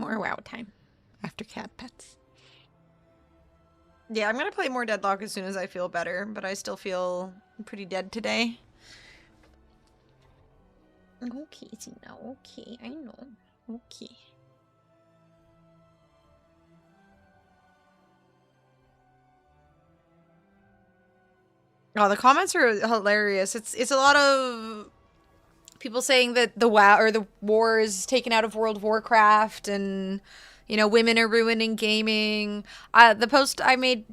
more WoW time after cat pets. Yeah, I'm gonna play more Deadlock as soon as I feel better, but I still feel pretty dead today. Okay, Zena, okay, I know. Okay. Oh, the comments are hilarious. It's a lot of people saying that the WoW or the war is taken out of World of Warcraft, and you know, women are ruining gaming. The post I made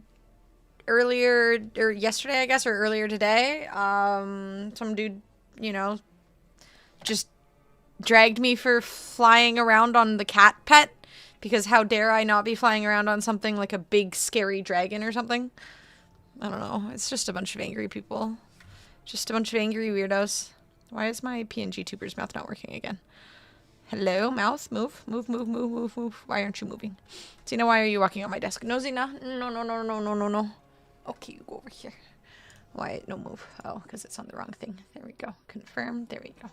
earlier or yesterday, I guess, or earlier today, some dude, you know, just dragged me for flying around on the cat pet, because how dare I not be flying around on something like a big scary dragon or something. I don't know. It's just a bunch of angry people. Just a bunch of angry weirdos. Why is my PNGTuber's mouth not working again? Hello, mouth? Move. Move, move, move, move, move. Why aren't you moving? Zena, why are you walking on my desk? No, Zena. No, no, no, no, no, no, no. Okay, you go over here. Why? No move. Oh, because it's on the wrong thing. There we go. Confirm. There we go.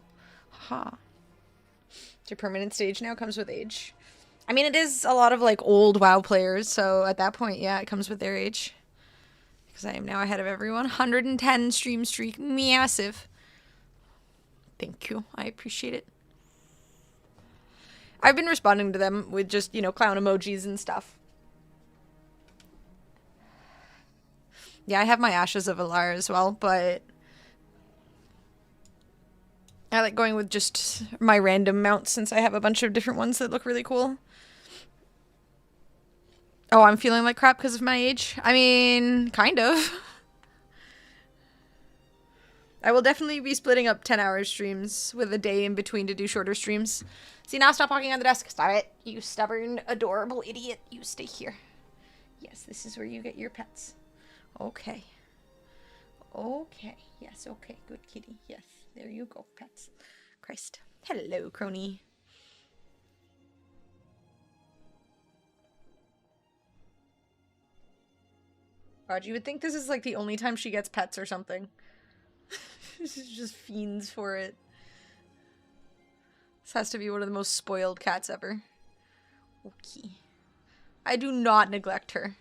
Ha. It's your permanent stage now. Comes with age. I mean, it is a lot of, like, old WoW players, so at that point, yeah, it comes with their age. Because I am now ahead of everyone. 110 stream streak. Massive. Thank you. I appreciate it. I've been responding to them with just, you know, clown emojis and stuff. Yeah, I have my Ashes of Alar as well, but I like going with just my random mounts since I have a bunch of different ones that look really cool. Oh, I'm feeling like crap because of my age? I mean, kind of. I will definitely be splitting up 10-hour streams with a day in between to do shorter streams. See, now stop walking on the desk. Stop it. You stubborn, adorable idiot. You stay here. Yes, this is where you get your pets. Okay. Okay. Yes, okay. Good kitty. Yes. There you go, pets. Christ. Hello, crony. God, you would think this is like the only time she gets pets or something. She's just fiends for it. This has to be one of the most spoiled cats ever. Okay. I do not neglect her.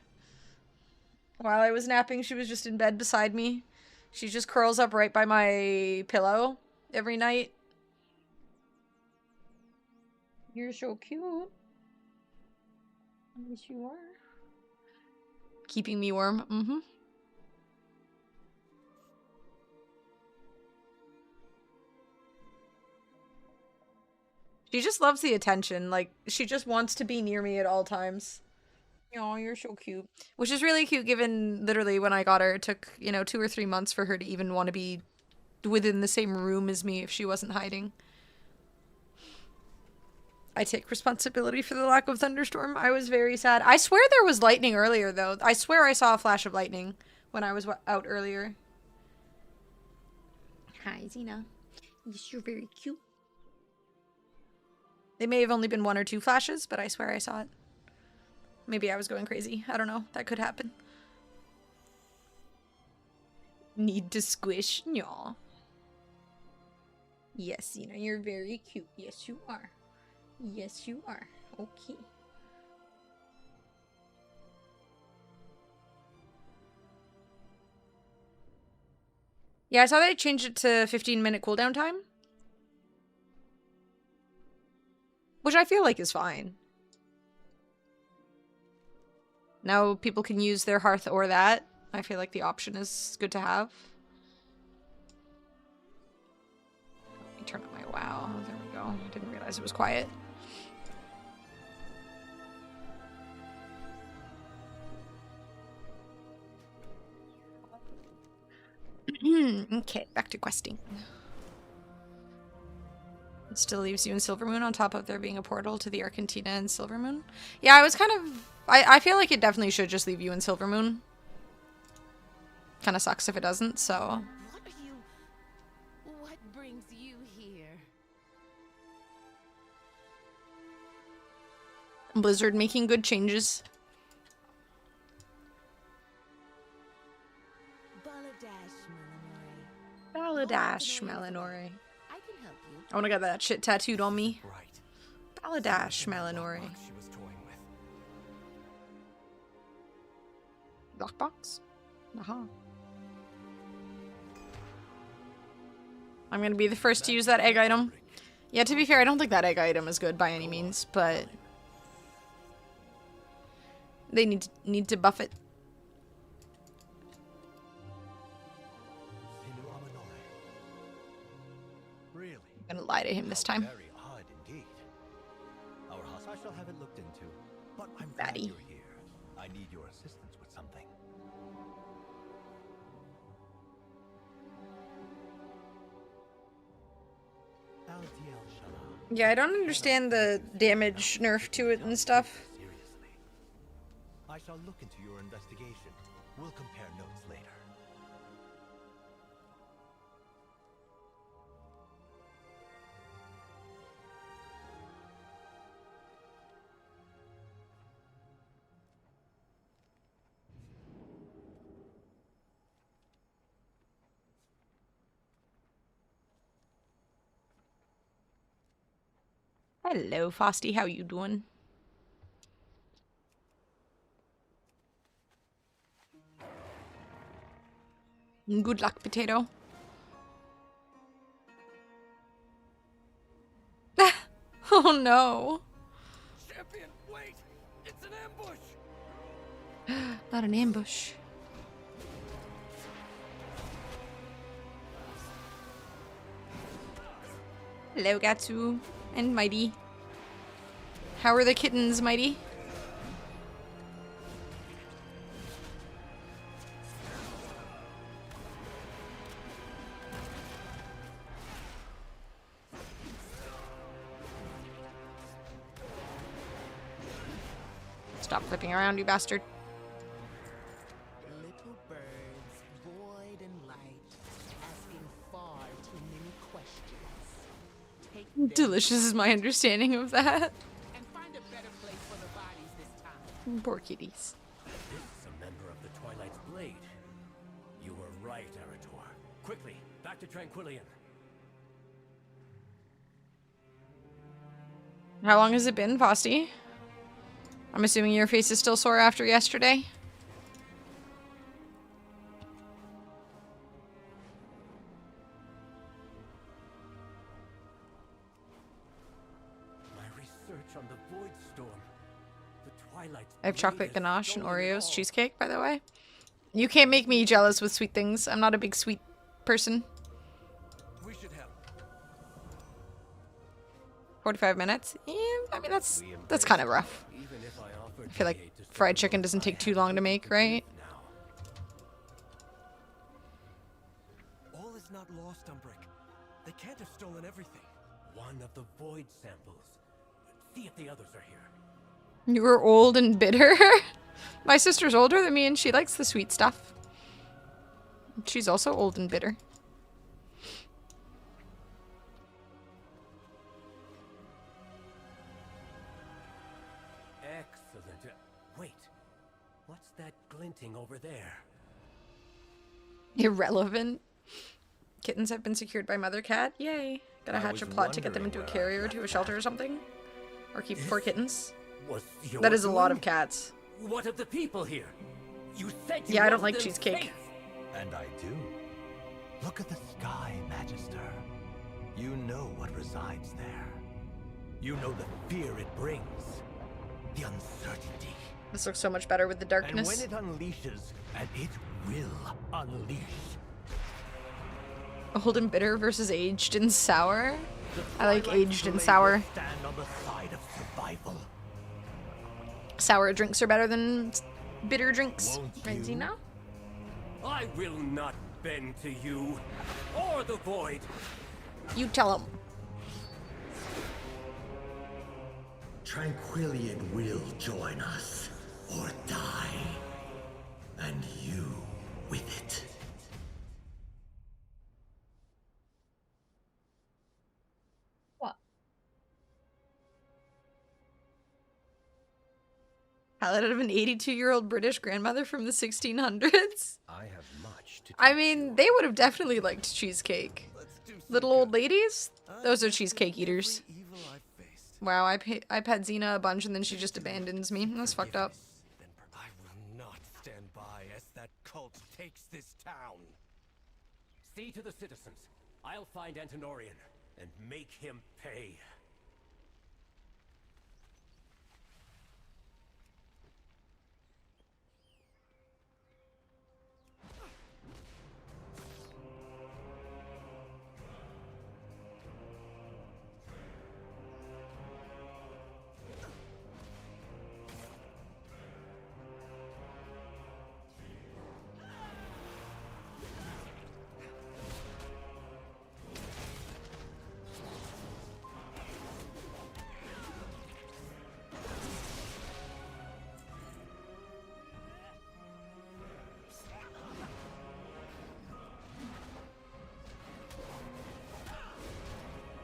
While I was napping, she was just in bed beside me. She just curls up right by my pillow every night. You're so cute. Yes, you are. Keeping me warm. Mm-hmm. She just loves the attention. Like, she just wants to be near me at all times. Oh, you're so cute. Which is really cute given literally when I got her, it took, you know, 2 or 3 months for her to even want to be within the same room as me if she wasn't hiding. I take responsibility for the lack of thunderstorm. I was very sad. I swear there was lightning earlier, though. I swear I saw a flash of lightning when I was out earlier. Hi, Zena. Yes, you're very cute. They may have only been 1 or 2 flashes, but I swear I saw it. Maybe I was going crazy. I don't know. That could happen. Need to squish? Yaw. Yes, Zena, you're very cute. Yes, you are. Yes, you are. Okay. Yeah, I saw they changed it to 15-minute cooldown time. Which I feel like is fine. Now people can use their hearth or that. I feel like the option is good to have. Let me turn on my WoW. There we go. I didn't realize it was quiet. Okay, back to questing. It still leaves you in Silvermoon on top of there being a portal to the Argentina and Silvermoon. Yeah, I was kind of... I feel like it definitely should just leave you in Silvermoon. Kind of sucks if it doesn't, so... What brings you here? Blizzard making good changes. Baladash Melanore. I can help you. I want to get that shit tattooed on me. Right. Kaladesh Melanori. She was toying with. Lockbox? Aha. I'm gonna be the first to use that egg item. Yeah, to be fair, I don't think that egg item is good by any means, but they need to buff it. Really? I'm gonna lie to him this time. Very odd indeed. Our house, I shall have it looked into. But I'm glad Batty. you're here. I need your assistance with something. Yeah, I don't understand the damage nerf to it and stuff. Seriously. I shall look into your investigation. We'll compare notes later. Hello, Frosty. How you doing? Good luck, potato. Oh no. Champion, wait! It's an ambush! Not an ambush. Hello, Gatsu and Mighty. How are the kittens, Mighty? Stop flipping around, you bastard. Little birds, void and light, asking far too many questions. Take them Delicious is my understanding of that. and find a better place for the bodies this time. Poor kitties. This is a member of the Twilight's Blade. You were right, Arator. Quickly, back to Tranquillian. How long has it been, Frosty? I'm assuming your face is still sore after yesterday. My research on the Void Storm. The Twilight's I have Blade chocolate has ganache and stolen it Oreos all. cheesecake, by the way. You can't make me jealous with sweet things. I'm not a big sweet person. We should help. 45 minutes? Yeah, I mean, that's kind of rough. Even if I offered I feel like aid to fried someone chicken else, doesn't I take too have long to nothing make, do right? now. All is not lost, Umbrick. They can't have stolen everything. One of the Void samples. See if the others are here. You were old and bitter. My sister's older than me and she likes the sweet stuff. She's also old and bitter. Excellent. Wait. What's that glinting over there? Irrelevant. Kittens have been secured by Mother Cat. Yay. Gotta I hatch a was plot to get them into wondering a where I carrier left to a that. shelter or something. Or keep 4 kittens. Was your That is a lot doing? of cats. What of the people here? You said you Yeah, I don't wanted like them cheesecake. safe. And I do. Look at the sky, Magister. You know what resides there. You know the fear it brings. The uncertainty. This looks so much better with the And darkness. when it unleashes, and it will unleash. Old and bitter versus aged and sour. the I like Twilight's aged and Blade sour. will stand on the side of survival. Sour drinks are better than bitter drinks. Won't Right, you? Zena? I will not bend to you or the void. You tell him. Tranquillian will join us, or die. And you with it. What? How out of an 82-year-old British grandmother from the 1600s? I have much to I mean, they would have definitely liked cheesecake. Little old ladies? Those are cheesecake eaters. evil I've faced. Wow, I pet Xena a bunch and then she just abandons me. That's fucked up. I will not stand by as that cult takes this town. See to the citizens. I'll find Antonorian and make him pay.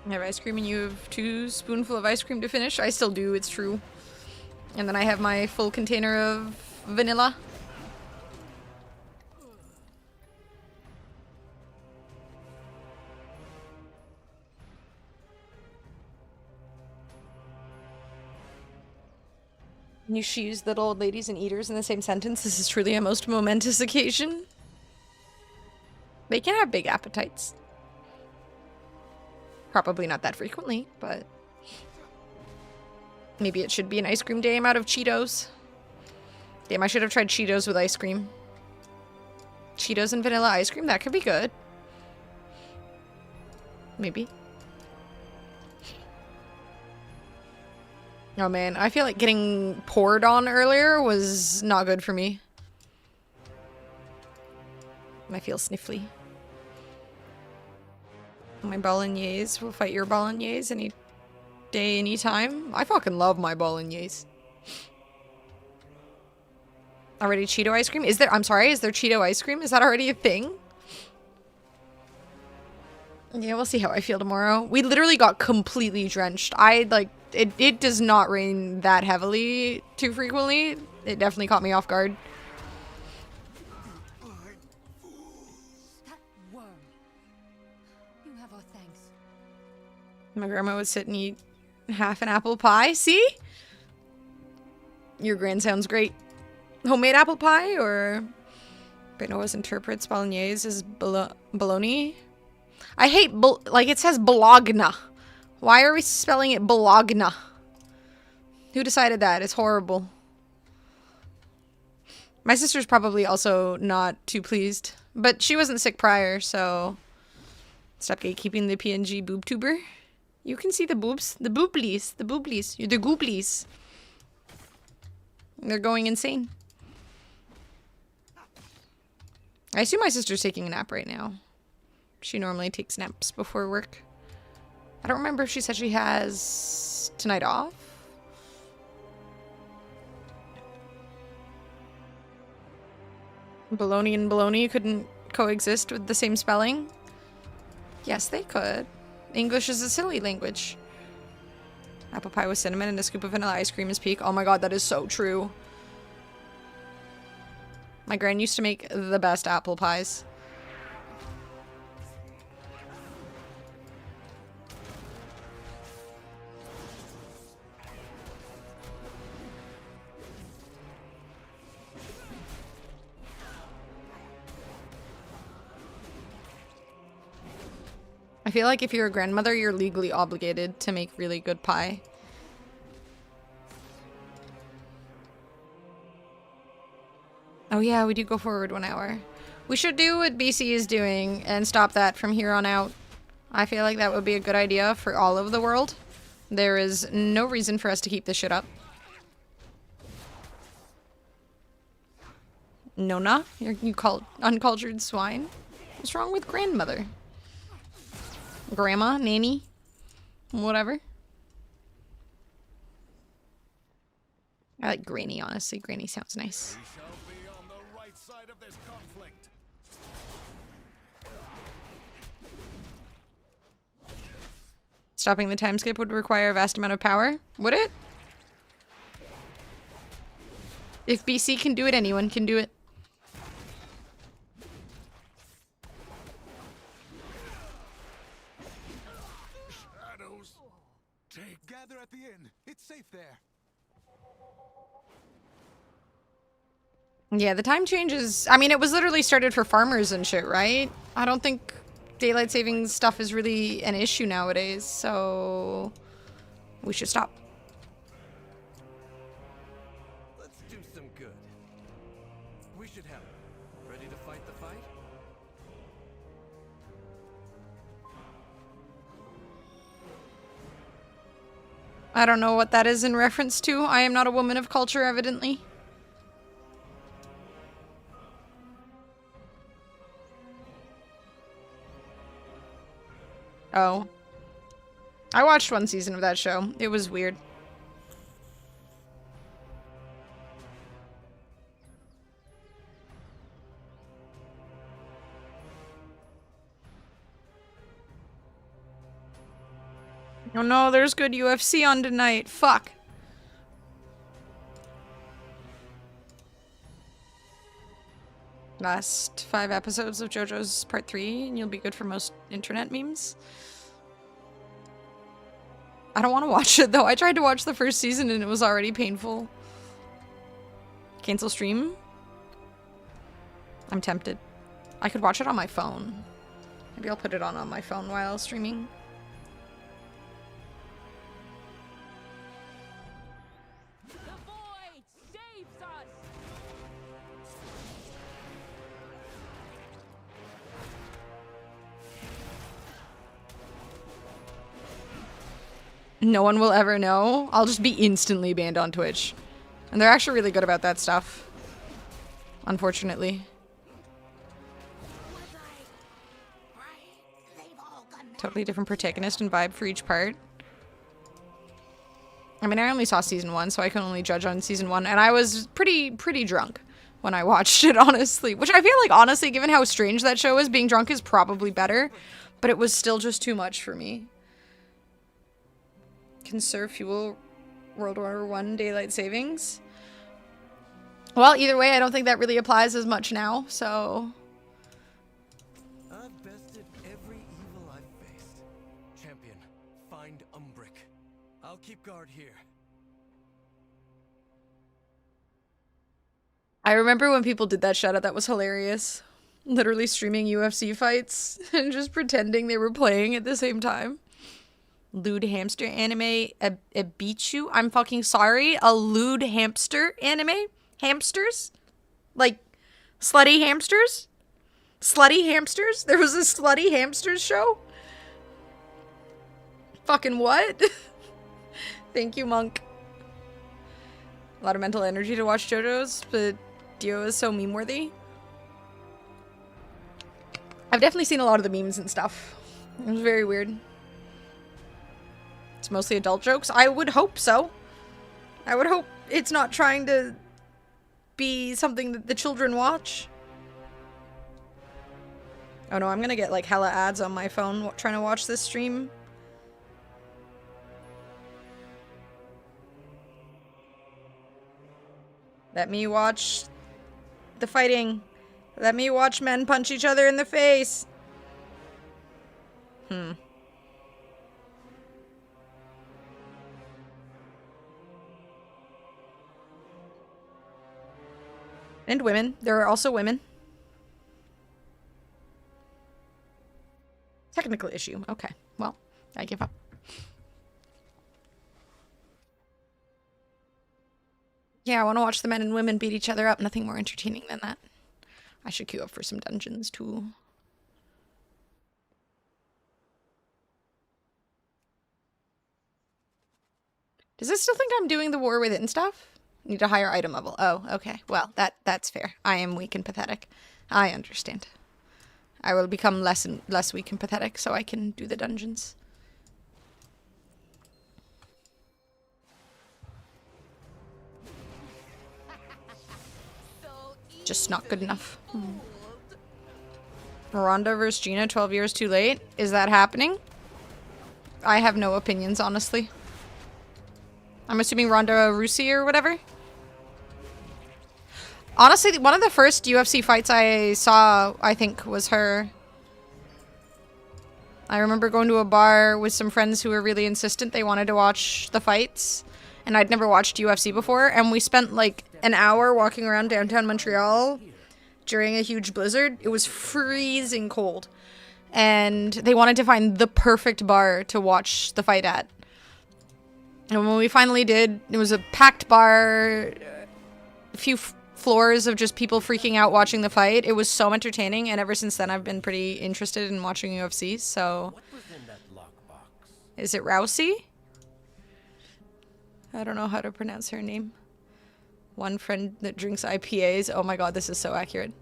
I have ice cream and you have 2 spoonful of ice cream to finish. I still do, it's true. And then I have my full container of vanilla. She used little old ladies and eaters in the same sentence. This is truly a most momentous occasion. They can have big appetites. Probably not that frequently, but maybe it should be an ice cream day. I'm out of Cheetos. Damn, I should have tried Cheetos with ice cream. Cheetos and vanilla ice cream, that could be good. Maybe. Oh man, I feel like getting poured on earlier was not good for me. I feel sniffly. My bolognese will fight your bolognese any day, any time. I fucking love my bolognese. Already Cheeto ice cream? Is there, I'm sorry, is there Cheeto ice cream? Is that already a thing? Yeah, we'll see how I feel tomorrow. We literally got completely drenched. It does not rain that heavily too frequently. It definitely caught me off guard. That worm. You have our thanks. My grandma would sit and eat half an apple pie. See? Your grand sounds great. Homemade apple pie or... Benoist interprets bolognese as bologna. I hate, like it says bologna. Why are we spelling it bologna? Who decided that? It's horrible. My sister's probably also not too pleased. But she wasn't sick prior, so... Stop gatekeeping the PNG BoobTuber. You can see the boobs. The booblies. The booblies. You're the gooblies. They're going insane. I assume my sister's taking a nap right now. She normally takes naps before work. I don't remember if she said she has tonight off. Bologna and bologna couldn't coexist with the same spelling. Yes, they could. English is a silly language. Apple pie with cinnamon and a scoop of vanilla ice cream is peak. Oh my god, that is so true. My gran used to make the best apple pies. I feel like if you're a grandmother, you're legally obligated to make really good pie. Oh yeah, we do go forward 1 hour. We should do what BC is doing and stop that from here on out. I feel like that would be a good idea for all of the world. There is no reason for us to keep this shit up. Nona, you called uncultured swine? What's wrong with grandmother? Grandma, nanny, whatever. I like granny, honestly. Granny sounds nice. We shall be on the right side of this conflict. Stopping the time skip would require a vast amount of power. Would it? If BC can do it, anyone can do it. Gather at the inn. It's safe there. Yeah, the time changes. I mean, it was literally started for farmers and shit, right? I don't think daylight savings stuff is really an issue nowadays, so we should stop. Let's do some good. We should help. Ready to fight the fight? I don't know what that is in reference to. I am not a woman of culture, evidently. Oh. I watched one season of that show. It was weird. Oh no, there's good UFC on tonight. Fuck. Last 5 episodes of JoJo's Part 3, and you'll be good for most internet memes. I don't want to watch it, though. I tried to watch the first season, and it was already painful. Cancel stream? I'm tempted. I could watch it on my phone. Maybe I'll put it on my phone while streaming. The void saves us! No one will ever know. I'll just be instantly banned on Twitch. And they're actually really good about that stuff. Unfortunately. Totally different protagonist and vibe for each part. I mean, I only saw season 1, so I can only judge on season 1. And I was pretty drunk when I watched it, honestly. Which I feel like, honestly, given how strange that show is, being drunk is probably better. But it was still just too much for me. Conserve fuel, World War I daylight savings. Well, either way, I don't think that really applies as much now, so... I've bested every evil I've faced. Champion, find Umbrick. I'll keep guard here. I remember when people did that shout out, that was hilarious. Literally streaming UFC fights and just pretending they were playing at the same time. Lewd hamster anime, a beat you? I'm fucking sorry. A lewd hamster anime? Hamsters? Like, slutty hamsters? Slutty hamsters? There was a slutty hamsters show? Fucking what? Thank you, Monk. A lot of mental energy to watch JoJo's, but Dio is so meme-worthy. I've definitely seen a lot of the memes and stuff. It was very weird. It's mostly adult jokes. I would hope so. I would hope it's not trying to be something that the children watch. Oh no, I'm gonna get like hella ads on my phone trying to watch this stream. Let me watch the fighting. Let me watch men punch each other in the face. And women. There are also women. Technical issue. Okay. Well, I give up. Yeah, I want to watch the men and women beat each other up. Nothing more entertaining than that. I should queue up for some dungeons, too. Does it still think I'm doing the war within stuff? Need a higher item level. Oh, okay. Well, that's fair. I am weak and pathetic. I understand. I will become less and less weak and pathetic so I can do the dungeons. Just not good enough. Ronda versus Gina, 12 years too late. Is that happening? I have no opinions, honestly. I'm assuming Ronda Rousey or whatever. Honestly, one of the first UFC fights I saw, I think, was her. I remember going to a bar with some friends who were really insistent they wanted to watch the fights, and I'd never watched UFC before, and we spent like an hour walking around downtown Montreal during a huge blizzard. It was freezing cold, and they wanted to find the perfect bar to watch the fight at. And when we finally did, it was a packed bar, a few floors of just people freaking out watching the fight. It was so entertaining, and ever since then I've been pretty interested in watching UFC, so... What was in that lockbox? Is it Rousey? I don't know how to pronounce her name. One friend that drinks IPAs. Oh my god, this is so accurate.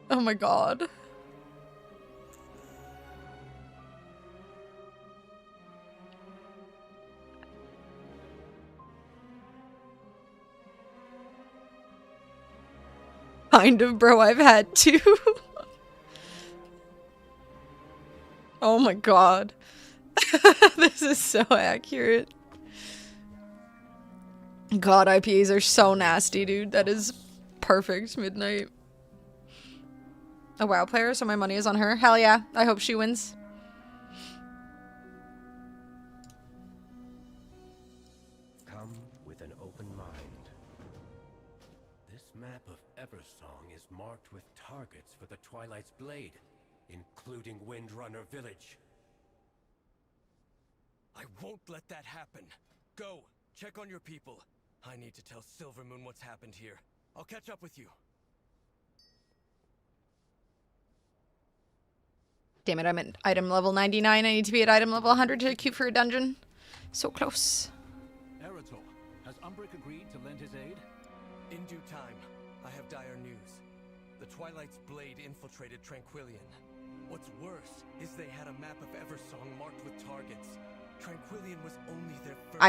Oh my god. Kind of, bro. I've had two. Oh my god. This is so accurate. God, IPAs are so nasty, dude. That is perfect midnight. A WoW player, so my money is on her. Hell yeah. I hope she wins. Come with an open mind. This map of Eversong is marked with targets for the Twilight's Blade, including Windrunner Village. I won't let that happen. Go, check on your people. I need to tell Silvermoon what's happened here. I'll catch up with you. Damn it, I'm at item level 99. I need to be at item level 100 to queue for a dungeon. So close. Eritol, has Umbric agreed to lend his aid? In due time, I have dire news. The Twilight's Blade infiltrated Tranquillion. What's worse is they had a map of Eversong marked with targets. Tranquillion was only their first...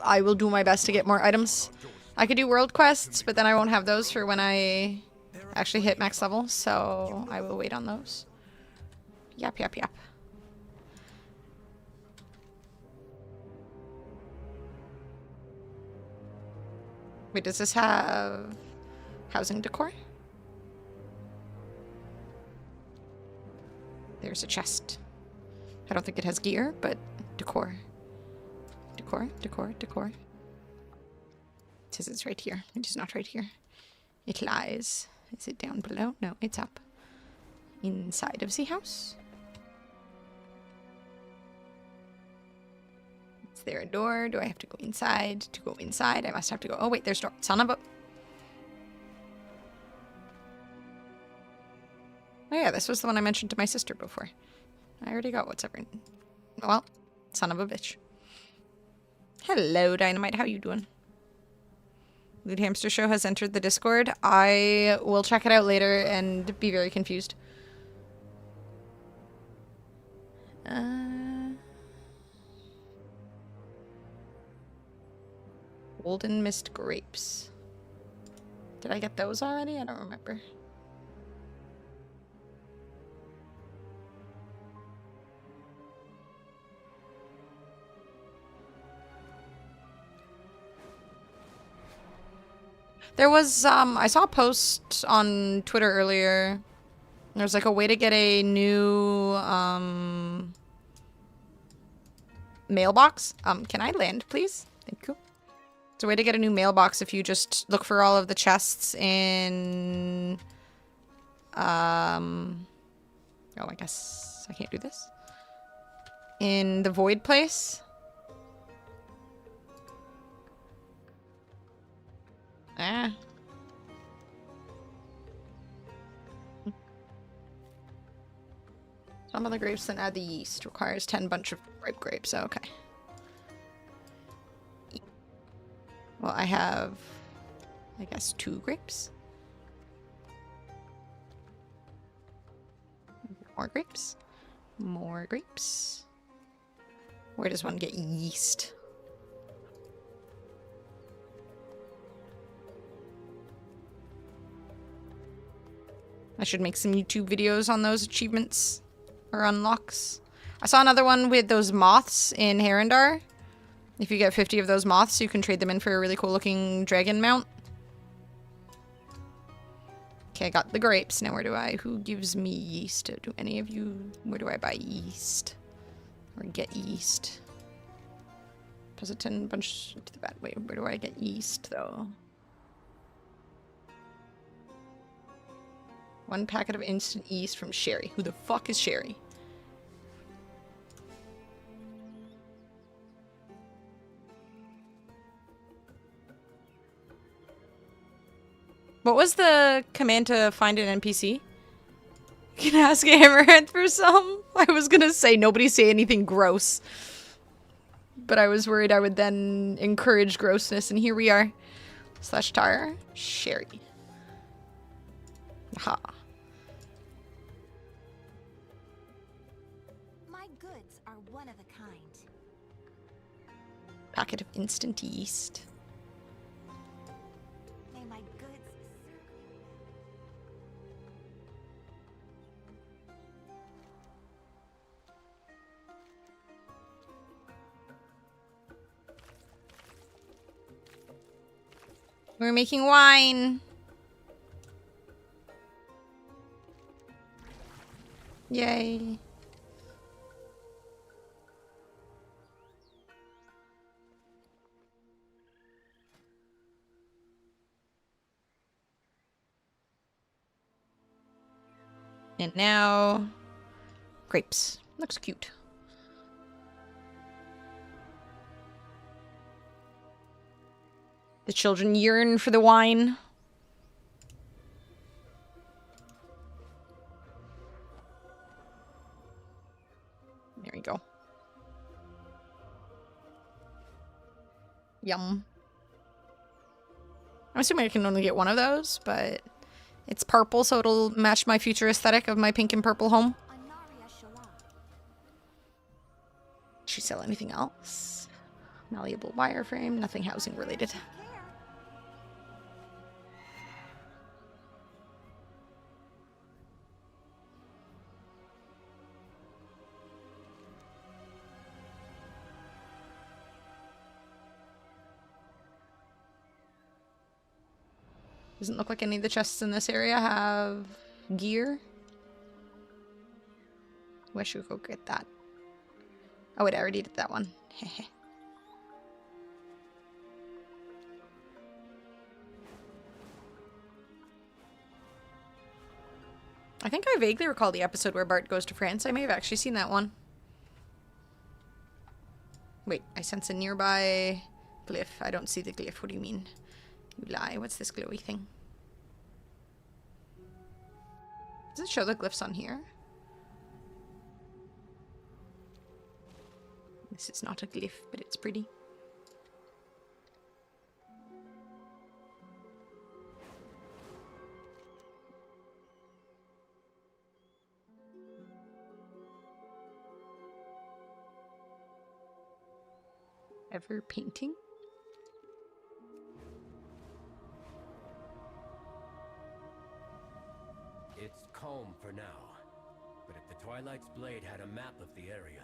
I will do my best to get more items. I could do world quests, but then I won't have those for when I actually hit max level, so I will wait on those. Yep, yep, yep. Wait, does this have housing decor? There's a chest. I don't think it has gear, but decor. Decor, decor, decor. It says it's right here. It is not right here. It lies. Is it down below? No, it's up. Inside of the house. Is there a door? Do I have to go inside? To go inside, I must have to go... Oh, wait, there's a door. Son of a... Oh, yeah, this was the one I mentioned to my sister before. I already got what's ever... Well, son of a bitch. Hello, Dynamite. How you doing? Loot Hamster Show has entered the Discord. I will check it out later and be very confused. Golden Mist Grapes. Did I get those already? I don't remember. There was, I saw a post on Twitter earlier. There's like a way to get a new, mailbox. Can I land, please? Thank you. There's a way to get a new mailbox if you just look for all of the chests in, oh, I guess I can't do this. In the Void place. Ah. Some of the grapes, then add the yeast. Requires 10 bunch of ripe grapes. Okay. Well, I have, I guess, 2 grapes. More grapes. More grapes. Where does one get yeast? I should make some YouTube videos on those achievements or unlocks. I saw another one with those moths in Haranir. If you get 50 of those moths, you can trade them in for a really cool looking dragon mount. Okay, I got the grapes. Now who gives me yeast? Do any of you, where do I buy yeast? Or get yeast? Positon, bunch to the bad way. Where do I get yeast though? 1 packet of instant yeast from Sherry. Who the fuck is Sherry? What was the command to find an NPC? You can ask Hammerhead for some. I was gonna say nobody say anything gross. But I was worried I would then encourage grossness, and here we are. Slash tar. Sherry. Ha. My goods are one of a kind. Packet of instant yeast. May my goods We're making wine. Yay. And now, grapes. Looks cute. The children yearn for the wine. There we go. Yum. I'm assuming I can only get one of those, but it's purple, so it'll match my future aesthetic of my pink and purple home. Did she sell anything else? Malleable wireframe, nothing housing related. Doesn't look like any of the chests in this area have gear. Wish we could get that. Oh wait, I already did that one. Heh. I think I vaguely recall the episode where Bart goes to France. I may have actually seen that one. Wait, I sense a nearby glyph. I don't see the glyph. What do you mean? You lie. What's this glowy thing? Does it show the glyphs on here? This is not a glyph, but it's pretty. Ever painting? It's calm for now, but if the Twilight's blade had a map of the area,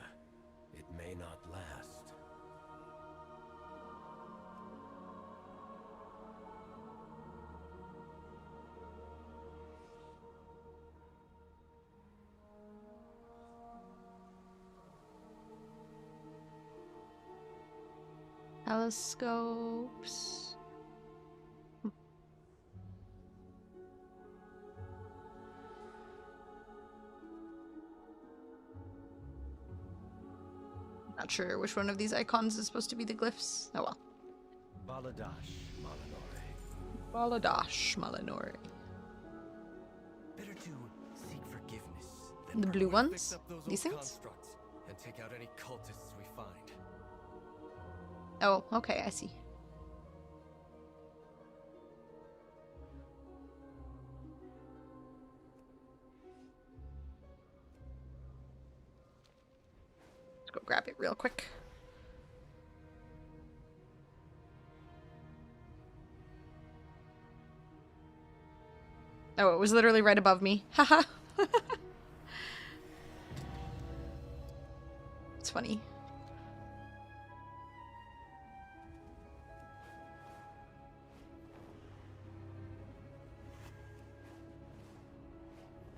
it may not last. Telescopes. Not sure which one of these icons is supposed to be the glyphs. Oh well. Baladash Malinore. Baladash Malinore. Better to seek forgiveness than The blue permanently ones? fix up those These old things? constructs and take out any cultists we find. Oh, okay, I see. Let's go grab it real quick. Oh, it was literally right above me. Haha. It's funny.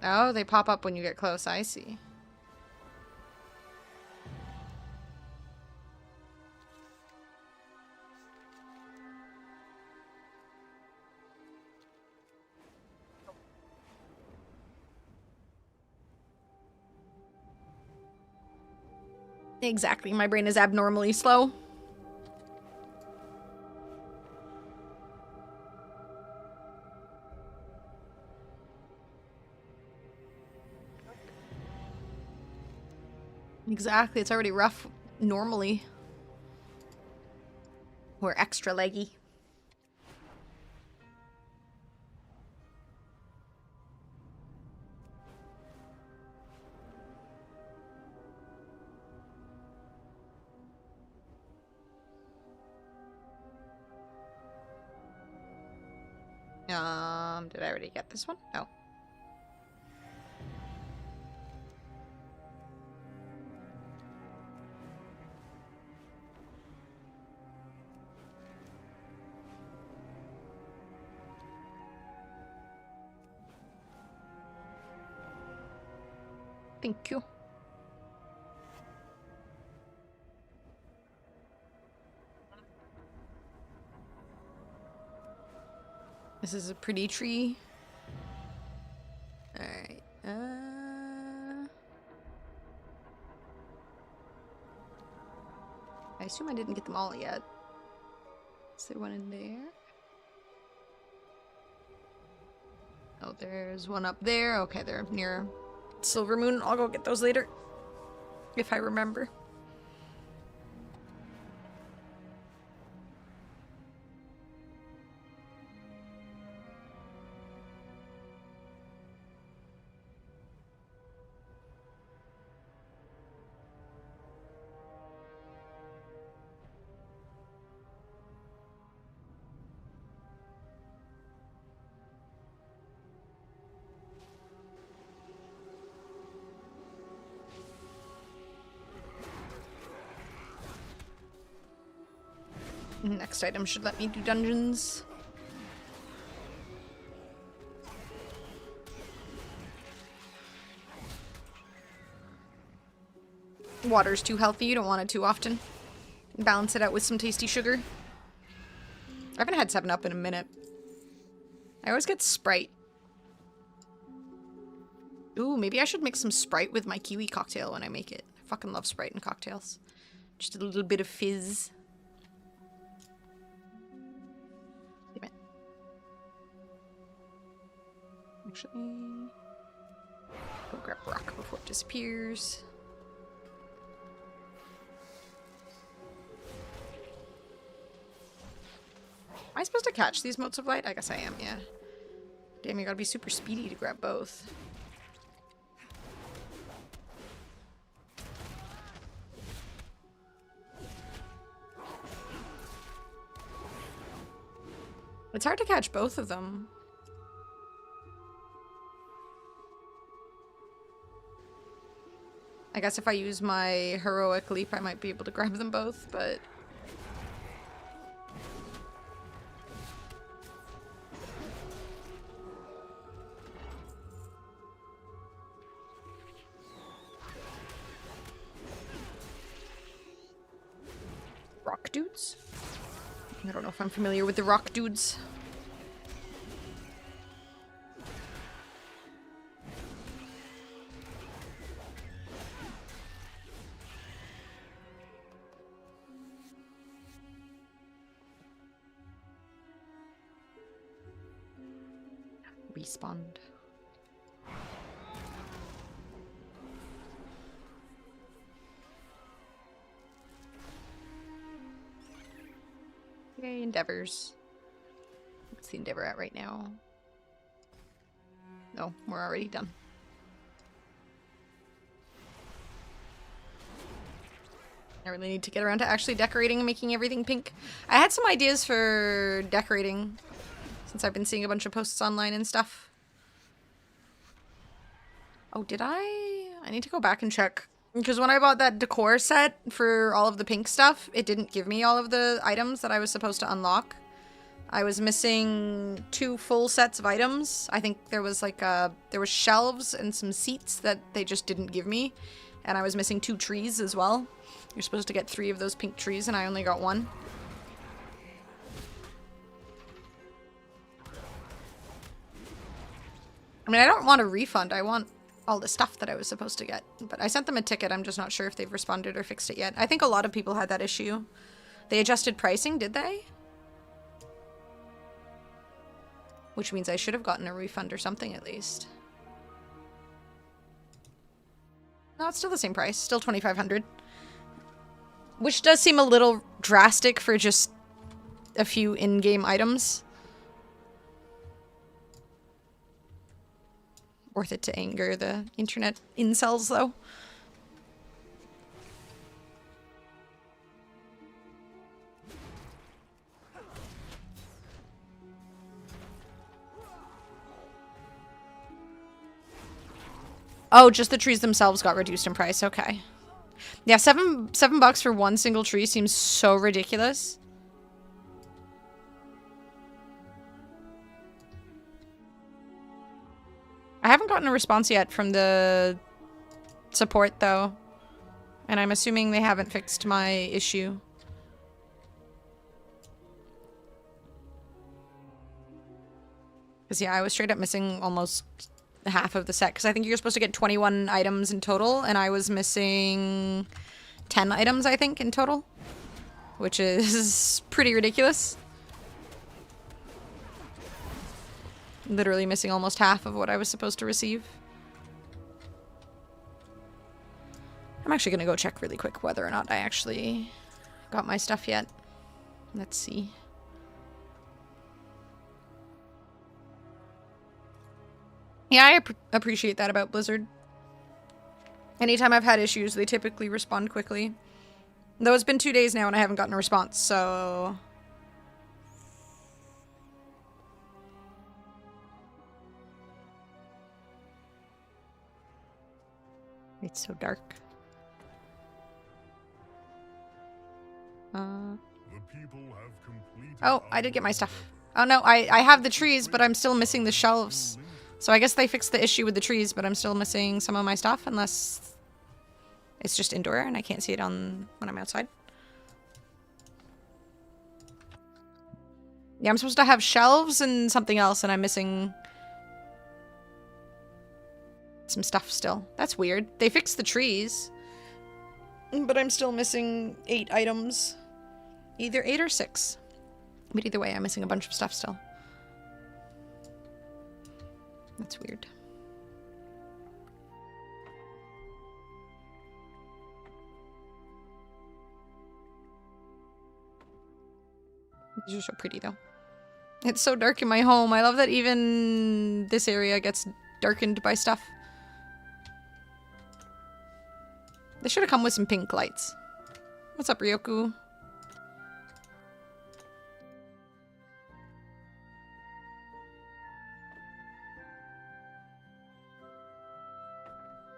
Oh, they pop up when you get close. I see. Exactly. My brain is abnormally slow. Exactly. It's already rough normally. We're extra leggy. Did I already get this one? No. Thank you. This is a pretty tree. Alright. I assume I didn't get them all yet. Is there one in there? Oh, there's one up there. Okay, they're near Silver Moon. I'll go get those later. If I remember. Next item should let me do dungeons. Water's too healthy, you don't want it too often. Balance it out with some tasty sugar. I haven't had 7-Up in a minute. I always get Sprite. Ooh, maybe I should mix some Sprite with my kiwi cocktail when I make it. I fucking love Sprite in cocktails. Just a little bit of fizz. Damn it. Actually, go grab rock before it disappears. Am I supposed to catch these motes of light? I guess I am, yeah. Damn, you gotta be super speedy to grab both. It's hard to catch both of them. I guess if I use my heroic leap, I might be able to grab them both, but... Rock dudes? I don't know if I'm familiar with the rock dudes. Respawned. Yay, endeavors. What's the endeavor at right now? No, we're already done. I really need to get around to actually decorating and making everything pink. I had some ideas for decorating since I've been seeing a bunch of posts online and stuff. Oh, did I? I need to go back and check. Because when I bought that decor set for all of the pink stuff, it didn't give me all of the items that I was supposed to unlock. I was missing 2 full sets of items. I think there was like there was shelves and some seats that they just didn't give me. And I was missing 2 trees as well. You're supposed to get 3 of those pink trees and I only got 1. I mean, I don't want a refund. I want all the stuff that I was supposed to get. But I sent them a ticket. I'm just not sure if they've responded or fixed it yet. I think a lot of people had that issue. They adjusted pricing, did they? Which means I should have gotten a refund or something at least. No, it's still the same price. Still $2,500. Which does seem a little drastic for just a few in-game items. Worth it to anger the internet incels, though. Oh, just the trees themselves got reduced in price. Okay. Yeah, seven bucks for 1 single tree seems so ridiculous. I haven't gotten a response yet from the support, though. And I'm assuming they haven't fixed my issue. Because, yeah, I was straight up missing almost half of the set. Because I think you're supposed to get 21 items in total. And I was missing 10 items, I think, in total. Which is pretty ridiculous. Literally missing almost half of what I was supposed to receive. I'm actually going to go check really quick whether or not I actually got my stuff yet. Let's see. Yeah, I appreciate that about Blizzard. Anytime I've had issues, they typically respond quickly. Though it's been 2 days now and I haven't gotten a response, so... It's so dark. Oh, I did get my stuff. Oh no, I have the trees, but I'm still missing the shelves. So I guess they fixed the issue with the trees, but I'm still missing some of my stuff, unless it's just indoor and I can't see it on when I'm outside. Yeah, I'm supposed to have shelves and something else, and I'm missing some stuff still. That's weird. They fixed the trees, but I'm still missing 8 items. Either 8 or 6. But either way, I'm missing a bunch of stuff still. That's weird. These are so pretty, though. It's so dark in my home. I love that even this area gets darkened by stuff. They should have come with some pink lights. What's up, Ryoku?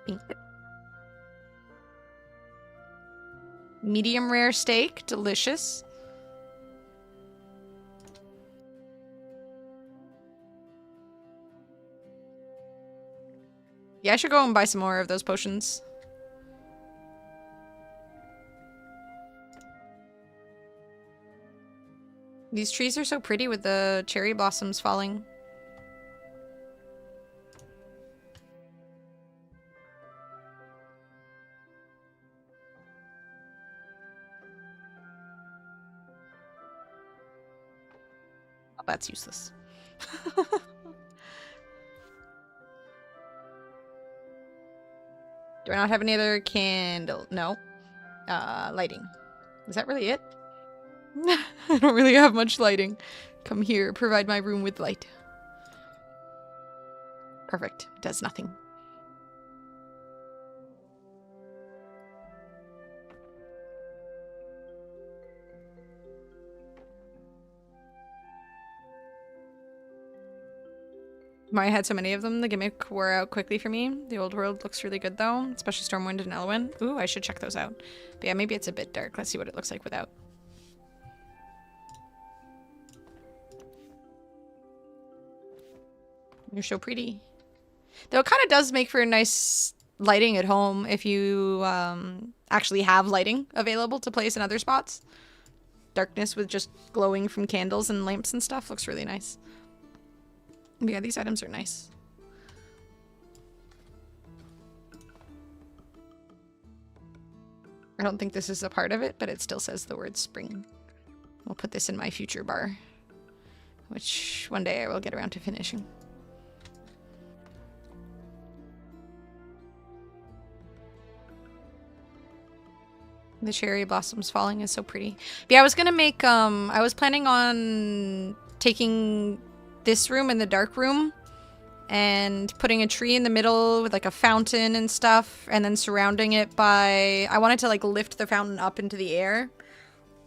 Pink. Medium rare steak. Delicious. Yeah, I should go and buy some more of those potions. These trees are so pretty with the cherry blossoms falling. Oh, that's useless. Do I not have any other candle? No. Lighting. Is that really it? I don't really have much lighting. Come here, provide my room with light. Perfect. Does nothing. I had so many of them, the gimmick wore out quickly for me. The old world looks really good though, especially Stormwind and Elwyn. Ooh, I should check those out. But yeah, maybe it's a bit dark. Let's see what it looks like without. You're so pretty. Though it kind of does make for a nice lighting at home if you actually have lighting available to place in other spots. Darkness with just glowing from candles and lamps and stuff looks really nice. But yeah, these items are nice. I don't think this is a part of it, but it still says the word spring. We'll put this in my future bar, which one day I will get around to finishing. The cherry blossoms falling is so pretty. But yeah, I was gonna make, I was planning on taking this room and the dark room and putting a tree in the middle with like a fountain and stuff, and then surrounding it by, I wanted to like lift the fountain up into the air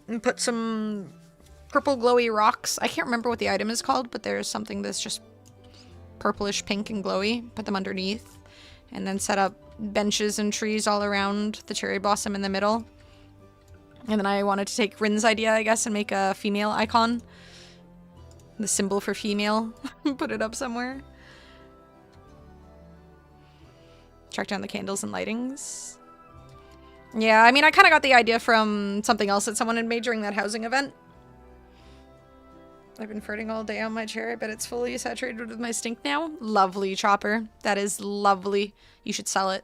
and put some purple glowy rocks. I can't remember what the item is called, but there's something that's just purplish pink and glowy. Put them underneath and then set up benches and trees all around the cherry blossom in the middle. And then I wanted to take Rin's idea, I guess, and make a female icon. The symbol for female. Put it up somewhere. Track down the candles and lightings. Yeah, I mean, I kind of got the idea from something else that someone had made during that housing event. I've been farting all day on my chair, but it's fully saturated with my stink now. Lovely, Chopper. That is lovely. You should sell it.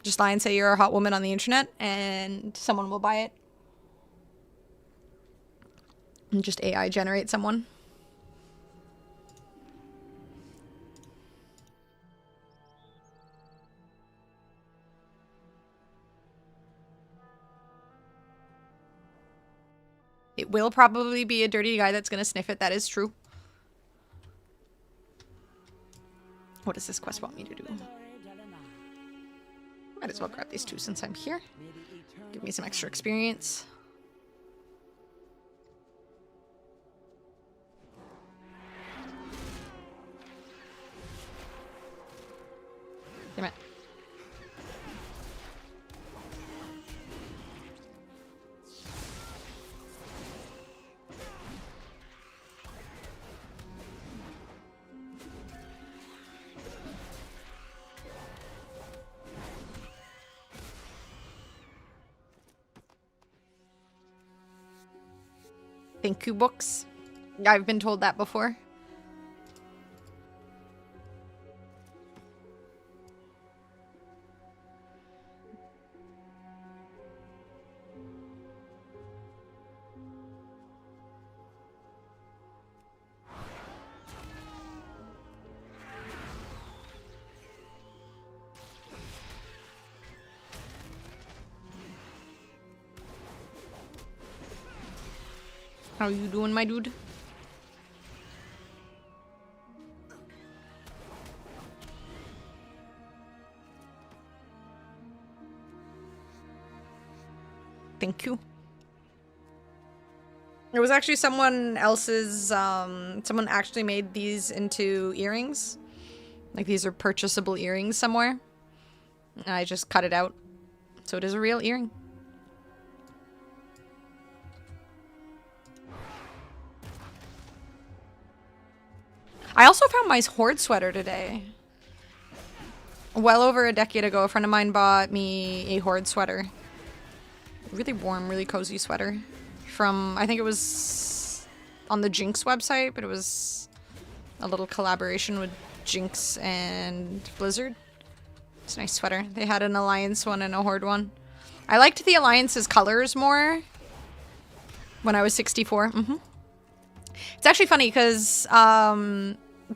Just lie and say you're a hot woman on the internet, and someone will buy it. And just AI generate someone. It will probably be a dirty guy that's going to sniff it. That is true. What does this quest want me to do? Might as well grab these two since I'm here. Give me some extra experience. Damn it. Thank you, books. I've been told that before. How you doing, my dude? Thank you. It was actually someone else's, someone actually made these into earrings. Like, these are purchasable earrings somewhere. And I just cut it out. So it is a real earring. I also found my Horde sweater today. Well over a decade ago, a friend of mine bought me a Horde sweater. Really warm, really cozy sweater. From, I think it was on the Jinx website, but it was a little collaboration with Jinx and Blizzard. It's a nice sweater. They had an Alliance one and a Horde one. I liked the Alliance's colors more when I was 64. It's actually funny because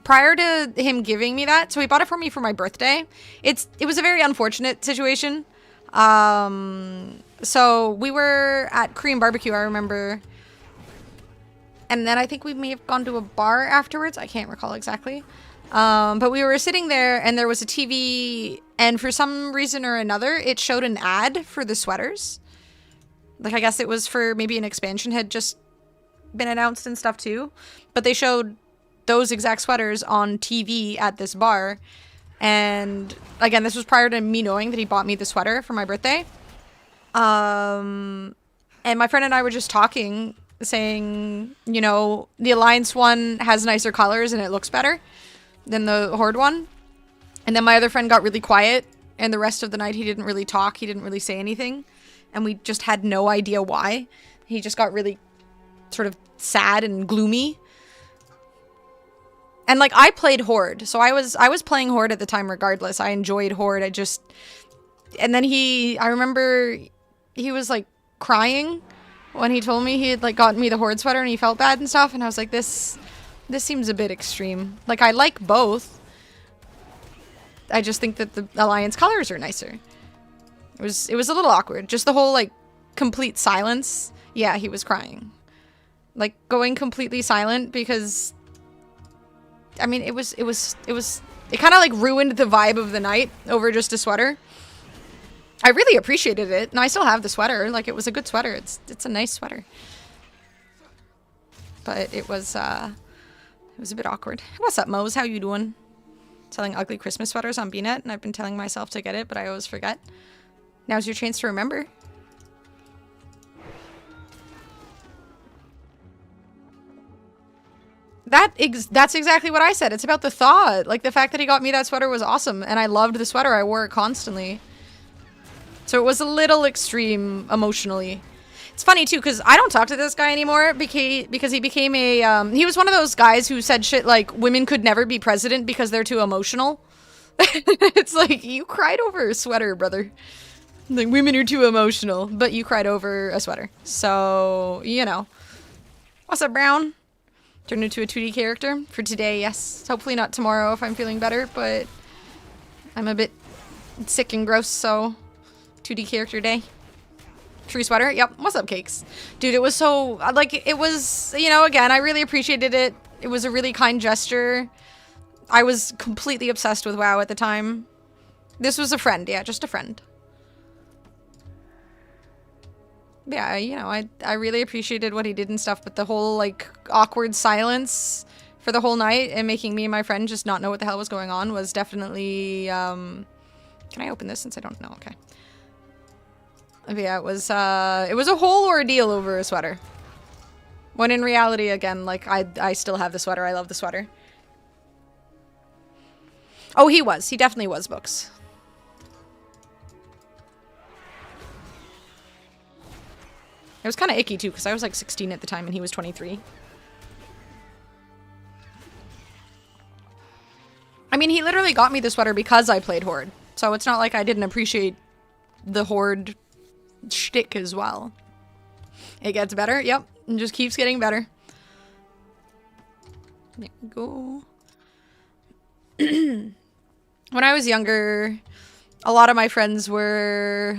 prior to him giving me that, so he bought it for me for my birthday. It was a very unfortunate situation. So we were at Korean barbecue, I remember. And then I think we may have gone to a bar afterwards. I can't recall exactly. But we were sitting there and there was a TV, and for some reason or another, it showed an ad for the sweaters. Like, I guess it was for maybe an expansion had just been announced and stuff too. But they showed those exact sweaters on TV at this bar. And again, this was prior to me knowing that he bought me the sweater for my birthday. And my friend and I were just talking, saying, you know, the Alliance one has nicer colors and it looks better than the Horde one. And then my other friend got really quiet, and the rest of the night he didn't really talk, he didn't really say anything, and we just had no idea why. He just got really sort of sad and gloomy. And like, I played Horde, so I was playing Horde at the time regardless. I enjoyed Horde. And then I remember he was like crying when he told me he had like gotten me the Horde sweater and he felt bad and stuff, and I was like, this seems a bit extreme. Like, I like both. I just think that the Alliance colors are nicer. It was a little awkward. Just the whole like complete silence. Yeah, he was crying. Like, going completely silent because, I mean, it kind of like ruined the vibe of the night over just a sweater. I really appreciated it, and I still have the sweater. Like, it was a good sweater. It's a nice sweater. But it was a bit awkward. What's up, Mose? How you doing? Selling ugly Christmas sweaters on BNet, and I've been telling myself to get it, but I always forget. Now's your chance to remember. That's exactly what I said. It's about the thought. Like, the fact that he got me that sweater was awesome, and I loved the sweater. I wore it constantly. So it was a little extreme emotionally. It's funny, too, because I don't talk to this guy anymore because he became a... he was one of those guys who said shit like, women could never be president because they're too emotional. It's like, you cried over a sweater, brother. Like, women are too emotional, but you cried over a sweater. So, you know. What's up, Brown? Turned into a 2D character for today, yes. Hopefully not tomorrow if I'm feeling better, but I'm a bit sick and gross, so 2D character day. Tree sweater, yep. What's up, Cakes? Dude, it was so, like, it was, you know, again, I really appreciated it. It was a really kind gesture. I was completely obsessed with WoW at the time. This was a friend, yeah, just a friend. Yeah, you know, I really appreciated what he did and stuff, but the whole, like, awkward silence for the whole night and making me and my friend just not know what the hell was going on was definitely, can I open this since I don't know? Okay. Yeah, it was a whole ordeal over a sweater. When in reality, again, like, I still have the sweater. I love the sweater. Oh, he was. He definitely was, Books. It was kind of icky, too, because I was, like, 16 at the time and he was 23. I mean, he literally got me the sweater because I played Horde. So it's not like I didn't appreciate the Horde shtick as well. It gets better. Yep. It just keeps getting better. There we go. When I was younger, a lot of my friends were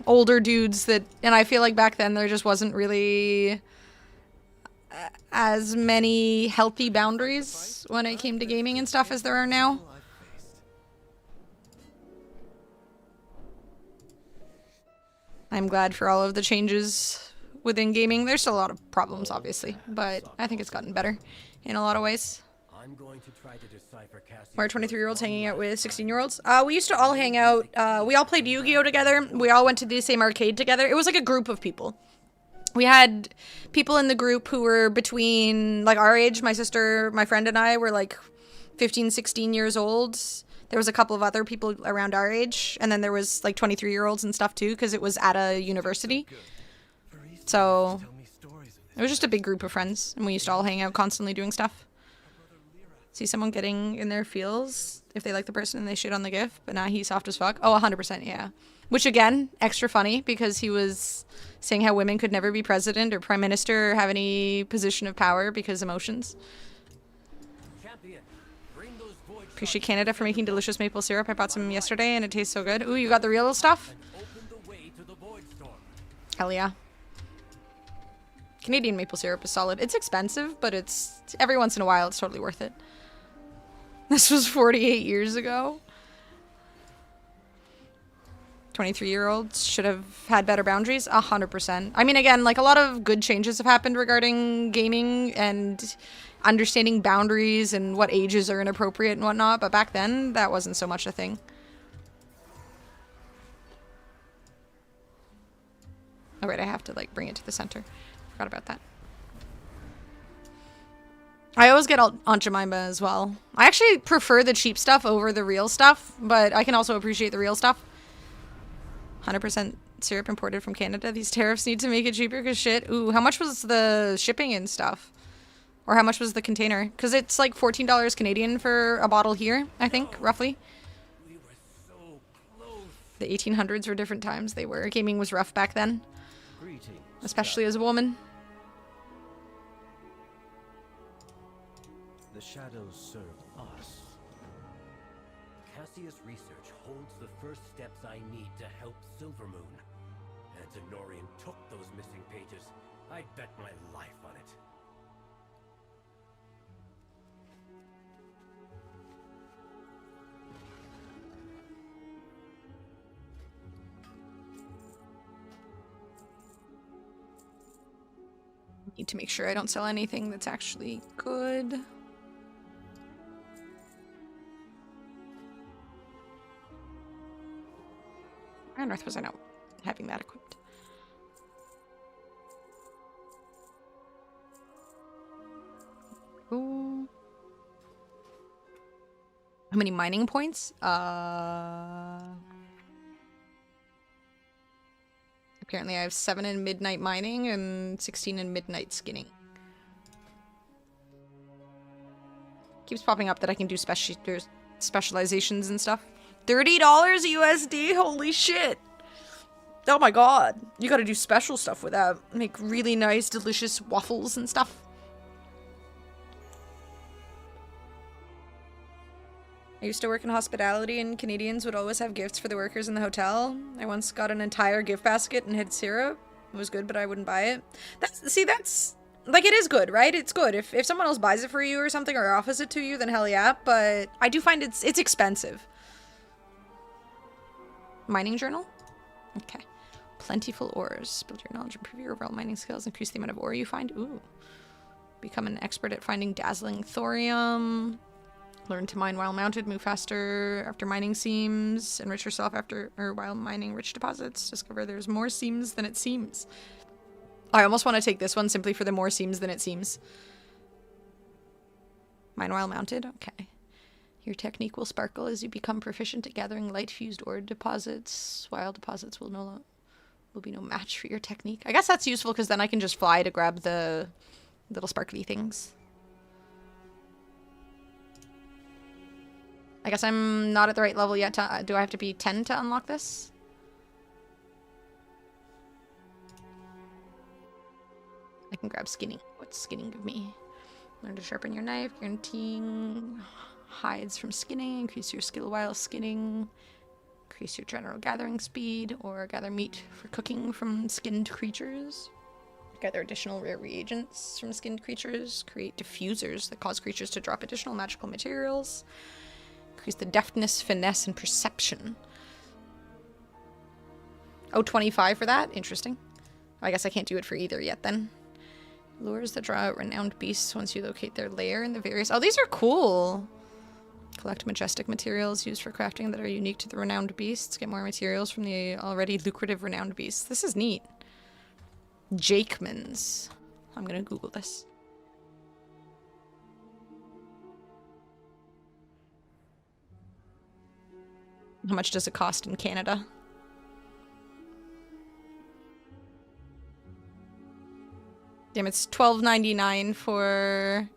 older dudes that, and I feel like back then there just wasn't really as many healthy boundaries when it came to gaming and stuff as there are now. I'm glad for all of the changes within gaming. There's still a lot of problems, obviously, but I think it's gotten better in a lot of ways. We're 23-year-olds hanging out with 16-year-olds. We used to all hang out. We all played Yu-Gi-Oh! Together. We all went to the same arcade together. It was like a group of people. We had people in the group who were between, like, our age. My sister, my friend, and I were, like, 15, 16 years old. There was a couple of other people around our age. And then there was, like, 23-year-olds and stuff, too, because it was at a university. So it was just a big group of friends. And we used to all hang out constantly doing stuff. See someone getting in their feels if they like the person and they shit on the GIF, but nah, he's soft as fuck. Oh, 100%, yeah. Which, again, extra funny because he was saying how women could never be president or prime minister or have any position of power because emotions. Appreciate Canada for making delicious maple syrup. I bought some yesterday and it tastes so good. Ooh, you got the real stuff? Hell yeah. Canadian maple syrup is solid. It's expensive, but it's every once in a while it's totally worth it. This was 48 years ago. 23-year-olds should have had better boundaries. 100%. I mean, again, like, a lot of good changes have happened regarding gaming, and understanding boundaries and what ages are inappropriate and whatnot, but back then, that wasn't so much a thing. Oh wait, I have to like bring it to the center. Forgot about that. I always get Aunt Jemima as well. I actually prefer the cheap stuff over the real stuff, but I can also appreciate the real stuff. 100% syrup imported from Canada. These tariffs need to make it cheaper because shit. Ooh, how much was the shipping and stuff? Or how much was the container? Because it's like $14 Canadian for a bottle here, I think, roughly. We were so close. The 1800s were different times. They were. Gaming was rough back then. Greetings. Especially as a woman. The shadows serve us. Cassius Research holds the first steps I need to help Silvermoon. And Denorian took those missing pages. I'd bet my life on it. Need to make sure I don't sell anything that's actually good. On Earth was I not having that equipped? Ooh. How many mining points? Apparently I have 7 in midnight mining and 16 in midnight skinning. Keeps popping up that I can do specializations and stuff. $30 USD? Holy shit. Oh my god. You gotta do special stuff with that. Make really nice, delicious waffles and stuff. I used to work in hospitality and Canadians would always have gifts for the workers in the hotel. I once got an entire gift basket and had syrup. It was good, but I wouldn't buy it. That's like, it is good, right? It's good. If someone else buys it for you or something or offers it to you, then hell yeah. But I do find it's expensive. Mining journal? Okay. Plentiful ores. Build your knowledge, improve your overall mining skills, increase the amount of ore you find. Ooh. Become an expert at finding dazzling thorium. Learn to mine while mounted, move faster after mining seams, enrich yourself after or while mining rich deposits. Discover there's more seams than it seems. I almost want to take this one simply for the more seams than it seems. Mine while mounted? Okay. Your technique will sparkle as you become proficient at gathering light fused ore deposits. While deposits will be no match for your technique. I guess that's useful because then I can just fly to grab the little sparkly things. I guess I'm not at the right level yet. Do I have to be 10 to unlock this? I can grab skinning. What's skinning give me? Learn to sharpen your knife, guaranteeing hides from skinning, increase your skill while skinning, increase your general gathering speed, or gather meat for cooking from skinned creatures. Gather additional rare reagents from skinned creatures, create diffusers that cause creatures to drop additional magical materials, increase the deftness, finesse, and perception. Oh, 25 for that? Interesting. I guess I can't do it for either yet then. Lures that draw out renowned beasts once you locate their lair in the various... Oh, these are cool! Collect majestic materials used for crafting that are unique to the renowned beasts. Get more materials from the already lucrative renowned beasts. This is neat. Jakemans. I'm gonna Google this. How much does it cost in Canada? Damn, it's $12.99 for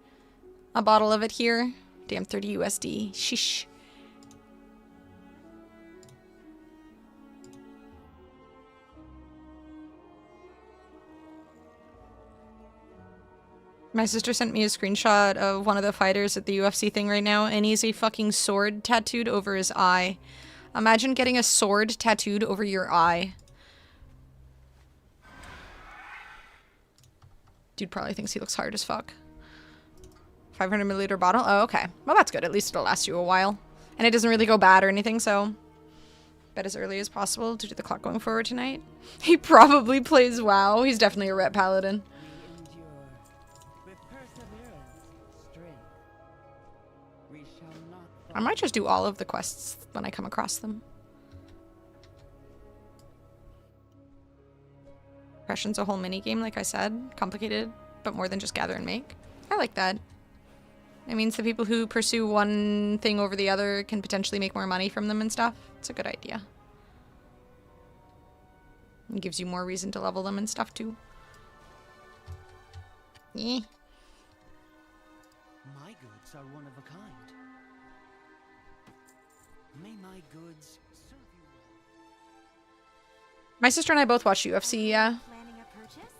a bottle of it here. Damn, 30 USD. Sheesh. My sister sent me a screenshot of one of the fighters at the UFC thing right now, and he's a fucking sword tattooed over his eye. Imagine getting a sword tattooed over your eye. Dude probably thinks he looks hard as fuck. 500 milliliter bottle? Oh, okay. Well, that's good. At least it'll last you a while. And it doesn't really go bad or anything, so... Bet as early as possible to do the clock going forward tonight. He probably plays WoW. He's definitely a rep paladin. We endure. With perseverance, I might just do all of the quests when I come across them. Impression's a whole mini game, like I said. Complicated, but more than just gather and make. I like that. It means the people who pursue one thing over the other can potentially make more money from them and stuff. It's a good idea. It gives you more reason to level them and stuff too. Eh. My goods are one of a kind. May my goods serve you well. My sister and I both watch UFC, yeah. Planning a purchase?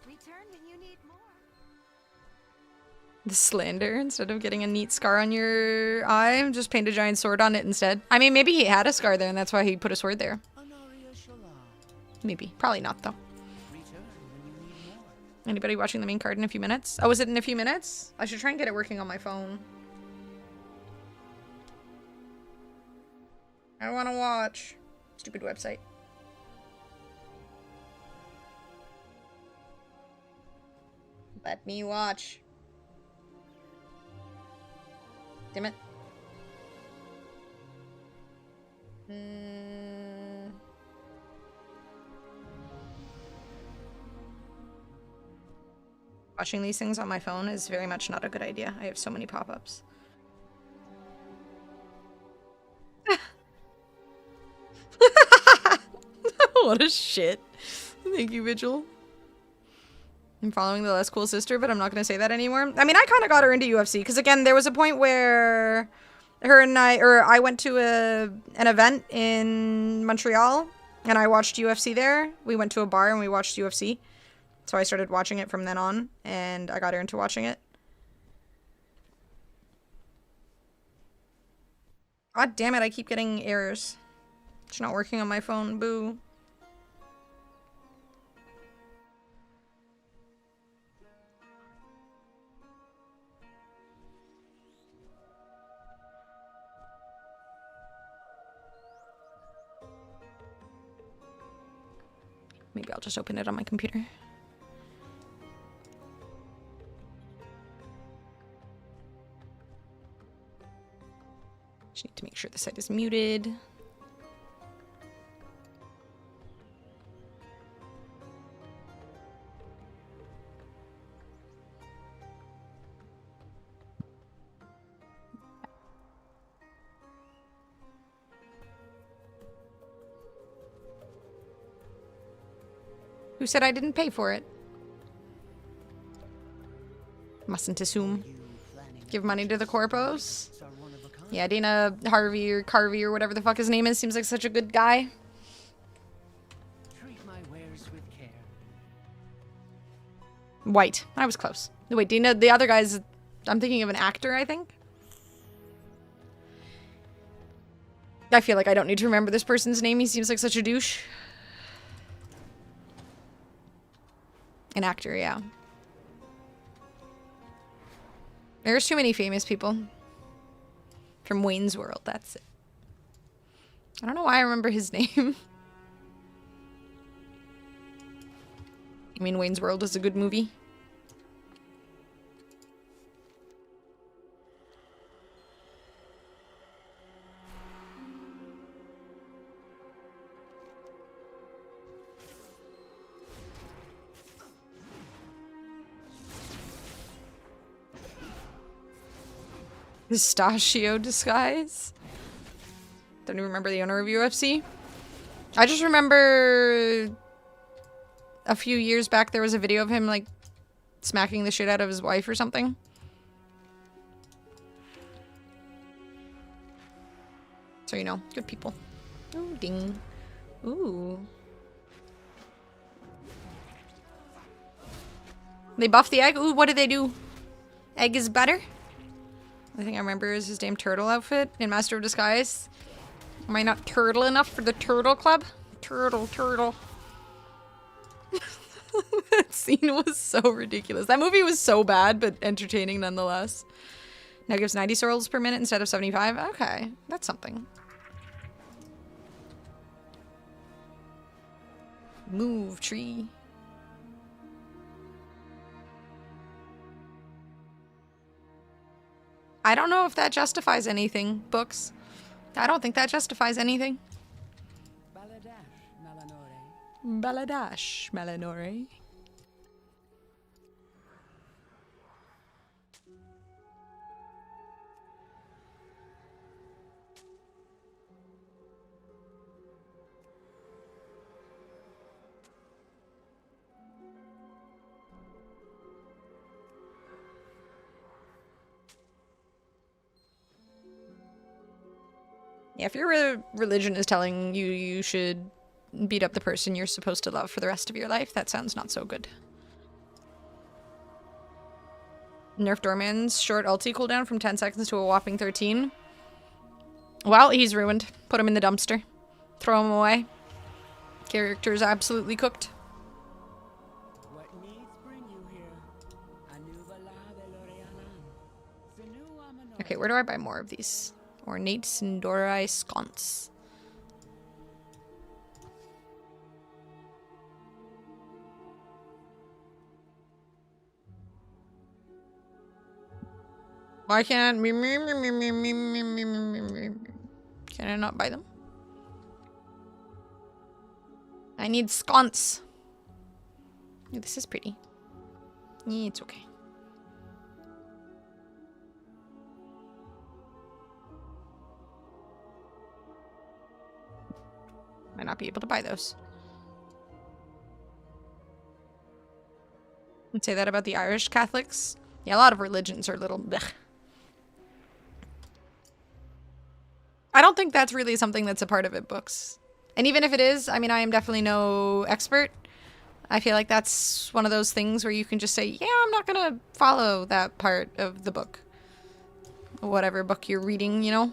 Return when you need more. The slander, instead of getting a neat scar on your eye, just paint a giant sword on it instead. I mean, maybe he had a scar there and that's why he put a sword there. Maybe. Probably not, though. Anybody watching the main card in a few minutes? Oh, is it in a few minutes? I should try and get it working on my phone. I want to watch. Stupid website. Let me watch. Damn it. Watching these things on my phone is very much not a good idea. I have so many pop-ups. What a shit. Thank you, Vigil. I'm following the less cool sister, but I'm not going to say that anymore. I mean, I kind of got her into UFC because, again, there was a point where her and I went to an event in Montreal and I watched UFC there. We went to a bar and we watched UFC. So I started watching it from then on, and I got her into watching it. God damn it, I keep getting errors. It's not working on my phone, boo. Maybe I'll just open it on my computer. Just need to make sure the site is muted. Who said I didn't pay for it? Mustn't assume. Give money to the corpos? Yeah, Dana Harvey or Carvey or whatever the fuck his name is seems like such a good guy. Treat my wares with care. White. I was close. No, wait, Dana, the other guy's... I'm thinking of an actor, I think. I feel like I don't need to remember this person's name. He seems like such a douche. An actor, yeah. There's too many famous people. From Wayne's World, that's it. I don't know why I remember his name. I mean, Wayne's World is a good movie. Pistachio disguise? Don't even remember the owner of UFC. I just remember a few years back there was a video of him like smacking the shit out of his wife or something. So you know, good people. Ooh, ding. Ooh. They buffed the egg? Ooh, what did they do? Egg is better? The thing I remember is his damn turtle outfit in Master of Disguise. Am I not turtle enough for the turtle club? Turtle. That scene was so ridiculous. That movie was so bad, but entertaining nonetheless. Now gives 90 souls per minute instead of 75. Okay, that's something. Move, tree. I don't know if that justifies anything, books. I don't think that justifies anything. Baladash Melanore. Yeah, if your religion is telling you you should beat up the person you're supposed to love for the rest of your life, that sounds not so good. Nerf Doorman's short ulti cooldown from 10 seconds to a whopping 13. Well, he's ruined. Put him in the dumpster. Throw him away. Character's absolutely cooked. What needs bring you here? Okay, where do I buy more of these? Ornate Sindorai sconce. Why can't can I not buy them? I need sconce. Ooh, this is pretty. Yeah, it's okay. Might not be able to buy those. I'd say that about the Irish Catholics. Yeah, a lot of religions are a little blech. I don't think that's really something that's a part of it, books. And even if it is, I mean, I am definitely no expert. I feel like that's one of those things where you can just say, yeah, I'm not gonna follow that part of the book. Whatever book you're reading, you know?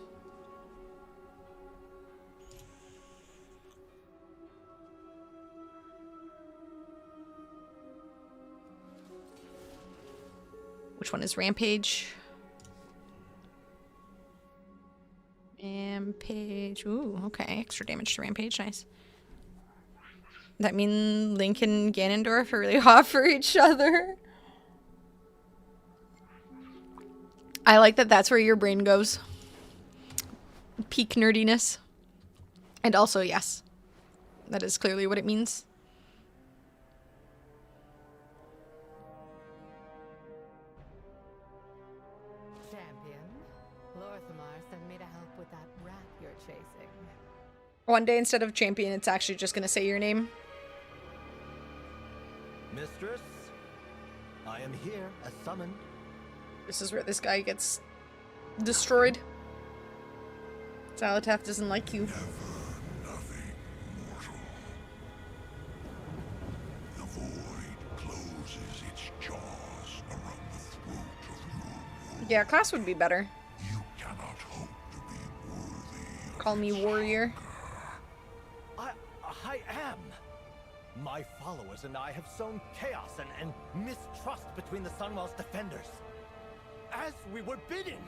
Which one is Rampage? Rampage. Ooh, okay. Extra damage to Rampage. Nice. That mean Link and Ganondorf are really hot for each other? I like that that's where your brain goes. Peak nerdiness. And also, yes. That is clearly what it means. One day, instead of champion, it's actually just gonna say your name. Mistress, I am here as summoned. This is where this guy gets destroyed. Zalateth doesn't like you. The void closes its jaws around the throat of your Yeah, class would be better. You cannot hope to be worthy. Call me warrior. I am. My followers and I have sown chaos and mistrust between the Sunwell's defenders. As we were bidden.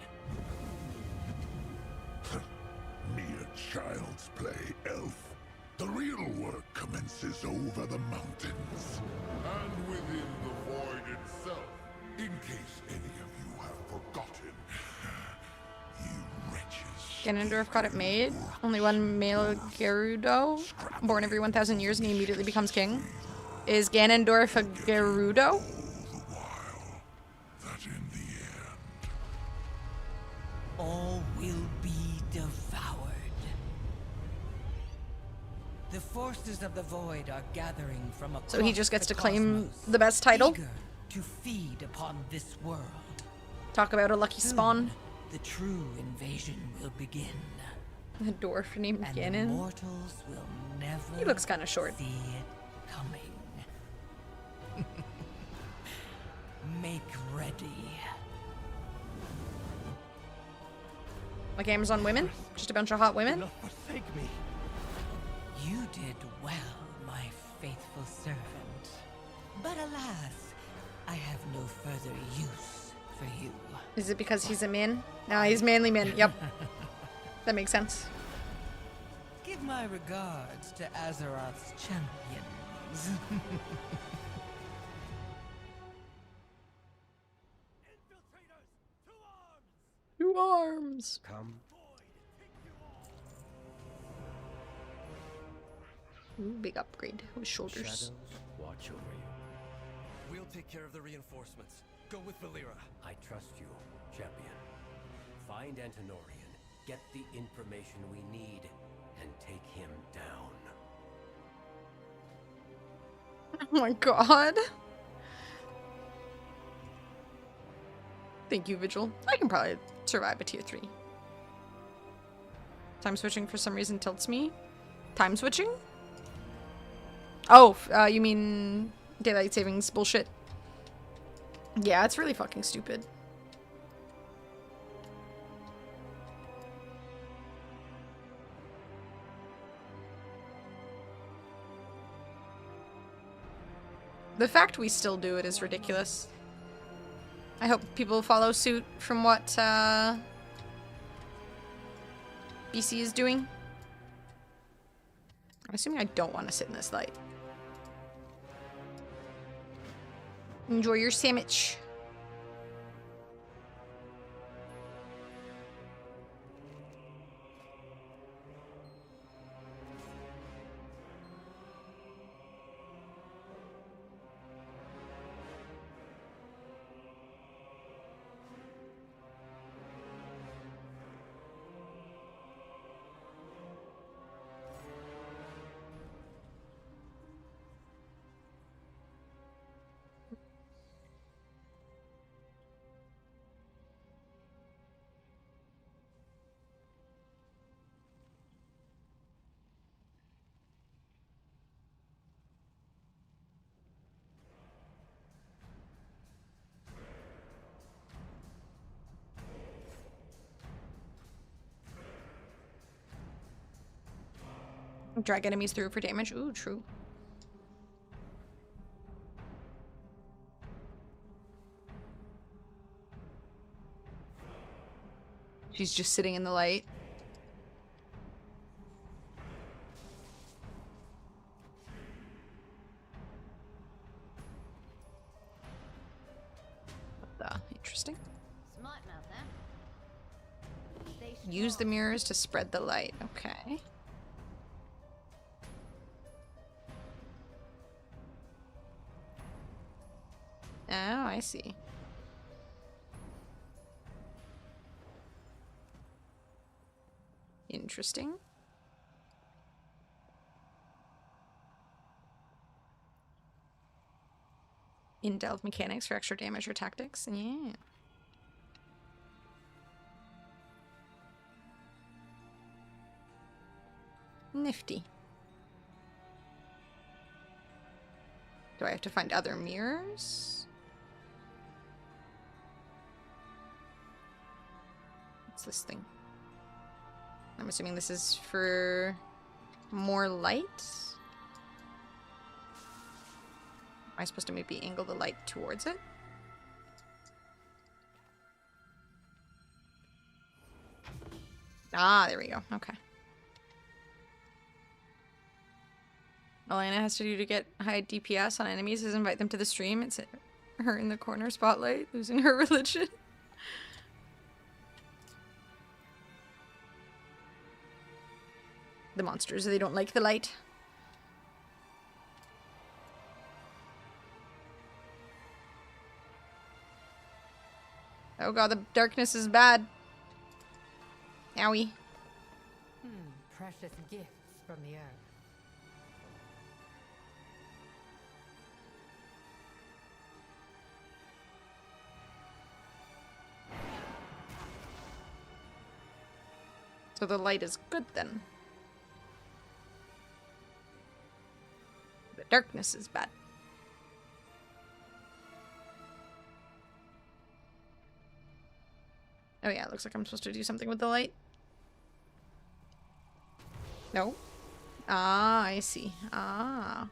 Mere child's play, elf. The real work commences over the mountains. And within the void itself. In case any of you have forgotten. You wretches. Ganondorf got it made. Only one male Gerudo. Born every 1,000 years and he immediately becomes king. Is Ganondorf a Gerudo? All will be devoured. The forces of the void are gathering from across So he just gets the to claim cosmos, the best title? eager to feed upon this world. Talk about a lucky spawn. The true invasion will begin. A dwarf named And Ganon. mortals will never He looks kind of short. see it coming. Make ready. Like Amazon women? Just a bunch of hot women? Forsake me. You did well, my faithful servant. But alas, I have no further use for you. Is it because he's a man? Nah, he's manly man. Yep. That makes sense. Give my regards to Azeroth's champions. arms. Come. Ooh, big upgrade with shoulders. Shadows watch over you. We'll take care of the reinforcements. Go with Valera. I trust you, champion. Find Antinorian, get the information we need, and take him down. Oh my god. Thank you, Vigil. I can probably survive a tier 3. Time switching for some reason tilts me. Time switching? Oh, you mean daylight savings bullshit? Yeah, it's really fucking stupid. The fact we still do it is ridiculous. I hope people follow suit from what BC is doing. I'm assuming I don't want to sit in this light. Enjoy your sandwich. Drag enemies through for damage. Ooh, true. She's just sitting in the light. Interesting. Smart mouth, huh? Stay Use the mirrors to spread the light. Okay. Oh, I see. Interesting. In-delve mechanics for extra damage or tactics. Yeah. Nifty. Do I have to find other mirrors? What's this thing? I'm assuming this is for more light? Am I supposed to maybe angle the light towards it? Ah, there we go. Okay. All Anna has to do to get high DPS on enemies is invite them to the stream. It's her in the corner spotlight, losing her religion. The monsters, they don't like the light. Oh god, the darkness is bad. Owie. Precious gifts from the earth. So the light is good then. The darkness is bad. Oh yeah, it looks like I'm supposed to do something with the light. No. Ah, I see. Ah.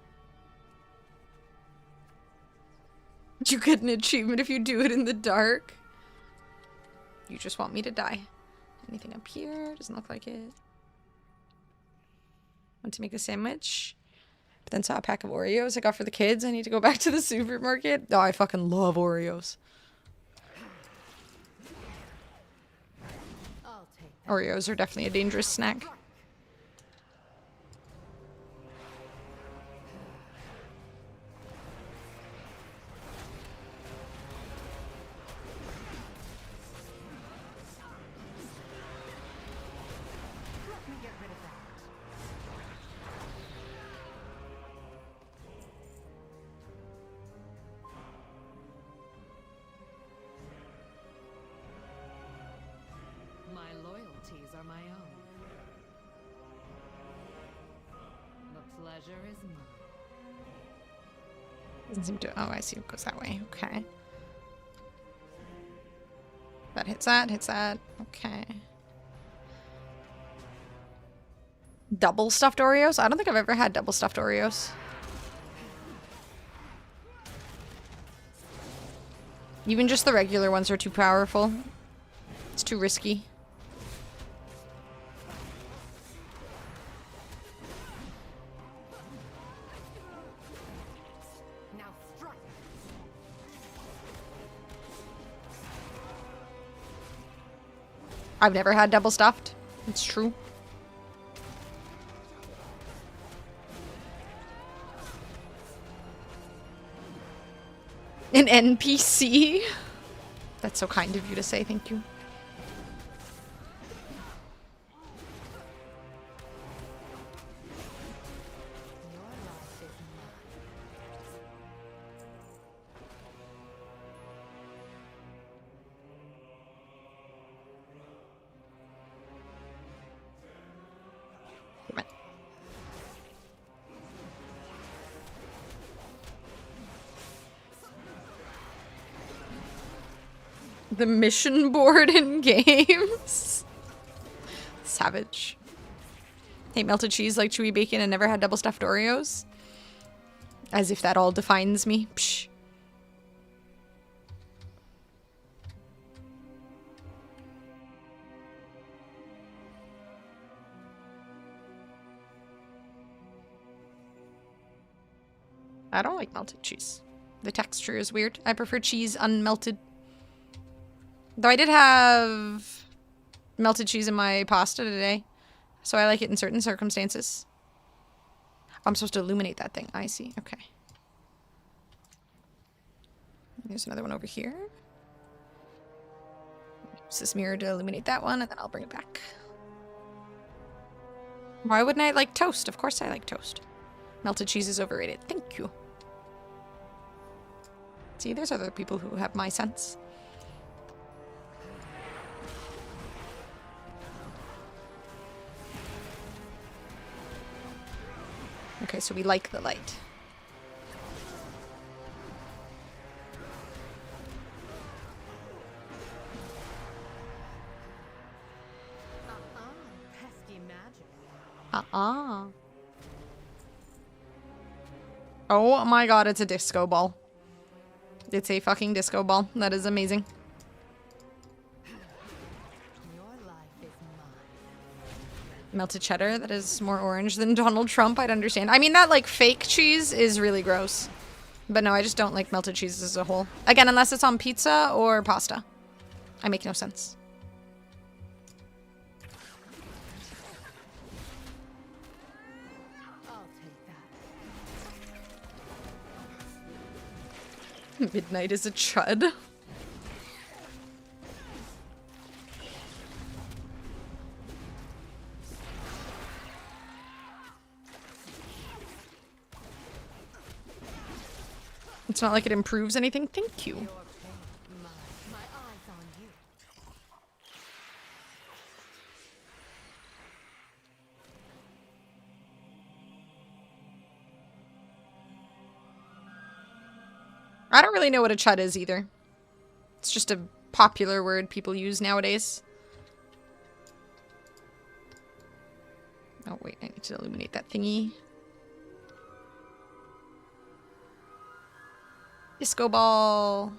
You get an achievement if you do it in the dark. You just want me to die. Anything up here? Doesn't look like it. Want to make a sandwich? But then saw a pack of Oreos I got for the kids. I need to go back to the supermarket. Oh, I fucking love Oreos. Oreos are definitely a dangerous snack. My loyalties are my own. The pleasure is mine. Doesn't seem to. Oh, I see. It goes that way. Okay. That hits that. Hits that. Okay. Double stuffed Oreos? I don't think I've ever had double stuffed Oreos. Even just the regular ones are too powerful. It's too risky. Now strike. I've never had double stuffed. It's true. An NPC? That's so kind of you to say, thank you. Come on. The mission board in games. Savage. Hate melted cheese like chewy bacon and never had double stuffed Oreos. As if that all defines me. Psh. I don't like melted cheese. The texture is weird. I prefer cheese unmelted. Though I did have melted cheese in my pasta today. So I like it in certain circumstances. I'm supposed to illuminate that thing. I see. Okay. There's another one over here. Use this mirror to illuminate that one, and then I'll bring it back. Why wouldn't I like toast? Of course I like toast. Melted cheese is overrated. Thank you. See, there's other people who have my sense. Okay, so we like the light. Pesky magic. Oh my god, it's a disco ball. It's a fucking disco ball. That is amazing. Melted cheddar, that is more orange than Donald Trump, I'd understand. I mean, that, like, fake cheese is really gross. But no, I just don't like melted cheese as a whole. Again, unless it's on pizza or pasta. I make no sense. I'll take that. Midnight is a chud. It's not like it improves anything. Thank you. My eyes on you. I don't really know what a chud is either. It's just a popular word people use nowadays. Oh wait, I need to illuminate that thingy. Disco ball.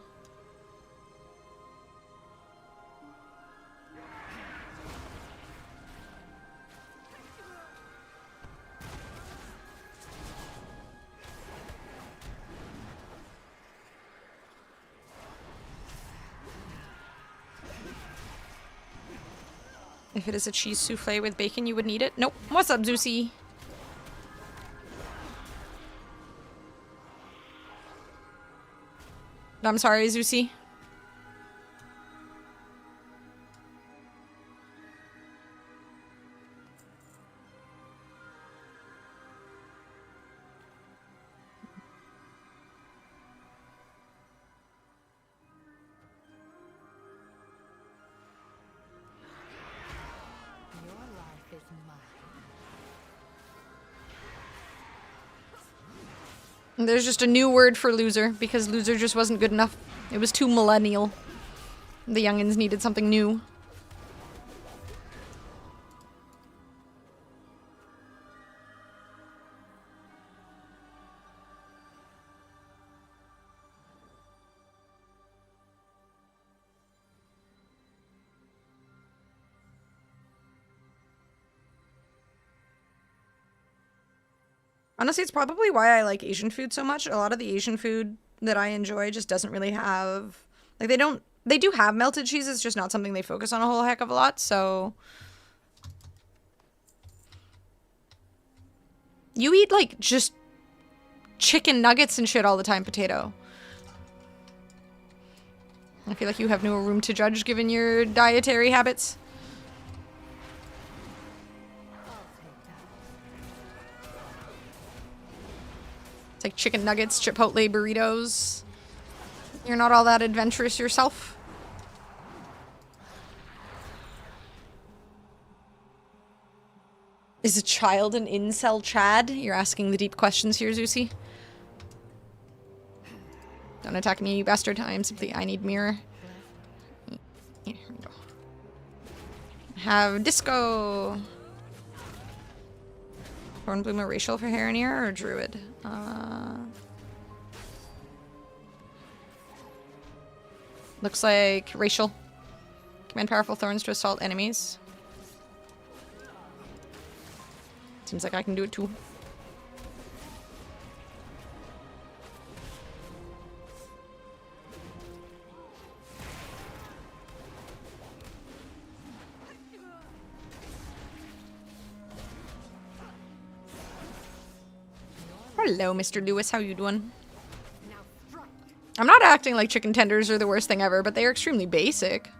If it is a cheese souffle with bacon, you would need it. Nope. What's up, Zeusy? I'm sorry, Zeusy. There's just a new word for loser, because loser just wasn't good enough. It was too millennial. The youngins needed something new. Honestly, it's probably why I like Asian food so much. A lot of the Asian food that I enjoy just doesn't really have... Like, they do have melted cheese, it's just not something they focus on a whole heck of a lot, so... You eat, like, just chicken nuggets and shit all the time, Potato. I feel like you have no room to judge given your dietary habits. It's like chicken nuggets, Chipotle burritos. You're not all that adventurous yourself. Is a child an incel Chad? You're asking the deep questions here, Zeusy. Don't attack me, you bastard. I need mirror. Here we go. Have disco. Hornbloomer racial for Haranir or druid? Looks like racial. Command powerful thorns to assault enemies. Seems like I can do it too. Hello, Mr. Lewis. How you doing? I'm not acting like chicken tenders are the worst thing ever, but they are extremely basic.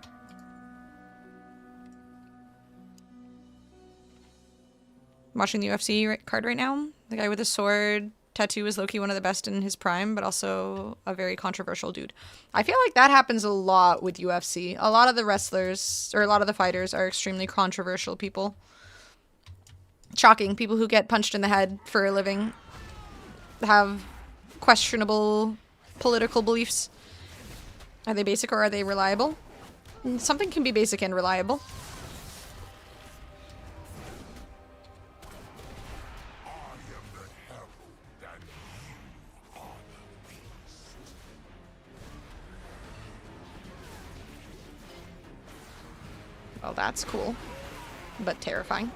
I'm watching the UFC card right now. The guy with the sword tattoo is low-key one of the best in his prime, but also a very controversial dude. I feel like that happens a lot with UFC. A lot of the wrestlers, or a lot of the fighters, are extremely controversial people. Shocking. People who get punched in the head for a living have questionable political beliefs. Are they basic or are they reliable? Something can be basic and reliable. Well, that's cool, but terrifying.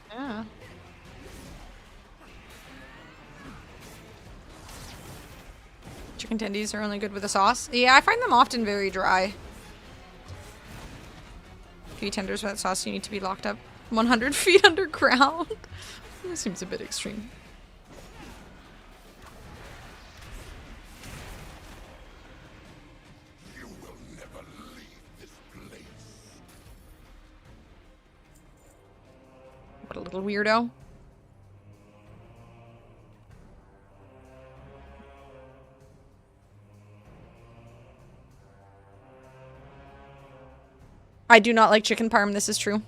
Yeah. Chicken tendies are only good with a sauce. Yeah, I find them often very dry. If you eat tenders without sauce, you need to be locked up 100 feet underground. That seems a bit extreme. You will never leave this place. What a little weirdo. I do not like chicken parm, this is true.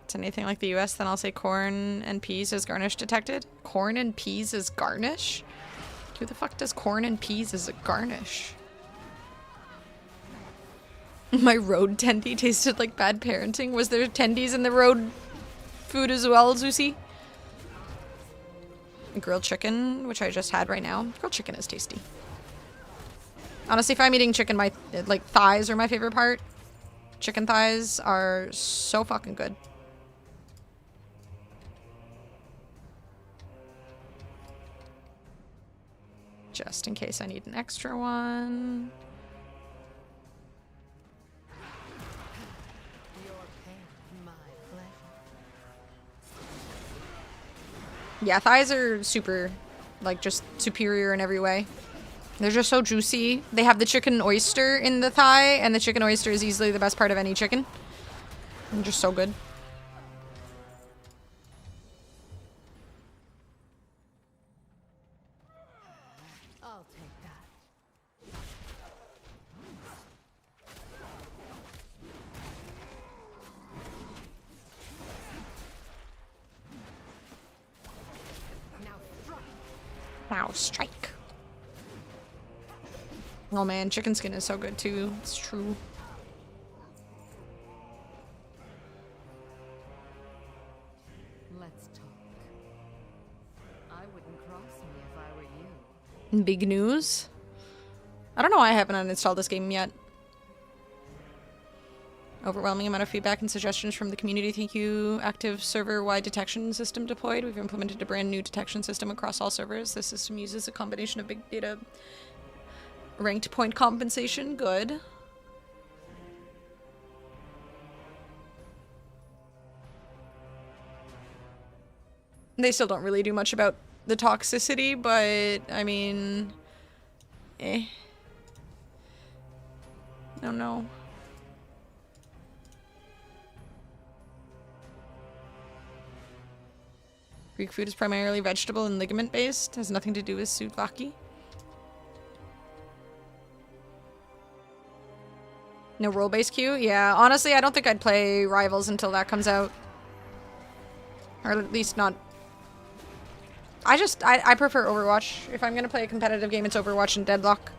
It's anything like the US, then I'll say corn and peas as garnish detected. Corn and peas as garnish? Who the fuck does corn and peas as a garnish? My road tendy tasted like bad parenting. Was there tendies in the road food as well, Zeusy? Grilled chicken, which I just had right now. Grilled chicken is tasty. Honestly, if I'm eating chicken, my like thighs are my favorite part. chicken thighs are so fucking good. Just in case I need an extra one. Yeah, thighs are super, like, just superior in every way. They're just so juicy. They have the chicken oyster in the thigh, and the chicken oyster is easily the best part of any chicken. They're just so good. I'll take that. Now strike. Oh man, chicken skin is so good too. It's true. Let's talk. I wouldn't cross me if I were you. Big news. I don't know why I haven't uninstalled this game yet. Overwhelming amount of feedback and suggestions from the community. Thank you. Active server-wide detection system deployed. We've implemented a brand new detection system across all servers. This system uses a combination of big data ranked point compensation. Good. They still don't really do much about the toxicity, but I mean, I don't know. Greek food is primarily vegetable and ligament based. Has nothing to do with souvlaki. No role-based queue? Yeah, honestly, I don't think I'd play Rivals until that comes out. Or at least not... I prefer Overwatch. If I'm gonna play a competitive game, it's Overwatch and Deadlock.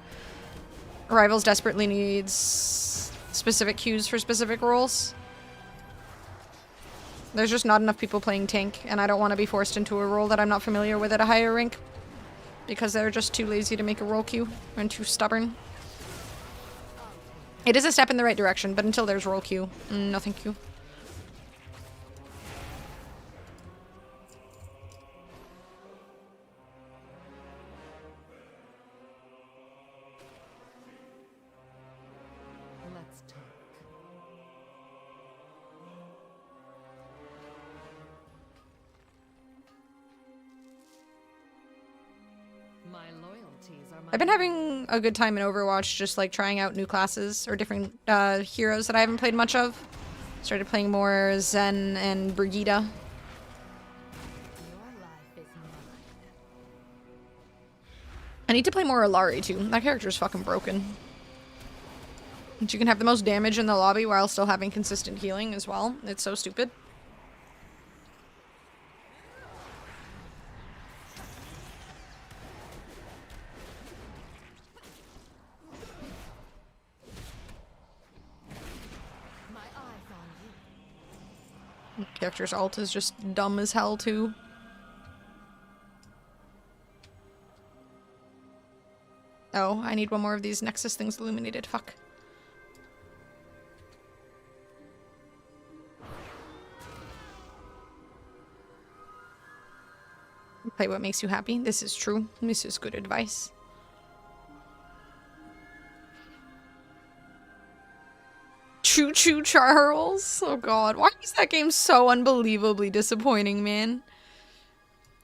Rivals desperately needs specific queues for specific roles. There's just not enough people playing tank, and I don't want to be forced into a role that I'm not familiar with at a higher rank. Because they're just too lazy to make a role queue, and too stubborn. It is a step in the right direction, but until there's role queue, no thank you. Let's talk. My loyalties are my I've been having a good time in Overwatch, just like trying out new classes or different heroes that I haven't played much of. Started playing more Zen and Brigitte. Your life is mine. I need to play more Alari too. That character's fucking broken. And she can have the most damage in the lobby while still having consistent healing as well. It's so stupid. My eyes on you. Character's ult is just dumb as hell too. Oh, I need one more of these Nexus things illuminated. Fuck. Play what makes you happy. This is true. This is good advice. Choo Choo Charles. Oh god. Why is that game so unbelievably disappointing, man?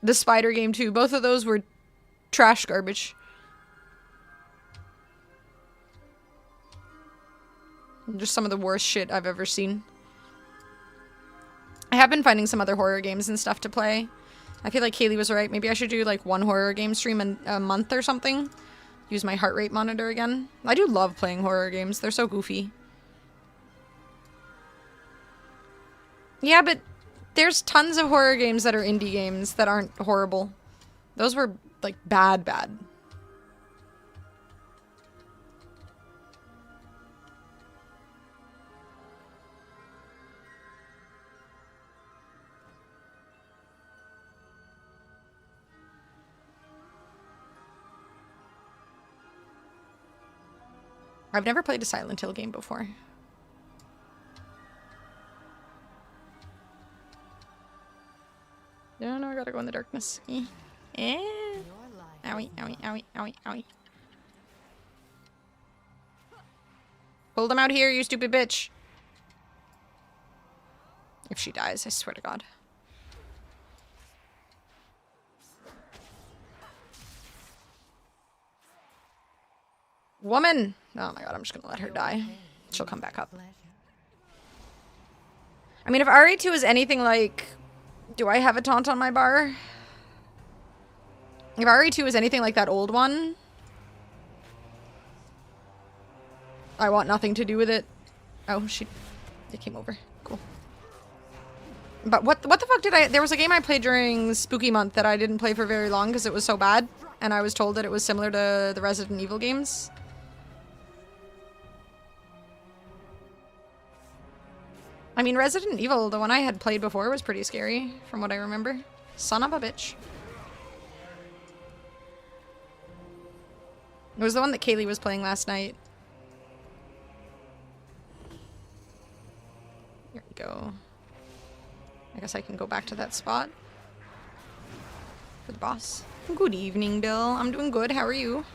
The Spider game too. Both of those were trash garbage. Just some of the worst shit I've ever seen. I have been finding some other horror games and stuff to play. I feel like Kaylee was right. Maybe I should do like one horror game stream a month or something. Use my heart rate monitor again. I do love playing horror games. They're so goofy. Yeah, but there's tons of horror games that are indie games that aren't horrible. Those were like bad. I've never played a Silent Hill game before. go in the darkness. Eh. Eh. Owie, owie, owie, owie, owie. Pull them out here, you stupid bitch. If she dies, I swear to God. Woman! Oh my God, I'm just gonna let her die. She'll come back up. I mean, if RE2 is anything like... Do I have a taunt on my bar? If RE2 is anything like that old one... I want nothing to do with it. Oh, it came over. Cool. But what the fuck did I... There was a game I played during Spooky Month that I didn't play for very long because it was so bad. And I was told that it was similar to the Resident Evil games. I mean, Resident Evil, the one I had played before, was pretty scary, from what I remember. Son of a bitch. It was the one that Kaylee was playing last night. Here we go. I guess I can go back to that spot. For the boss. Good evening, Bill. I'm doing good. How are you?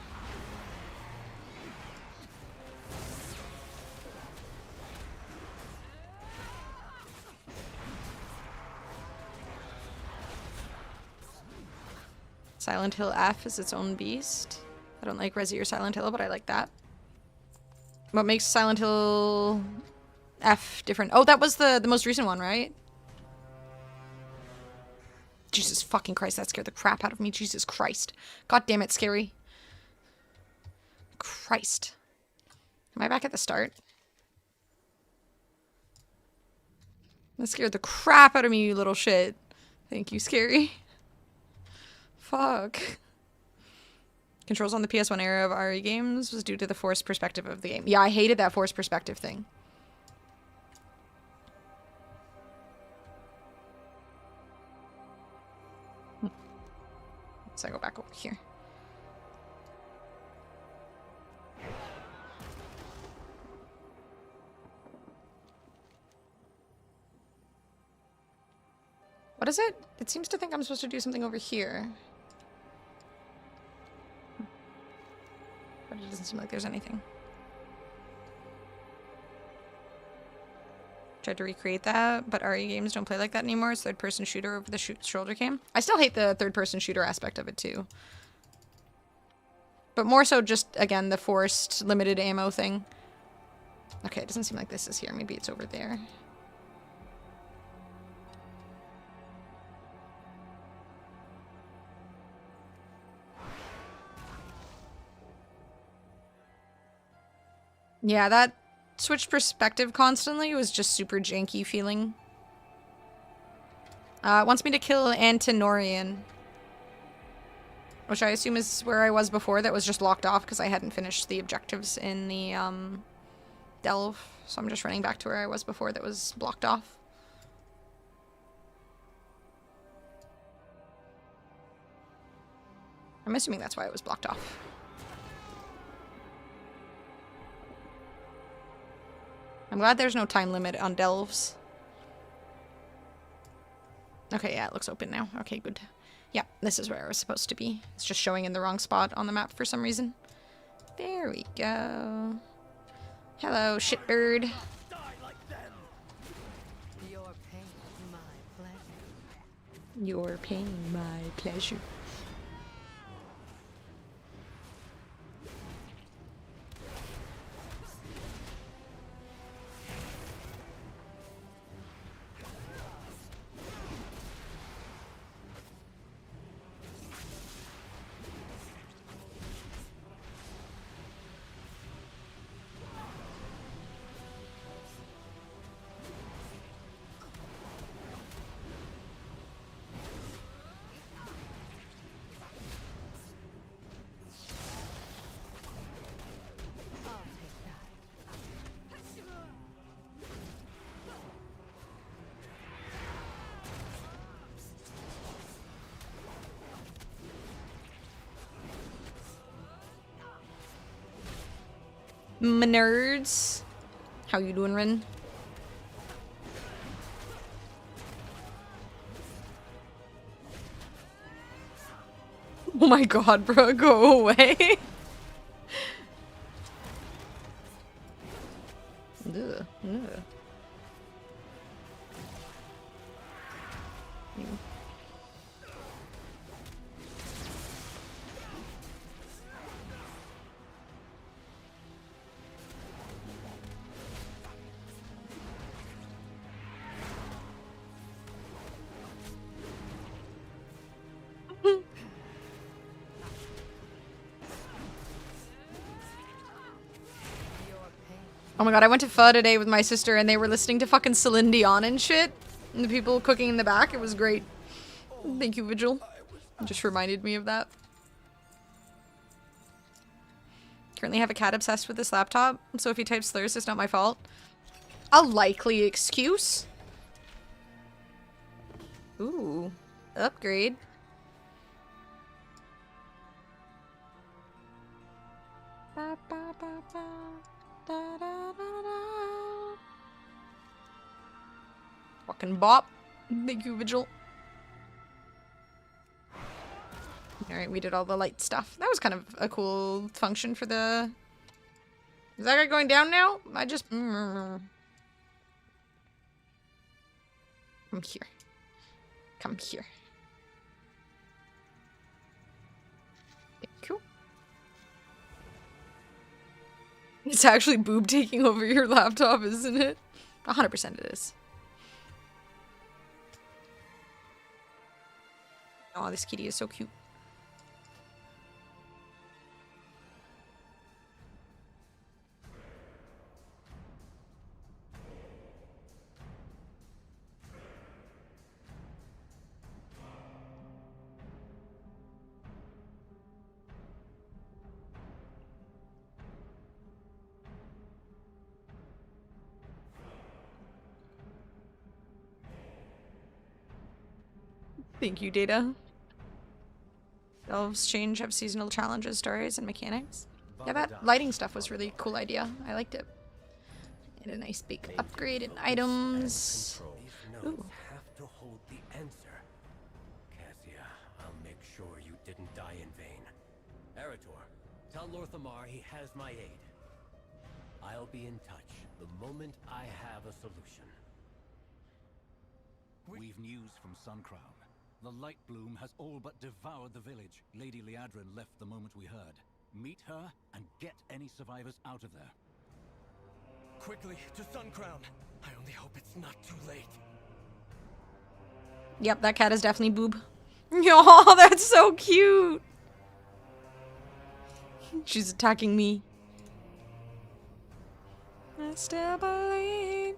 Silent Hill F is its own beast. I don't like Resi or Silent Hill, but I like that. What makes Silent Hill F different? Oh, that was the most recent one, right? Jesus fucking Christ, that scared the crap out of me. Jesus Christ. God damn it, scary. Christ. Am I back at the start? That scared the crap out of me, you little shit. Thank you, scary. Fuck. Controls on the PS1 era of RE games was due to the forced perspective of the game. Yeah, I hated that forced perspective thing. So I go back over here. What is it? It seems to think I'm supposed to do something over here. But it doesn't seem like there's anything. Tried to recreate that, but RE games don't play like that anymore. It's third-person shooter over the shoulder cam. I still hate the third-person shooter aspect of it, too. But more so just, again, the forced limited ammo thing. Okay, it doesn't seem like this is here. Maybe it's over there. Yeah, that switched perspective constantly was just super janky feeling. It wants me to kill Antinorian. Which I assume is where I was before that was just locked off because I hadn't finished the objectives in the delve. So I'm just running back to where I was before that was blocked off. I'm assuming that's why it was blocked off. I'm glad there's no time limit on delves. Okay, yeah, it looks open now. Okay, good. Yeah, this is where I was supposed to be. It's just showing in the wrong spot on the map for some reason. There we go. Hello, shitbird. Your pain, my pleasure. Your pain, my pleasure. My nerds. How you doing, Rin? Oh my god, bro, go away. Ugh, ugh. Oh my god, I went to pho today with my sister and they were listening to fucking Celine Dion and shit. And the people cooking in the back, it was great. Thank you, Vigil. It just reminded me of that. Currently have a cat obsessed with this laptop, so if he types slurs, it's not my fault. A likely excuse. Ooh. Upgrade. Ba, ba, ba, ba. Da, da, da, da. Fucking bop. Thank you, Vigil. Alright, we did all the light stuff. That was kind of a cool function for the... Is that guy going down now? I just... Come here. Come here. Thank you. It's actually boob taking over your laptop, isn't it? 100% it is. Oh, this kitty is so cute. Thank you, Data. Elves change, have seasonal challenges, stories, and mechanics. Yeah, that lighting stuff was really cool idea. I liked it. And a nice big upgrade in items. Ooh. Have to hold the answer. Cassia, I'll make sure you didn't die in vain. Erator, tell Lorthamar he has my aid. I'll be in touch the moment I have a solution. We've news from Suncrown. The Light Bloom has all but devoured the village. Lady Liadrin left the moment we heard. Meet her and get any survivors out of there. Quickly, to Suncrown. I only hope it's not too late. Yep, that cat is definitely boob. Oh, that's so cute. She's attacking me. I still believe.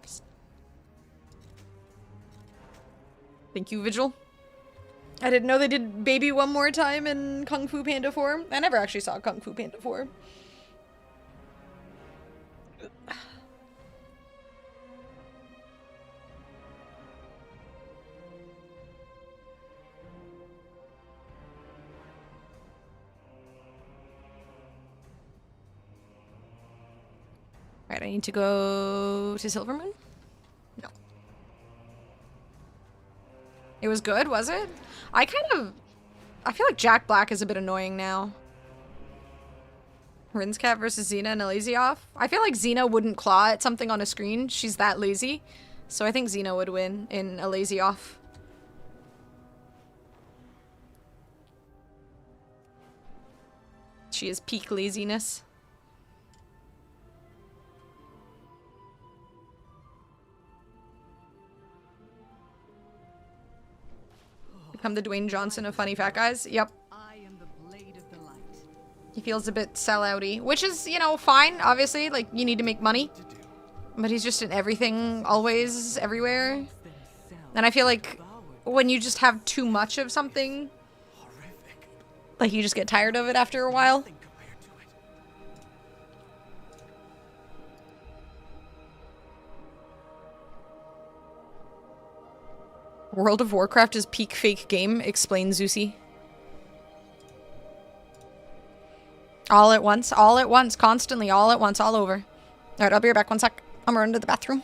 Thank you, Vigil. I didn't know they did baby one more time in Kung Fu Panda form. I never actually saw Kung Fu Panda form. Alright, I need to go to Silvermoon? No. It was good, was it? I feel like Jack Black is a bit annoying now. Rinscat versus Xena and Elysioff. I feel like Xena wouldn't claw at something on a screen. She's that lazy. So I think Xena would win in Elysioff. She is peak laziness. Become the Dwayne Johnson of funny fat guys. Yep. I am the blade of the light. He feels a bit sellouty, which is, you know, fine. Obviously, like, you need to make money. But he's just in everything, always, everywhere. And I feel like when you just have too much of something, like, you just get tired of it after a while. World of Warcraft is peak fake game, explains Zeusy. All at once, constantly, all at once, all over. Alright, I'll be right back, one sec. I'm gonna run to the bathroom.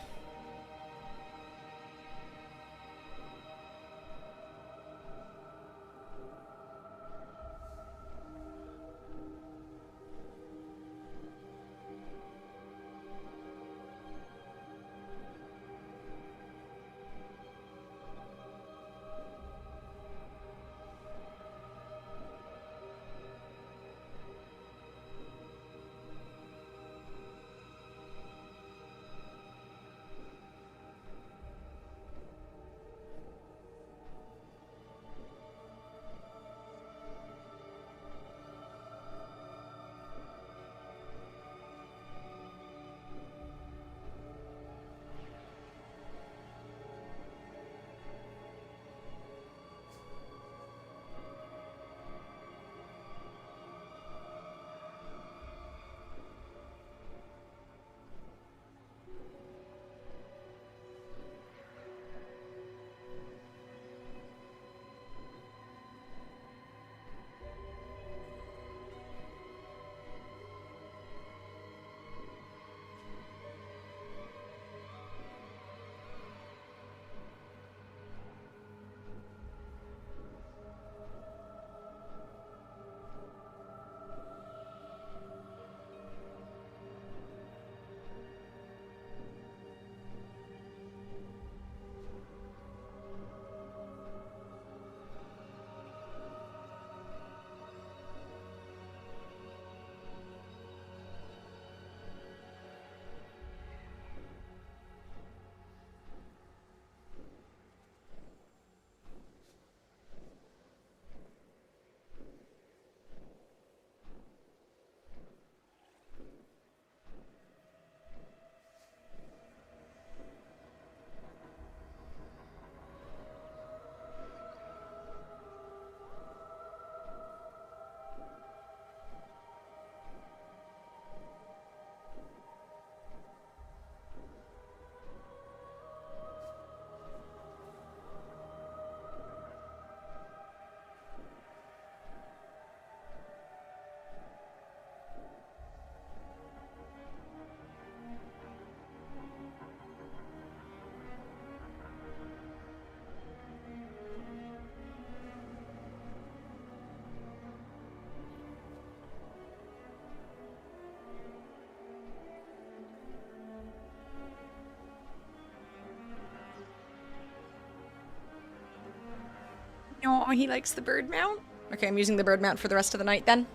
Oh, he likes the bird mount. Okay, I'm using the bird mount for the rest of the night then.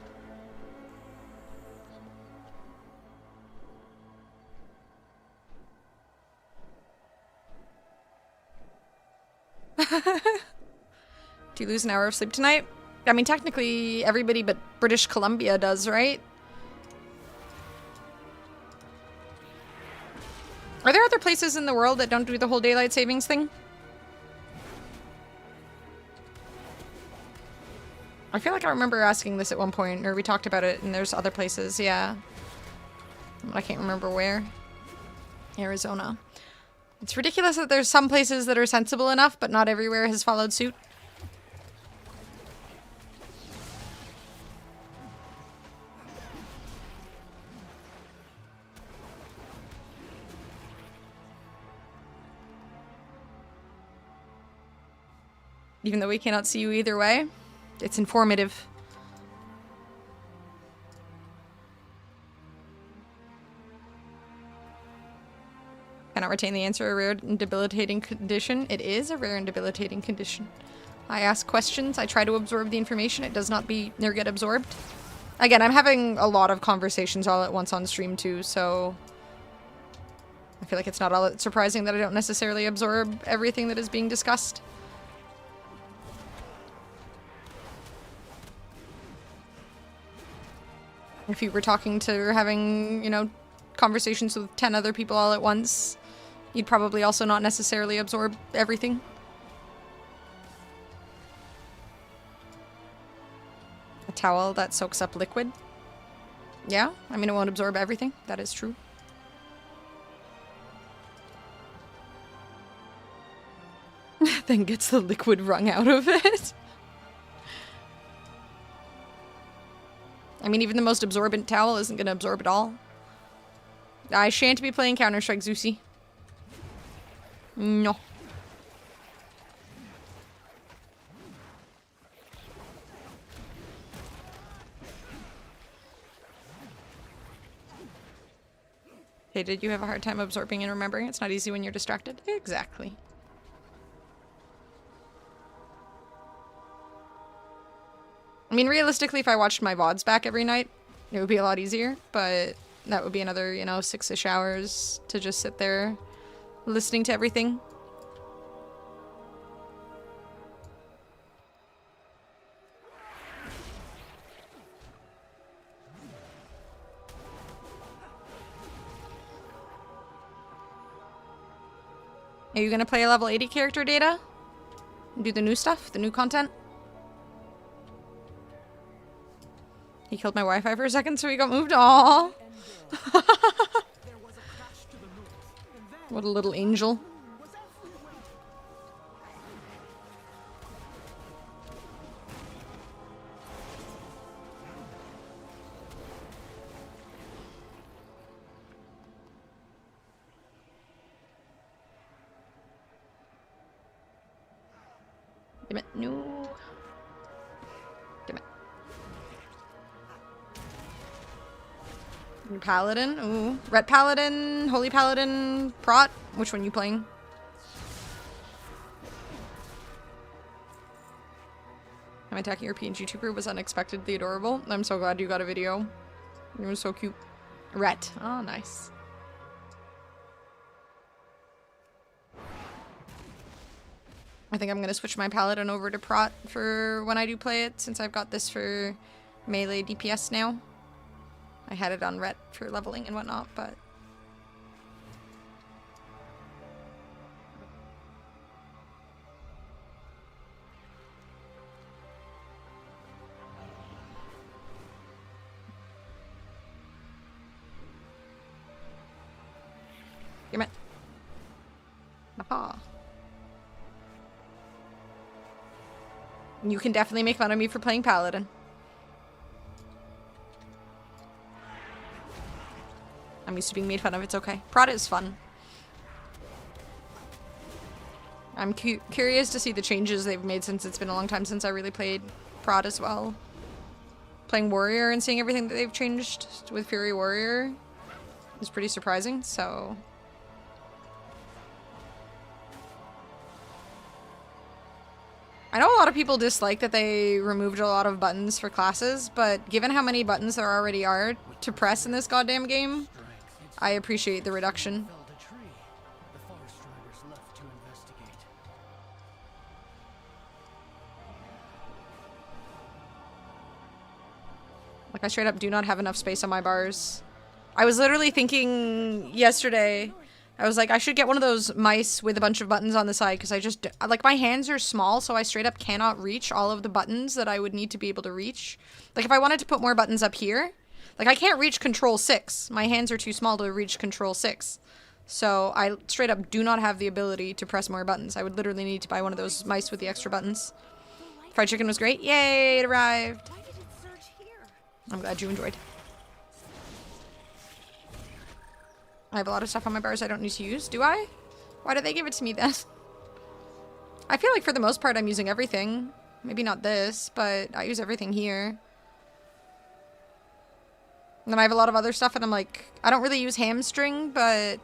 Do you lose an hour of sleep tonight? I mean, technically everybody but British Columbia does, right? Are there other places in the world that don't do the whole daylight savings thing? I feel like I remember asking this at one point, or we talked about it, and there's other places, yeah. I can't remember where. Arizona. It's ridiculous that there's some places that are sensible enough, but not everywhere has followed suit. Even though we cannot see you either way, it's informative. Cannot retain the answer, a rare and debilitating condition. It is a rare and debilitating condition. I ask questions, I try to absorb the information, it does not be or get absorbed. Again, I'm having a lot of conversations all at once on stream too, so I feel like it's not all that surprising that I don't necessarily absorb everything that is being discussed. If you were talking to or having, you know, conversations with 10 other people all at once, you'd probably also not necessarily absorb everything. A towel that soaks up liquid. Yeah, I mean, it won't absorb everything. That is true. Then gets the liquid wrung out of it. I mean, even the most absorbent towel isn't going to absorb it all. I shan't be playing Counter-Strike, Zeusy. No. Hey, did you have a hard time absorbing and remembering? It's not easy when you're distracted. Exactly. I mean, realistically, if I watched my VODs back every night, it would be a lot easier, but that would be another, you know, 6-ish hours to just sit there listening to everything. Are you gonna play a level 80 character data? Do the new stuff? The new content? He killed my Wi-Fi for a second, so he got moved. Aww. What a little angel. Damn it, no. Damn it. Paladin? Ooh. Red Paladin, Holy Paladin, Prot? Which one are you playing? I'm attacking your PNGTuber was unexpectedly adorable. I'm so glad you got a video. It was so cute. Ret. Oh, nice. I think I'm gonna switch my Paladin over to Prot for when I do play it, since I've got this for melee DPS now. I had it on Ret for leveling and whatnot, but... Damn it. Aha. You can definitely make fun of me for playing Paladin. I'm used to being made fun of, it's okay. Prot is fun. I'm curious to see the changes they've made since it's been a long time since I really played Prot as well. Playing Warrior and seeing everything that they've changed with Fury Warrior is pretty surprising, so... I know a lot of people dislike that they removed a lot of buttons for classes, but given how many buttons there already are to press in this goddamn game, I appreciate the reduction. Felled a tree. The forest riders left to investigate. Like, I straight up do not have enough space on my bars. I was literally thinking yesterday, I was like, I should get one of those mice with a bunch of buttons on the side, because I just, like, my hands are small, so I straight up cannot reach all of the buttons that I would need to be able to reach. Like, if I wanted to put more buttons up here, like, I can't reach Control 6. My hands are too small to reach Control 6. So, I straight up do not have the ability to press more buttons. I would literally need to buy one of those mice with the extra buttons. Fried chicken was great. Yay, it arrived. I'm glad you enjoyed. I have a lot of stuff on my bars I don't need to use. Do I? Why did they give it to me then? I feel like for the most part I'm using everything. Maybe not this, but I use everything here. And then I have a lot of other stuff and I'm like, I don't really use hamstring, but...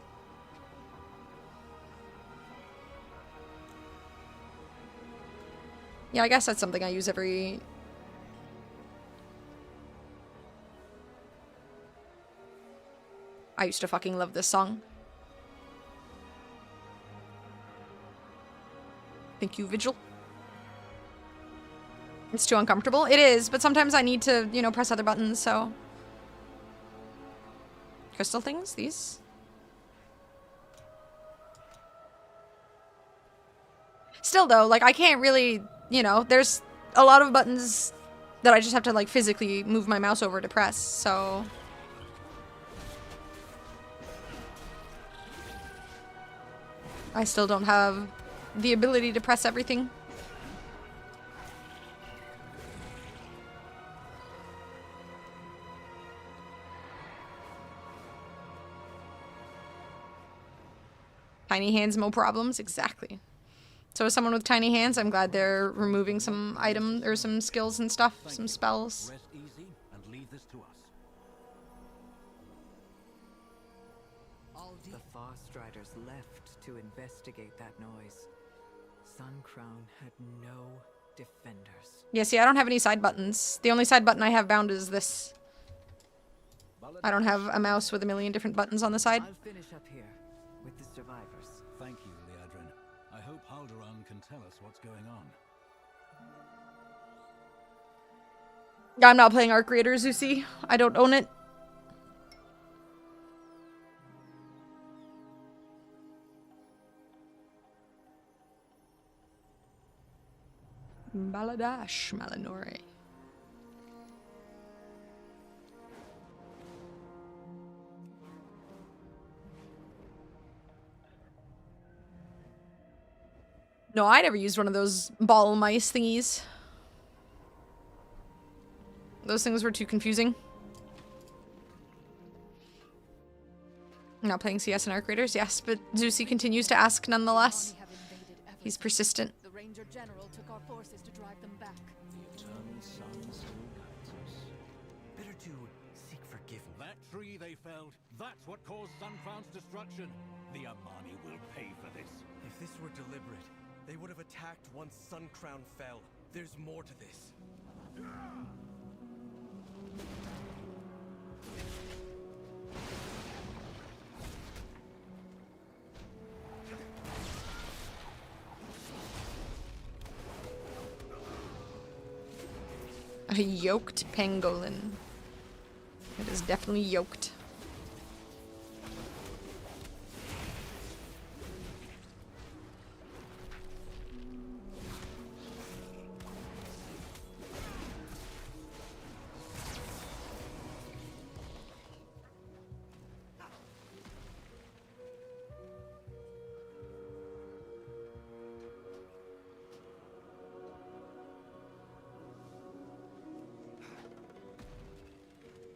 yeah, I guess that's something I use every... I used to fucking love this song. Thank you, Vigil. It's too uncomfortable. It is, but sometimes I need to, you know, press other buttons, so... crystal things? These? Still, though, like, I can't really, you know, there's a lot of buttons that I just have to, like, physically move my mouse over to press, so... I still don't have the ability to press everything. Tiny hands, no problems. Exactly. So as someone with tiny hands, I'm glad they're removing some items or some skills and stuff, some spells. Rest easy and leave this to us. The Farstriders left to investigate that noise. Sun Crown had no defenders. Yeah, see, I don't have any side buttons. The only side button I have bound is this. I don't have a mouse with a million different buttons on the side. I'll finish up here with the survivors. Thank you, Liadrin. I hope Haldoran can tell us what's going on. I'm not playing Arc Raiders, you see. I don't own it. Baladash Malinore. No, I never used one of those ball mice thingies. Those things were too confusing. I'm not playing CS and Arc Raiders, yes, but Zeusy continues to ask nonetheless. He's persistent. The Ranger General took our forces to drive them back. The eternal sun still guides us. Better to seek forgiveness. That tree they felled, that's what caused Sun Crown's destruction. The Amani will pay for this. If this were deliberate, they would have attacked once Sun Crown fell. There's more to this. A yoked pangolin. It is definitely yoked.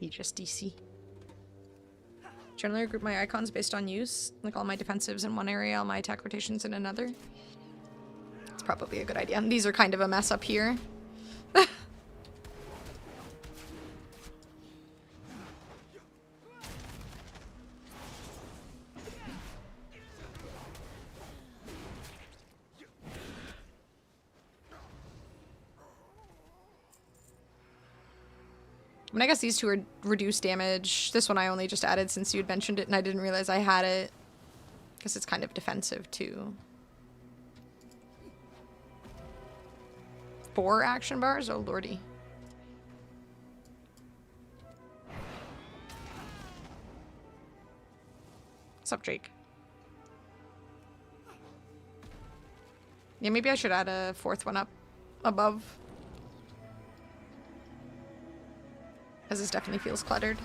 Just DC. Generally, I group my icons based on use. Like all my defensives in one area, all my attack rotations in another. It's probably a good idea. These are kind of a mess up here. I mean, I guess these two are reduced damage. This one I only just added since you had mentioned it and I didn't realize I had it. Guess it's kind of defensive too. 4 action bars? Oh lordy. What's up, Jake? Yeah, maybe I should add a 4th one up above. Because this definitely feels cluttered.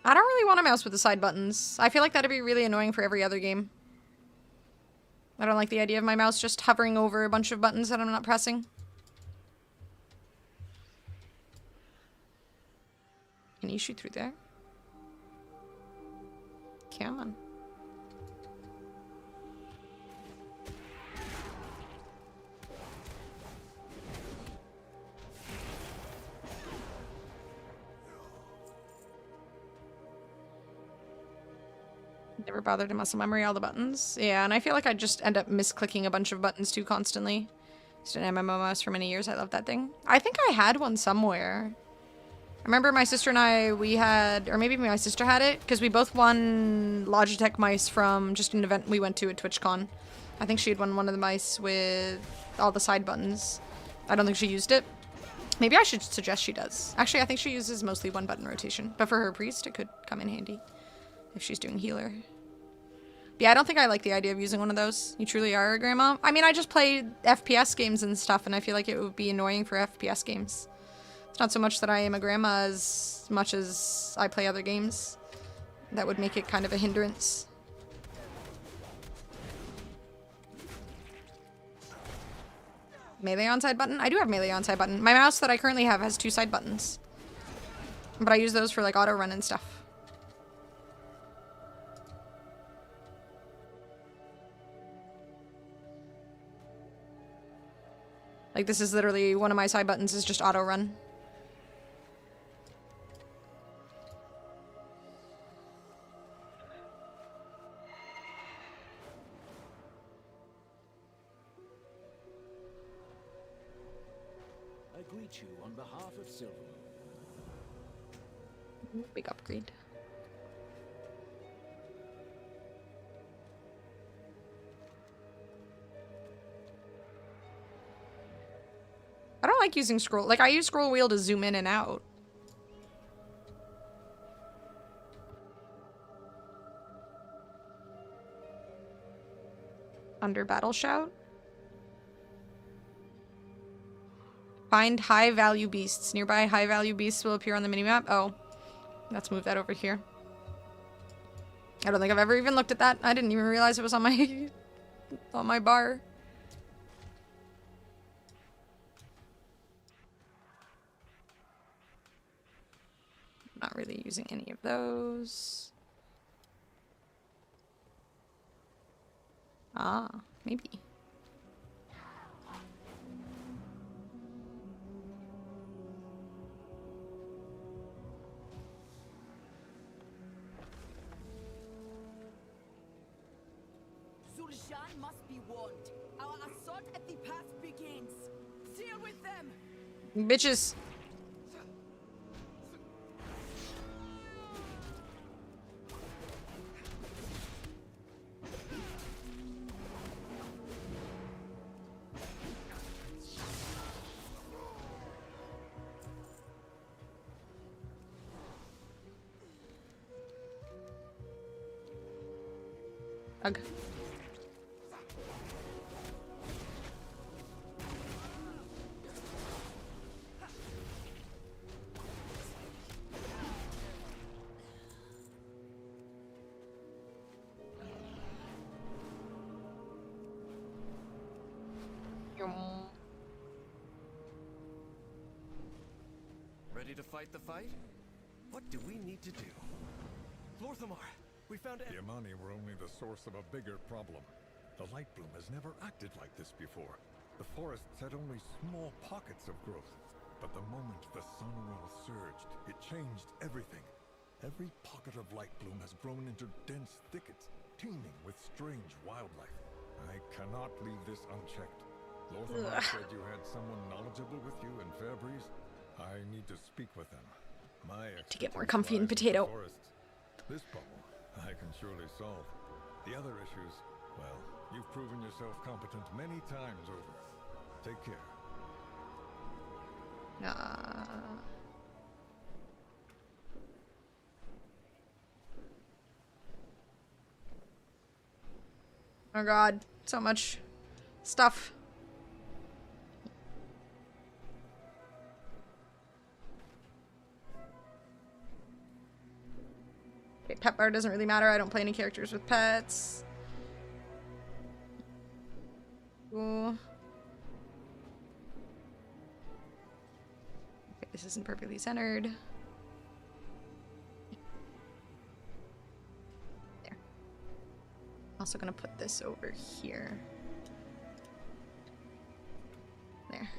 I don't really want a mouse with the side buttons. I feel like that'd be really annoying for every other game. I don't like the idea of my mouse just hovering over a bunch of buttons that I'm not pressing. Can you shoot through there? Come on. Never bothered to muscle memory all the buttons. Yeah, and I feel like I just end up misclicking a bunch of buttons too constantly. Just an MMO mouse for many years. I love that thing. I think I had one somewhere. I remember my sister and I, we had, or maybe my sister had it, because we both won Logitech mice from just an event we went to at TwitchCon. I think she had won one of the mice with all the side buttons. I don't think she used it. Maybe I should suggest she does. Actually, I think she uses mostly 1-button rotation. But for her priest, it could come in handy if she's doing healer. But yeah, I don't think I like the idea of using one of those. You truly are a grandma? I mean, I just play FPS games and stuff, and I feel like it would be annoying for FPS games. It's not so much that I am a grandma as much as I play other games. That would make it kind of a hindrance. Melee on side button? I do have melee on side button. My mouse that I currently have has 2 side buttons. But I use those for like auto run and stuff. Like this is literally one of my side buttons is just auto run. I greet you on behalf of Silver. Big upgrade. I don't like using scroll. Like, I use scroll wheel to zoom in and out. Under battle shout. Find high value beasts. Nearby high value beasts will appear on the minimap. Oh, let's move that over here. I don't think I've ever even looked at that. I didn't even realize it was on my on my bar. Not really using any of those. Ah, maybe. Zul'Shan must be warned. Our assault at the pass begins. Deal with them! Bitches. Ugh. Ready to fight the fight? What do we need to do? Lorthamar, we found The Amani were only the source of a bigger problem. The light bloom has never acted like this before. The forests had only small pockets of growth. But the moment the Sunwell surged, it changed everything. Every pocket of light bloom has grown into dense thickets, teeming with strange wildlife. I cannot leave this unchecked. Lorthamar said you had someone knowledgeable with you in Fairbreeze. I need to speak with them. To get more comfy in potato. This problem, I can surely solve. The other issues, well, you've proven yourself competent many times over. Take care. Oh god, so much stuff. Okay, pet bar doesn't really matter. I don't play any characters with pets. Ooh. Okay, this isn't perfectly centered. There. Also gonna put this over here. There.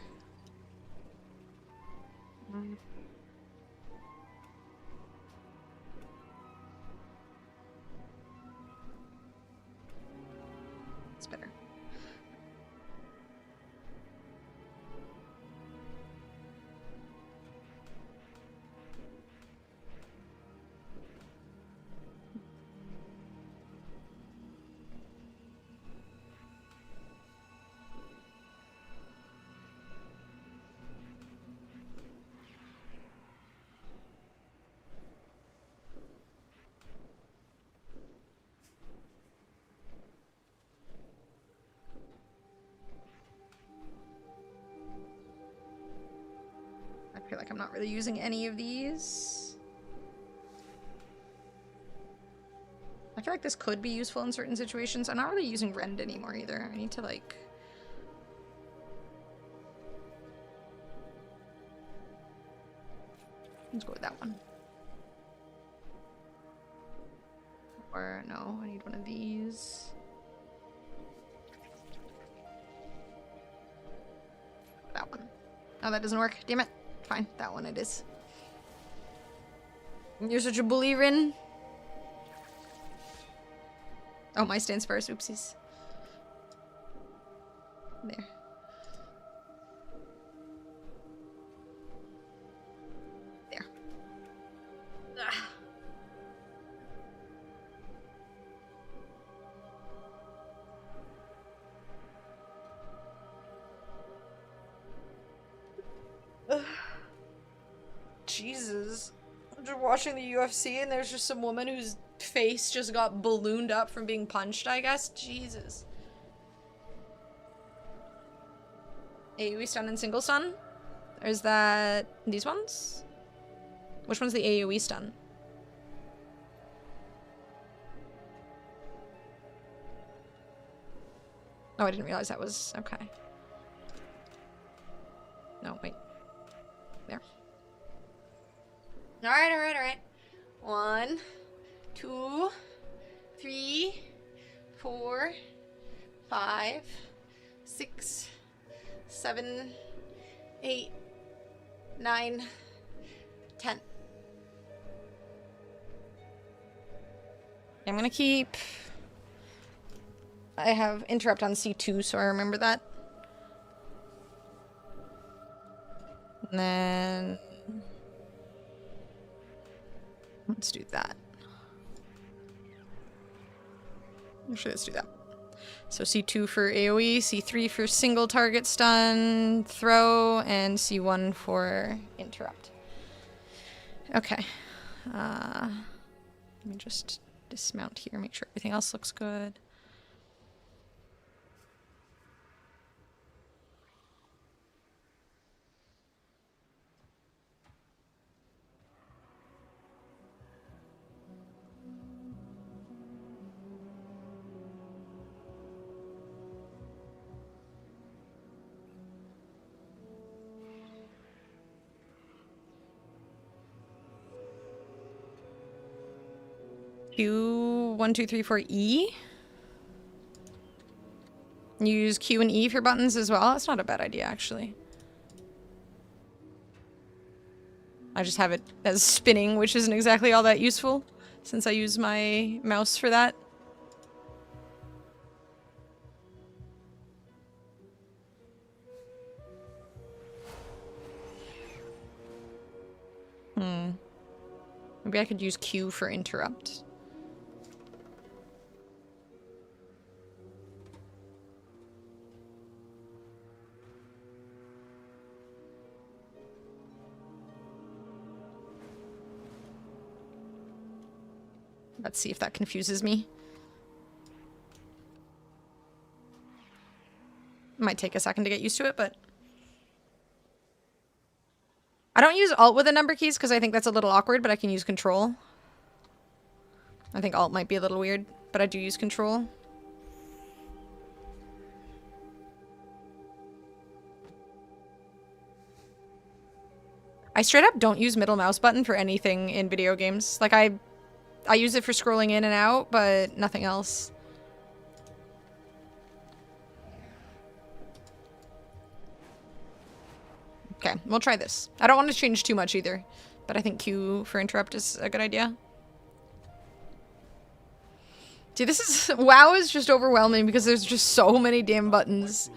It's better. I feel like I'm not really using any of these. I feel like this could be useful in certain situations. I'm not really using rend anymore either. I need to like... Let's go with that one. Or no, I need one of these. That one. Oh, that doesn't work. Damn it. Fine, that one it is. You're such a bully, Rin. Oh, my stands first. Oopsies. There. There. Ugh. Jesus. I'm just watching the UFC and there's just some woman whose face just got ballooned up from being punched, I guess. Jesus. AoE stun and single stun? Or is that these ones? Which one's the AoE stun? Oh, I didn't realize that was... okay. No, wait. There. Alright, alright, alright. 1, 2, 3, 4, 5, 6, 7, 8, 9, 10. I'm gonna keep... I have interrupt on C2, so I remember that. And then... let's do that. Actually, let's do that. So C2 for AoE, C3 for single target stun, throw, and C1 for interrupt. Okay. Let me just dismount here, make sure everything else looks good. Q, 1, 2, 3, 4, E. Use Q and E for buttons as well. That's not a bad idea, actually. I just have it as spinning, which isn't exactly all that useful, since I use my mouse for that. Maybe I could use Q for interrupt. Let's see if that confuses me. Might take a second to get used to it, but... I don't use Alt with the number keys because I think that's a little awkward, but I can use Control. I think Alt might be a little weird, but I do use Control. I straight up don't use middle mouse button for anything in video games. Like, I use it for scrolling in and out, but nothing else. Okay, we'll try this. I don't want to change too much either, but I think Q for interrupt is a good idea. See, this is... WoW is just overwhelming because there's just so many damn buttons.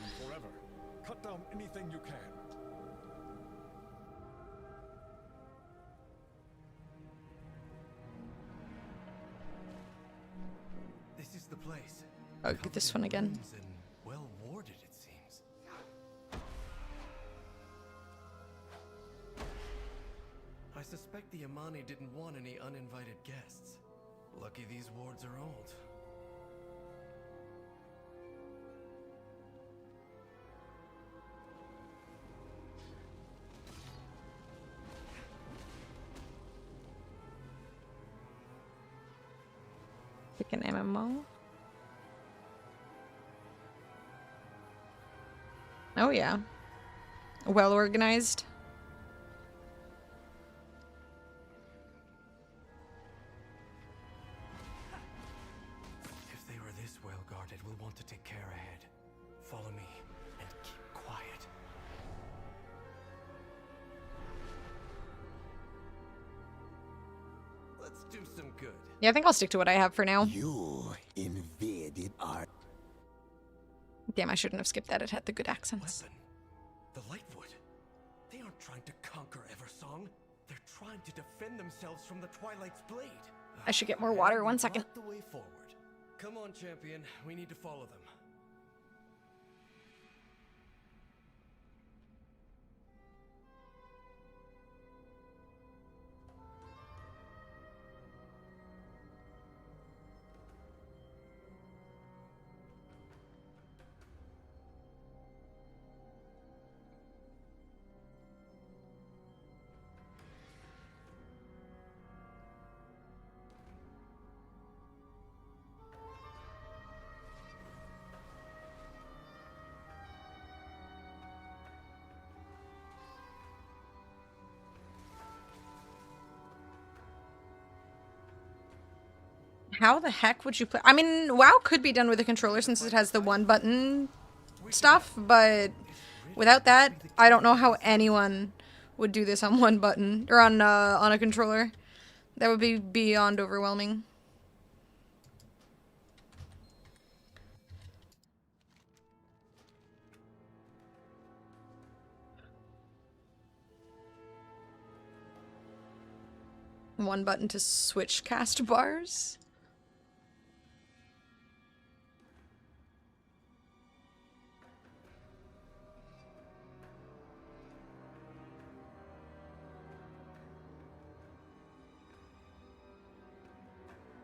Cut down anything you can. This is the place. Oh, get this one again. Well warded, it seems. I suspect the Amani didn't want any uninvited guests. Lucky these wards are old. Pick an MMO. Oh yeah. Well organized. If they were this well guarded, we'll want to take care ahead. Follow me and keep quiet. Let's do some good. Yeah, I think I'll stick to what I have for now. You invaded our... Damn, I shouldn't have skipped that. It had the good accents. The Lightwood. They aren't trying to conquer Eversong. They're trying to defend themselves from the Twilight's blade. I should get more water. 1 second. The way forward. Come on, champion. We need to follow them. How the heck would you play? I mean, WoW could be done with a controller since it has the one button stuff, but without that, I don't know how anyone would do this on one button or on a controller. That would be beyond overwhelming. One button to switch cast bars.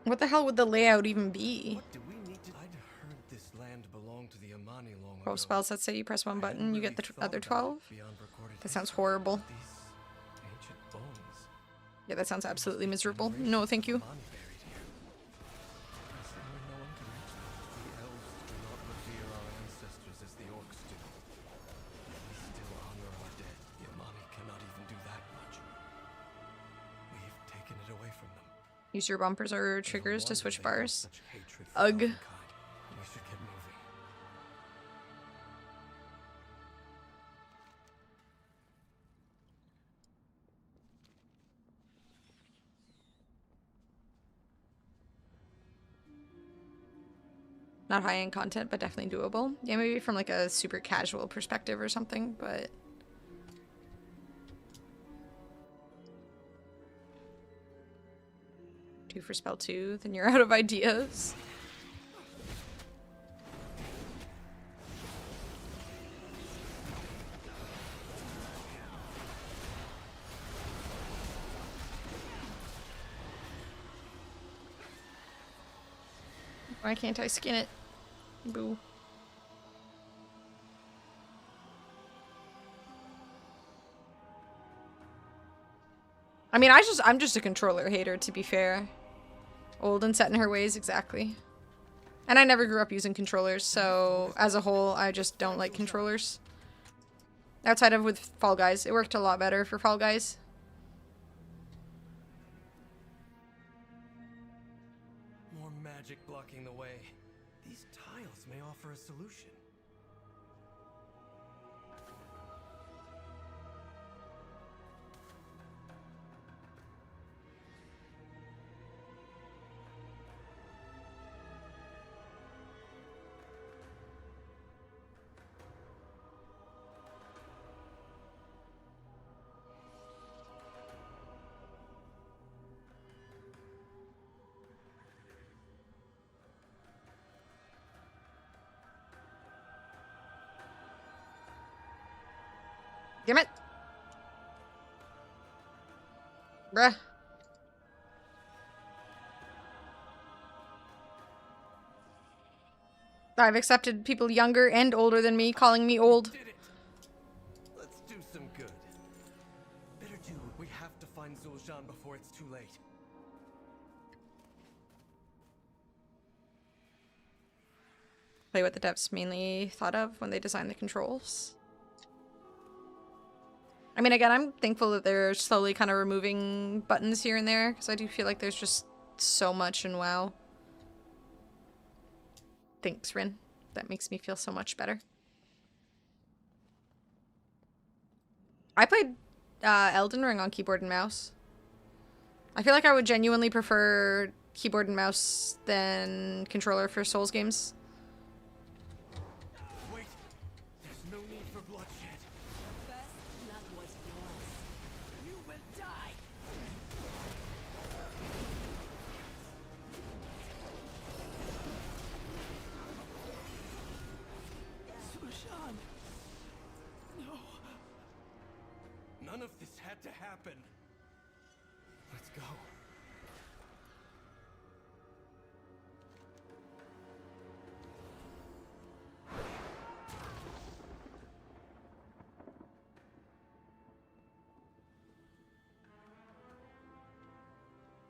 What the hell would the layout even be? What do we need to... I'd heard this land belonged to the Amani long ago. 12 spells, let's say you press one button, you get the other 12? That sounds horrible. Ancient bones. Yeah, that sounds absolutely miserable. No, thank you. The elves do not revere our ancestors as the orcs do. We still honor our dead. The Amani cannot even do that much. We've taken it away from them. Use your bumpers or triggers to switch bars. Such hatred for Ugh. mankind. We should get moving. Not high-end content, but definitely doable. Yeah, maybe from like a super casual perspective or something, but... Two for spell 2, then you're out of ideas. Why can't I skin it? Boo. I mean, I'm just a controller hater, to be fair. Old and set in her ways, exactly. And I never grew up using controllers, so as a whole, I just don't like controllers. Outside of with Fall Guys. It worked a lot better for Fall Guys. More magic blocking the way. These tiles may offer a solution. Damn it! Bruh. I've accepted people younger and older than me calling me old. Did it. Let's do some good. Better do. We have to find Zul'Jin before it's too late. Play what the devs mainly thought of when they designed the controls. I mean, again, I'm thankful that they're slowly kind of removing buttons here and there, because I do feel like there's just so much in WoW. Thanks, Rin. That makes me feel so much better. I played Elden Ring on keyboard and mouse. I feel like I would genuinely prefer keyboard and mouse than controller for Souls games. Wait. There's no need for bloodshed. First blood was yours. You will die. Zul'Jin. No. None of this had to happen. Let's go.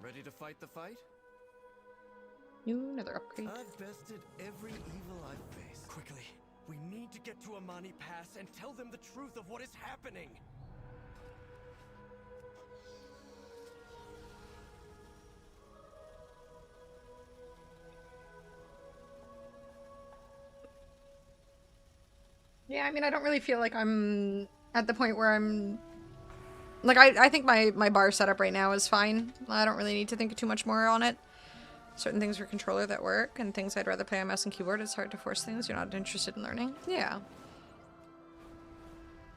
Ready to fight the fight? Ooh, another upgrade. I've bested every evil I've faced. Quickly, we need to get to Amani Pass and tell them the truth of what is happening. Yeah, I mean, I don't really feel like I'm at the point where I'm... Like, I think my bar setup right now is fine. I don't really need to think too much more on it. Certain things are controller that work, and things I'd rather play on mouse and keyboard. It's hard to force things you're not interested in learning. Yeah.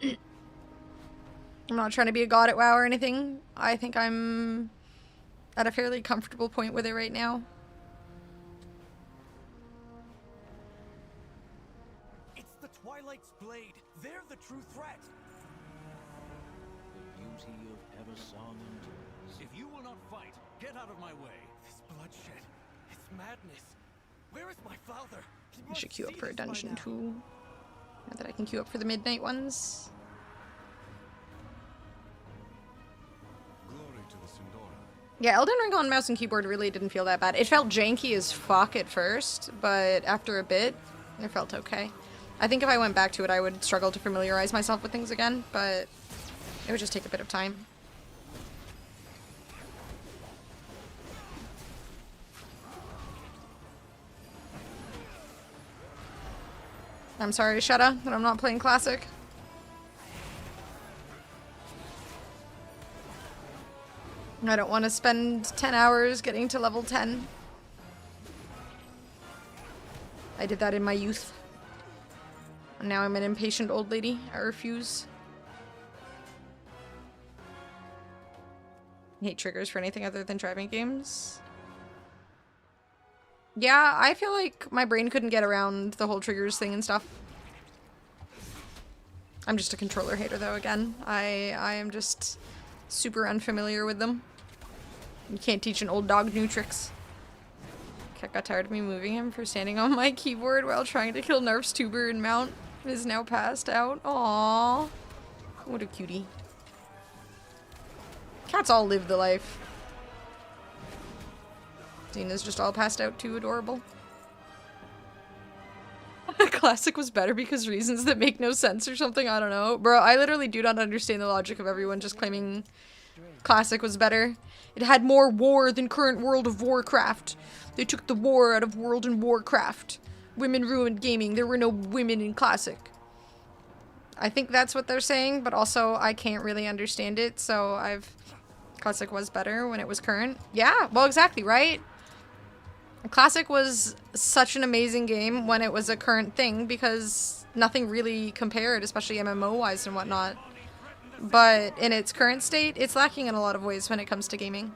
I'm not trying to be a god at WoW or anything. I think I'm at a fairly comfortable point with it right now. It's the Twilight's blade. They're the true threat. Beauty of Eversong and If you will not fight, get out of my way. This bloodshed, it's madness. Where is my father? I should queue up for a dungeon too. Now that I can queue up for the midnight ones. Glory to the Sindora. Yeah, Elden Ring on mouse and keyboard really didn't feel that bad. It felt janky as fuck at first, but after a bit, it felt okay. I think if I went back to it, I would struggle to familiarize myself with things again, but it would just take a bit of time. I'm sorry, Shetta, that I'm not playing Classic. I don't want to spend 10 hours getting to level 10. I did that in my youth. And now I'm an impatient old lady. I refuse. I hate triggers for anything other than driving games. Yeah, I feel like my brain couldn't get around the whole triggers thing and stuff. I'm just a controller hater though, again. I am just super unfamiliar with them. You can't teach an old dog new tricks. Cat got tired of me moving him for standing on my keyboard while trying to kill Nerf's tuber and mount. Is now passed out. Aww. What a cutie. Cats all live the life. Xena's just all passed out too. Adorable. Classic was better because reasons that make no sense or something. I don't know. Bro, I literally do not understand the logic of everyone just claiming Classic was better. It had more war than current World of Warcraft. They took the war out of World and Warcraft. Women ruined gaming. There were no women in Classic. I think that's what they're saying, but also I can't really understand it, so Classic was better when it was current. Yeah, well, exactly, right? Classic was such an amazing game when it was a current thing because nothing really compared, especially MMO-wise and whatnot. But in its current state, it's lacking in a lot of ways when it comes to gaming.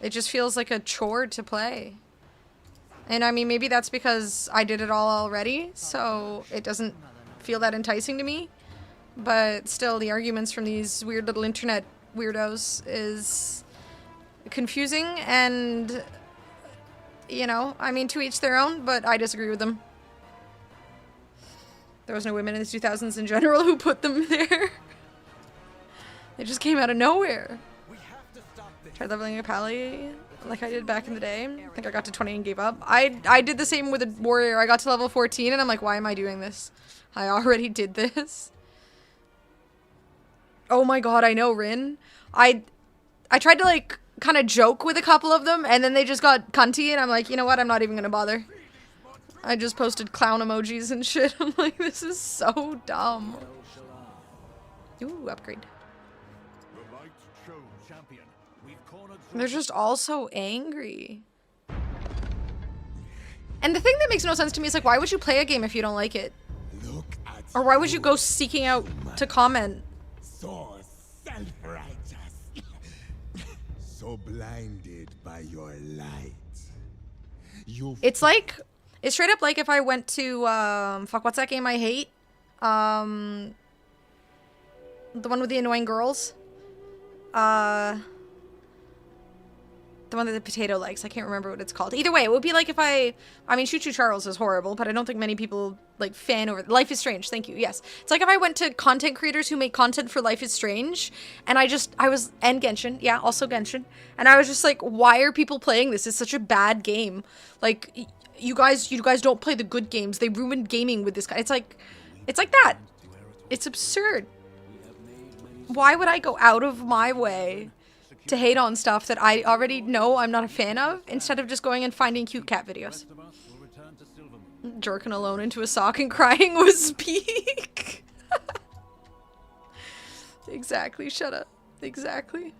It just feels like a chore to play. And I mean, maybe that's because I did it all already, so it doesn't feel that enticing to me. But still, the arguments from these weird little internet weirdos is confusing and, you know, I mean, to each their own, but I disagree with them. There was no women in the 2000s in general who put them there. They just came out of nowhere. Tried leveling a pally like I did back in the day. I think I got to 20 and gave up. I did the same with a warrior. I got to level 14 and I'm like, why am I doing this? I already did this. Oh my god, I know, Rin. I tried to like kind of joke with a couple of them and then they just got cunty and I'm like, you know what? I'm not even gonna bother. I just posted clown emojis and shit. I'm like, this is so dumb. Ooh, upgrade. They're just all so angry. And the thing that makes no sense to me is like, why would you play a game if you don't like it? Or why would you go seeking out to comment? So self-righteous. So blinded by your light. It's like, it's straight up like if I went to, fuck, what's that game I hate? The one with the annoying girls? The one that the potato likes. I can't remember what it's called. Either way, it would be like if I mean, Choo Choo Charles is horrible, but I don't think many people, like, fan over... Life is Strange, thank you, yes. It's like if I went to content creators who make content for Life is Strange, and and Genshin, yeah, also Genshin, and I was just like, why are people playing this? It's such a bad game. Like, you guys don't play the good games. They ruined gaming with this guy. It's like that. It's absurd. Why would I go out of my way to hate on stuff that I already know I'm not a fan of, instead of just going and finding cute cat videos? Jerking alone into a sock and crying was peak. Exactly, shut up. Exactly.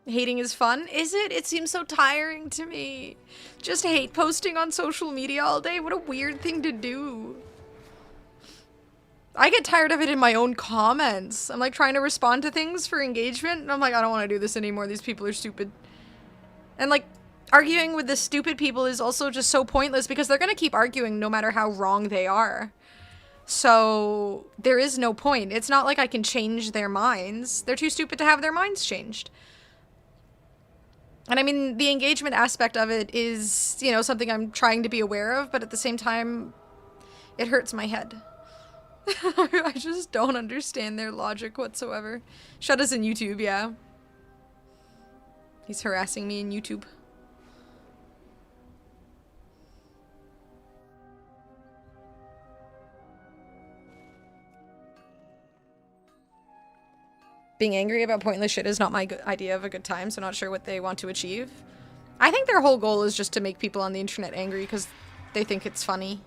Hating is fun. Is it? It seems so tiring to me. Just hate posting on social media all day. What a weird thing to do. I get tired of it in my own comments. I'm like trying to respond to things for engagement, and I'm like, I don't want to do this anymore. These people are stupid. And like, arguing with the stupid people is also just so pointless because they're going to keep arguing no matter how wrong they are. So there is no point. It's not like I can change their minds. They're too stupid to have their minds changed. And I mean, the engagement aspect of it is, you know, something I'm trying to be aware of, but at the same time, it hurts my head. I just don't understand their logic whatsoever. Shut us in YouTube, yeah. He's harassing me in YouTube. Being angry about pointless shit is not my idea of a good time, so not sure what they want to achieve. I think their whole goal is just to make people on the internet angry because they think it's funny.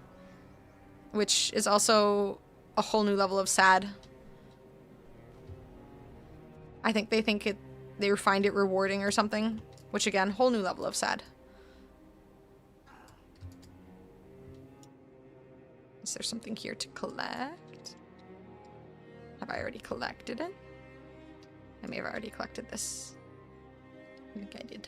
Which is also a whole new level of sad. I think they think they find it rewarding or something. Which again, whole new level of sad. Is there something here to collect? Have I already collected it? I may have already collected this. I think I did.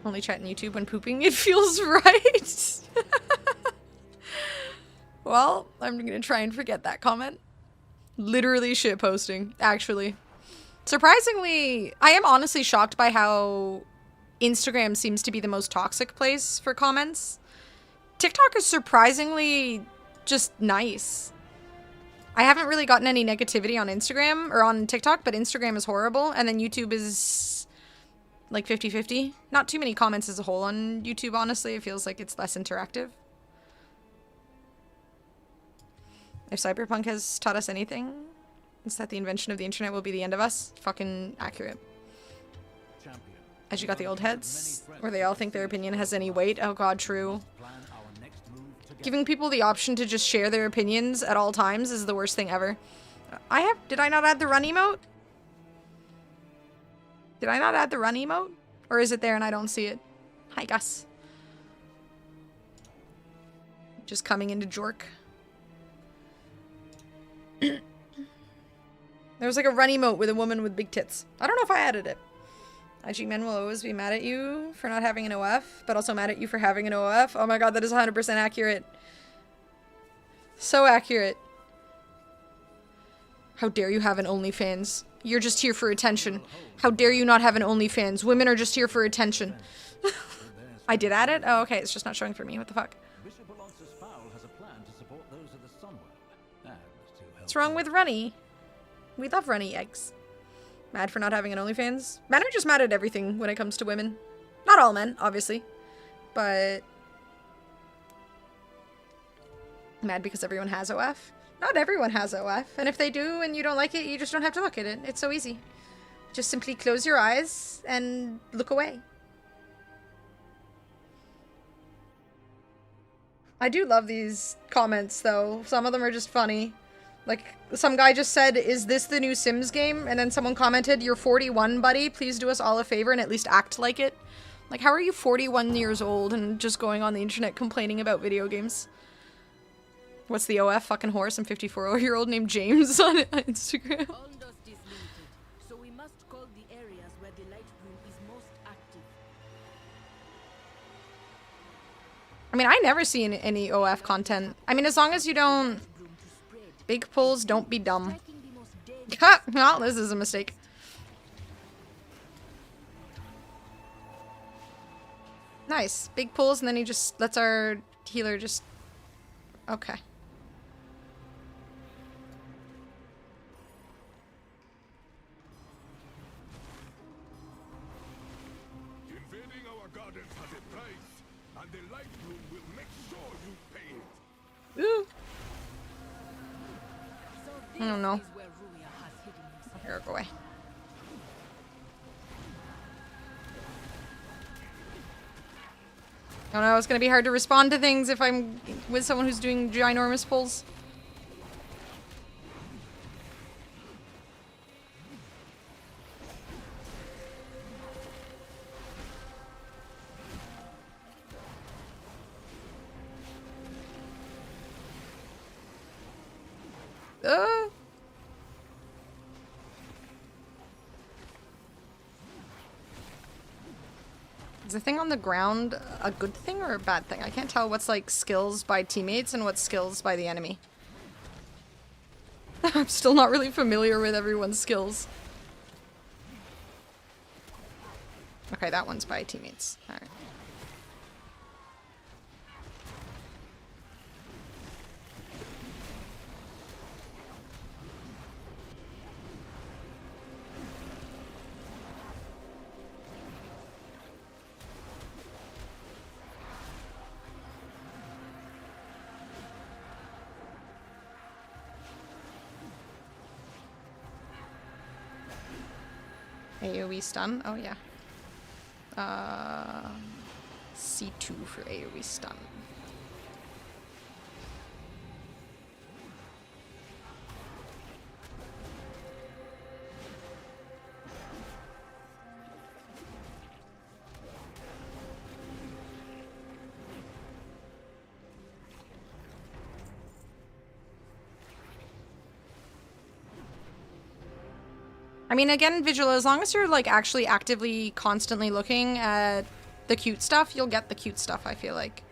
Only chat on YouTube when pooping, it feels right. Well, I'm gonna try and forget that comment. Literally shit posting, actually. Surprisingly, I am honestly shocked by how Instagram seems to be the most toxic place for comments. TikTok is surprisingly just nice. I haven't really gotten any negativity on Instagram or on TikTok, but Instagram is horrible, and then YouTube is like 50-50. Not too many comments as a whole on YouTube, honestly. It feels like it's less interactive. If Cyberpunk has taught us anything, it's that the invention of the internet will be the end of us. Fucking accurate. As you got the old heads, where they all think their opinion has any weight. Oh god, true. Giving people the option to just share their opinions at all times is the worst thing ever. Did I not add the run emote? Did I not add the run emote? Or is it there and I don't see it? Hi, Gus. Just coming into Jork. There was like a run emote with a woman with big tits. I don't know if I added it. IG men will always be mad at you for not having an OF, but also mad at you for having an OF. Oh my god, that is 100% accurate. So accurate. How dare you have an OnlyFans? You're just here for attention. How dare you not have an OnlyFans? Women are just here for attention. I did add it? Oh, okay. It's just not showing for me. What the fuck? What's wrong with Runny? We love Runny eggs. Mad for not having an OnlyFans? Men are just mad at everything when it comes to women. Not all men, obviously. But... mad because everyone has OF? Not everyone has OF. And if they do and you don't like it, you just don't have to look at it. It's so easy. Just simply close your eyes and look away. I do love these comments, though. Some of them are just funny. Like, some guy just said, is this the new Sims game? And then someone commented, you're 41, buddy. Please do us all a favor and at least act like it. Like, how are you 41 years old and just going on the internet complaining about video games? What's the OF? Fucking horse. I'm 54-year-old named James on Instagram. So we must call the areas where the light bloom is most active. I mean, I never see any OF content. I mean, as long as you don't... Big pulls, don't be dumb. Well, this is a mistake. Nice. Big pulls, and then he just lets our healer just... Okay. Invading our gardens has a price, and the light bloom will make sure you pay it. Ooh. I don't know. Here, go away. I don't know, it's gonna be hard to respond to things if I'm with someone who's doing ginormous pulls. Is the thing on the ground a good thing or a bad thing? I can't tell what's like skills by teammates and what's skills by the enemy. I'm still not really familiar with everyone's skills. Okay, that one's by teammates. Alright. AoE stun. Oh yeah. C2 for AoE stun. I mean, again, Vigil, as long as you're, like, actually actively, constantly looking at the cute stuff, you'll get the cute stuff, I feel like.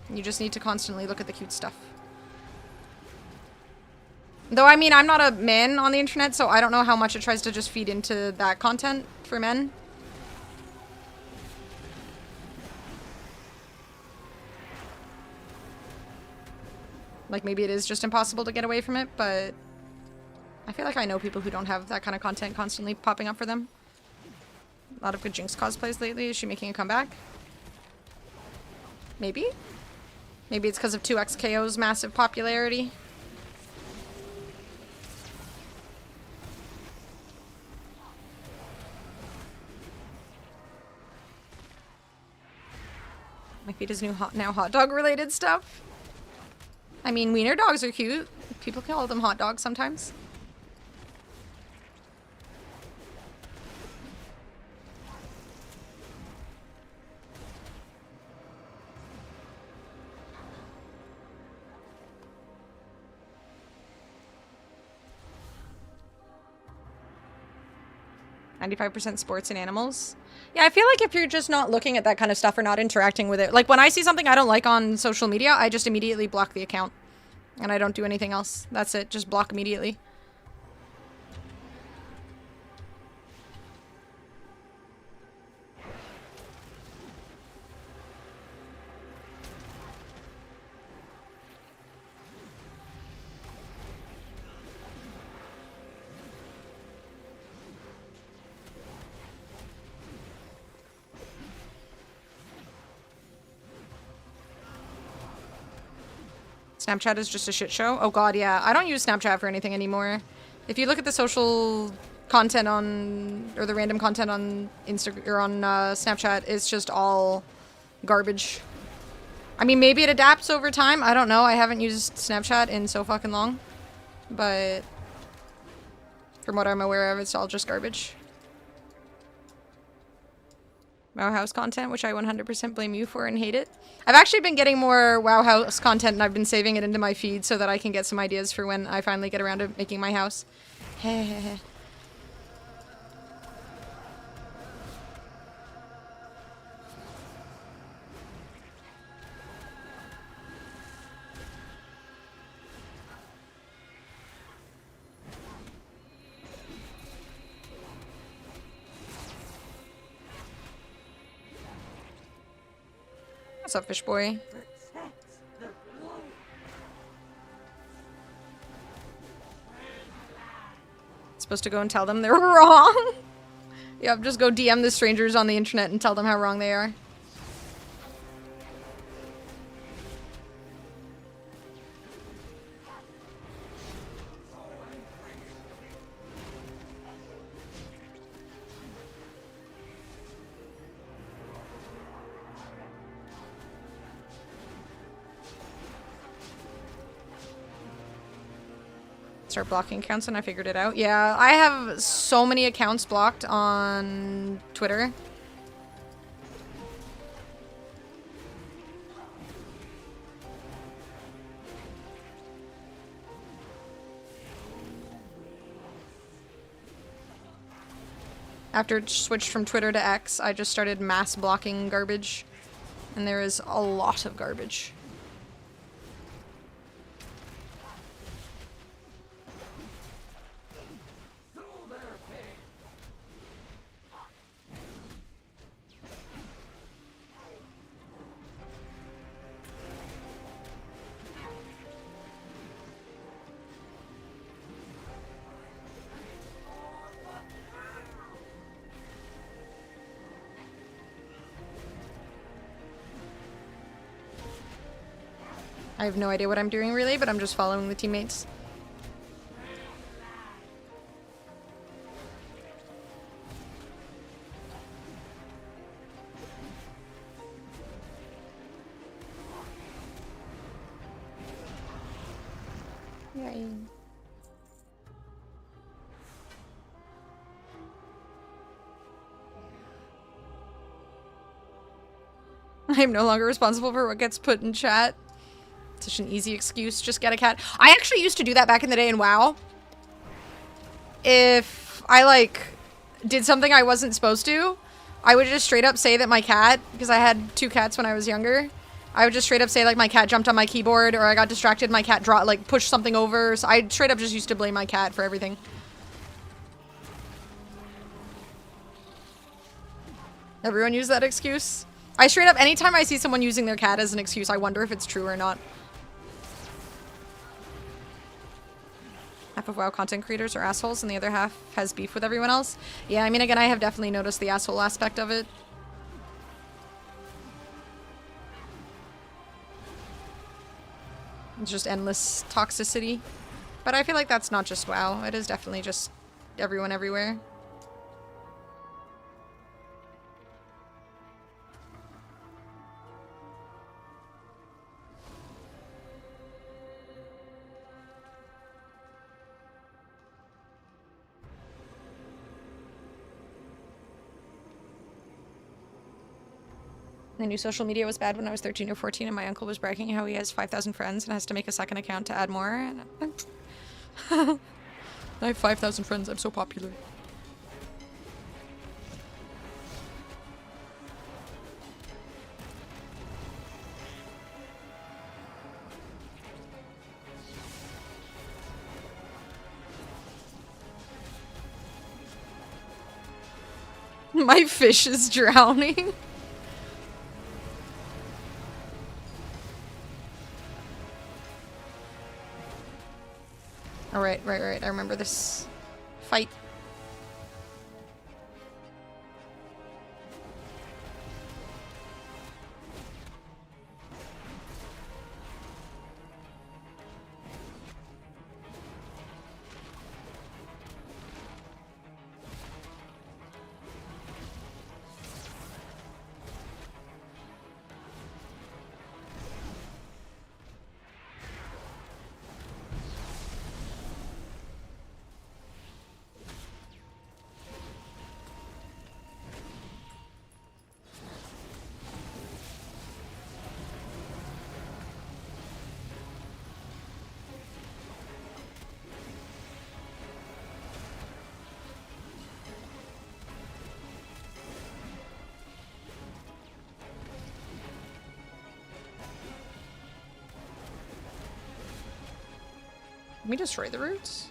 You just need to constantly look at the cute stuff. Though, I mean, I'm not a man on the internet, so I don't know how much it tries to just feed into that content for men. Like, maybe it is just impossible to get away from it, but I feel like I know people who don't have that kind of content constantly popping up for them. A lot of good Jinx cosplays lately. Is she making a comeback? Maybe? Maybe it's because of 2XKO's massive popularity. My feed is now hot dog related stuff. I mean, wiener dogs are cute. People call them hot dogs sometimes. 95% sports and animals. Yeah, I feel like if you're just not looking at that kind of stuff or not interacting with it, like when I see something I don't like on social media, I just immediately block the account. And I don't do anything else. That's it, just block immediately. Snapchat is just a shit show? Oh god, yeah. I don't use Snapchat for anything anymore. If you look at the social content on, or the random content on Instagram, or on Snapchat, it's just all garbage. I mean, maybe it adapts over time. I don't know. I haven't used Snapchat in so fucking long. But from what I'm aware of, it's all just garbage. WoW House content, which I 100% blame you for and hate it. I've actually been getting more WoW House content and I've been saving it into my feed so that I can get some ideas for when I finally get around to making my house. Hehehe. What's up, fish boy? Supposed to go and tell them they're wrong? Yep, just go DM the strangers on the internet and tell them how wrong they are. Start blocking accounts and I figured it out. Yeah, I have so many accounts blocked on Twitter. After it switched from Twitter to X, I just started mass blocking garbage. And there is a lot of garbage. I have no idea what I'm doing really, but I'm just following the teammates. Yay. I am no longer responsible for what gets put in chat. Such an easy excuse. Just get a cat. I actually used to do that back in the day in WoW. If I, like, did something I wasn't supposed to, I would just straight up say that my cat, because I had 2 cats when I was younger, I would just straight up say, like, my cat jumped on my keyboard, or I got distracted, my cat pushed something over. So I straight up just used to blame my cat for everything. Everyone use that excuse? I straight up, anytime I see someone using their cat as an excuse, I wonder if it's true or not. Half of WoW content creators are assholes and the other half has beef with everyone else. Yeah, I mean, again, I have definitely noticed the asshole aspect of it. It's just endless toxicity. But I feel like that's not just WoW. It is definitely just everyone everywhere. I knew social media was bad when I was 13 or 14 and my uncle was bragging how he has 5,000 friends and has to make a second account to add more. And I have 5,000 friends. I'm so popular. My fish is drowning. Oh, right. I remember this fight. Can we destroy the roots?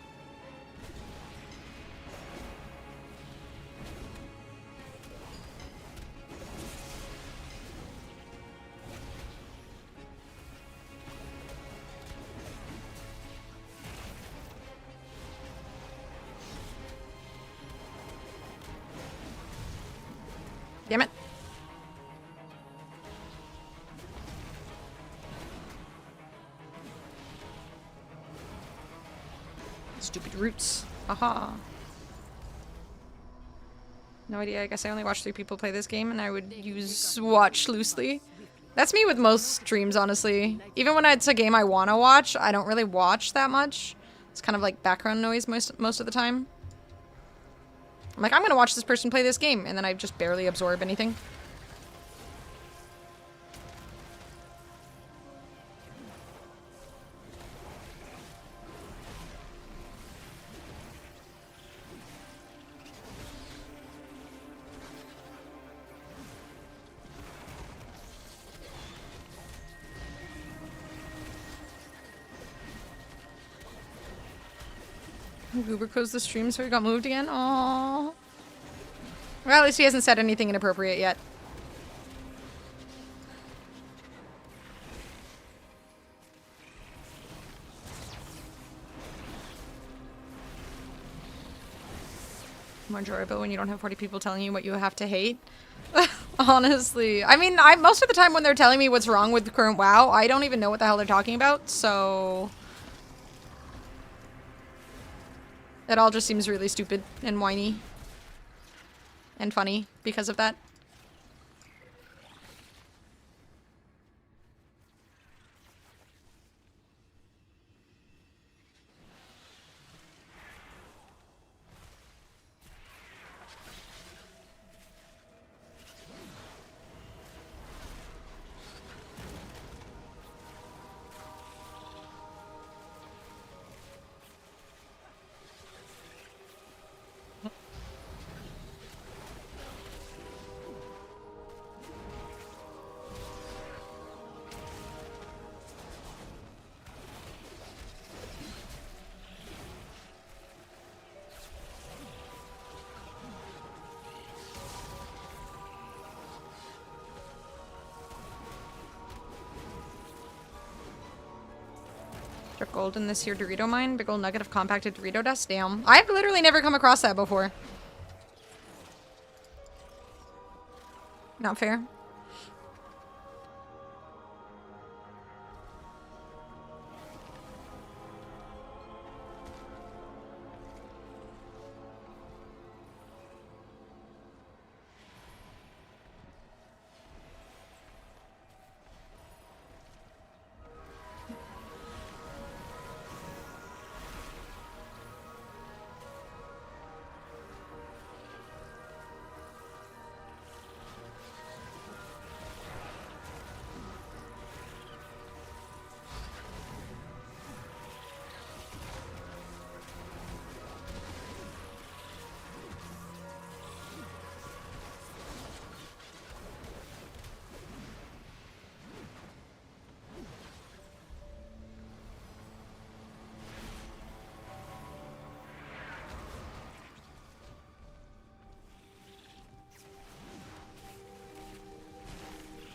Damn it. Stupid roots. Aha. No idea. I guess I only watch 3 people play this game and I would use watch loosely. That's me with most streams, honestly. Even when it's a game I want to watch, I don't really watch that much. It's kind of like background noise most of the time. I'm like, I'm gonna watch this person play this game, and then I just barely absorb anything. Goober closed the stream so he got moved again? Aww. Well, at least he hasn't said anything inappropriate yet. More enjoyable when you don't have 40 people telling you what you have to hate. Honestly. I mean, most of the time when they're telling me what's wrong with the current WoW, I don't even know what the hell they're talking about, so... It all just seems really stupid and whiny. And funny because of that. Struck gold in this here Dorito mine. Big old nugget of compacted Dorito dust. Damn. I've literally never come across that before. Not fair.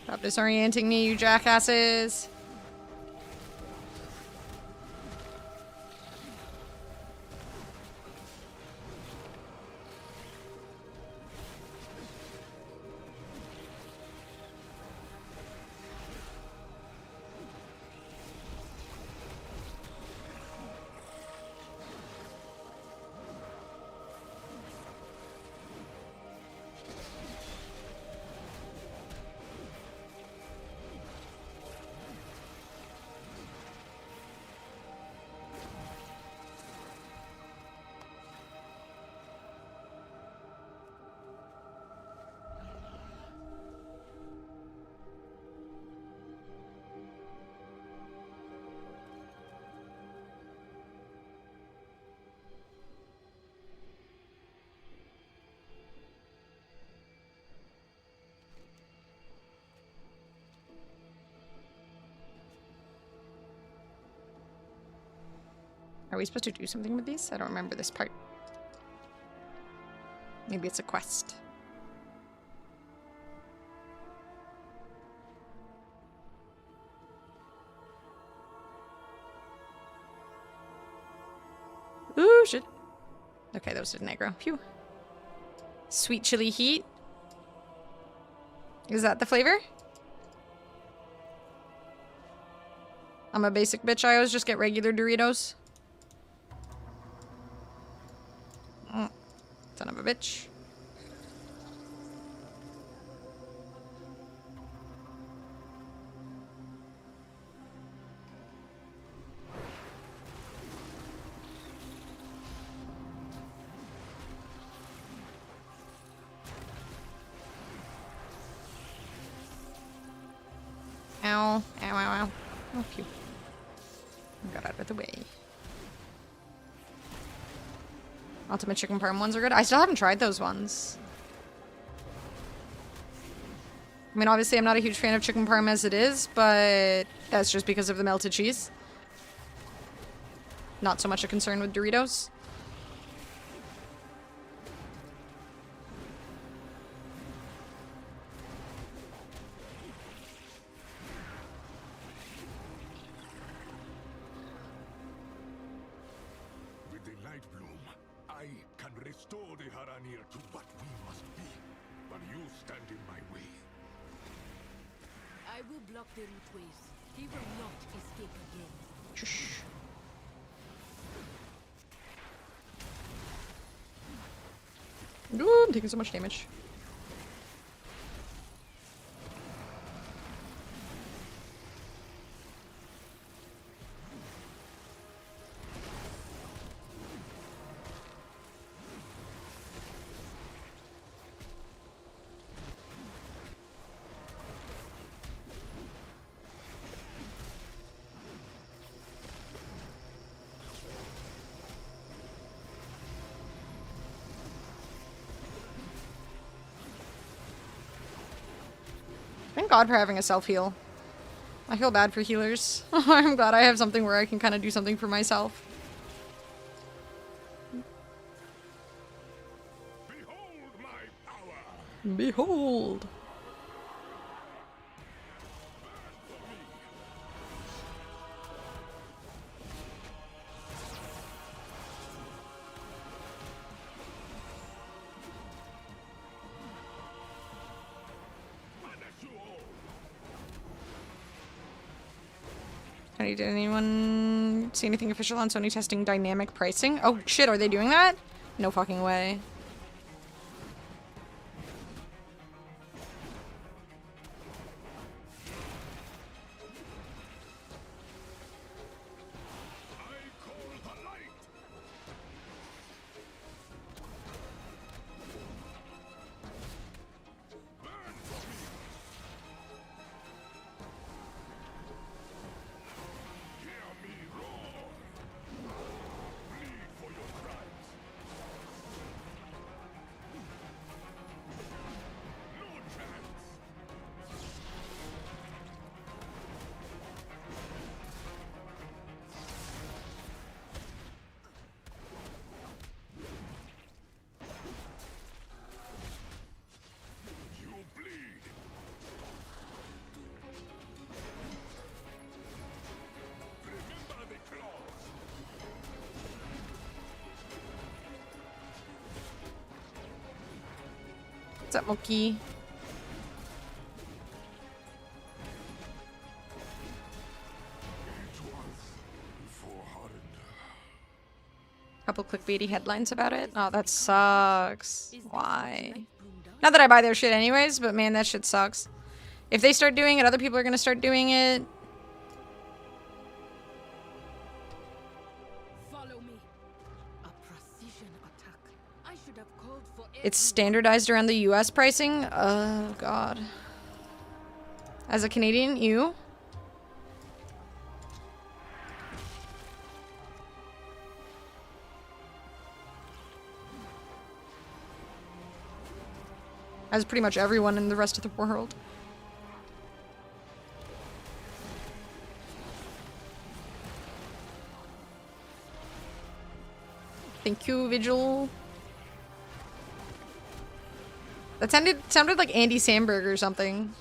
Stop disorienting me, you jackasses. Are we supposed to do something with these? I don't remember this part. Maybe it's a quest. Ooh, shit. Okay, those didn't aggro. Phew. Sweet chili heat. Is that the flavor? I'm a basic bitch. I always just get regular Doritos. Son of a bitch. Ow. Ow, ow, ow. Oh, phew. Got out of the way. Ultimate chicken parm ones are good. I still haven't tried those ones. I mean, obviously I'm not a huge fan of chicken parm as it is, but that's just because of the melted cheese. Not so much a concern with Doritos. With the light bloom, I can restore the Haranir to what we must be. But you stand in my way. I will block the rootways. He will not escape again. Shush. Ooh, I'm taking so much damage. Thank God for having a self-heal. I feel bad for healers. I'm glad I have something where I can kind of do something for myself. Behold my power! Behold! Did anyone see anything official on Sony testing dynamic pricing? Oh shit, are they doing that? No fucking way. What's up, Moki? Couple clickbaity headlines about it. Oh, that sucks. Why? Not that I buy their shit anyways, but man, that shit sucks. If they start doing it, other people are gonna start doing it. Follow me. A precision attack. I should have called for It's standardized around the US pricing? Oh, God. As a Canadian, you? As pretty much everyone in the rest of the world. Thank you, Vigil. That sounded like Andy Samberg or something.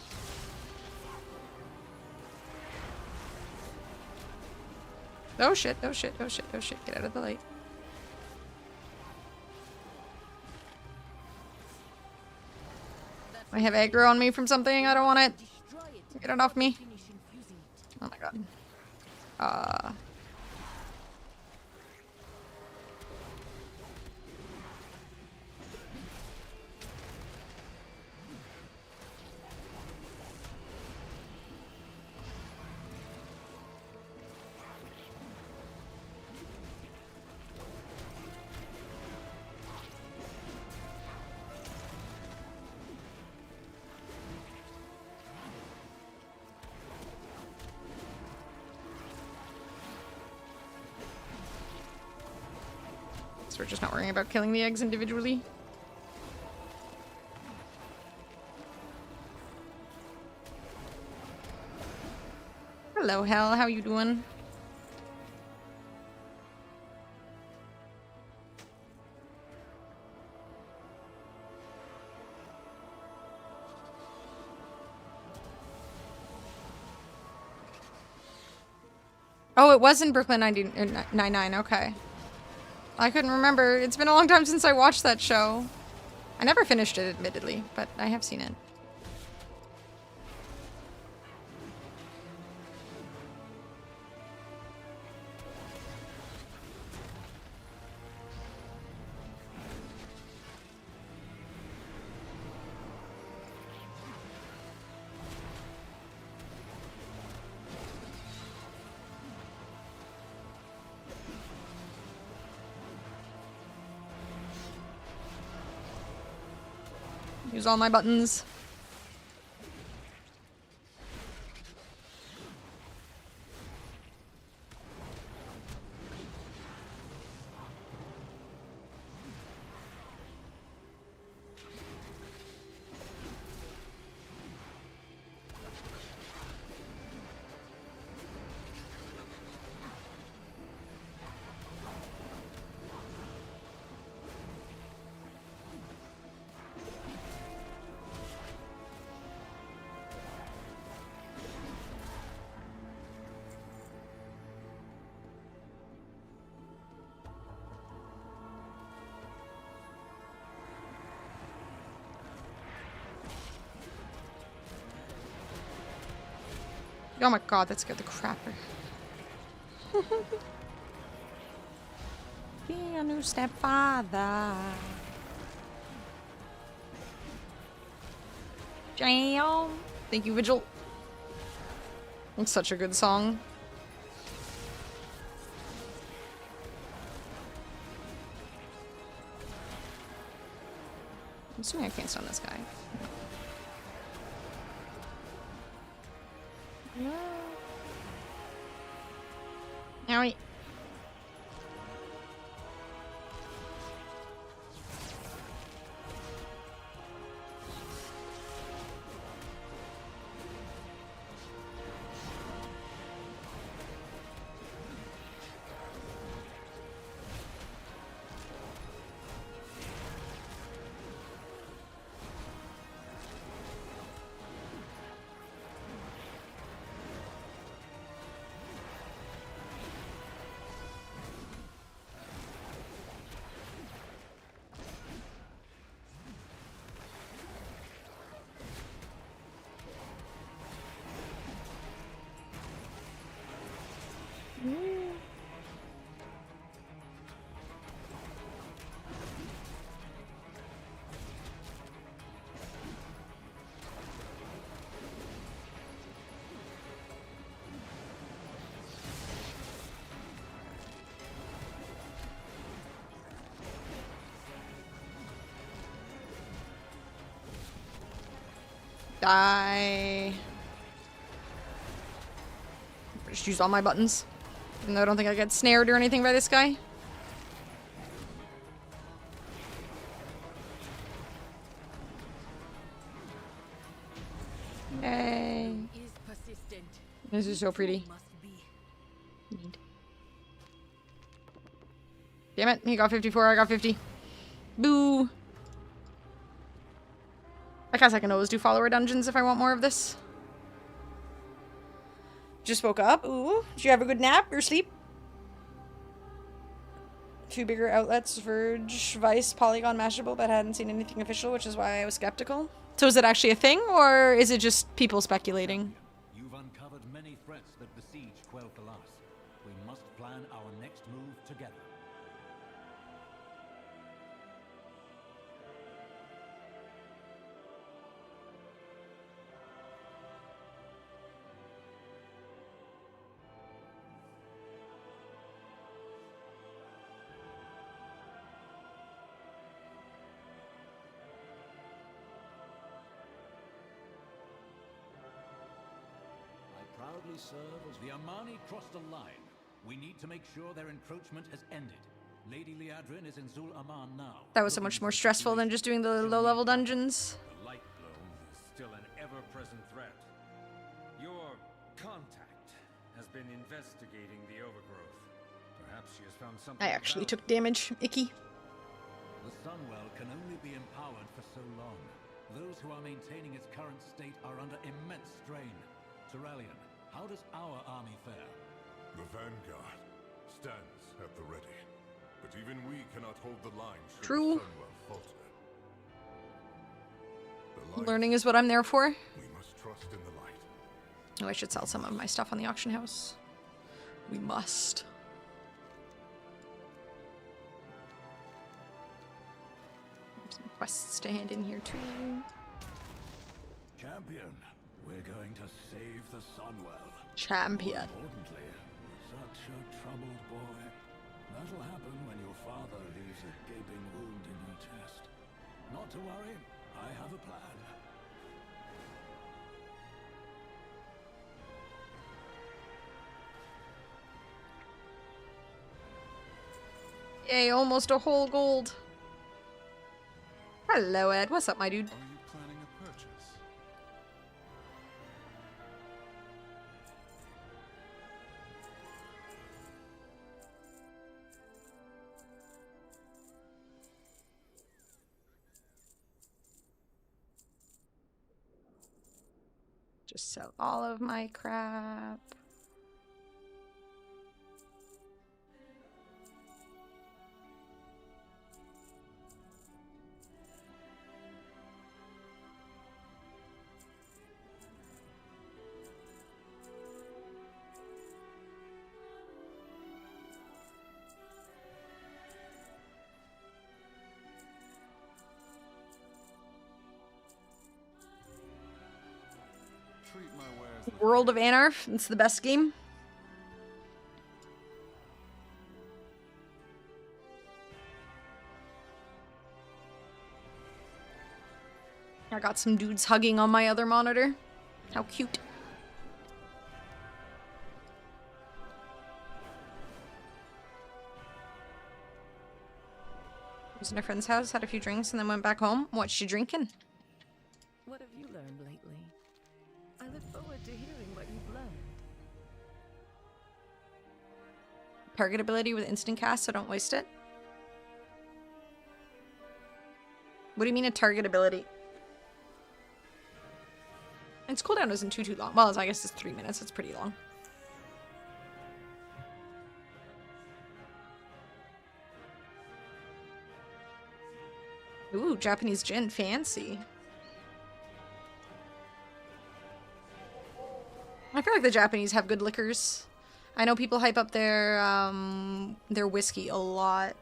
Oh shit, oh shit, oh shit, oh shit. Get out of the light. I have aggro on me from something. I don't want it. Get it off me. Oh my god. So we're just not worrying about killing the eggs individually. Hello, Hell. How you doing? Oh, it was in Brooklyn 99. Okay. I couldn't remember. It's been a long time since I watched that show. I never finished it, admittedly, but I have seen it. Use all my buttons. Oh my god, that scared the crap out of me. Be a new stepfather. Jam. Thank you, Vigil. It's such a good song. I'm assuming I can't stun this guy. No. Owie. Die. Just used all my buttons. Even though I don't think I get snared or anything by this guy. Yay. This is so pretty. Damn it, he got 54, I got 50. Boo. I guess I can always do follower dungeons if I want more of this. Just woke up. Ooh. Did you have a good nap or sleep? Two bigger outlets, Verge, Vice, Polygon, Mashable, but hadn't seen anything official, which is why I was skeptical. So is it actually a thing, or is it just people speculating? You've uncovered many threats that besiege Quel'Thalas. We must plan our next move together. Proudly serve as the Amani crossed a line. We need to make sure their encroachment has ended. Lady Liadrin is in Zul Aman now. That was so much more stressful than just doing the low-level dungeons. The light bloom is still an ever-present threat. Your contact has been investigating the overgrowth. Perhaps she has found something. I actually took damage. Icky. The Sunwell can only be empowered for so long. Those who are maintaining its current state are under immense strain. Turalian, how does our army fare? The vanguard stands at the ready, but even we cannot hold the line. True. Falter. Learning is what I'm there for. We must trust in the light. Oh, I should sell some of my stuff on the auction house. We must. Some quests to hand in here too. Champion, we're going to save the Sunwell. Champion. More importantly, such a troubled boy. That'll happen when your father leaves a gaping wound in your chest. Not to worry, I have a plan. Yay, almost a whole gold. Hello, Ed. What's up, my dude? Are you planning a purchase? Just sell all of my crap. treat my wares with World of Anarth. It's the best game. I got some dudes hugging on my other monitor. How cute. I was in a friend's house, had a few drinks, and then went back home. What you drinking? What have you learned lately? I look forward to hearing what you've learned. Target ability with instant cast, so don't waste it. What do you mean a target ability? Its cooldown isn't too long. Well, I guess it's 3 minutes. It's pretty long. Ooh, Japanese gin. Fancy. I feel like the Japanese have good liquors. I know people hype up their whiskey a lot.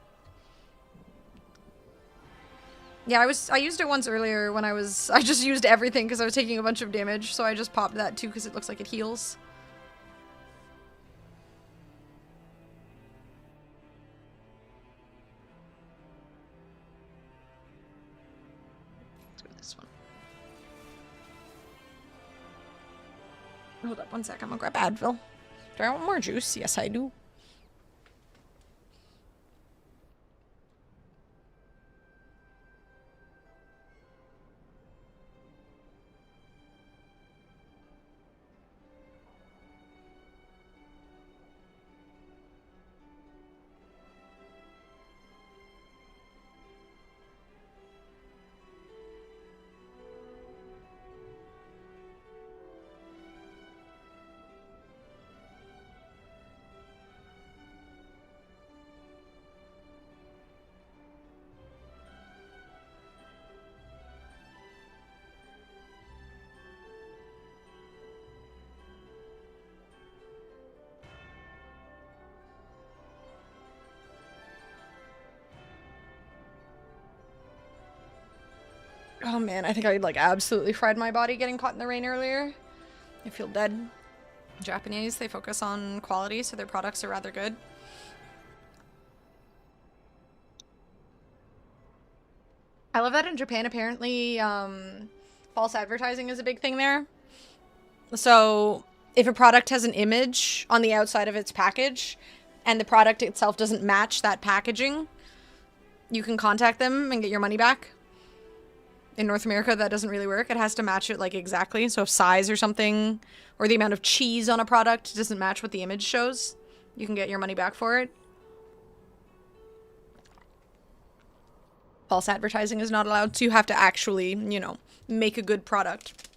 Yeah, I used it once earlier when I just used everything because I was taking a bunch of damage, so I just popped that too because it looks like it heals. Let's go with this one. Hold up one sec, I'm gonna grab Advil. Do I want more juice? Yes, I do. Oh man, I think I like absolutely fried my body getting caught in the rain earlier. I feel dead. Japanese, they focus on quality, so their products are rather good. I love that in Japan, apparently, false advertising is a big thing there. So, if a product has an image on the outside of its package, and the product itself doesn't match that packaging, you can contact them and get your money back. In North America, that doesn't really work. It has to match it, like, exactly. So if size or something, or the amount of cheese on a product doesn't match what the image shows, you can get your money back for it. False advertising is not allowed, so you have to actually, you know, make a good product.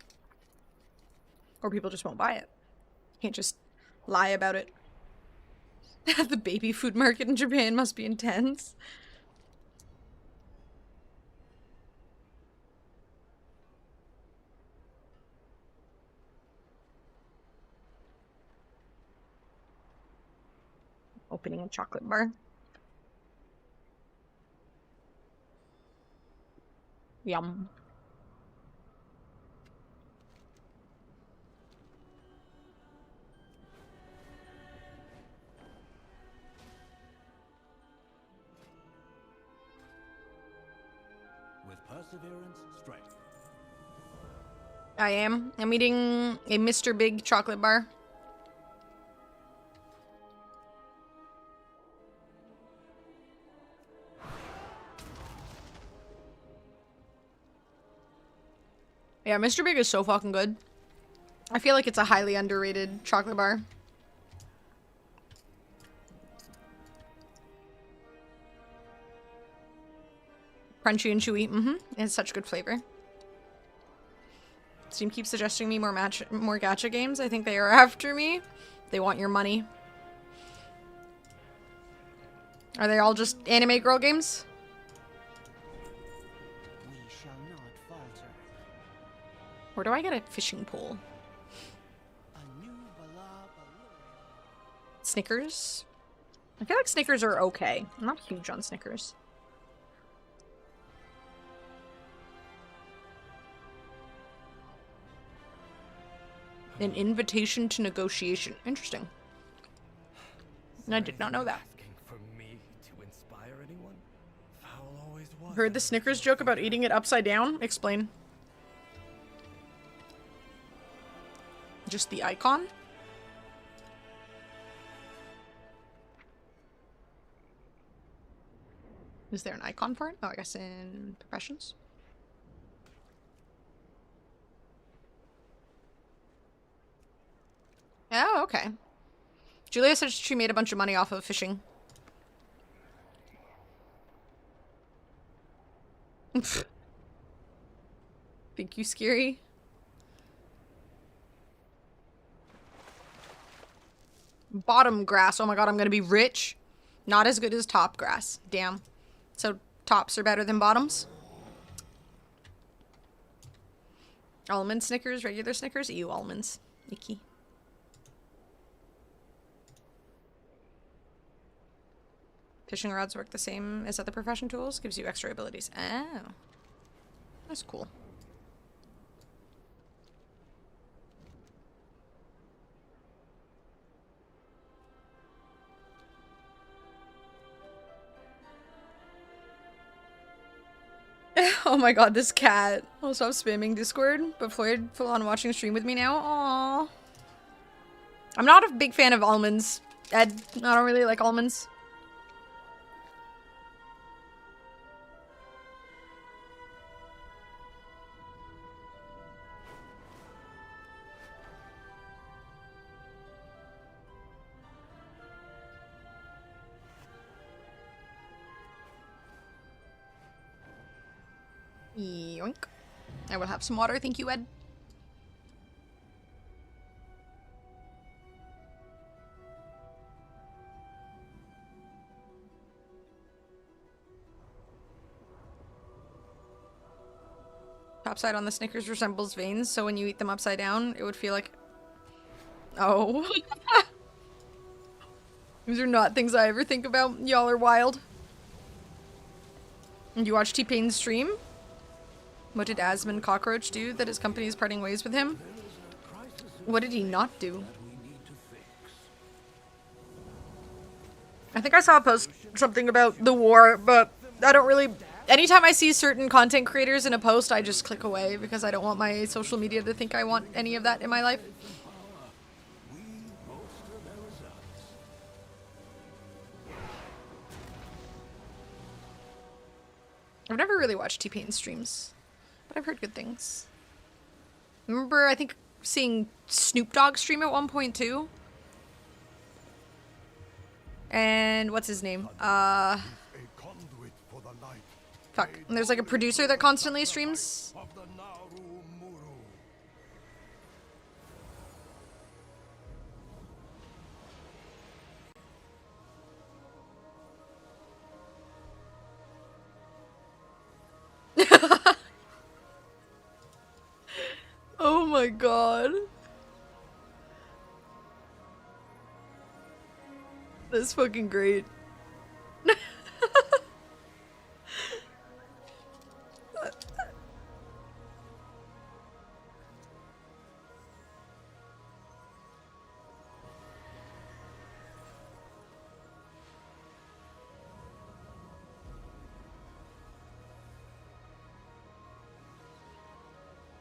Or people just won't buy it. You can't just lie about it. The baby food market in Japan must be intense. Opening a chocolate bar. Yum. With perseverance, strength. I am. I'm eating a Mr. Big chocolate bar. Yeah, Mr. Big is so fucking good. I feel like it's a highly underrated chocolate bar. Crunchy and chewy. It has such good flavor. Steam keeps suggesting me more gacha games. I think they are after me. They want your money. Are they all just anime girl games? Where do I get a fishing pole? Snickers? I feel like Snickers are okay. I'm not huge on Snickers. An invitation to negotiation. Interesting. I did not know that. Asking for me to inspire anyone? Foul always was. Heard the Snickers joke about eating it upside down? Explain. Just the icon? Is there an icon for it? Oh, I guess in professions. Oh, okay. Julia said she made a bunch of money off of fishing. Think you scary? Bottom grass. Oh my god, I'm gonna be rich. Not as good as top grass. Damn. So tops are better than bottoms? Almond Snickers, regular Snickers? Ew, almonds. Icky. Fishing rods work the same as other profession tools. Gives you extra abilities. Oh. That's cool. Oh my god, this cat. I'll stop spamming Discord, but Floyd full on watching stream with me now. Aww. I'm not a big fan of almonds. Ed, I don't really like almonds. Yoink. I will have some water, thank you, Ed. Top side on the Snickers resembles veins, so when you eat them upside down, it would feel like... Oh. These are not things I ever think about. Y'all are wild. And you watch T-Pain's stream? What did Asmund Cockroach do that his company is parting ways with him? What did he not do? I think I saw a post something about the war, but I don't really... Anytime I see certain content creators in a post, I just click away because I don't want my social media to think I want any of that in my life. I've never really watched T-Pain streams, but I've heard good things. Remember, I think, seeing Snoop Dogg stream at one point, too? And what's his name? Fuck. And there's like a producer that constantly streams. Oh my god. That's fucking great.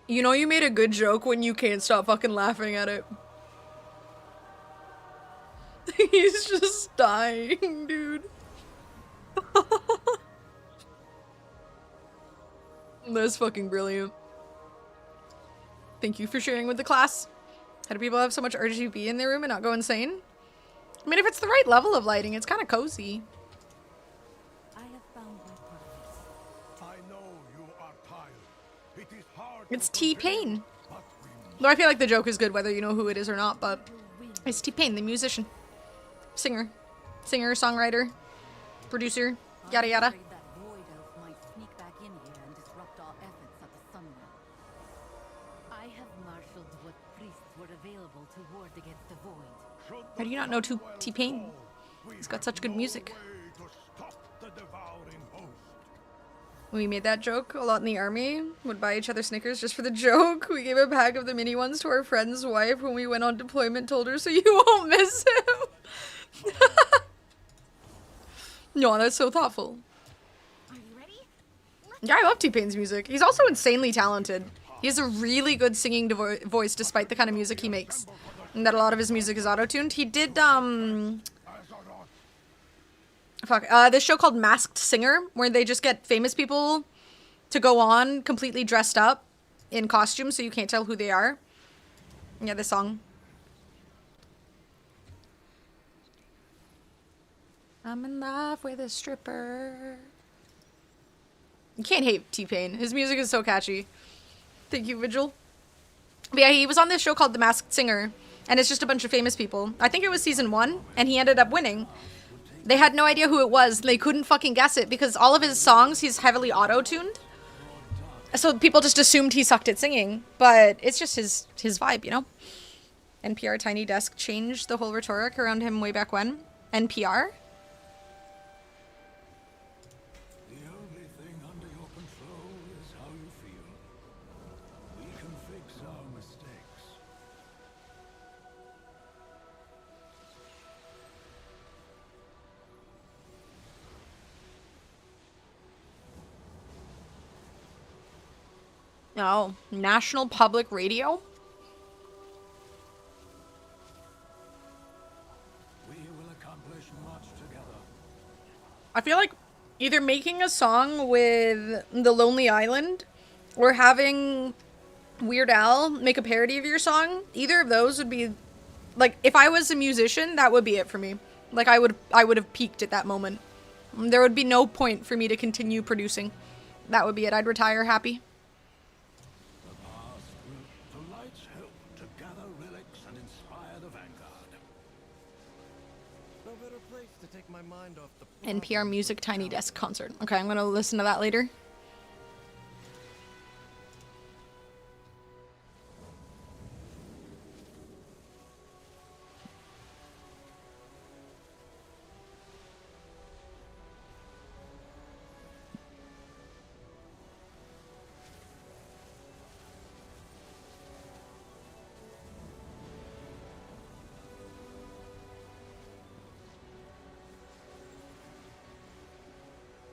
You know you made a good joke when you can't stop fucking laughing at it. He's just dying, dude. That's fucking brilliant. Thank you for sharing with the class. How do people have so much RGB in their room and not go insane? I mean, if it's the right level of lighting, it's kind of cozy. I have found my purpose. I know you are tired. It is hard. It's T-Pain. Though I feel like the joke is good whether you know who it is or not, but it's T-Pain, the musician. Singer. Singer, songwriter, producer, yada yada. That void elf might sneak back in here and disrupt our efforts at the Sunwell. I have marshaled what priests were available to ward against the void. How do you not know T-Pain? He's got such good music. We made that joke a lot in the army. Would buy each other Snickers just for the joke. We gave a pack of the mini ones to our friend's wife when we went on deployment, told her so you won't miss him. No, that's so thoughtful. Yeah, I love T-Pain's music. He's also insanely talented. He has a really good singing voice despite the kind of music he makes. And that a lot of his music is auto-tuned. He did, this show called Masked Singer, where they just get famous people to go on completely dressed up in costume so you can't tell who they are. Yeah, this song. I'm in love with a stripper. You can't hate T-Pain. His music is so catchy. Thank you, Vigil. But yeah, he was on this show called The Masked Singer, and it's just a bunch of famous people. I think it was season 1, and he ended up winning. They had no idea who it was. They couldn't fucking guess it because all of his songs, he's heavily auto-tuned. So people just assumed he sucked at singing, but it's just his vibe, you know? NPR Tiny Desk changed the whole rhetoric around him way back when. NPR? The only thing under your control is how you feel. We can fix our mistakes. Oh, National Public Radio? We will accomplish much together. I feel like either making a song with The Lonely Island or having Weird Al make a parody of your song, either of those would be, like, if I was a musician, that would be it for me. Like, I would have peaked at that moment. There would be no point for me to continue producing. That would be it. I'd retire happy. The lights help to gather relics and inspire the vanguard. No better place to take my mind off the NPR Music Tiny Desk concert. Okay, I'm gonna listen to that later.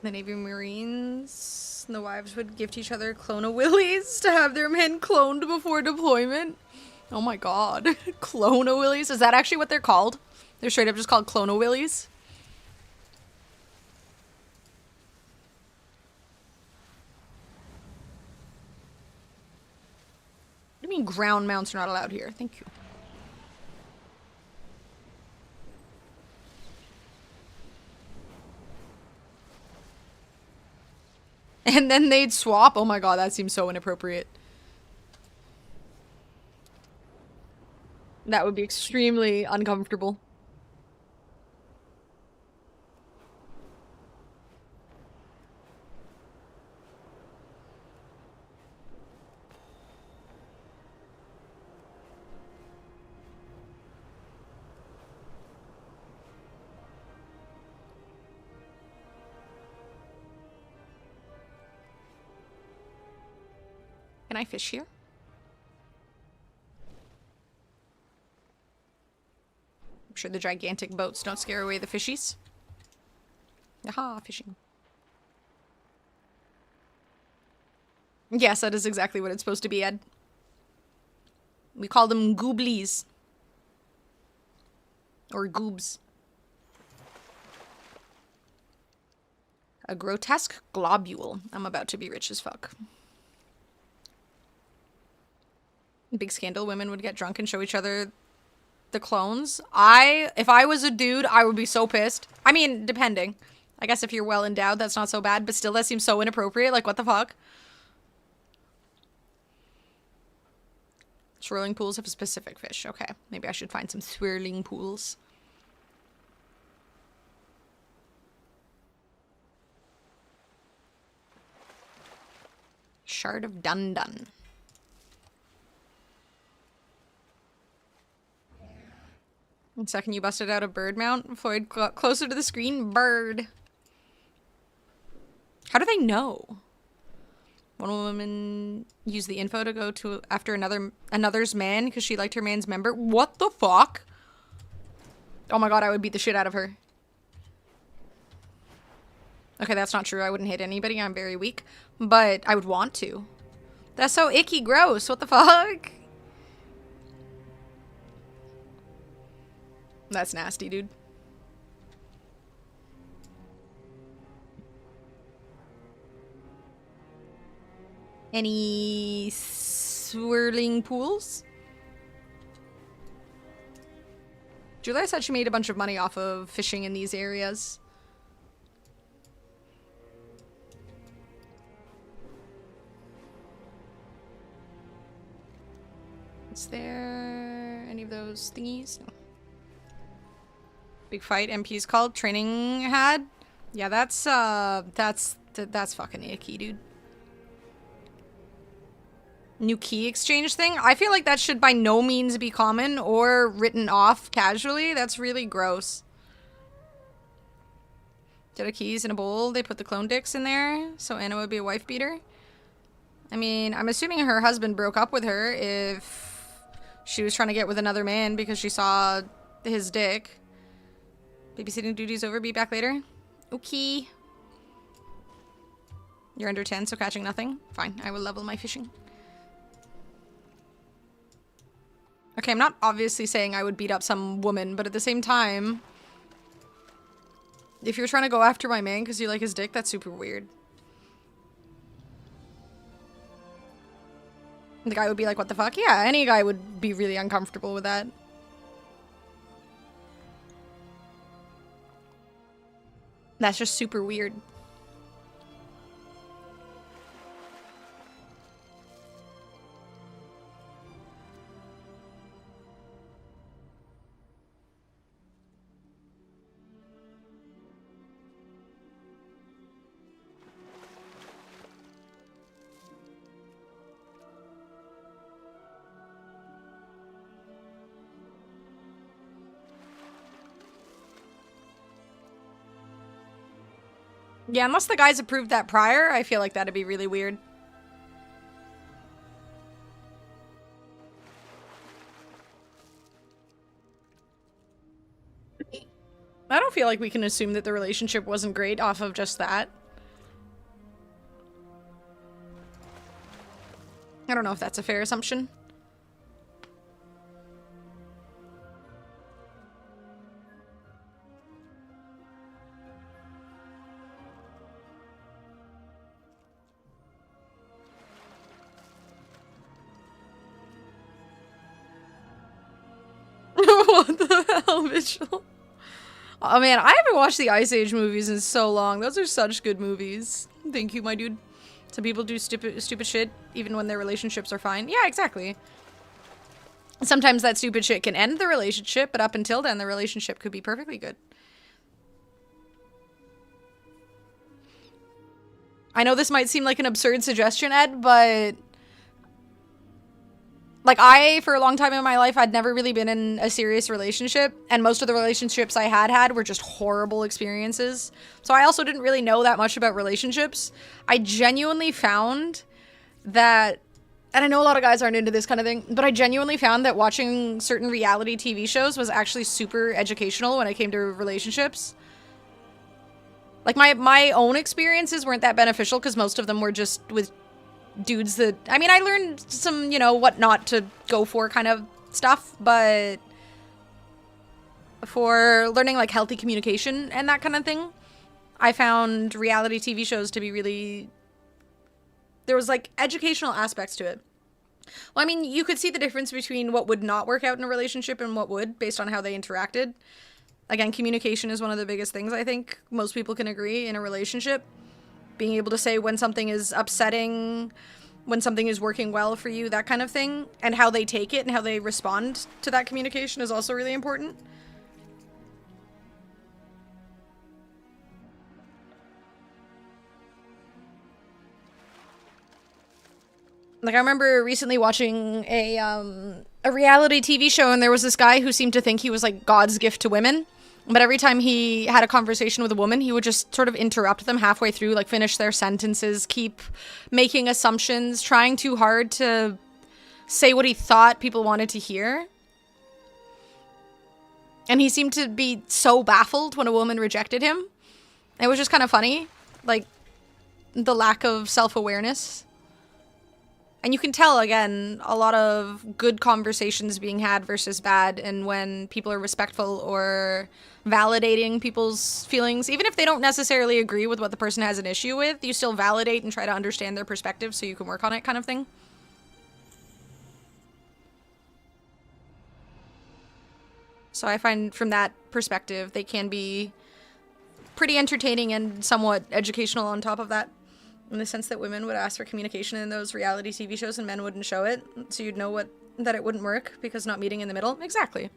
The Navy Marines, the wives would gift each other Clone-A-Willies to have their men cloned before deployment. Oh my god. Clone-A-Willies? Is that actually what they're called? They're straight up just called Clone-A-Willies? What do you mean ground mounts are not allowed here? Thank you. And then they'd swap? Oh my god, that seems so inappropriate. That would be extremely uncomfortable. Can I fish here? I'm sure the gigantic boats don't scare away the fishies. Aha, fishing. Yes, that is exactly what it's supposed to be, Ed. We call them gooblies. Or goobs. A grotesque globule. I'm about to be rich as fuck. Big scandal, women would get drunk and show each other the clones. If I was a dude, I would be so pissed. I mean, depending. I guess if you're well endowed, that's not so bad, but still, that seems so inappropriate. Like, what the fuck? Swirling pools have specific fish. Okay, maybe I should find some swirling pools. Shard of Dun-Dun. The second you busted out a bird mount, Floyd got closer to the screen. Bird. How do they know? One woman used the info to go to after another's man because she liked her man's member. What the fuck? Oh my god, I would beat the shit out of her. Okay, that's not true. I wouldn't hit anybody. I'm very weak. But I would want to. That's so icky gross. What the fuck? That's nasty, dude. Any swirling pools? Julia said she made a bunch of money off of fishing in these areas. Is there any of those thingies? No. Big fight MP's called. Training had? Yeah, that's fucking icky, dude. New key exchange thing? I feel like that should by no means be common or written off casually. That's really gross. Get a keys in a bowl. They put the clone dicks in there, so Anna would be a wife beater. I mean, I'm assuming her husband broke up with her if she was trying to get with another man because she saw his dick. Babysitting duty's over. Be back later. Okay. You're under 10, so catching nothing. Fine, I will level my fishing. Okay, I'm not obviously saying I would beat up some woman, but at the same time, if you're trying to go after my man because you like his dick, that's super weird. The guy would be like, what the fuck? Yeah, any guy would be really uncomfortable with that. That's just super weird. Yeah, unless the guys approved that prior, I feel like that'd be really weird. I don't feel like we can assume that the relationship wasn't great off of just that. I don't know if that's a fair assumption. What the hell, Mitchell? Oh man, I haven't watched the Ice Age movies in so long. Those are such good movies. Thank you, my dude. Some people do stupid shit even when their relationships are fine. Yeah, exactly. Sometimes that stupid shit can end the relationship, but up until then, the relationship could be perfectly good. I know this might seem like an absurd suggestion, Ed, but like, for a long time in my life, I'd never really been in a serious relationship, and most of the relationships I had were just horrible experiences. So I also didn't really know that much about relationships. I genuinely found that, and I know a lot of guys aren't into this kind of thing, but I genuinely found that watching certain reality TV shows was actually super educational when it came to relationships. Like, my own experiences weren't that beneficial because most of them were just with dudes that, I mean, I learned some, you know, what not to go for kind of stuff, but for learning like healthy communication and that kind of thing, I found reality TV shows to be really, there was like educational aspects to it. Well, I mean, you could see the difference between what would not work out in a relationship and what would based on how they interacted. Again, communication is one of the biggest things I think most people can agree in a relationship. Being able to say when something is upsetting, when something is working well for you, that kind of thing, and how they take it and how they respond to that communication is also really important. Like, I remember recently watching a reality TV show, and there was this guy who seemed to think he was like God's gift to women. But every time he had a conversation with a woman, he would just sort of interrupt them halfway through, like finish their sentences, keep making assumptions, trying too hard to say what he thought people wanted to hear. And he seemed to be so baffled when a woman rejected him. It was just kind of funny, like the lack of self-awareness. And you can tell, again, a lot of good conversations being had versus bad, and when people are respectful or validating people's feelings, even if they don't necessarily agree with what the person has an issue with, you still validate and try to understand their perspective so you can work on it, kind of thing. So I find from that perspective, they can be pretty entertaining and somewhat educational on top of that. In the sense that women would ask for communication in those reality TV shows and men wouldn't show it. So you'd know that it wouldn't work because not meeting in the middle. Exactly.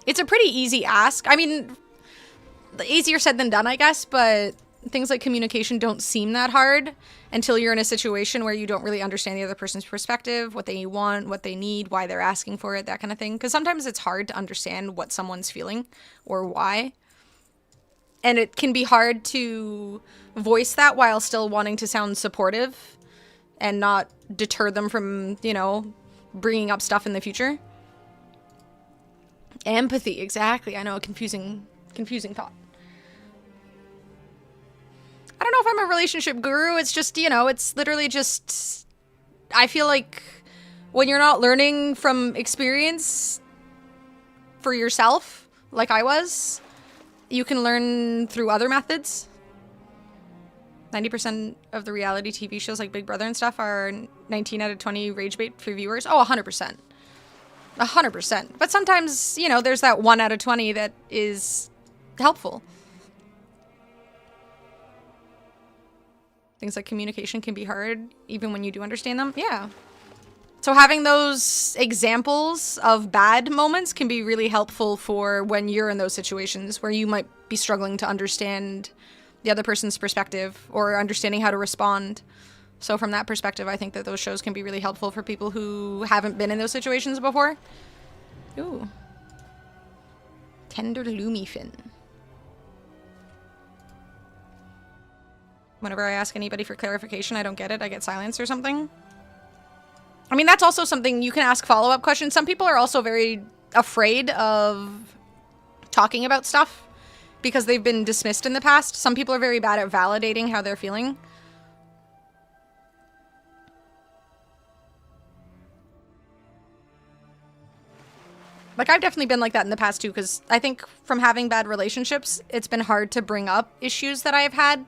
It's a pretty easy ask. I mean, easier said than done, I guess, but things like communication don't seem that hard until you're in a situation where you don't really understand the other person's perspective, what they want, what they need, why they're asking for it, that kind of thing. Because sometimes it's hard to understand what someone's feeling or why. And it can be hard to voice that while still wanting to sound supportive and not deter them from, you know, bringing up stuff in the future. Empathy, exactly. I know, a confusing thought. I don't know if I'm a relationship guru. It's just, you know, it's literally just, I feel like when you're not learning from experience for yourself, like I was, you can learn through other methods. 90% of the reality TV shows like Big Brother and stuff are 19 out of 20 rage bait for viewers. Oh, 100%. 100%. But sometimes, you know, there's that 1 out of 20 that is helpful. Things like communication can be hard, even when you do understand them. Yeah. So having those examples of bad moments can be really helpful for when you're in those situations where you might be struggling to understand the other person's perspective or understanding how to respond. So from that perspective, I think that those shows can be really helpful for people who haven't been in those situations before. Ooh. Tender Loomy Fin. Whenever I ask anybody for clarification, I don't get it. I get silence or something. I mean, that's also something you can ask follow-up questions. Some people are also very afraid of talking about stuff because they've been dismissed in the past. Some people are very bad at validating how they're feeling. Like, I've definitely been like that in the past too, because I think from having bad relationships, it's been hard to bring up issues that I've had.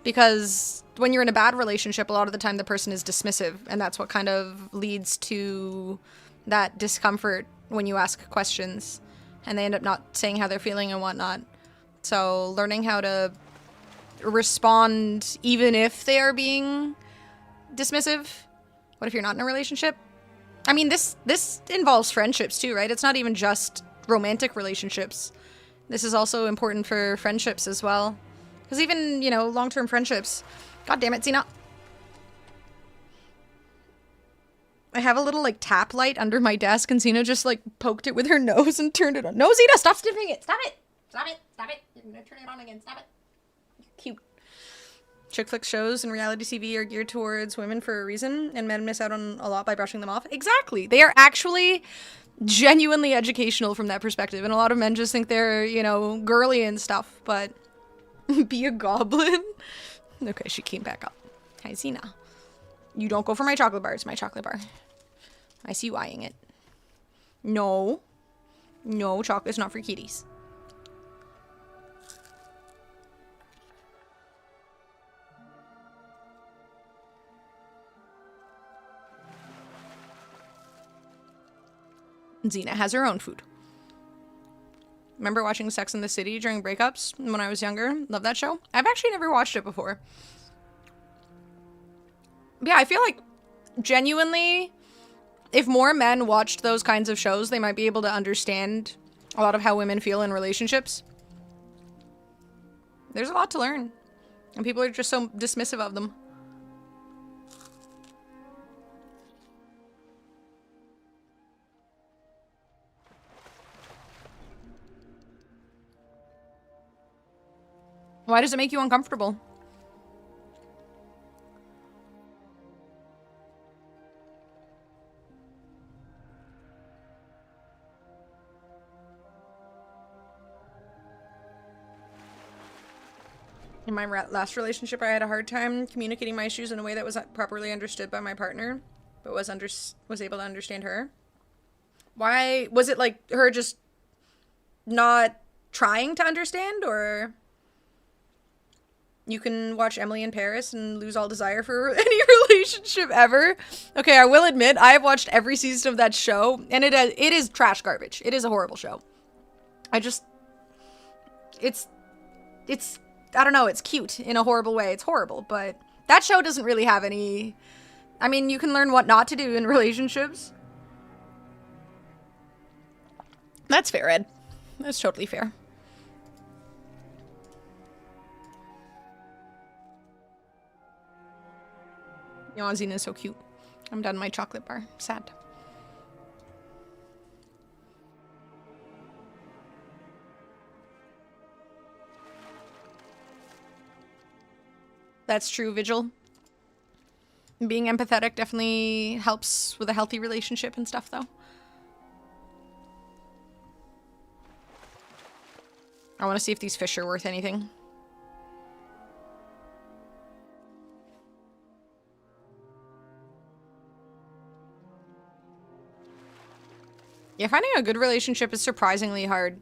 Because when you're in a bad relationship, a lot of the time the person is dismissive, and that's what kind of leads to that discomfort when you ask questions, and they end up not saying how they're feeling and whatnot. So learning how to respond even if they are being dismissive. What if you're not in a relationship? I mean, this involves friendships too, right? It's not even just romantic relationships. This is also important for friendships as well. Because even, you know, long-term friendships. God damn it, Xena. I have a little, like, tap light under my desk, and Xena just, like, poked it with her nose and turned it on. No, Xena, stop sniffing it! Stop it! Stop it! Stop it! You're gonna turn it on again. Stop it! Cute. Chick flick shows and reality TV are geared towards women for a reason, and men miss out on a lot by brushing them off. Exactly. They are actually genuinely educational from that perspective, and a lot of men just think they're, you know, girly and stuff, but... Be a goblin? Okay, she came back up. Hi, Xena. You don't go for my chocolate bar. It's my chocolate bar. I see you eyeing it. No. No, chocolate's not for kitties. Xena has her own food. Remember watching Sex and the City during breakups when I was younger? Love that show. I've actually never watched it before. Yeah, I feel like genuinely, if more men watched those kinds of shows, they might be able to understand a lot of how women feel in relationships. There's a lot to learn. And people are just so dismissive of them. Why does it make you uncomfortable? In my last relationship, I had a hard time communicating my issues in a way that was properly understood by my partner, but was able to understand her. Why was it like her just not trying to understand, or you can watch Emily in Paris and lose all desire for any relationship ever? Okay, I will admit I have watched every season of that show, and it is trash garbage. It is a horrible show. It's I don't know, it's cute in a horrible way. It's horrible, but that show doesn't really have any... I mean, you can learn what not to do in relationships. That's fair, Ed. That's totally fair. Yazina is so cute. I'm done my chocolate bar. Sad. That's true, Vigil. Being empathetic definitely helps with a healthy relationship and stuff, though. I want to see if these fish are worth anything. Yeah, finding a good relationship is surprisingly hard.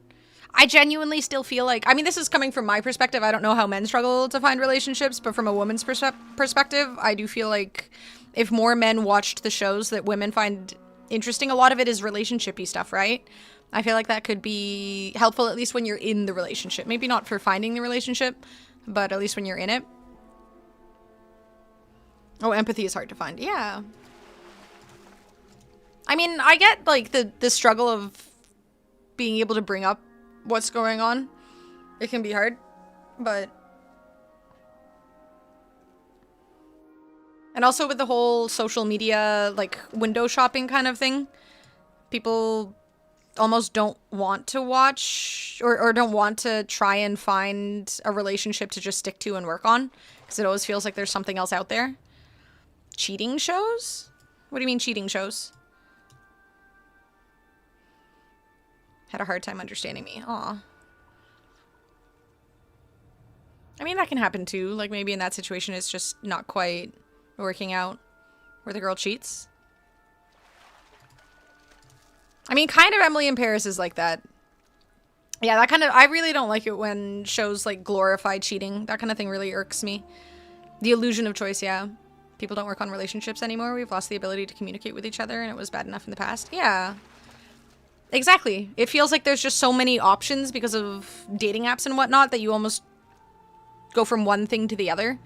I genuinely still feel like, I mean, this is coming from my perspective. I don't know how men struggle to find relationships, but from a woman's perspective, I do feel like if more men watched the shows that women find interesting, a lot of it is relationship-y stuff, right? I feel like that could be helpful, at least when you're in the relationship. Maybe not for finding the relationship, but at least when you're in it. Oh, empathy is hard to find. Yeah. I mean, I get, like, the struggle of being able to bring up what's going on. It can be hard, but... And also with the whole social media, like, window shopping kind of thing, people almost don't want to watch or don't want to try and find a relationship to just stick to and work on, because it always feels like there's something else out there. Cheating shows? What do you mean cheating shows? Had a hard time understanding me. Aw. I mean, that can happen too. Like, maybe in that situation it's just not quite working out where the girl cheats. I mean, kind of Emily in Paris is like that. Yeah, that kind of... I really don't like it when shows, like, glorify cheating. That kind of thing really irks me. The illusion of choice, yeah. People don't work on relationships anymore. We've lost the ability to communicate with each other, and it was bad enough in the past. Yeah. Exactly. It feels like there's just so many options because of dating apps and whatnot that you almost go from one thing to the other.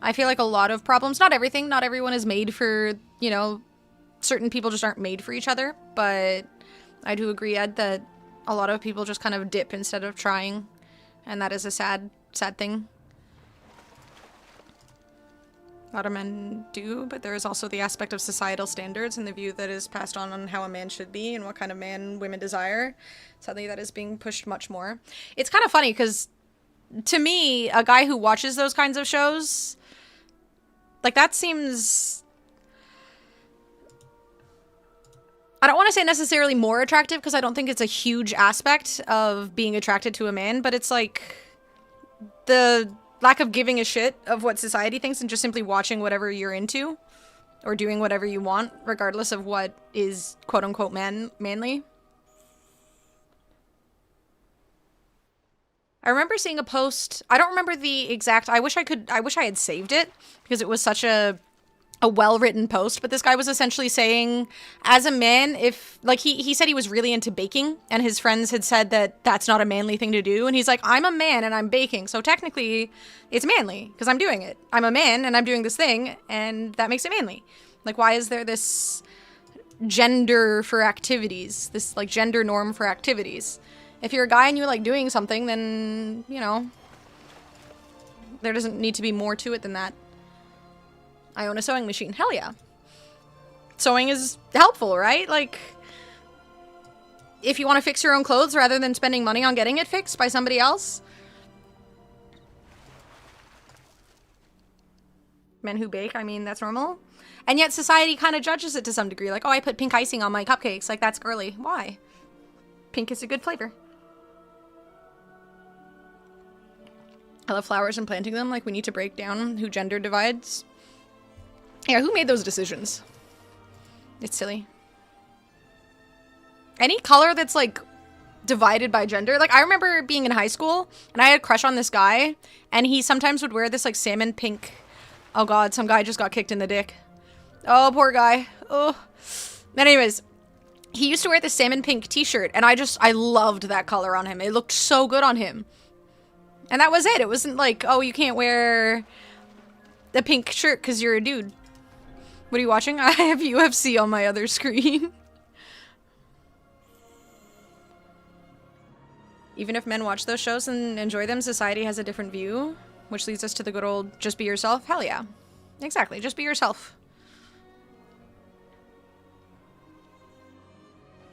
I feel like a lot of problems... Not everything. Not everyone is made for, you know... Certain people just aren't made for each other, but I do agree, Ed, that a lot of people just kind of dip instead of trying, and that is a sad, sad thing. A lot of men do, but there is also the aspect of societal standards and the view that is passed on how a man should be and what kind of man women desire. Suddenly that is being pushed much more. It's kind of funny, because to me, a guy who watches those kinds of shows, like, that seems... I don't want to say necessarily more attractive, because I don't think it's a huge aspect of being attracted to a man, but it's like the lack of giving a shit of what society thinks and just simply watching whatever you're into or doing whatever you want, regardless of what is quote-unquote manly. I remember seeing a post, I don't remember the exact, I wish I had saved it, because it was such a well-written post, but this guy was essentially saying, as a man, if, like, he said he was really into baking, and his friends had said that that's not a manly thing to do, and he's like, I'm a man and I'm baking, so technically it's manly, because I'm doing it. I'm a man and I'm doing this thing, and that makes it manly. Like, why is there this gender for activities, this, like, gender norm for activities? If you're a guy and you like doing something, then, you know, there doesn't need to be more to it than that. I own a sewing machine. Hell yeah. Sewing is helpful, right? Like, if you want to fix your own clothes rather than spending money on getting it fixed by somebody else, Men who bake, I mean, that's normal. And yet society kind of judges it to some degree. Like, oh, I put pink icing on my cupcakes. Like, that's girly. Why? Pink is a good flavor. I love flowers and planting them. Like, we need to break down who gender divides. Yeah, who made those decisions? It's silly. Any color that's, like, divided by gender. Like, I remember being in high school, and I had a crush on this guy, and he sometimes would wear this, like, salmon pink... Oh, God, some guy just got kicked in the dick. Oh, poor guy. Oh. But anyways, he used to wear this salmon pink t-shirt, and I loved that color on him. It looked so good on him. And that was it. It wasn't like, oh, you can't wear a pink shirt because you're a dude. What are you watching? I have UFC on my other screen. Even if men watch those shows and enjoy them, society has a different view, which leads us to the good old, just be yourself. Hell yeah. Exactly. Just be yourself.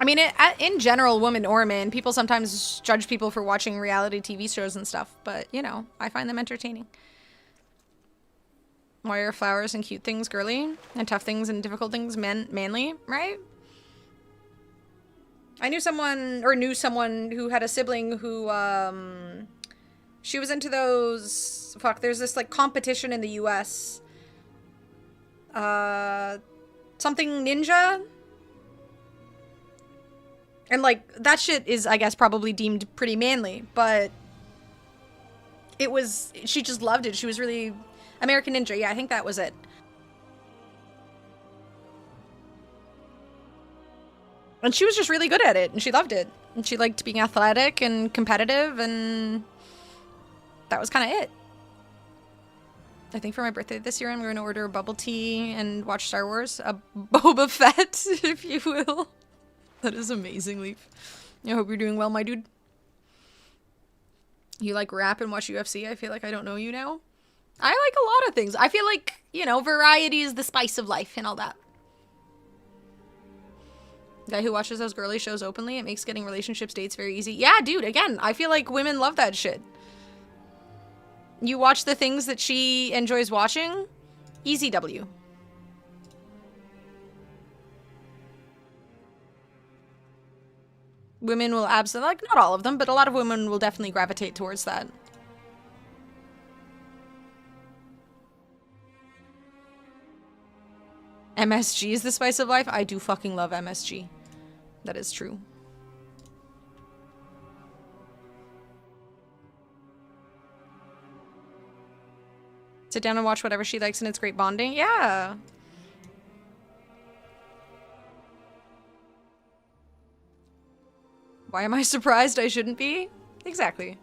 I mean, in general, woman or man, people sometimes judge people for watching reality TV shows and stuff, but, you know, I find them entertaining. Why are flowers and cute things girly, and tough things and difficult things manly, right? I knew someone who had a sibling who, she was into those, there's this, like, competition in the US. Something ninja? And, like, that shit is, I guess, probably deemed pretty manly, but she just loved it. She was really, American Ninja, yeah, I think that was it. And she was just really good at it, and she loved it. And she liked being athletic and competitive, and that was kind of it. I think for my birthday this year, I'm going to order a bubble tea and watch Star Wars. A Boba Fett, if you will. That is amazing, Leaf. I hope you're doing well, my dude. You like rap and watch UFC? I feel like I don't know you now. I like a lot of things. I feel like, you know, variety is the spice of life and all that. Guy who watches those girly shows openly, it makes getting relationships dates very easy. Yeah, dude, again, I feel like women love that shit. You watch the things that she enjoys watching, easy W. Women will absolutely, like, not all of them, but a lot of women will definitely gravitate towards that. MSG is the spice of life? I do fucking love MSG. That is true. Sit down and watch whatever she likes and it's great bonding. Yeah. Why am I surprised I shouldn't be? Exactly.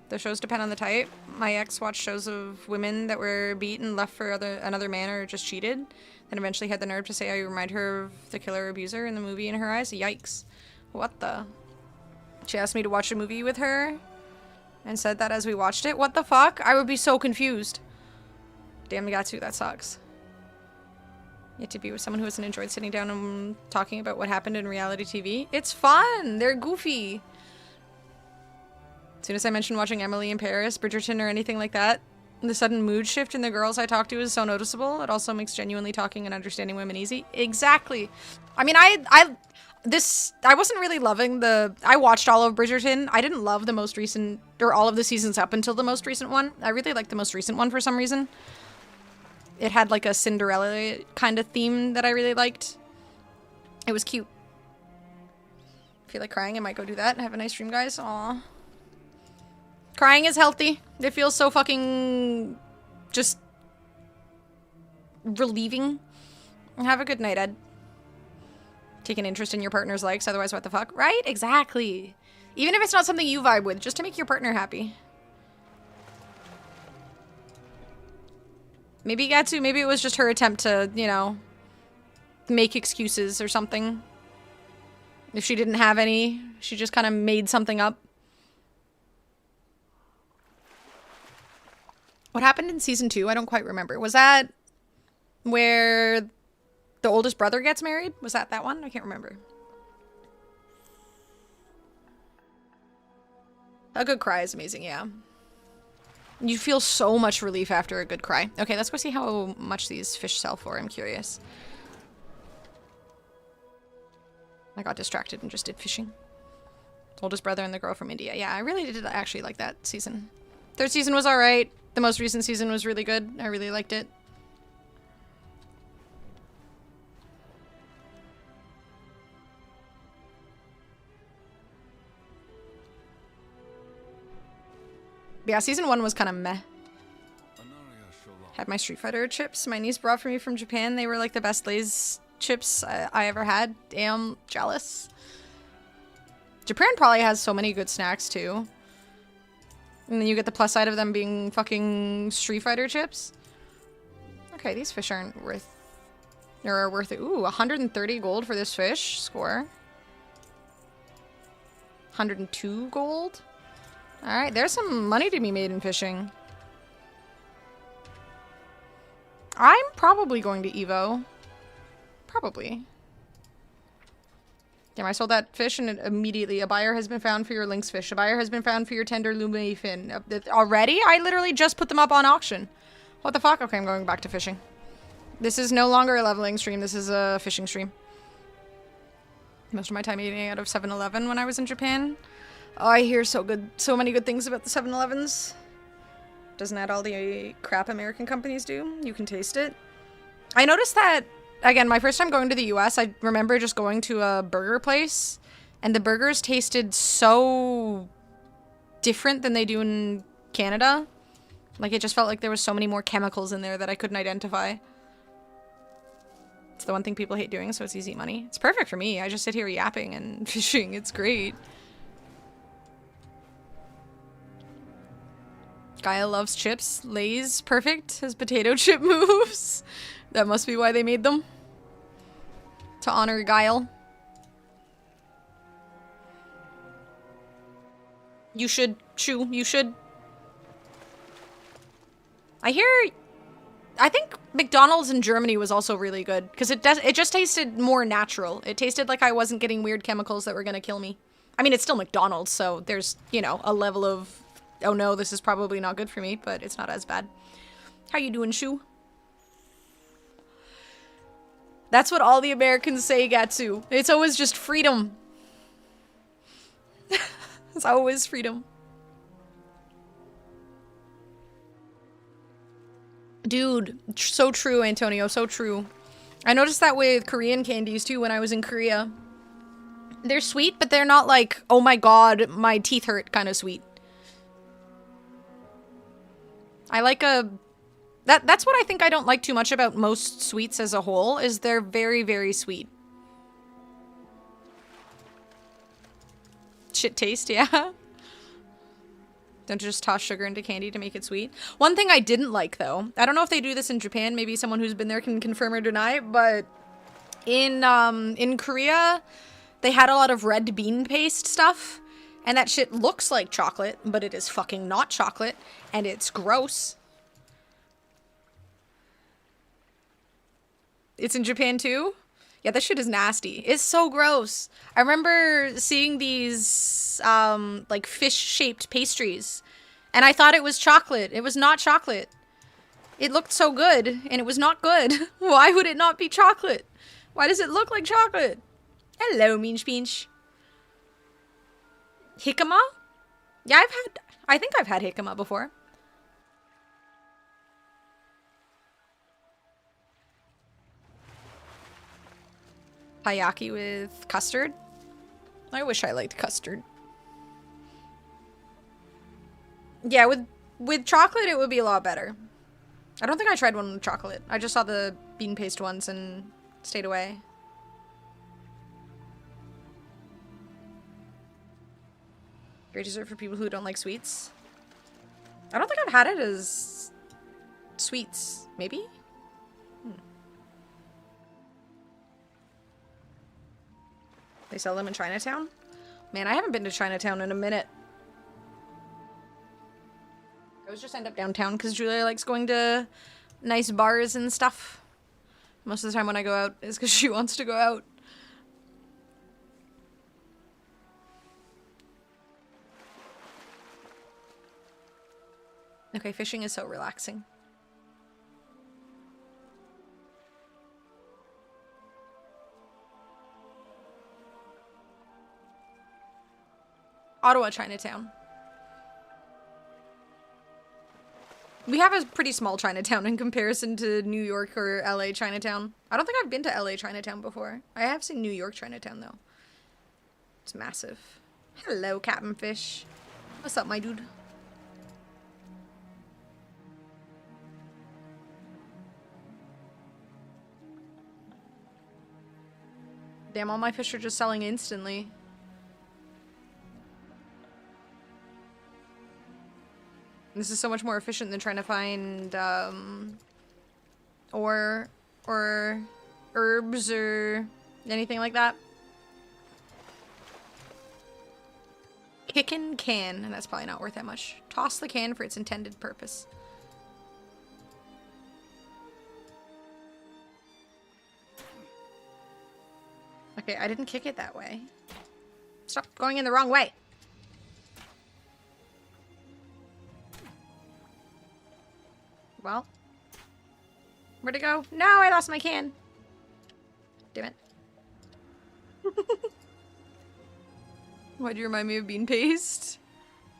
The shows depend on the type. My ex watched shows of women that were beaten, left for another man, or just cheated. Then eventually had the nerve to say I remind her of the killer abuser in the movie in her eyes. Yikes. What the? She asked me to watch a movie with her and said that as we watched it. What the fuck? I would be so confused. Damn, Gatsu, that sucks. Yet to be with someone who hasn't enjoyed sitting down and talking about what happened in reality TV. It's fun! They're goofy! As soon as I mentioned watching Emily in Paris, Bridgerton, or anything like that, the sudden mood shift in the girls I talk to is so noticeable. It also makes genuinely talking and understanding women easy. Exactly. I mean, I wasn't really loving I watched all of Bridgerton. I didn't love the most recent, or all of the seasons up until the most recent one. I really liked the most recent one for some reason. It had like a Cinderella kind of theme that I really liked. It was cute. Feel like crying, I might go do that. Have a nice stream, guys. Aw. Crying is healthy. It feels so fucking just relieving. Have a good night, Ed. Take an interest in your partner's likes, otherwise what the fuck? Right? Exactly. Even if it's not something you vibe with, just to make your partner happy. Maybe Gatsu, maybe it was just her attempt to, you know, make excuses or something. If she didn't have any, she just kind of made something up. What happened in season 2? I don't quite remember. Was that where the oldest brother gets married? Was that one? I can't remember. A good cry is amazing, yeah. You feel so much relief after a good cry. Okay, let's go see how much these fish sell for. I'm curious. I got distracted and just did fishing. Oldest brother and the girl from India. Yeah, I really did actually like that season. Third season was alright. The most recent season was really good. I really liked it. Yeah, season 1 was kind of meh. Had my Street Fighter chips my niece brought for me from Japan. They were like the best Lay's chips I ever had. Damn, jealous. Japan probably has so many good snacks too. And then you get the plus side of them being fucking Street Fighter chips. Okay, these fish aren't worth... Or are worth it. Ooh, 130 gold for this fish. Score. 102 gold? Alright, there's some money to be made in fishing. I'm probably going to Evo. Probably. Damn, I sold that fish and immediately a buyer has been found for your lynx fish. A buyer has been found for your tender lume fin. Already? I literally just put them up on auction. What the fuck? Okay, I'm going back to fishing. This is no longer a leveling stream. This is a fishing stream. Most of my time eating out of 7-Eleven when I was in Japan. Oh, I hear so many good things about the 7-Elevens. Doesn't that all the crap American companies do? You can taste it. I noticed that, again, my first time going to the US, I remember just going to a burger place, and the burgers tasted so different than they do in Canada. Like, it just felt like there was so many more chemicals in there that I couldn't identify. It's the one thing people hate doing, so it's easy money. It's perfect for me. I just sit here yapping and fishing. It's great. Gaia loves chips. Lay's perfect. His potato chip moves. That must be why they made them. To honor Guile. You should, Shu. You should. I think McDonald's in Germany was also really good. Because it just tasted more natural. It tasted like I wasn't getting weird chemicals that were going to kill me. I mean, it's still McDonald's, so there's, you know, a level of... Oh no, this is probably not good for me, but it's not as bad. How you doing, Shu? That's what all the Americans say, Gatsu. It's always just freedom. It's always freedom. Dude, so true, Antonio, so true. I noticed that with Korean candies too when I was in Korea. They're sweet, but they're not like, oh my god, my teeth hurt kind of sweet. I like that's what I think I don't like too much about most sweets as a whole, is they're very, very sweet. Shit taste, yeah. Don't just toss sugar into candy to make it sweet. One thing I didn't like, though, I don't know if they do this in Japan, maybe someone who's been there can confirm or deny, but in Korea, they had a lot of red bean paste stuff. And that shit looks like chocolate, but it is fucking not chocolate, and it's gross. It's in Japan too? Yeah, that shit is nasty. It's so gross. I remember seeing these, like, fish-shaped pastries, and I thought it was chocolate. It was not chocolate. It looked so good, and it was not good. Why would it not be chocolate? Why does it look like chocolate? Hello, Minch Pinch. Jicama? Yeah, I think I've had jicama before. Hayaki with custard? I wish I liked custard. Yeah, with chocolate it would be a lot better. I don't think I tried one with chocolate. I just saw the bean paste ones and stayed away. Great dessert for people who don't like sweets. I don't think I've had it as sweets. Maybe? They sell them in Chinatown? Man, I haven't been to Chinatown in a minute. I always just end up downtown because Julia likes going to nice bars and stuff. Most of the time when I go out is because she wants to go out. Okay, fishing is so relaxing. Ottawa, Chinatown. We have a pretty small Chinatown in comparison to New York or LA Chinatown. I don't think I've been to LA Chinatown before. I have seen New York Chinatown though. It's massive. Hello, Captain Fish. What's up, my dude? Damn, all my fish are just selling instantly. This is so much more efficient than trying to find, ore, or herbs, or anything like that. Kickin' can, and that's probably not worth that much. Toss the can for its intended purpose. Okay, I didn't kick it that way. Stop going in the wrong way. Well, where'd it go? No, I lost my can. Damn it. Why'd you remind me of bean paste?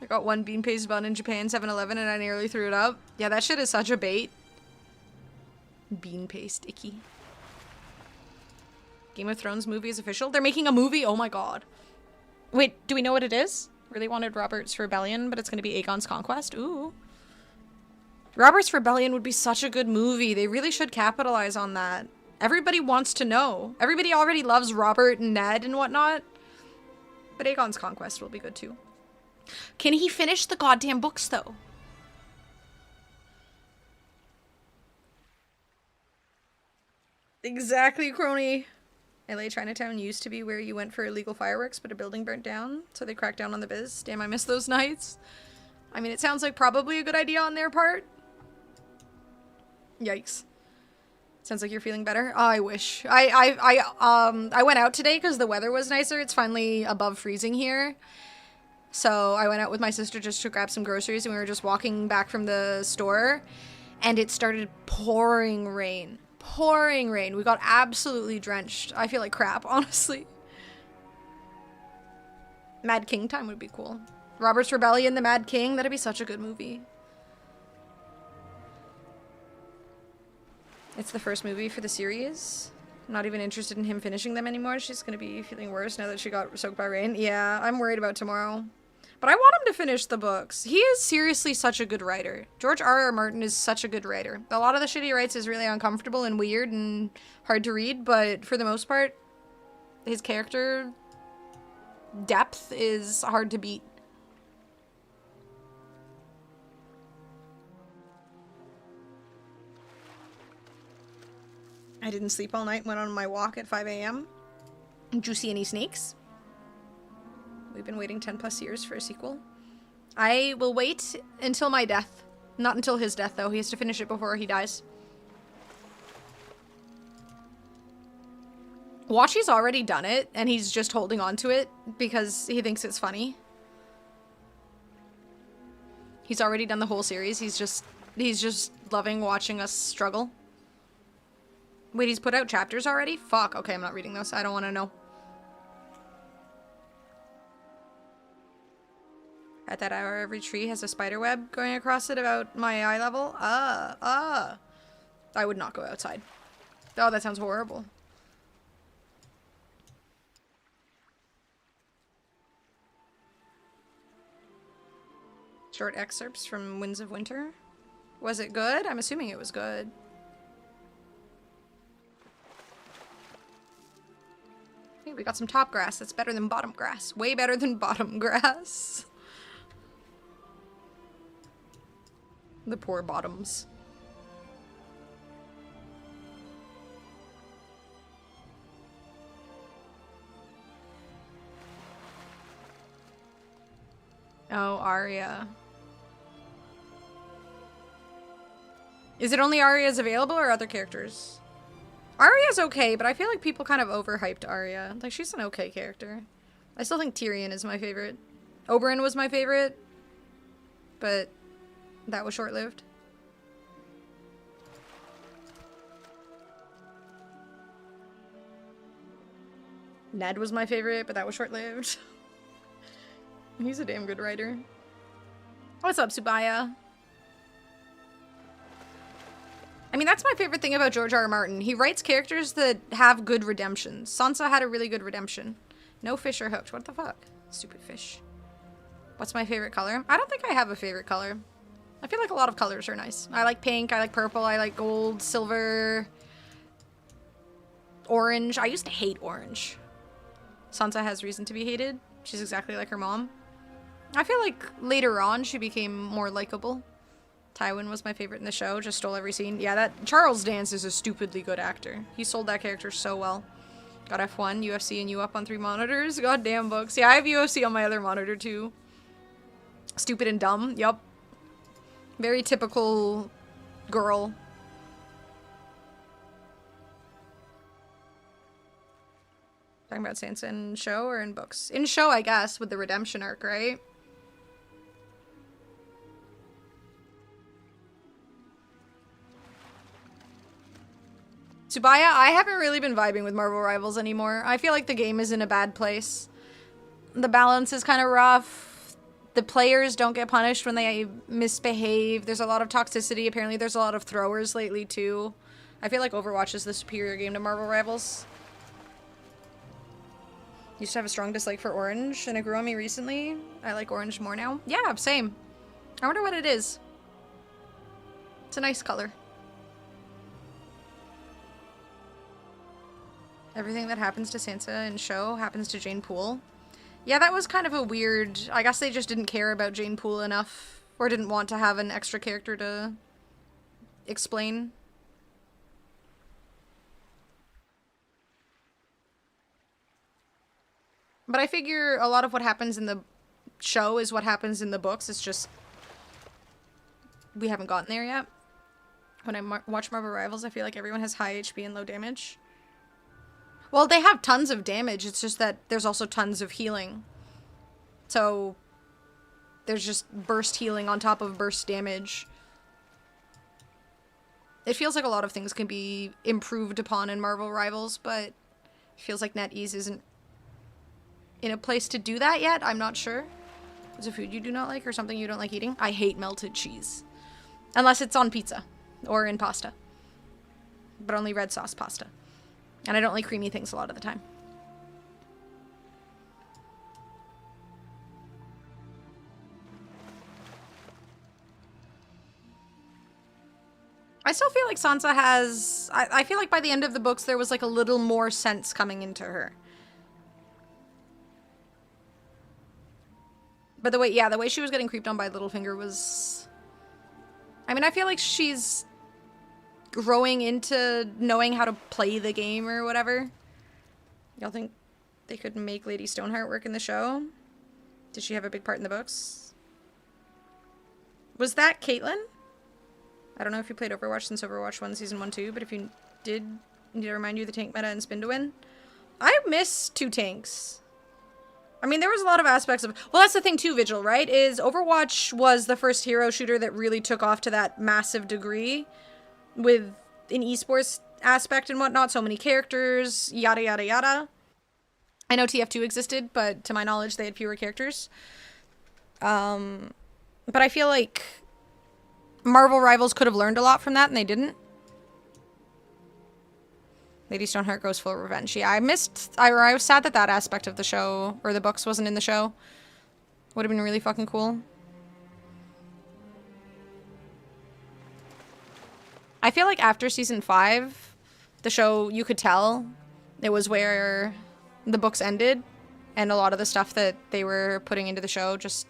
I got one bean paste bun in Japan 7-Eleven and I nearly threw it up. Yeah, that shit is such a bait. Bean paste, icky. Game of Thrones movie is official? They're making a movie? Oh my god. Wait, do we know what it is? Really wanted Robert's Rebellion, but it's gonna be Aegon's Conquest? Ooh. Robert's Rebellion would be such a good movie. They really should capitalize on that. Everybody wants to know. Everybody already loves Robert and Ned and whatnot. But Aegon's Conquest will be good too. Can he finish the goddamn books though? Exactly, crony. LA Chinatown used to be where you went for illegal fireworks, but a building burnt down, so they cracked down on the biz. Damn, I miss those nights. I mean, it sounds like probably a good idea on their part. Yikes. Sounds like you're feeling better. Oh, I wish. I went out today because the weather was nicer. It's finally above freezing here. So I went out with my sister just to grab some groceries, and we were just walking back from the store, and it started pouring rain. Pouring rain. We got absolutely drenched. I feel like crap, honestly. Mad King time would be cool. Robert's Rebellion, The Mad King. That'd be such a good movie. It's the first movie for the series. I'm not even interested in him finishing them anymore. She's gonna be feeling worse now that she got soaked by rain. Yeah, I'm worried about tomorrow. But I want him to finish the books. He is seriously such a good writer. George R.R. Martin is such a good writer. A lot of the shit he writes is really uncomfortable and weird and hard to read, but for the most part, his character depth is hard to beat. I didn't sleep all night, went on my walk at 5 a.m. Did you see any snakes? We've been waiting 10 plus years for a sequel. I will wait until my death. Not until his death, though. He has to finish it before he dies. Wachi's already done it, and he's just holding on to it because he thinks it's funny. He's already done the whole series. He's just loving watching us struggle. Wait, he's put out chapters already? Fuck, okay, I'm not reading those. I don't want to know. At that hour, every tree has a spider web going across it about my eye level. I would not go outside. Oh, that sounds horrible. Short excerpts from Winds of Winter. Was it good? I'm assuming it was good. Hey, we got some top grass. That's better than bottom grass. Way better than bottom grass. The poor bottoms. Oh, Arya. Is it only Arya's available or other characters? Arya's okay, but I feel like people kind of overhyped Arya. Like, she's an okay character. I still think Tyrion is my favorite. Oberyn was my favorite. But That was short-lived. Ned was my favorite, but that was short-lived. He's a damn good writer. What's up, Subaya? I mean, that's my favorite thing about George R. R. Martin. He writes characters that have good redemptions. Sansa had a really good redemption. No fish are hooked. What the fuck? Stupid fish. What's my favorite color? I don't think I have a favorite color. I feel like a lot of colors are nice. I like pink, I like purple, I like gold, silver, orange. I used to hate orange. Sansa has reason to be hated. She's exactly like her mom. I feel like later on she became more likable. Tywin was my favorite in the show, just stole every scene. Yeah, that Charles Dance is a stupidly good actor. He sold that character so well. Got F1, UFC, and you up on 3 monitors. Goddamn books. Yeah, I have UFC on my other monitor too. Stupid and dumb. Yup. Very typical girl. Talking about Sansa in show or in books? In show, I guess, with the redemption arc, right? Subaya, I haven't really been vibing with Marvel Rivals anymore. I feel like the game is in a bad place. The balance is kind of rough. The players don't get punished when they misbehave. There's a lot of toxicity. Apparently there's a lot of throwers lately too. I feel like Overwatch is the superior game to Marvel Rivals. Used to have a strong dislike for orange, and it grew on me recently. I like orange more now. Yeah, same. I wonder what it is. It's a nice color. Everything that happens to Sansa in show happens to Jane Poole. Yeah, that was kind of a weird... I guess they just didn't care about Jane Poole enough, or didn't want to have an extra character to explain. But I figure a lot of what happens in the show is what happens in the books. It's just... we haven't gotten there yet. When I watch Marvel Rivals, I feel like everyone has high HP and low damage. Well, they have tons of damage. It's just that there's also tons of healing. So there's just burst healing on top of burst damage. It feels like a lot of things can be improved upon in Marvel Rivals, but it feels like NetEase isn't in a place to do that yet. I'm not sure. Is it food you do not like or something you don't like eating? I hate melted cheese. Unless it's on pizza or in pasta. But only red sauce pasta. And I don't like creamy things a lot of the time. I still feel like Sansa has... I feel like by the end of the books there was like a little more sense coming into her. But the way, yeah, the way she was getting creeped on by Littlefinger was... I mean, I feel like she's growing into knowing how to play the game or whatever. Y'all think they could make Lady Stoneheart work in the show? Did she have a big part in the books? Was that Caitlyn? I don't know if you played Overwatch since Overwatch 1 Season 1, 2, but if you did, I need to remind you of the tank meta and spin to win. I miss 2 tanks. I mean, there was a lot of aspects of... Well, that's the thing too, Vigil, right? Is Overwatch was the first hero shooter that really took off to that massive degree with an esports aspect and whatnot. So many characters, yada, yada, yada. I know TF2 existed, but to my knowledge, they had fewer characters. But I feel like Marvel Rivals could have learned a lot from that, and they didn't. Lady Stoneheart goes full revenge. Yeah, I was sad that that aspect of the show, or the books, wasn't in the show. Would have been really fucking cool. I feel like after season 5, the show, you could tell, it was where the books ended, and a lot of the stuff that they were putting into the show just...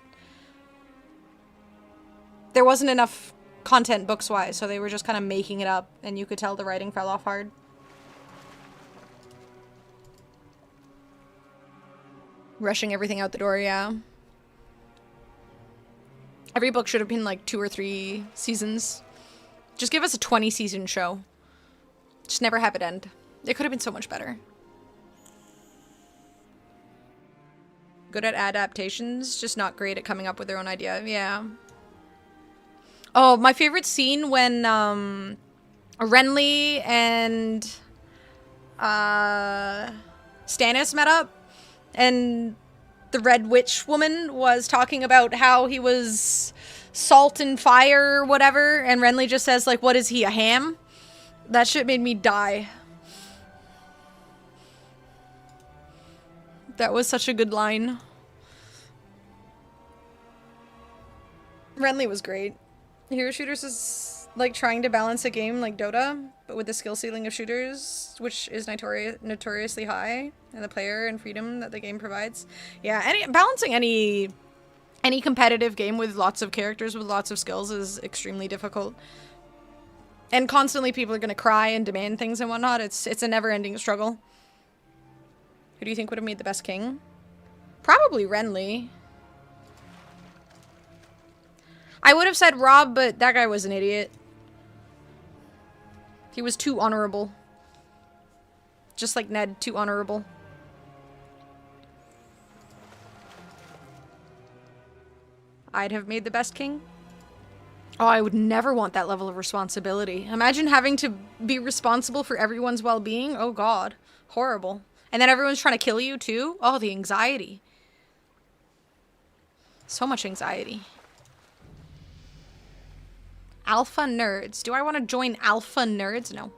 There wasn't enough content books-wise, so they were just kind of making it up, and you could tell the writing fell off hard. Rushing everything out the door, yeah. Every book should have been like 2 or 3 seasons. Just give us a 20-season show. Just never have it end. It could have been so much better. Good at adaptations, just not great at coming up with their own idea. Yeah. Oh, my favorite scene when Renly and Stannis met up, and the Red Witch woman was talking about how he was salt and fire or whatever, and Renly just says, like, what is he, a ham? That shit made me die. That was such a good line. Renly was great. Hero Shooters is like trying to balance a game like Dota, but with the skill ceiling of shooters, which is notoriously high, and the player and freedom that the game provides. Yeah, balancing any competitive game with lots of characters with lots of skills is extremely difficult. And constantly people are gonna cry and demand things and whatnot. It's a never-ending struggle. Who do you think would have made the best king? Probably Renly. I would have said Rob, but that guy was an idiot. He was too honorable. Just like Ned, too honorable. I'd have made the best king. Oh, I would never want that level of responsibility. Imagine having to be responsible for everyone's well-being. Oh god. Horrible. And then everyone's trying to kill you too? Oh, the anxiety. So much anxiety. Alpha nerds. Do I want to join alpha nerds? No.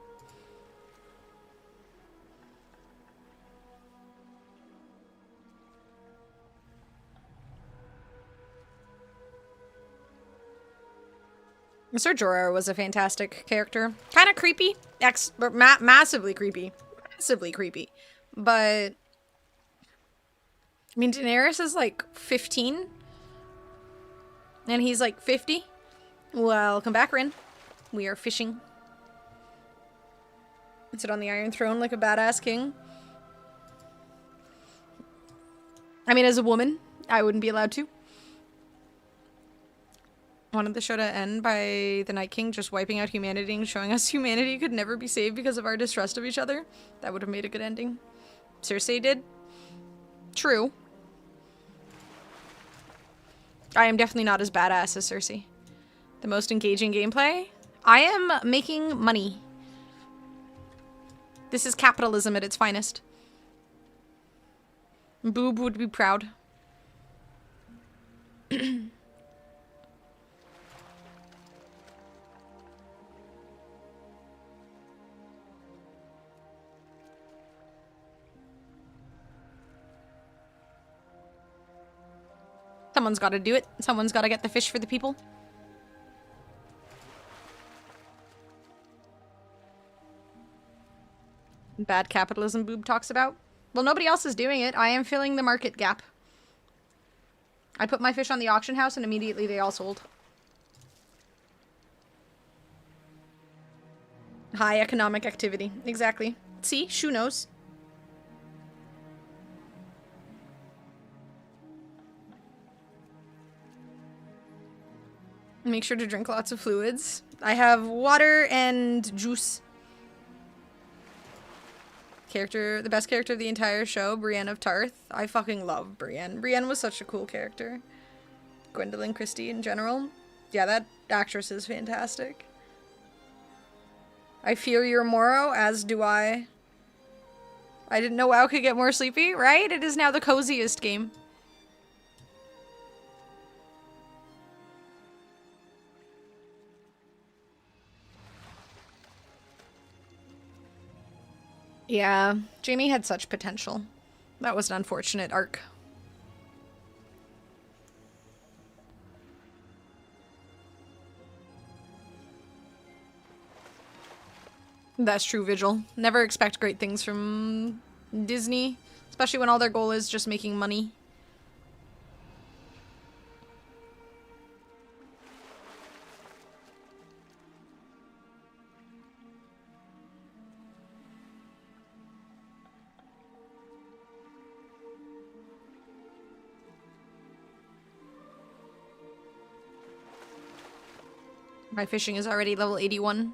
Mr. Jorah was a fantastic character. Kind of creepy. Massively creepy. Massively creepy. But I mean, Daenerys is like 15. And he's like 50. Welcome back, Rin. We are fishing. Sit on the Iron Throne like a badass king. I mean, as a woman, I wouldn't be allowed to. Wanted the show to end by the Night King just wiping out humanity and showing us humanity could never be saved because of our distrust of each other. That would have made a good ending. Cersei did. True. I am definitely not as badass as Cersei. The most engaging gameplay? I am making money. This is capitalism at its finest. Boob would be proud. Someone's got to do it. Someone's got to get the fish for the people. Bad capitalism Boob talks about. Well, nobody else is doing it. I am filling the market gap. I put my fish on the auction house and immediately they all sold. High economic activity. Exactly. See? Shu knows. Make sure to drink lots of fluids. I have water and juice. Character, the best character of the entire show, Brienne of Tarth. I fucking love Brienne. Brienne was such a cool character. Gwendolyn Christie in general. Yeah, that actress is fantastic. I fear your Moro, as do I. I didn't know WoW could get more sleepy, right? It is now the coziest game. Yeah, Jaime had such potential. That was an unfortunate arc. That's true, Vigil. Never expect great things from Disney, especially when all their goal is just making money. My fishing is already level 81.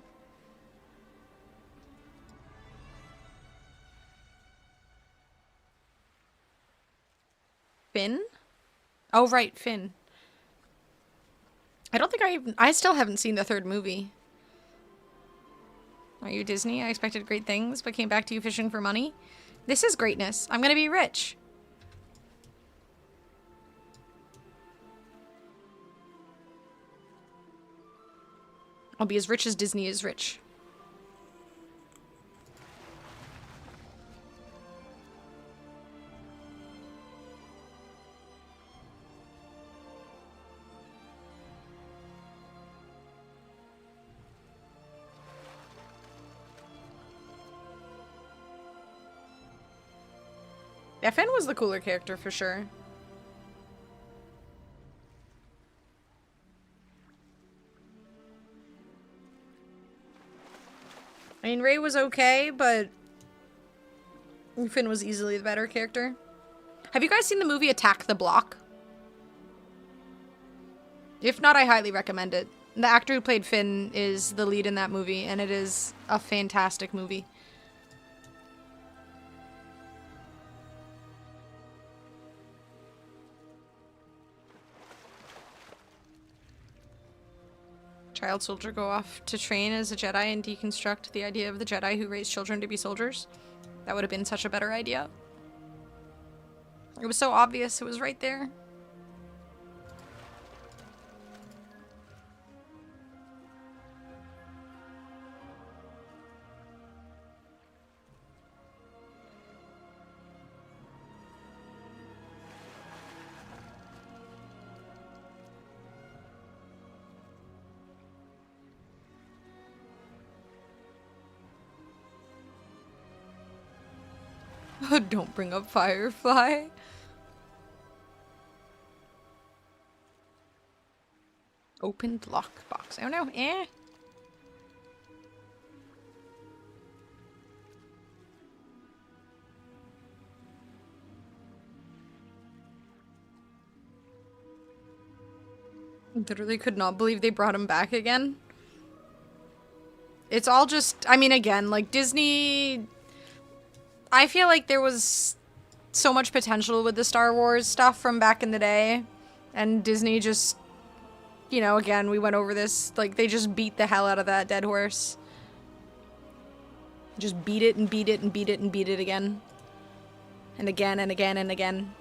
Finn? Oh, right, Finn. I don't think I still haven't seen the third movie. Are you Disney? I expected great things, but came back to you fishing for money. This is greatness. I'm gonna be rich. I'll be as rich as Disney is rich. Yeah, Finn was the cooler character for sure. I mean, Rey was okay, but Finn was easily the better character. Have you guys seen the movie Attack the Block? If not, I highly recommend it. The actor who played Finn is the lead in that movie, and it is a fantastic movie. Child soldier go off to train as a Jedi and deconstruct the idea of the Jedi who raised children to be soldiers. That would have been such a better idea. It was so obvious. It was right there. Don't bring up Firefly. Opened lockbox. Oh no, eh. Literally could not believe they brought him back again. It's all just, I mean, again, like Disney, I feel like there was so much potential with the Star Wars stuff from back in the day, and Disney just, you know, again, we went over this, like, they just beat the hell out of that dead horse. Just beat it and beat it and beat it and beat it again. And again and again and again.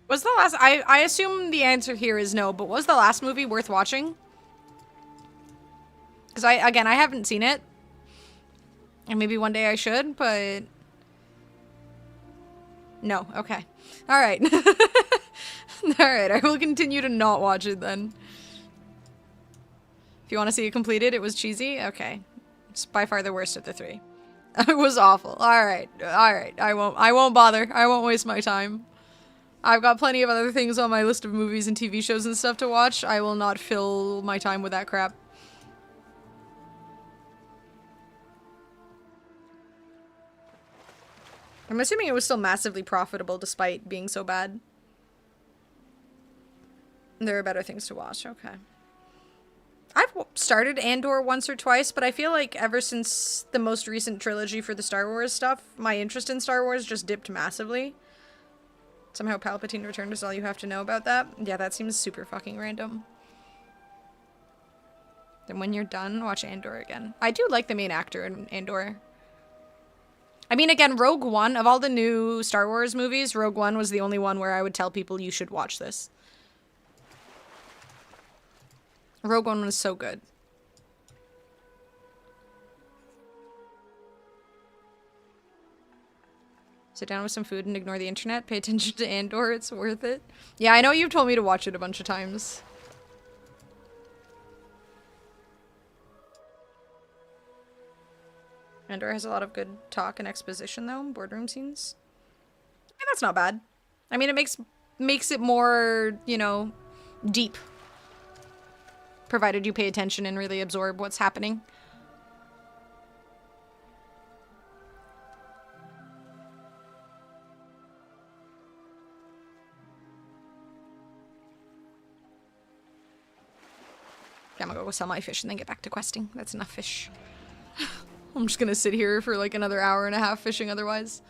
Was the last, I assume the answer here is no, but was the last movie worth watching? Because again, I haven't seen it. And maybe one day I should, but... No, okay. Alright. Alright, I will continue to not watch it then. If you want to see it completed, it was cheesy? Okay. It's by far the worst of the three. It was awful. Alright, alright. I won't bother. I won't waste my time. I've got plenty of other things on my list of movies and TV shows and stuff to watch. I will not fill my time with that crap. I'm assuming it was still massively profitable despite being so bad. There are better things to watch. Okay. I've started Andor once or twice, but I feel like ever since the most recent trilogy for the Star Wars stuff, my interest in Star Wars just dipped massively. Somehow Palpatine returned is all you have to know about that. Yeah, that seems super fucking random. Then when you're done, watch Andor again. I do like the main actor in Andor. I mean, again, Rogue One, of all the new Star Wars movies, Rogue One was the only one where I would tell people you should watch this. Rogue One was so good. Sit down with some food and ignore the internet. Pay attention to Andor. It's worth it. Yeah, I know you've told me to watch it a bunch of times. Andor has a lot of good talk and exposition, though. Boardroom scenes. I mean, that's not bad. I mean, it makes it more, you know, deep. Provided you pay attention and really absorb what's happening. Okay, I'm gonna go sell my fish and then get back to questing. That's enough fish. I'm just gonna sit here for like another hour and a half fishing otherwise.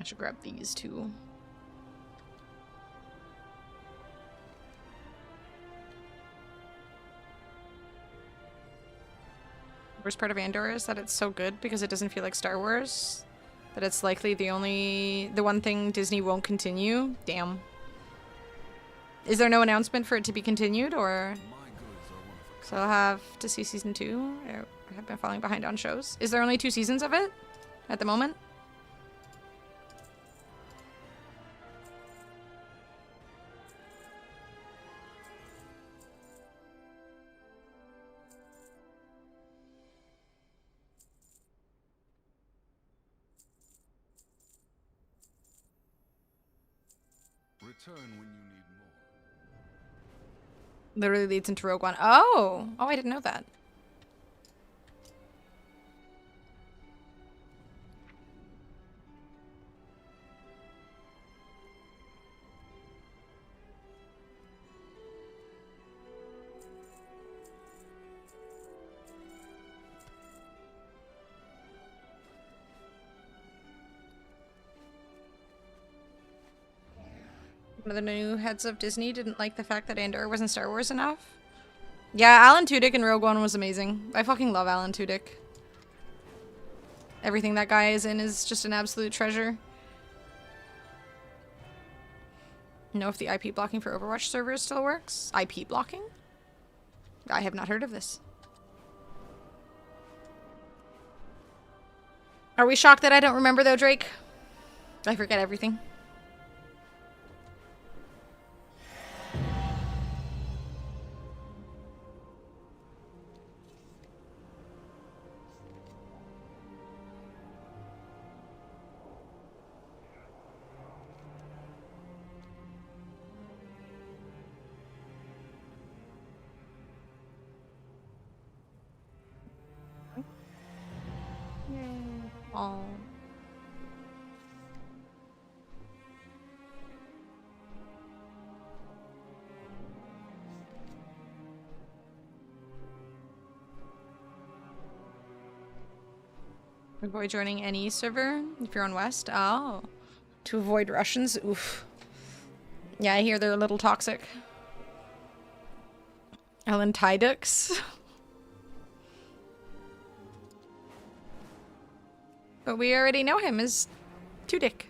I should grab these too. Worst part of Andor is that it's so good because it doesn't feel like Star Wars. That it's likely the one thing Disney won't continue. Damn. Is there no announcement for it to be continued, or? So I'll have to see season 2. I have been falling behind on shows. Is there only 2 seasons of it at the moment? Return when you need more. Literally leads into Rogue One. Oh! Oh, I didn't know that. One of the new heads of Disney didn't like the fact that Andor wasn't Star Wars enough. Yeah, Alan Tudyk in Rogue One was amazing. I fucking love Alan Tudyk. Everything that guy is in is just an absolute treasure. Know if the IP blocking for Overwatch servers still works? IP blocking? I have not heard of this. Are we shocked that I don't remember though, Drake? I forget everything. Oh. Avoid joining any server if you're on West. Oh. To avoid Russians? Oof. Yeah, I hear they're a little toxic. Alan Tudyk. But we already know him as Tudyk.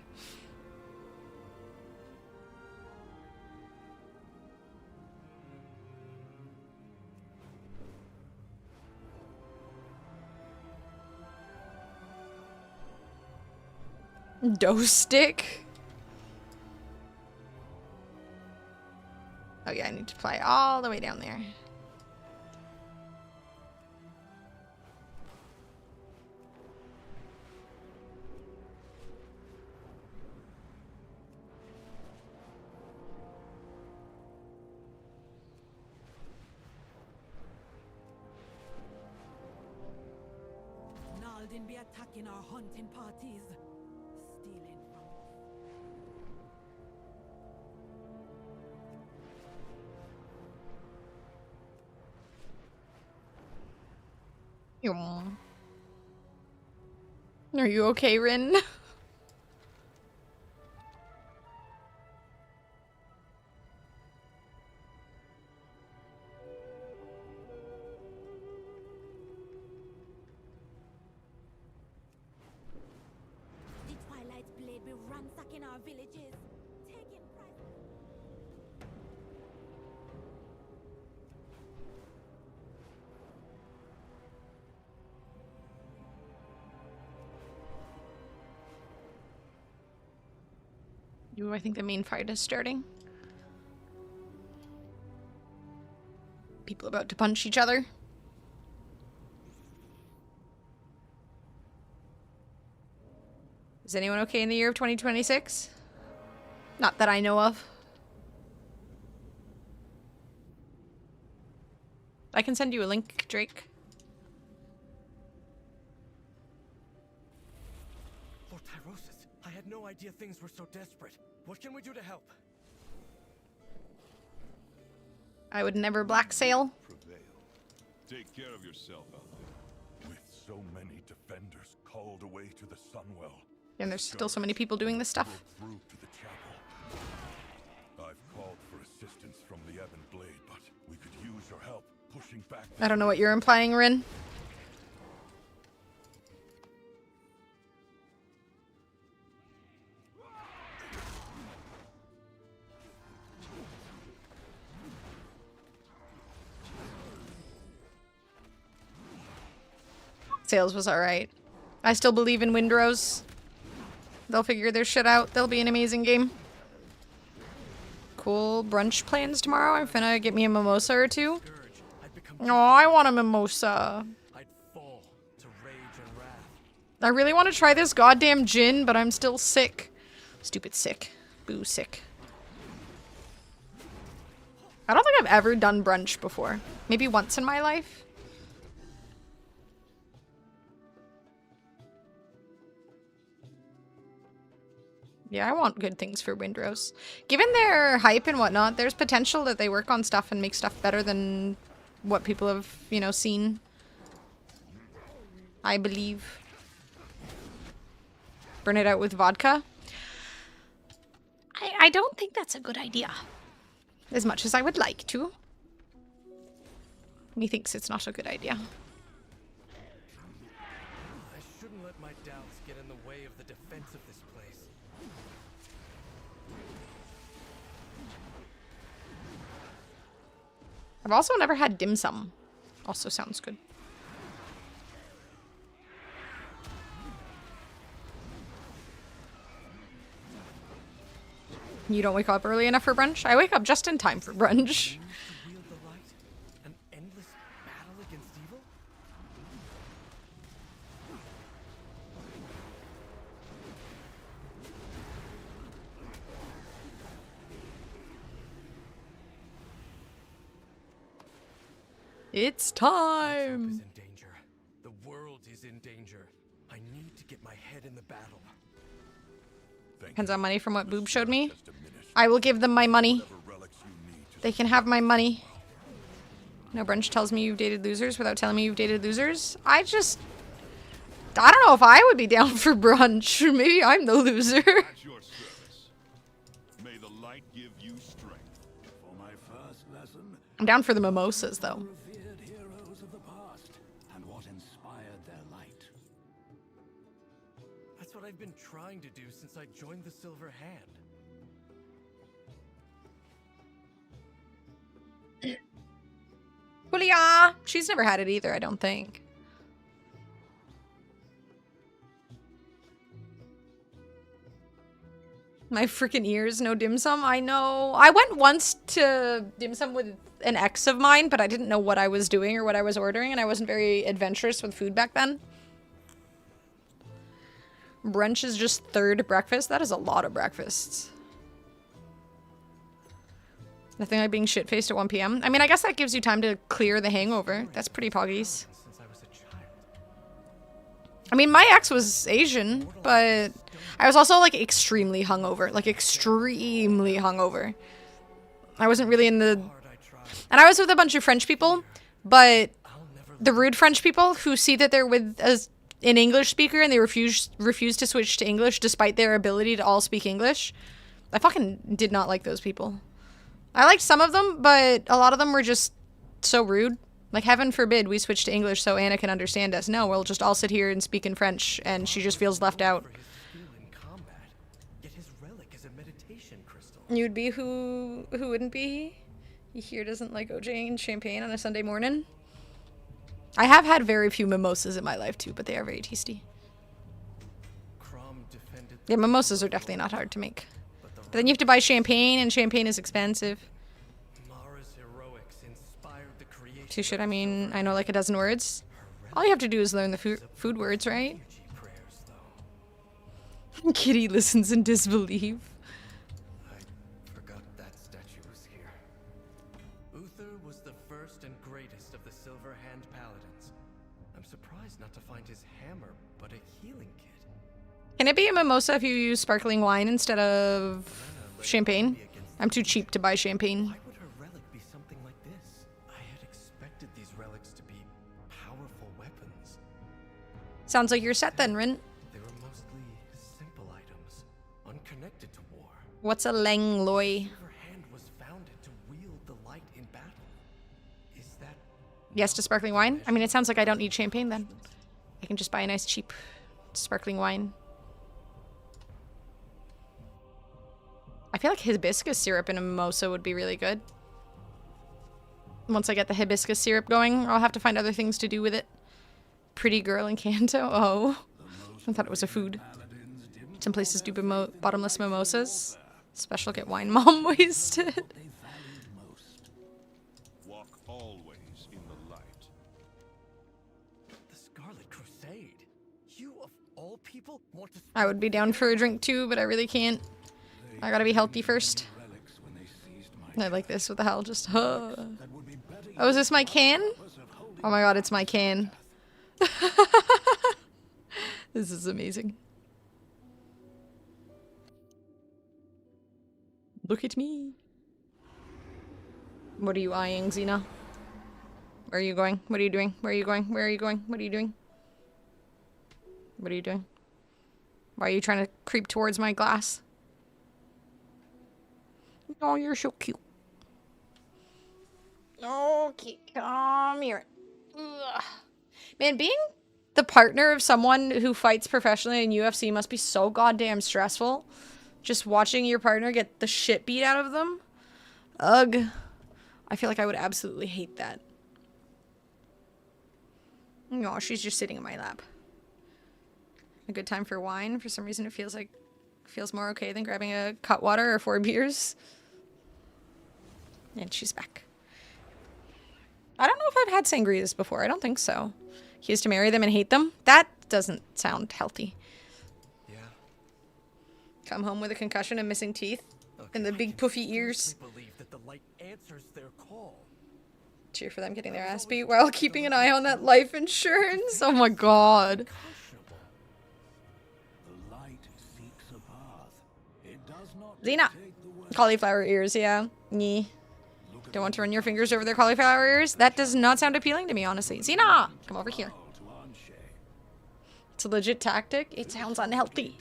Dough stick? Oh yeah, I need to fly all the way down there. Naldin be attacking our hunting parties. Stealing from Are you okay, Rin? the Twilight Blade be ransacking our villages. Taking Ooh, I think the main fight is starting. People about to punch each other. Is anyone okay in the year of 2026? Not that I know of. I can send you a link, Drake. Lord Tyrosus, I had no idea things were so desperate. What can we do to help? I would never black sail. Take care of yourself out there. With so many defenders called away to the Sunwell. And there's still so many people doing this stuff. Through to the chapel. I've called for assistance from the Ebon Blade, but we could use your help pushing back. I don't know what you're implying, Rin. Sales was alright. I still believe in Windrose. They'll figure their shit out. They'll be an amazing game. Cool brunch plans tomorrow. I'm finna get me a mimosa or two. Oh, I want a mimosa. I really want to try this goddamn gin, but I'm still sick. Stupid sick. Boo sick. I don't think I've ever done brunch before. Maybe once in my life. Yeah, I want good things for Windrose. Given their hype and whatnot, there's potential that they work on stuff and make stuff better than what people have, you know, seen. I believe. Burn it out with vodka. I don't think that's a good idea. As much as I would like to. Methinks it's not a good idea. I shouldn't let my doubts get in the way of the defense of this place. I've also never had dim sum. Also sounds good. You don't wake up early enough for brunch? I wake up just in time for brunch. An endless battle against evil? It's time. Is in danger. The world is in danger. I need to get my head in the battle. Depends on money from what Boob showed me. I will give them my money. They can have my money. No brunch tells me you've dated losers without telling me you've dated losers. I don't know if I would be down for brunch. Maybe I'm the loser. At your service. May the light give you strength. For my first lesson, I'm down for the mimosas, though. revered heroes of the past and what inspired their light. That's what I've been trying to do since I joined the Silver Hand. Julia! She's never had it either, I don't think. My freaking ears, no dim sum. I know. I went once to dim sum with an ex of mine, but I didn't know what I was doing or what I was ordering, and I wasn't very adventurous with food back then. Brunch is just third breakfast. That is a lot of breakfasts. Nothing like being shit-faced at 1 p.m. I mean, I guess that gives you time to clear the hangover. That's pretty poggies. I mean, my ex was Asian, but I was also, like, extremely hungover. Like, extremely hungover. I wasn't really in the... And I was with a bunch of French people, but the rude French people who see that they're with an English speaker and they refuse to switch to English despite their ability to all speak English. I fucking did not like those people. I liked some of them, but a lot of them were just so rude. Like, heaven forbid we switch to English so Anna can understand us. No, we'll just all sit here and speak in French, and she just feels left out. You'd be who wouldn't be? He here doesn't like OJ and champagne on a Sunday morning. I have had very few mimosas in my life, too, but they are very tasty. Yeah, mimosas are definitely not hard to make. But the But then you have to buy champagne, and champagne is expensive. Mara's heroics inspired the creation Too shit, I mean, I know like a dozen words. All you have to do is learn the food words, right? Kitty listens in disbelief. I forgot that statue was here. Uther was the first and greatest of the Silver Hand Paladins. I'm surprised not to find his hammer, but a healing kit. Can it be a mimosa if you use sparkling wine instead of champagne? I'm too cheap to buy champagne. Why would her relic be something like this? I had expected these relics to be powerful weapons. Sounds like you're set then, Rin. They were mostly simple items, unconnected to war. What's a Langloy? Silver Hand was founded to wield the light in battle. Is that Yes to sparkling wine? I mean, it sounds like I don't need champagne then. I can just buy a nice cheap sparkling wine. I feel like hibiscus syrup in a mimosa would be really good. Once I get the hibiscus syrup going, I'll have to find other things to do with it. Pretty girl in Kanto? Oh. I thought it was a food. Some places do bottomless mimosas. Special get wine mom wasted. Walk always in the light. the Scarlet Crusade? You of all people want to I would be down for a drink too, but I really can't. I gotta be healthy first. I like this. What the hell? Just, Oh, is this my can? Oh my god, it's my can. This is amazing. Look at me. What are you eyeing, Xena? Where are you going? What are you doing? Where are you going? Where are you going? What are you doing? What are you doing? Why are you trying to creep towards my glass? Oh, you're so cute. Okay, come here. Ugh. Man, being the partner of someone who fights professionally in UFC must be so goddamn stressful. Just watching your partner get the shit beat out of them. Ugh. I feel like I would absolutely hate that. No, she's just sitting in my lap. A good time for wine. For some reason it feels more okay than grabbing a Cutwater or 4 beers. And she's back. I don't know if I've had sangrias before. I don't think so. He used to marry them and hate them? That doesn't sound healthy. Yeah. Come home with a concussion and missing teeth. And the big puffy ears. believe that the light answers their call. Cheer for them getting their ass beat while keeping an eye on that life insurance. Oh my god. The light seeks a path. It does not Xena. Cauliflower ears, yeah. Nyeh. Don't want to run your fingers over their cauliflower ears? That does not sound appealing to me, honestly. Xena! Come over here. It's a legit tactic. It sounds unhealthy.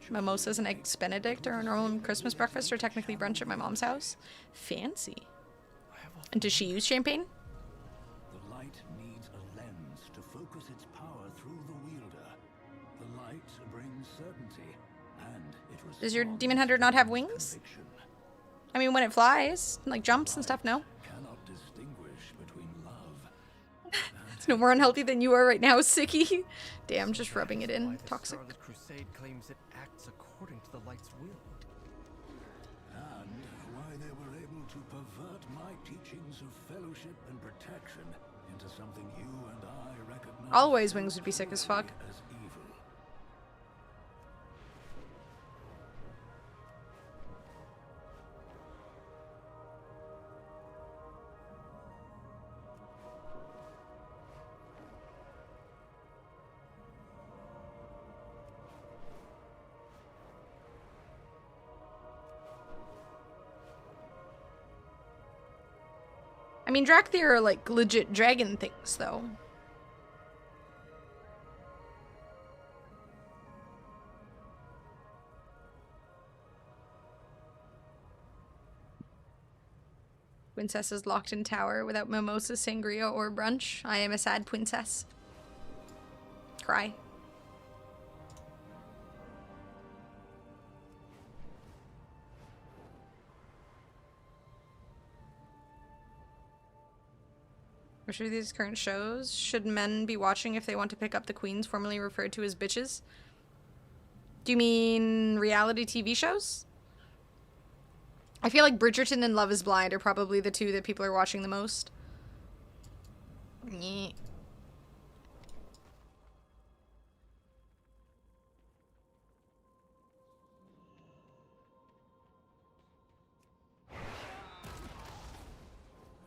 Mimosas and eggs Benedict are a normal Christmas breakfast or technically brunch at my mom's house. Fancy. And does she use champagne? The light needs a lens to focus its power through the wielder. The light brings certainty, and it Does your demon hunter not have wings? I mean, when it flies, like jumps and stuff, no? cannot distinguish between love. It's no more unhealthy than you are right now, Sicky. Damn, just rubbing it in. Toxic. Scarlet Crusade claims it acts according to the light's will. And why they were able to pervert my teachings of fellowship and protection into something you and I recognize. Always wings would be sick as fuck. As evil. I mean, Drakthir are like legit dragon things, though. Princess is locked in tower without mimosa, sangria, or brunch. I am a sad princess. Cry. Which of these current shows should men be watching if they want to pick up the queens formerly referred to as bitches? Do you mean reality TV shows? I feel like Bridgerton and Love is Blind are probably the two that people are watching the most. Nyeh.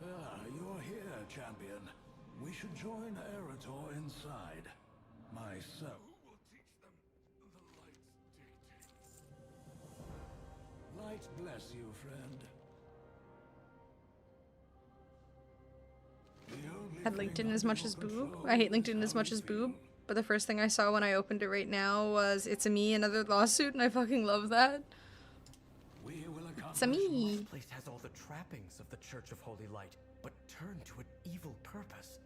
Ah, you're here, champion. We should join Eretor inside. Myself. Light bless you, friend. Had LinkedIn as much as boob. I hate LinkedIn as much as boob. But the first thing I saw when I opened it right now was "It's a me, another lawsuit," and I fucking love that. It's a me. This place has all the trappings of the Church of Holy Light, but turned to an evil purpose.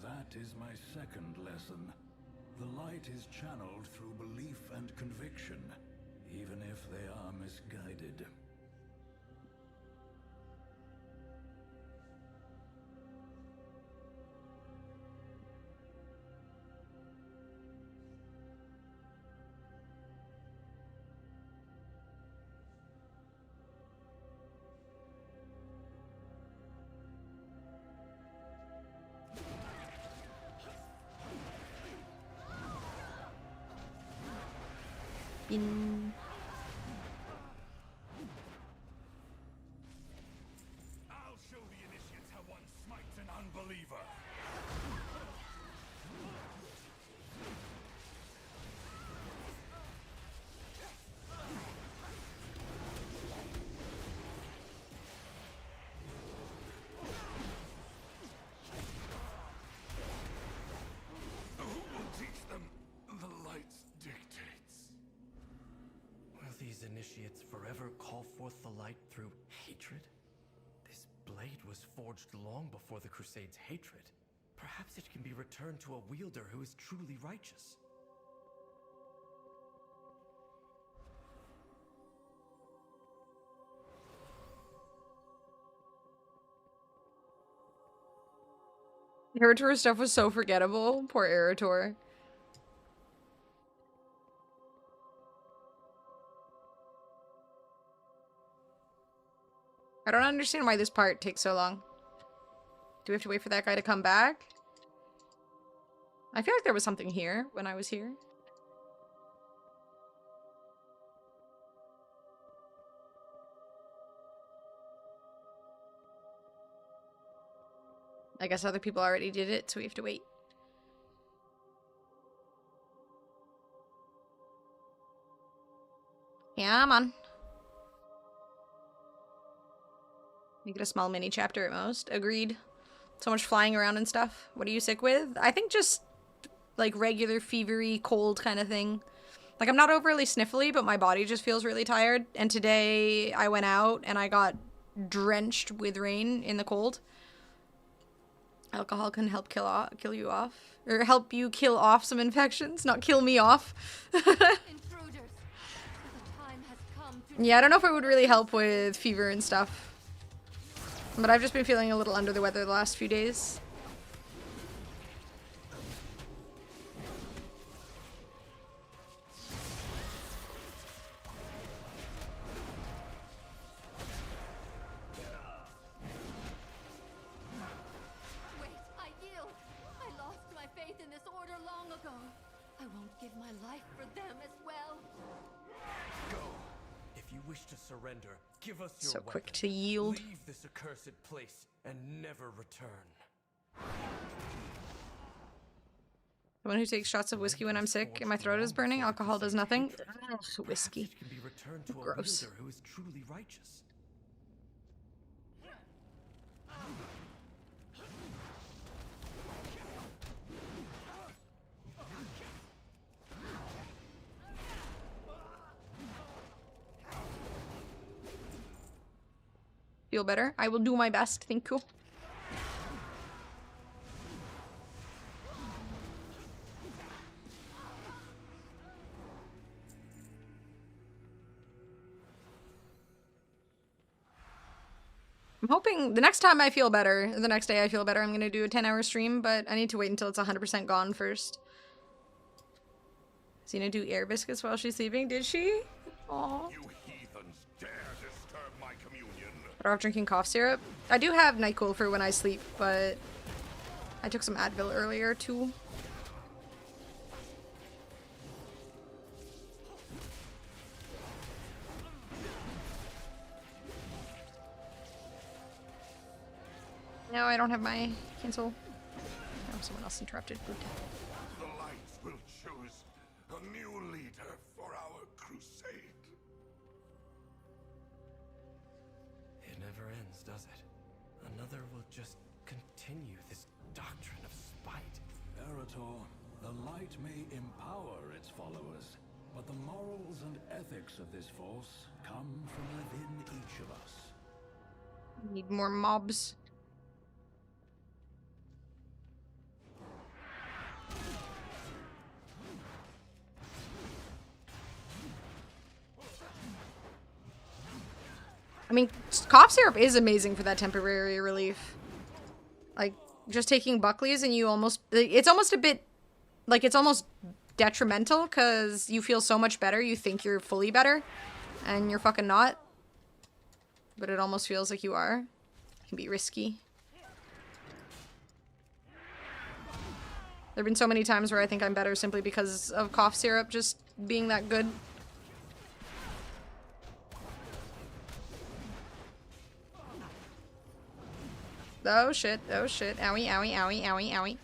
That is my second lesson. The light is channeled through belief and conviction, even if they are misguided. In. I'll show the initiates how one smites an unbeliever. Who will teach them the light's dictates? Will these initiates forever call forth the light through hatred? This blade was forged long before the Crusade's hatred. Perhaps it can be returned to a wielder who is truly righteous. Eretor stuff was so forgettable. Poor Eretor. I don't understand why this part takes so long. Do we have to wait for that guy to come back? I feel like there was something here when I was here. I guess other people already did it, so we have to wait. Yeah, man. Make it a small mini chapter at most. Agreed. So much flying around and stuff. What are you sick with? I think just like regular fevery cold kind of thing. Like I'm not overly sniffly, but my body just feels really tired. And today I went out and I got drenched with rain in the cold. Alcohol can help kill you off. Or help you kill off some infections, not kill me off. Yeah, I don't know if it would really help with fever and stuff. But I've just been feeling a little under the weather the last few days. Wait, I yield. I lost my faith in this order long ago. I won't give my life for them as well. Go. If you wish to surrender, give us your So quick weapon. to yield. Leave this accursed place and never return. The one who takes shots of whiskey when I'm sick and my throat is burning. Alcohol does nothing. Ugh, whiskey. It can be returned to Gross. a wielder who is truly righteous. Feel better? I will do my best. Thank you. I'm hoping the next time I feel better, the next day I feel better, I'm going to do a 10-hour stream, but I need to wait until it's 100% gone first. Xena do air biscuits while she's sleeping? Did she? Aww. You heathens dare Better off drinking cough syrup. I do have NyQuil for when I sleep, but I took some Advil earlier too. No, I don't have my cancel. Oh, someone else interrupted. Good. The lights will choose a new leader for our crusade. It never ends, does it? Another will just continue this doctrine of spite. Erator, the light may empower its followers, but the morals and ethics of this force come from within each of us. Need more mobs. I mean, cough syrup is amazing for that temporary relief. Like, just taking Buckley's and you almost... It's almost a bit... Like, it's almost detrimental because you feel so much better. You think you're fully better. And you're fucking not. But it almost feels like you are. It can be risky. There have been so many times where I think I'm better simply because of cough syrup just being that good. Oh shit, oh shit. Owie, owie, owie, owie, owie.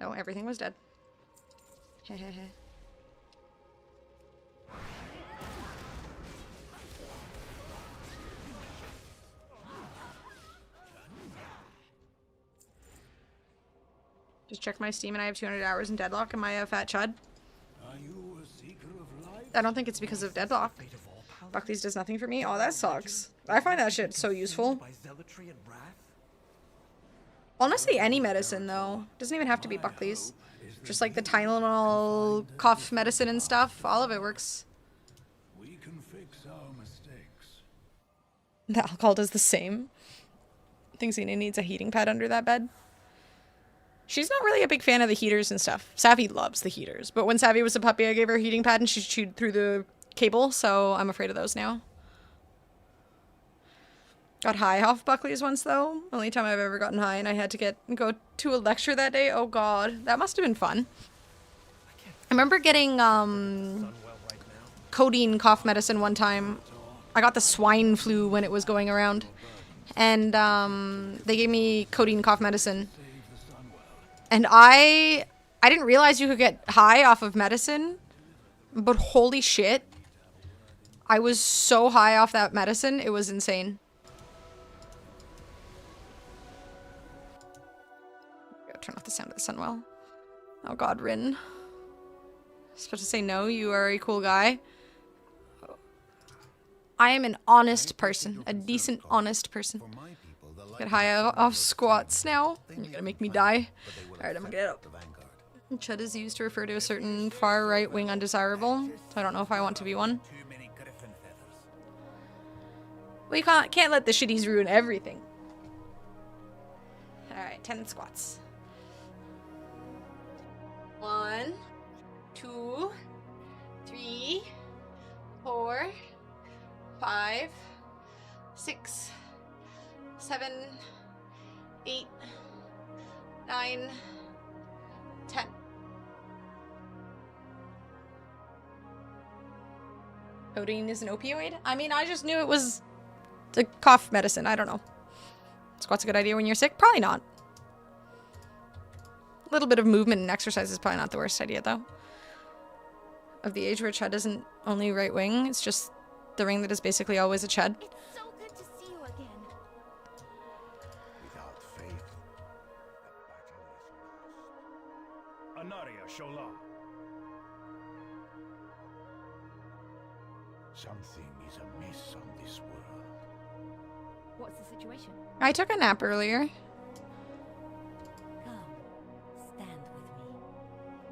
Oh, everything was dead. Hehehe. Just check my Steam and I have 200 hours in Deadlock. Am I a fat chud? Are you a seeker of light? I don't think it's because of Deadlock. Buckley's does nothing for me? Oh, that sucks. I find that shit so useful. Honestly, any medicine, though. Doesn't even have to be Buckley's. Just like the Tylenol, cough medicine and stuff. All of it works. We can fix our mistakes. The alcohol does the same. I think Xena needs a heating pad under that bed. She's not really a big fan of the heaters and stuff. Savvy loves the heaters. But when Savvy was a puppy, I gave her a heating pad and she chewed through the cable, so I'm afraid of those now. Got high off Buckley's once, though. Only time I've ever gotten high, and I had to go to a lecture that day. Oh god, that must have been fun. I remember getting codeine cough medicine one time. I got the swine flu when it was going around, and they gave me codeine cough medicine. And I didn't realize you could get high off of medicine, but holy shit. I was so high off that medicine, it was insane. Gotta turn off the sound of the Sunwell. Oh god, Rin. I was supposed to say no, you are a cool guy. I am an honest person. A decent, honest person. Get high off squats now. You're gonna make me die. Alright, I'm gonna get up. Chud is used to refer to a certain far right wing undesirable, so I don't know if I want to be one. We can't let the shitties ruin everything. Alright, 10 squats. 1, 2, 3, 4, 5, 6, 7, 8, 9, 10. Codeine is an opioid? I mean, I just knew it was the cough medicine. I don't know. Squat's a good idea when you're sick? Probably not. A little bit of movement and exercise is probably not the worst idea, though. Of the age where Chud isn't only right wing, it's just the ring that is basically always a Chud. It's so good to see you again. Without faith, the battle is lost. Anaria Shola. Something is amiss on this world. What's the situation? I took a nap earlier. Come, stand with me.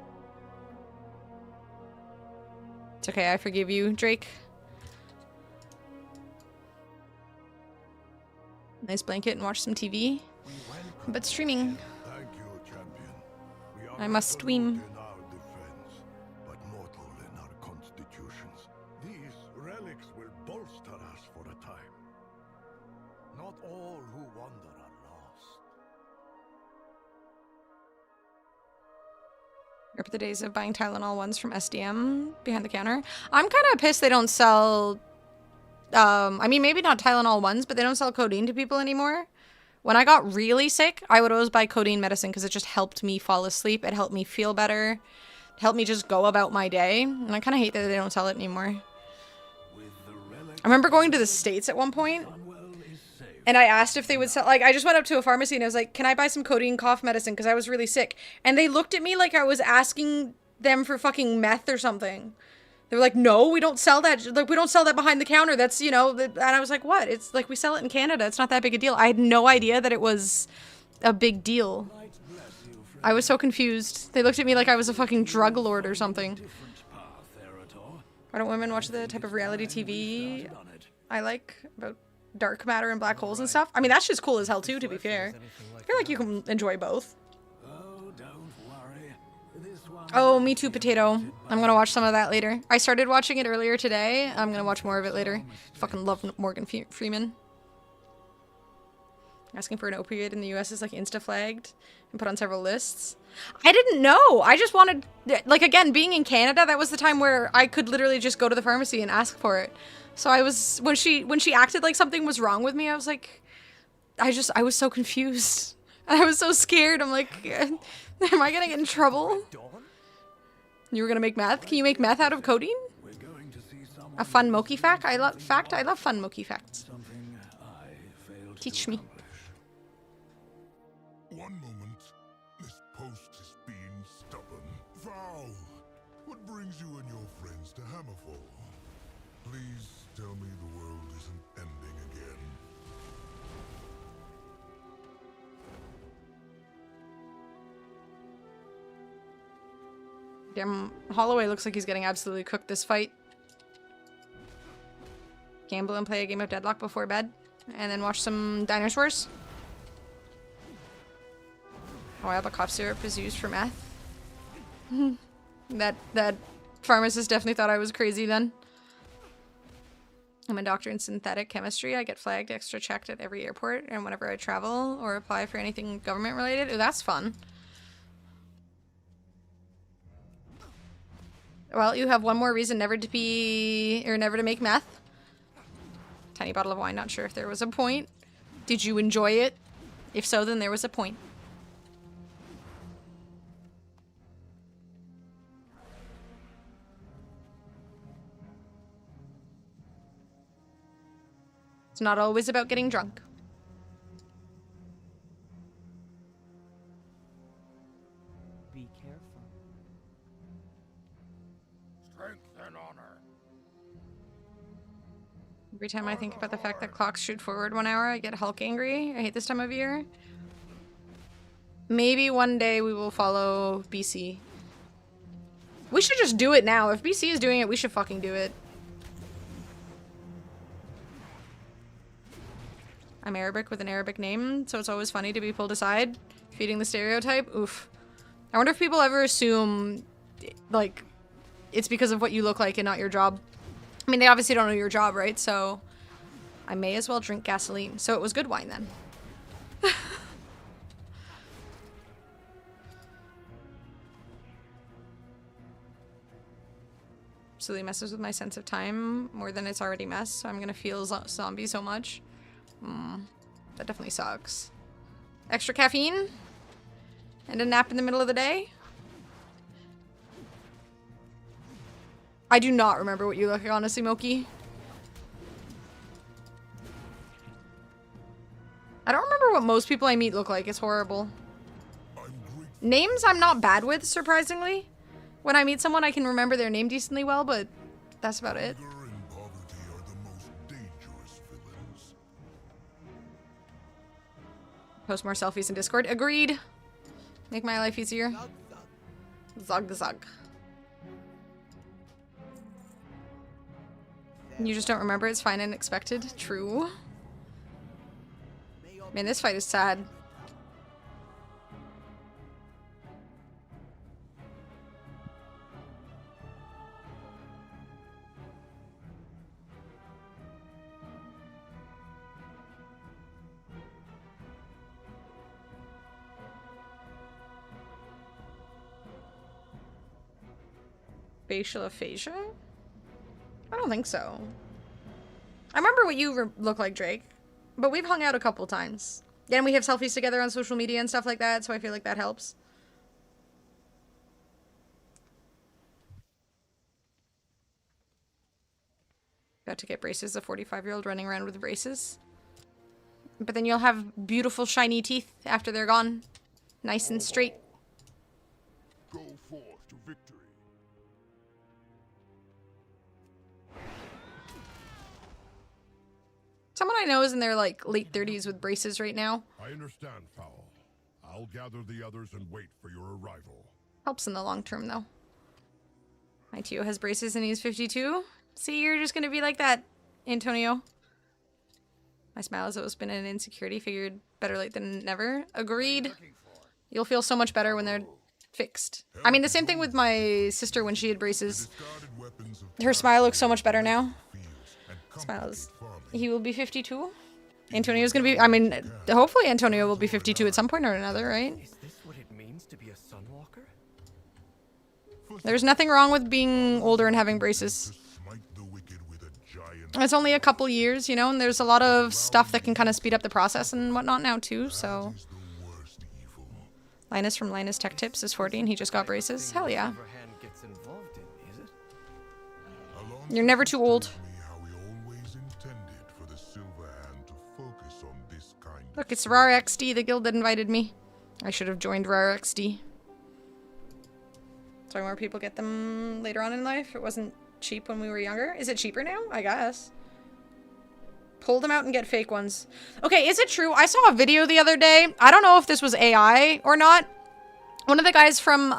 It's okay, I forgive you, Drake. Nice blanket and watch some TV. But streaming. Thank you, champion. We are I must stream. resolute in our defense, but mortal in our constant Not all who wander are lost. Rip the days of buying Tylenol ones from SDM behind the counter. I'm kind of pissed they don't sell, I mean, maybe not Tylenol ones, but they don't sell codeine to people anymore. When I got really sick, I would always buy codeine medicine because it just helped me fall asleep. It helped me feel better. It helped me just go about my day. And I kind of hate that they don't sell it anymore. I remember going to the States at one point, and I asked if they would sell, like, I just went up to a pharmacy and I was like, can I buy some codeine cough medicine? Because I was really sick. And they looked at me like I was asking them for fucking meth or something. They were like, no, we don't sell that. Like, we don't sell that behind the counter. That's, you know, and I was like, what? It's like, we sell it in Canada. It's not that big a deal. I had no idea that it was a big deal. I was so confused. They looked at me like I was a fucking drug lord or something. Why don't women watch the type of reality TV I like about dark matter and black holes and stuff? I mean, that's just cool as hell too, to be fair. I feel like you can enjoy both. Oh, me too, Potato. I'm gonna watch some of that later. I started watching it earlier today. I'm gonna watch more of it later. Fucking love Morgan Freeman. Asking for an opioid in the US is like insta-flagged and put on several lists. I didn't know. I just wanted, like, again, being in Canada, that was the time where I could literally just go to the pharmacy and ask for it. So I was, when she acted like something was wrong with me, I was like, I was so confused. I was so scared. I'm like, am I gonna get in trouble? You were gonna make meth? Can you make meth out of codeine? A fun Moki fact? I love fun Moki facts. Teach me. One moment, this post is being stubborn. Val, what brings you and your friends to Hammerfall? Please tell me the world isn't ending again. Damn, Holloway looks like he's getting absolutely cooked this fight. Gamble and play a game of Deadlock before bed, and then watch some Dinosaurs. Wild cough syrup is used for meth. that pharmacist definitely thought I was crazy then. I'm a doctor in synthetic chemistry. I get flagged extra checked at every airport and whenever I travel or apply for anything government related. Ooh, that's fun. Well, you have one more reason never to make meth. Tiny bottle of wine, not sure if there was a point. Did you enjoy it? If so, then there was a point. It's not always about getting drunk. Be careful. Strength and honor. Every time I think about the fact that clocks shoot forward 1 hour, I get Hulk angry. I hate this time of year. Maybe one day we will follow BC. We should just do it now. If BC is doing it, we should fucking do it. I'm Arabic with an Arabic name, so it's always funny to be pulled aside. Feeding the stereotype. Oof. I wonder if people ever assume, like, it's because of what you look like and not your job. I mean, they obviously don't know your job, right? So I may as well drink gasoline. So it was good wine then. Absolutely messes with my sense of time more than it's already messed. So I'm gonna feel zombie so much. That definitely sucks. Extra caffeine? And a nap in the middle of the day? I do not remember what you look like, honestly, Moki. I don't remember what most people I meet look like. It's horrible. Names I'm not bad with, surprisingly. When I meet someone, I can remember their name decently well, but that's about it. Post more selfies in Discord. Agreed. Make my life easier. Zog the zog. You just don't remember. It's fine and expected. True. Man, this fight is sad. Facial aphasia? I don't think so. I remember what you look like, Drake. But we've hung out a couple times. Yeah, and we have selfies together on social media and stuff like that, so I feel like that helps. About to get braces, a 45-year-old running around with braces. But then you'll have beautiful shiny teeth after they're gone. Nice and straight. Go forth to victory. Someone I know is in their like late 30s with braces right now. I understand, Fowl. I'll gather the others and wait for your arrival. Helps in the long term though. My Tio has braces and he's 52. See, you're just gonna be like that, Antonio. My smile has always been an insecurity. Figured better late than never. Agreed. You'll feel so much better when they're fixed. I mean, the same thing with my sister when she had braces. Her smile looks so much better now. Smiles. He will be 52. Antonio's gonna be, I mean, hopefully Antonio will be 52 at some point or another, right? Is this what it means to be a Sunwalker? There's nothing wrong with being older and having braces. It's only a couple years, you know, and there's a lot of stuff that can kind of speed up the process and whatnot now too, so. Linus from Linus Tech Tips is 40 and he just got braces. Hell yeah. You're never too old. Look, it's Rar XD, the guild that invited me. I should have joined Rar XD. So more people get them later on in life. It wasn't cheap when we were younger. Is it cheaper now? I guess. Pull them out and get fake ones. Okay, is it true? I saw a video the other day. I don't know if this was AI or not. One of the guys from,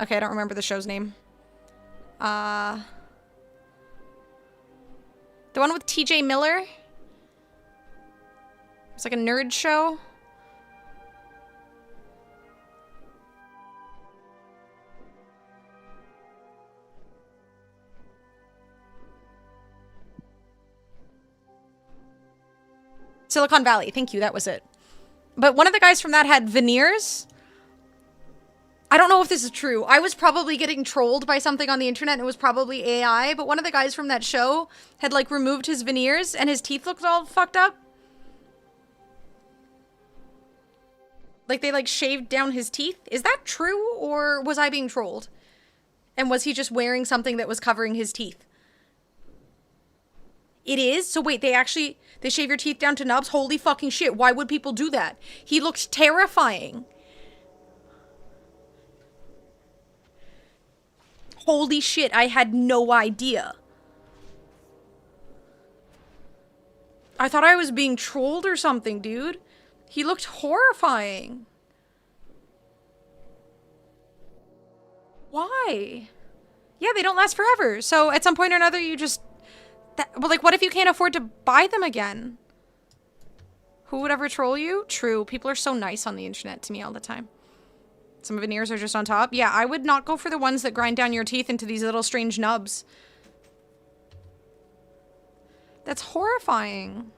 okay, I don't remember the show's name. The one with TJ Miller? It's like a nerd show. Silicon Valley. Thank you. That was it. But one of the guys from that had veneers. I don't know if this is true. I was probably getting trolled by something on the internet and it was probably AI, but one of the guys from that show had like removed his veneers and his teeth looked all fucked up. Like they like shaved down his teeth. Is that true or was I being trolled? And was he just wearing something that was covering his teeth? It is? So wait, they shave your teeth down to nubs? Holy fucking shit, why would people do that? He looked terrifying. Holy shit, I had no idea. I thought I was being trolled or something, dude. He looked horrifying. Why? Yeah, they don't last forever. So at some point or another, you just... Well, like, what if you can't afford to buy them again? Who would ever troll you? True. People are so nice on the internet to me all the time. Some veneers are just on top. Yeah, I would not go for the ones that grind down your teeth into these little strange nubs. That's horrifying.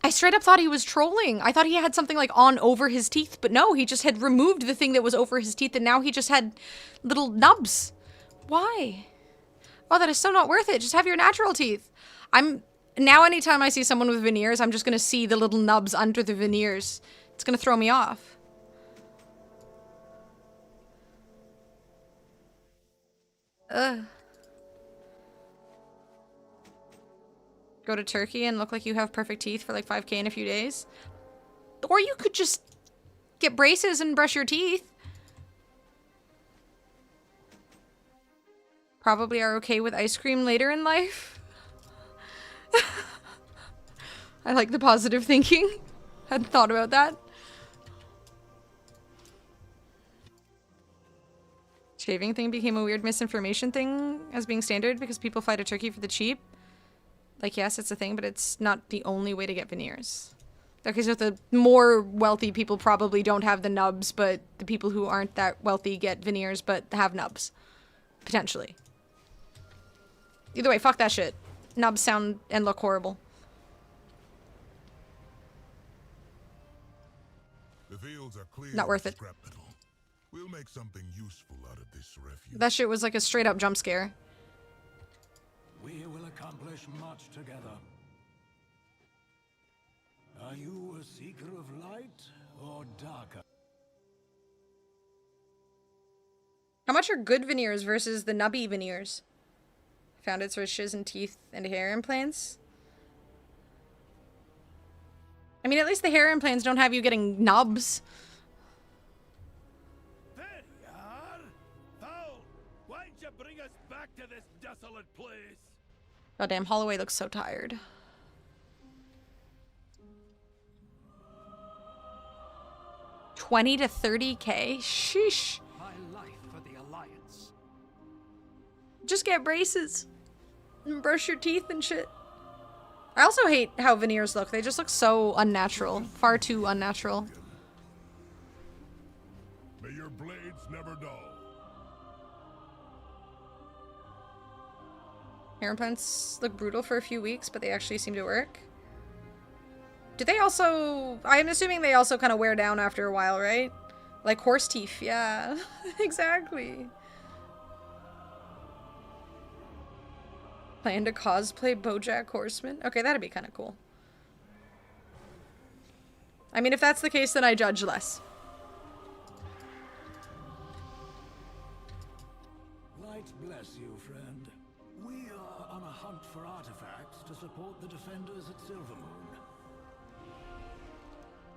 I straight up thought he was trolling. I thought he had something like on over his teeth, but no, he just had removed the thing that was over his teeth and now he just had little nubs. Why? Oh, that is so not worth it. Just have your natural teeth. Now anytime I see someone with veneers, I'm just gonna see the little nubs under the veneers. It's gonna throw me off. Ugh. Go to Turkey and look like you have perfect teeth for like 5K in a few days. Or you could just get braces and brush your teeth. Probably are okay with ice cream later in life. I like the positive thinking. Hadn't thought about that. Shaving thing became a weird misinformation thing as being standard because people fly to Turkey for the cheap. Like, yes, it's a thing, but it's not the only way to get veneers. Okay, so the more wealthy people probably don't have the nubs, but the people who aren't that wealthy get veneers but have nubs. Potentially. Either way, fuck that shit. Nubs sound and look horrible. The fields are clear. Not worth it. We'll make something useful out of this refuge. That shit was like a straight up jump scare. We will accomplish much together. Are you a seeker of light or darker? How much are good veneers versus the nubby veneers? Found its riches in teeth and hair implants. I mean, at least the hair implants don't have you getting nubs. There you are! Foul! Why'd you bring us back to this desolate place? Oh damn, Holloway looks so tired. $20 to $30K? Sheesh. My life for the Alliance. Just get braces. And brush your teeth and shit. I also hate how veneers look. They just look so unnatural. Far too unnatural. May your blades never dull. Hair implants look brutal for a few weeks, but they actually seem to work. Do they also... I'm assuming they also kind of wear down after a while, right? Like horse teeth, yeah. Exactly. Plan to cosplay BoJack Horseman? Okay, that'd be kind of cool. I mean, if that's the case, then I judge less. Light bless you, friend. We are on a hunt for artifacts to support the defenders at Silvermoon.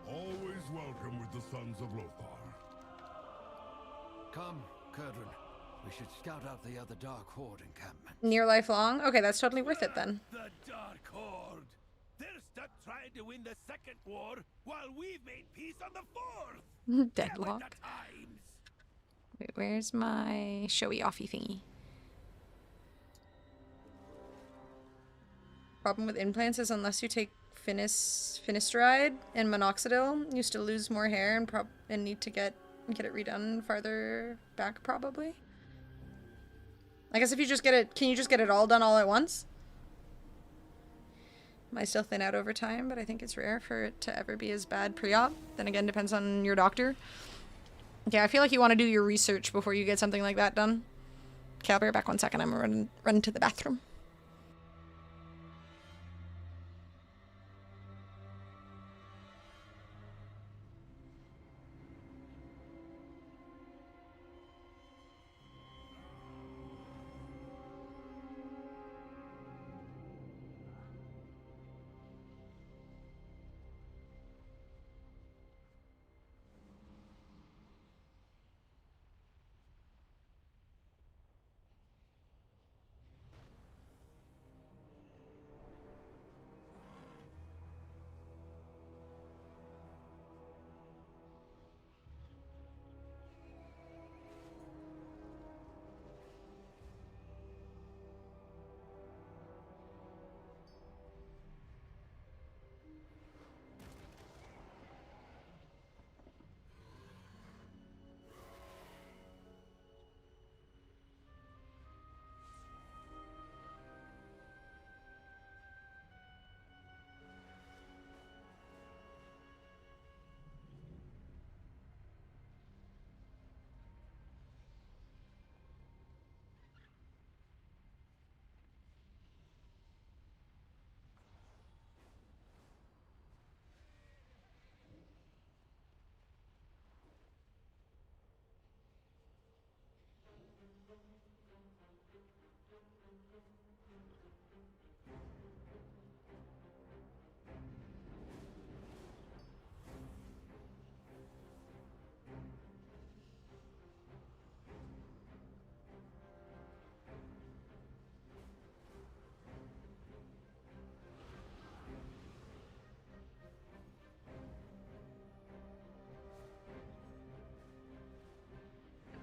Always welcome with the Sons of Lothar. Come, Kurdran. We should scout out the other Dark Horde encampment. Near lifelong? Okay, that's totally worth it then. The Dark Horde! They're stuck trying to win the second war while we've made peace on the fourth! Deadlock. Wait, where's my showy offy thingy? Problem with implants is unless you take finasteride and minoxidil, you still lose more hair and need to get it redone farther back probably. I guess if you just get it, can you just get it all done all at once? Might still thin out over time, but I think it's rare for it to ever be as bad pre-op. Then again, depends on your doctor. Yeah, I feel like you want to do your research before you get something like that done. Okay, I'll be right back 1 second. I'm gonna run to the bathroom.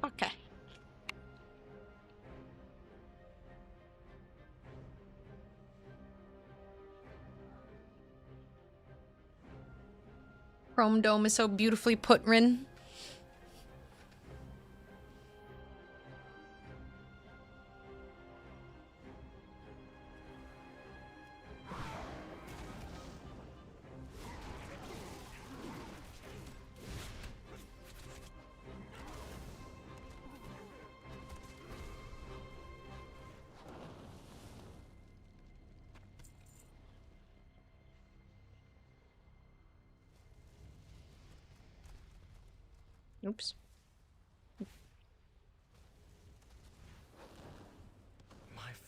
Okay. Chrome Dome is so beautifully put in. Oops.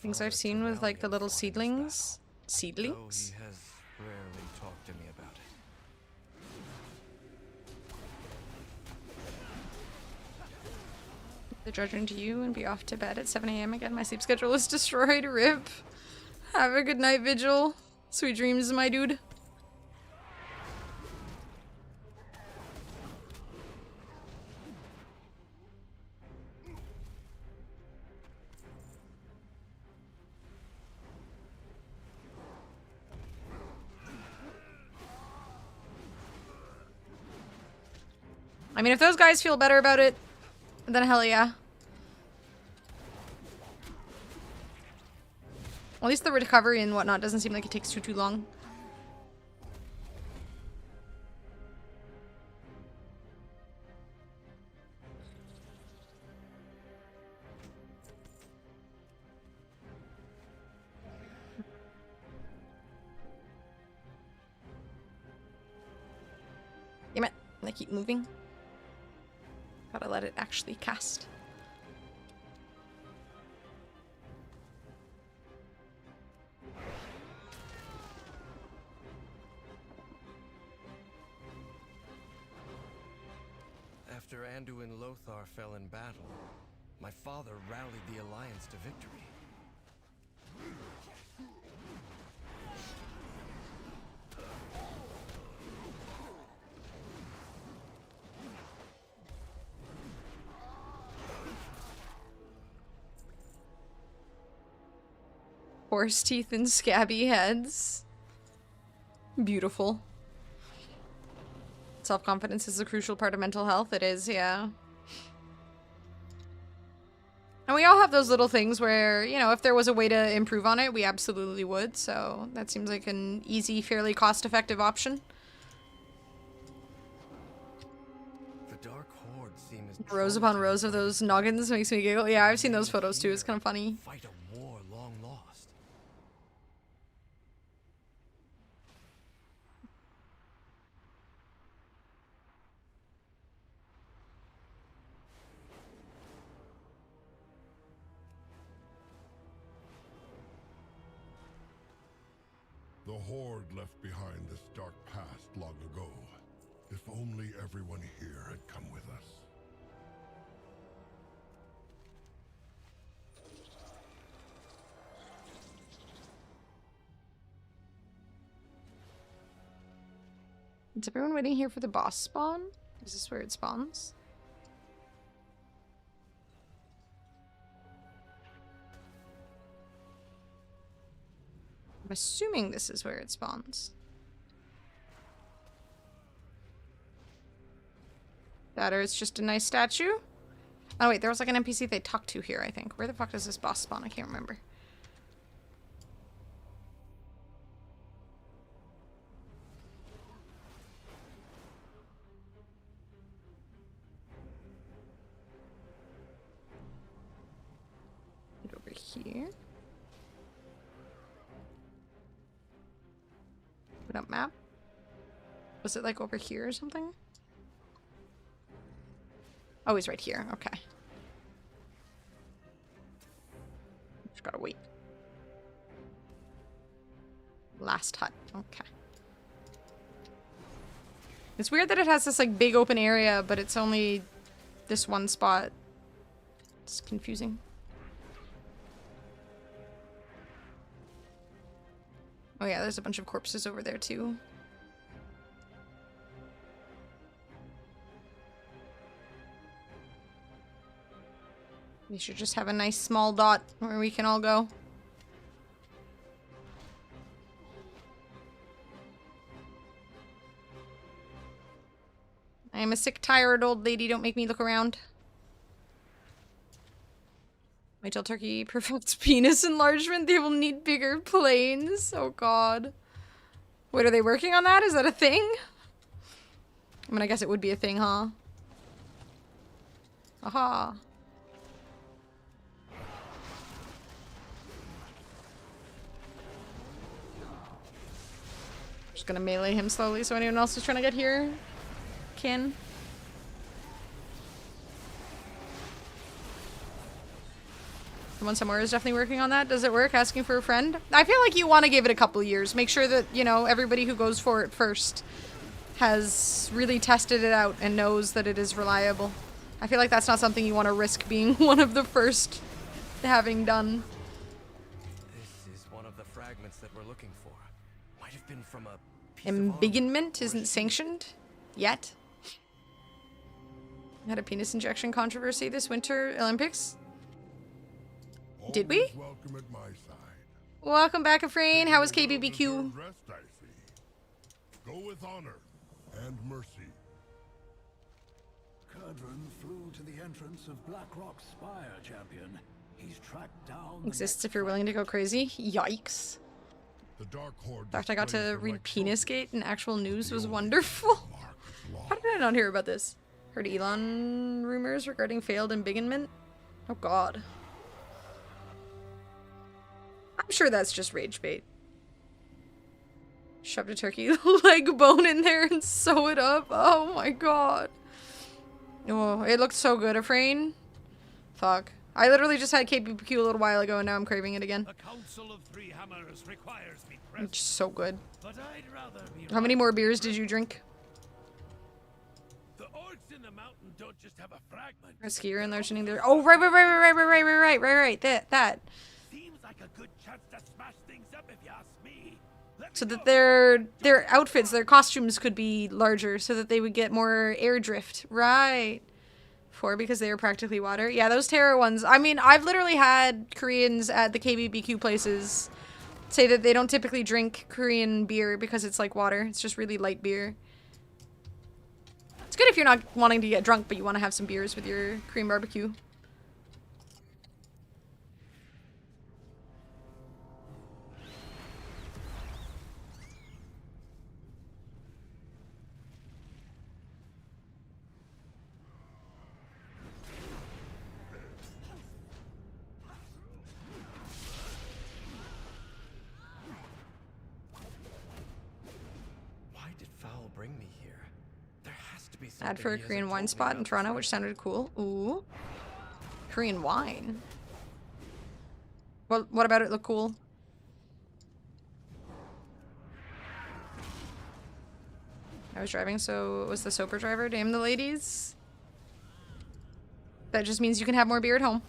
Things I've seen with like the little seedlings. Seedlings? Though he has rarely talked to me about it. The judgment to you and be off to bed at 7 a.m. again. My sleep schedule is destroyed. Rip. Have a good night, Vigil. Sweet dreams, my dude. I mean, if those guys feel better about it, then hell yeah. At least the recovery and whatnot doesn't seem like it takes too long. Damn it. I keep moving. Gotta let it actually cast. After Anduin Lothar fell in battle, my father rallied the Alliance to victory. Horse teeth and scabby heads. Beautiful. Self-confidence is a crucial part of mental health. It is, yeah. And we all have those little things where, you know, if there was a way to improve on it, we absolutely would. So that seems like an easy, fairly cost-effective option. The Dark Horde seem as Rows upon rows of those noggins makes me giggle. Yeah, I've seen those photos too. It's kind of funny. Fight a war long lost. The Horde left behind this dark past long ago. If only everyone here had come with us. Is everyone waiting here for the boss spawn? Is this where it spawns? I'm assuming this is where it spawns. That or it's just a nice statue? Oh wait, there was like an NPC they talked to here, I think. Where the fuck does this boss spawn? I can't remember. Get over here. Put up map. Was it like over here or something? Oh, he's right here. Okay. Just gotta wait. Last hut. Okay. It's weird that it has this like big open area, but it's only this one spot. It's confusing. Oh yeah, there's a bunch of corpses over there too. We should just have a nice small dot where we can all go. I am a sick, tired old lady. Don't make me look around. Wait till turkey perfects penis enlargement. They will need bigger planes. Oh god. Wait, are they working on that? Is that a thing? I mean, I guess it would be a thing, huh? Aha. Just gonna melee him slowly so anyone else who's trying to get here can. someone somewhere is definitely working on that. Does it work? Asking for a friend? I feel like you want to give it a couple years. Make sure that, you know, everybody who goes for it first has really tested it out and knows that it is reliable. I feel like that's not something you want to risk being one of the first having done. This is one of the fragments that we're looking for. Might have been from a Embiggenment isn't sanctioned yet. Had a penis injection controversy this Winter Olympics. Did we? Welcome at my side. Welcome back, Afrain. How was KBBQ? Rest, I see. Go with honor and mercy. Curdran flew to the entrance of Blackrock's Spire, champion. He's tracked down Exists if you're willing to go crazy. Yikes. The Dark Horde. The fact I got to read Penisgate in actual news was wonderful. How did I not hear about this? Heard Elon rumors regarding failed embiggenment? Oh god. I'm sure that's just rage bait. Shoved a turkey leg bone in there and sew it up. Oh my god. Oh, it looked so good, Afrain. Fuck. I literally just had KBBQ a little while ago and now I'm craving it again. The Council of Three Hammers requires me It's so good. but I'd rather be How many more beers did you drink? The orcs in the mountain don't just have a fragment. A skier enlarging there. Oh, right. That. Seems like a good chance to smash things up if you ask me. So that their outfits, their costumes could be larger so that they would get more air drift. Right. 4 because they were practically water. Yeah, those Terra ones. I mean, I've literally had Koreans at the KBBQ places say that they don't typically drink Korean beer because it's like water. It's just really light beer. It's good if you're not wanting to get drunk, but you want to have some beers with your Korean barbecue. Bring me here. There has to be something. Ad for a Korean wine spot in Toronto, which sounded cool. Ooh. Korean wine. What about it look cool? I was driving, so it was the sober driver. Damn the ladies. That just means you can have more beer at home.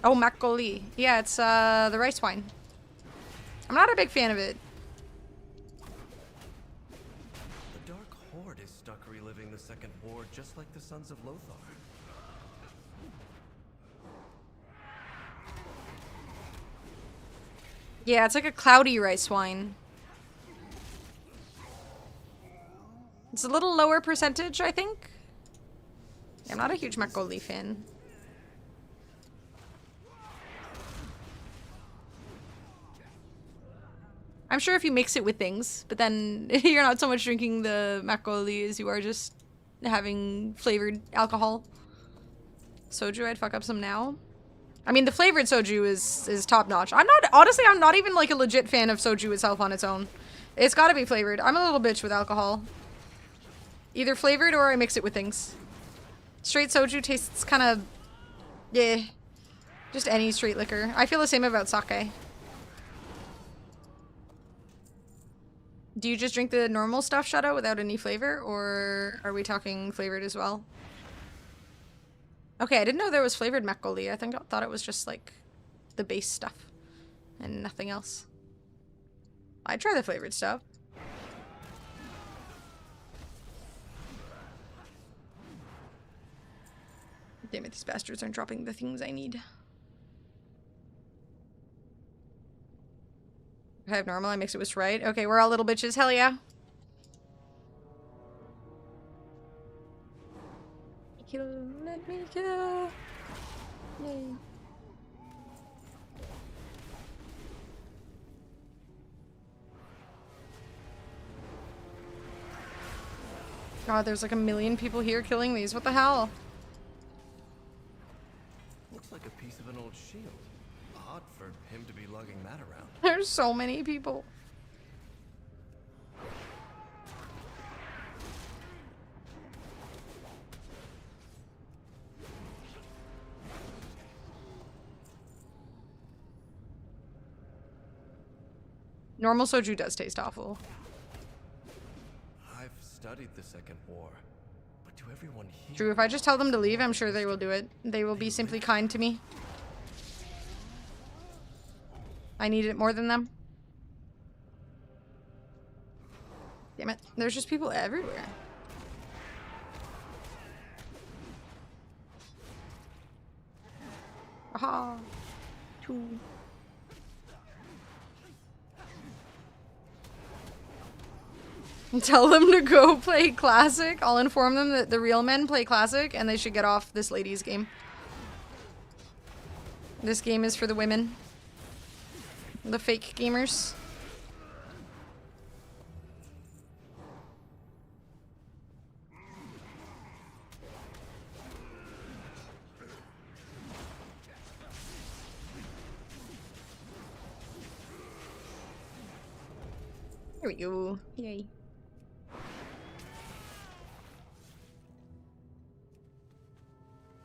Oh, makgeolli. Yeah, it's the rice wine. I'm not a big fan of it. The Dark Horde is stuck reliving the Second War just like the Sons of Lothar. Yeah, it's like a cloudy rice wine. It's a little lower percentage, I think. I'm not a huge makgeolli fan. I'm sure if you mix it with things, but then you're not so much drinking the makgeolli as you are just having flavored alcohol. Soju, I'd fuck up some now. I mean, the flavored soju is top notch. Honestly, I'm not even like a legit fan of soju itself on its own. It's gotta be flavored. I'm a little bitch with alcohol. Either flavored or I mix it with things. Straight soju tastes kind of, yeah, just any straight liquor. I feel the same about sake. Do you just drink the normal stuff, Shadow, without any flavor? Or are we talking flavored as well? Okay, I didn't know there was flavored makgeolli. I thought it was just, like, the base stuff. And nothing else. I'd try the flavored stuff. Damn it, these bastards aren't dropping the things I need. I have normal, I mix it with Sprite. Okay, we're all little bitches. Hell yeah. Let me go. Yay. God, there's like a million people here killing these. What the hell? Looks like a piece shield. Odd for him to be lugging that around. There's so many people. Normal soju does taste awful. I've studied the Second War, but to everyone here... True, if I just tell them to leave, I'm sure they will do it. They will be simply kind to me. I need it more than them. Damn it. There's just people everywhere. Aha. Two. Tell them to go play Classic. I'll inform them that the real men play Classic and they should get off this lady's game. This game is for the women. The fake gamers. Here we go. Yay.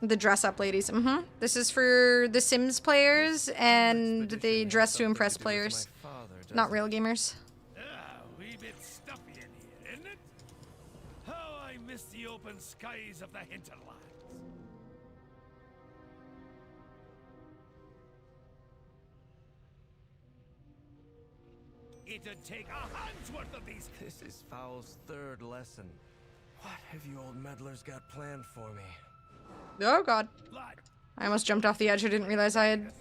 The dress up ladies. This is for the Sims players, and they dress to impress players. Not real gamers. Wee bit stuffy in here, isn't it? How I miss the open skies of the hinterlands. It'd take a hand's worth of these. This is Foul's third lesson. What have you old meddlers got planned for me? Oh god. I almost jumped off the edge. I didn't realize I had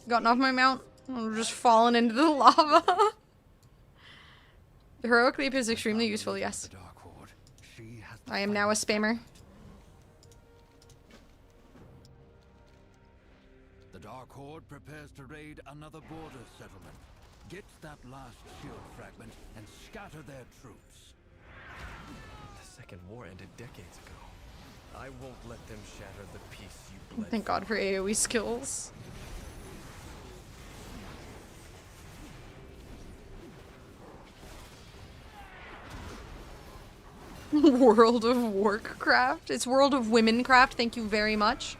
gotten off my mount. I'm just falling into the lava. The heroic leap is extremely useful, yes. I am now a spammer. The Dark Horde prepares to raid another border settlement. Get that last shield fragment and scatter their troops. The Second War ended decades ago. I won't let them shatter the peace you bled. Thank God for AoE skills. World of Warcraft. It's World of Womencraft. Thank you very much.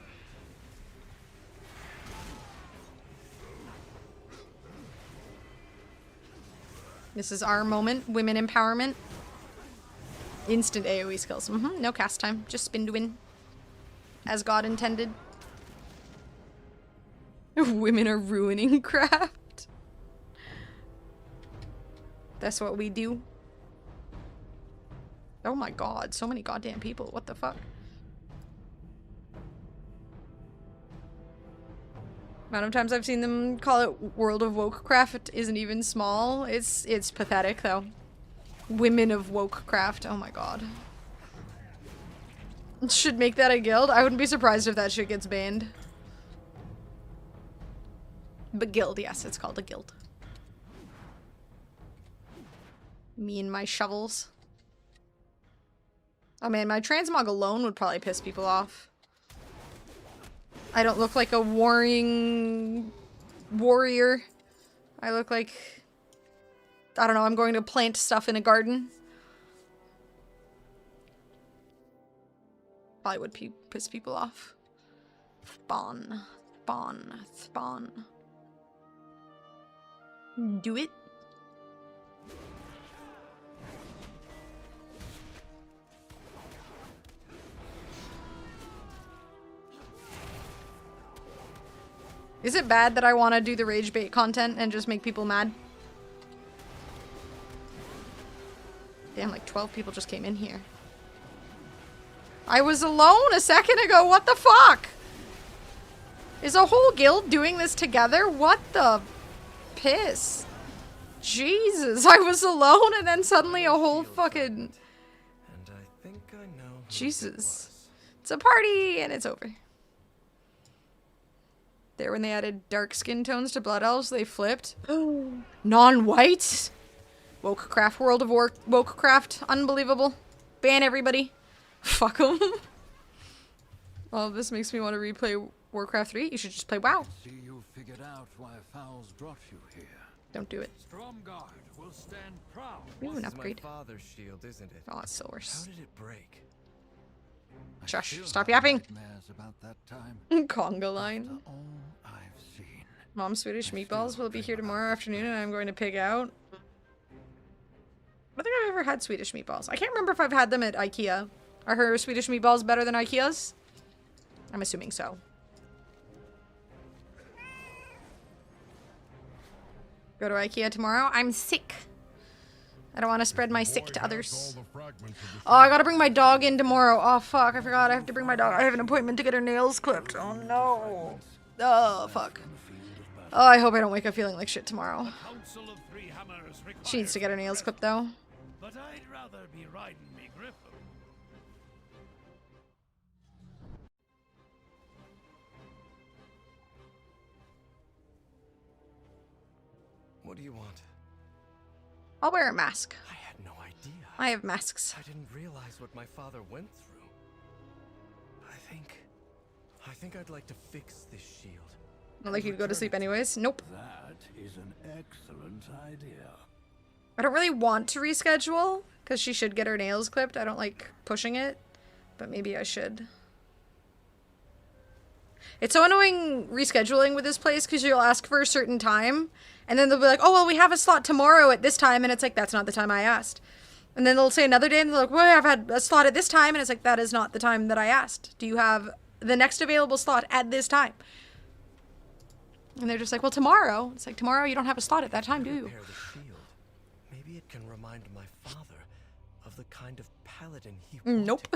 This is our moment. Women empowerment. Instant AoE skills. No cast time. Just spin to win. As God intended. Women are ruining craft. That's what we do. Oh my god. So many goddamn people. What the fuck? Amount of times I've seen them call it World of Wokecraft isn't even small. It's pathetic though. Women of Wokecraft. Oh my god. Should make that a guild. I wouldn't be surprised if that shit gets banned. But guild, yes, it's called a guild. Me and my shovels. Oh man, my transmog alone would probably piss people off. I don't look like a warring warrior. I look like, I don't know, I'm going to plant stuff in a garden. Probably would piss people off. Spawn. Spawn. Spawn. Do it. Is it bad that I want to do the rage bait content and just make people mad? Damn, like 12 people just came in here. I was alone a second ago. What the fuck? Is a whole guild doing this together? What the piss? Jesus, I was alone and then suddenly a whole fucking... And I think I know. Jesus. It's a party and it's over. There, when they added dark skin tones to Blood Elves, they flipped. Non-white? Wokecraft, World of Wokecraft. Unbelievable. Ban everybody. Fuck them. All of this makes me want to replay Warcraft 3. You should just play WoW. See, you figured out why Fowls brought you here. Don't do it. Stromgarde will stand proud. Ooh, an This is upgrade. my father's shield, isn't it? Oh, it's still worse. How did it break? Shush, stop yapping. Nightmares about that time. Conga line. All I've seen. Mom's Swedish meatballs will be here tomorrow afternoon and I'm going to pig out. I don't think I've ever had Swedish meatballs. I can't remember if I've had them at IKEA. Are her Swedish meatballs better than IKEA's? I'm assuming so. Go to IKEA tomorrow. I'm sick. I don't want to spread my sick to others. Oh, I gotta bring my dog in tomorrow. Oh, fuck. I forgot. I have to bring my dog. I have an appointment to get her nails clipped. Oh, no. Oh, fuck. Oh, I hope I don't wake up feeling like shit tomorrow. She needs to get her nails clipped, though. But I'd rather be riding me griffin. What do you want? I'll wear a mask. I had no idea. I have masks. I didn't realize what my father went through. I think I'd like to fix this shield. Not like you'd go to sleep anyways. Nope. That is an excellent idea. I don't really want to reschedule, because she should get her nails clipped. I don't like pushing it, but maybe I should. It's so annoying rescheduling with this place, because you'll ask for a certain time, and then they'll be like, oh, well, we have a slot tomorrow at this time, and it's like, that's not the time I asked. And then they'll say another day, and they're like, well, I've had a slot at this time, and it's like, that is not the time that I asked. Do you have the next available slot at this time? And they're just like, well, tomorrow. It's like, tomorrow you don't have a slot at that time, do you? Repair the shield. Maybe it can remind my father of the kind of paladin he Nope.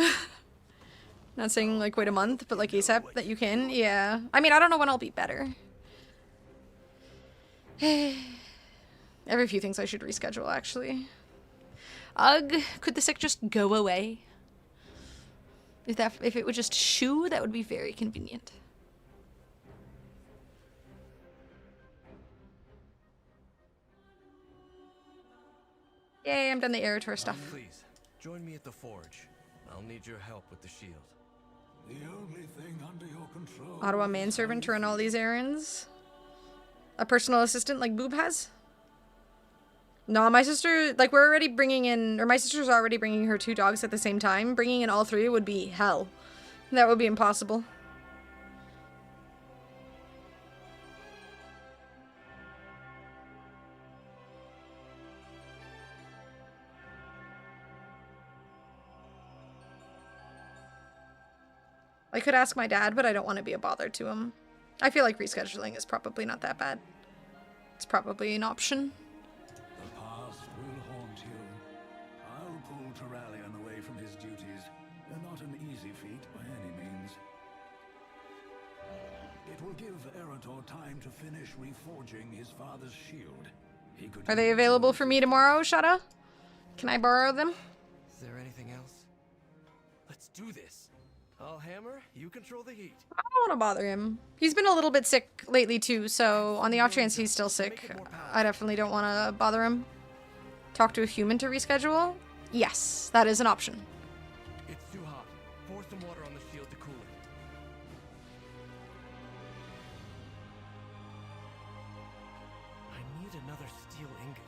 Not saying, like, wait a month, but, like, ASAP that you can. Yeah. I mean, I don't know when I'll be better. Every few things I should reschedule, actually. Ugh, could the sick just go away? If it would just shoo, that would be very convenient. Yay, I'm done the Erator stuff. Please, join me at the forge. I'll need your help with the shield. The only thing under your control. Ottawa manservant to run all these errands. A personal assistant like Boob has? No, my sister, like, we're already bringing in, or my sister's already bringing her 2 dogs at the same time. Bringing in all 3 would be hell. That would be impossible. I could ask my dad, but I don't want to be a bother to him. I feel like rescheduling is probably not that bad. It's probably an option. The past will haunt you. I'll pull Turalyon away from his duties. They're not an easy feat by any means. It will give Erator time to finish reforging his father's shield. He could Are they available for me tomorrow, Shada? Can I borrow them? Is there anything else? Let's do this. I'll hammer, you control the heat. I don't want to bother him. He's been a little bit sick lately too, so on the off chance he's still sick, I definitely don't want to bother him. Talk to a human to reschedule? Yes, that is an option. It's too hot. Pour some water on the shield to cool it. I need another steel ingot.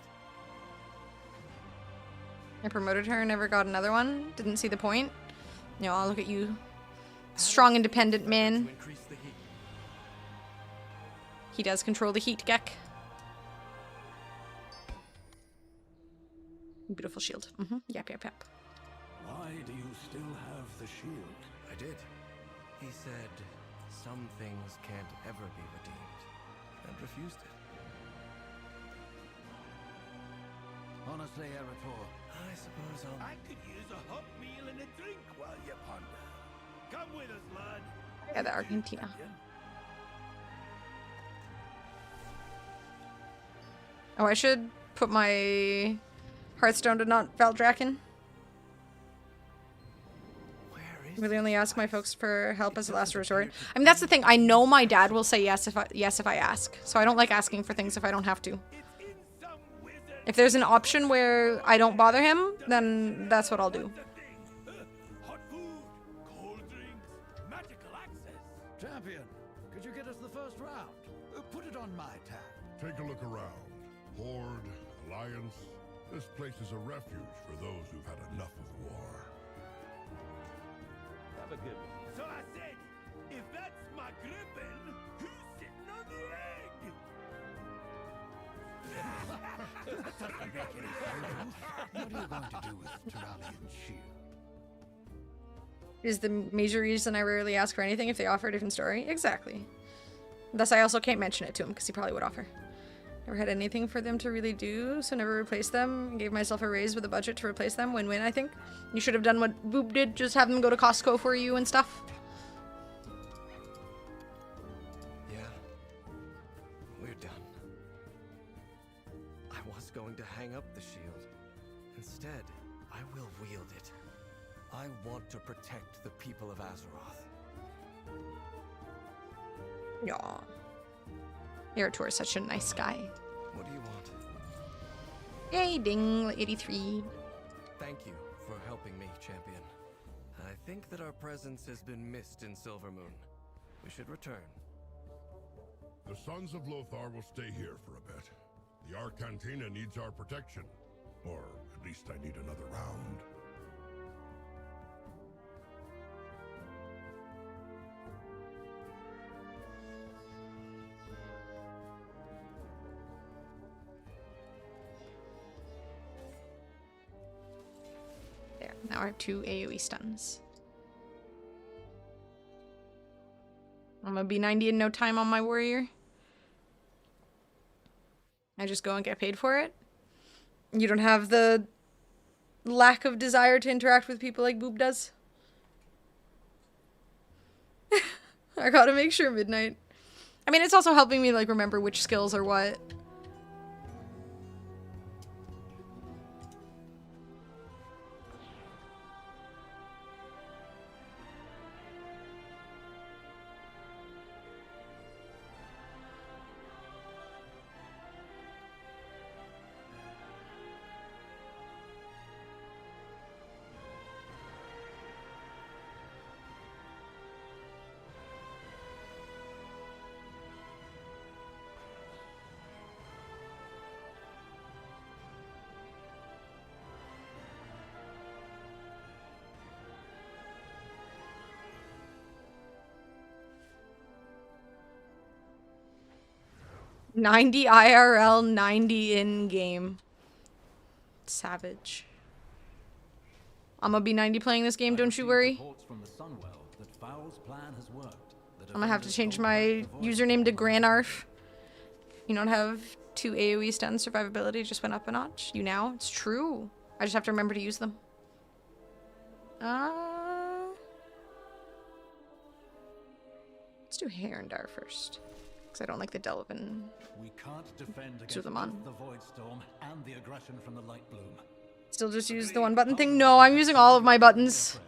I promoted her, never got another one. Didn't see the point. No, I'll look at you. Strong, independent man. He does control the heat, Gek. Beautiful shield. Yep, yep, yep. Why do you still have the shield? I did. He said some things can't ever be redeemed, and refused it. Honestly, Erator, I suppose I'll... I could use a hot meal and a drink while you ponder. Come with us, lad. Yeah, the Argentina. Oh, I should put my Hearthstone to not Valdraken. Really only ask my folks for help as a last resort. I mean, that's the thing. I know my dad will say yes if I ask. So I don't like asking for things if I don't have to. If there's an option where I don't bother him, then that's what I'll do. Hot food, cold drinks, magical access. Champion, Take a look around. Horde, Alliance. This place is a refuge for those who've had enough of war. Have a good one. So I said, if that's my griffin, who's sitting on the egg? That doesn't make any sense. What are you going to do with Turalian's shield? Is the major reason I rarely ask for anything if they offer a different story? Exactly. Thus, I also can't mention it to him because he probably would offer. Never had anything for them to really do, so never replaced them. Gave myself a raise with a budget to replace them. Win-win, I think. You should have done what Boop did, just have them go to Costco for you and stuff. Yeah, we're done. I was going to hang up the shield. Instead, I will wield it. I want to protect the people of Azeroth. Yaw. Erator is such a nice guy. What do you want? Yay, ding, 83. Thank you for helping me, champion. I think that our presence has been missed in Silvermoon. We should return. The Sons of Lothar will stay here for a bit. The Arcantina needs our protection. Or at least I need another round. There, now I have 2 AoE stuns. I'm gonna be 90 in no time on my warrior. I just go and get paid for it. You don't have the lack of desire to interact with people like Boob does. I gotta make sure midnight. I mean, it's also helping me like remember which skills are what. $90 IRL, 90 in-game. Savage. I'm gonna be 90 playing this game, don't you worry. I'm gonna have to change my username to Granarf. You don't have 2 AoE stun survivability, just went up a notch. You now? It's true. I just have to remember to use them. Let's do Harandar first. Because I don't like the Delvin. We can't defend against Two them on. both the Void Storm and the aggression from the Light Bloom. Still just use the one button thing? No, I'm using all of my buttons.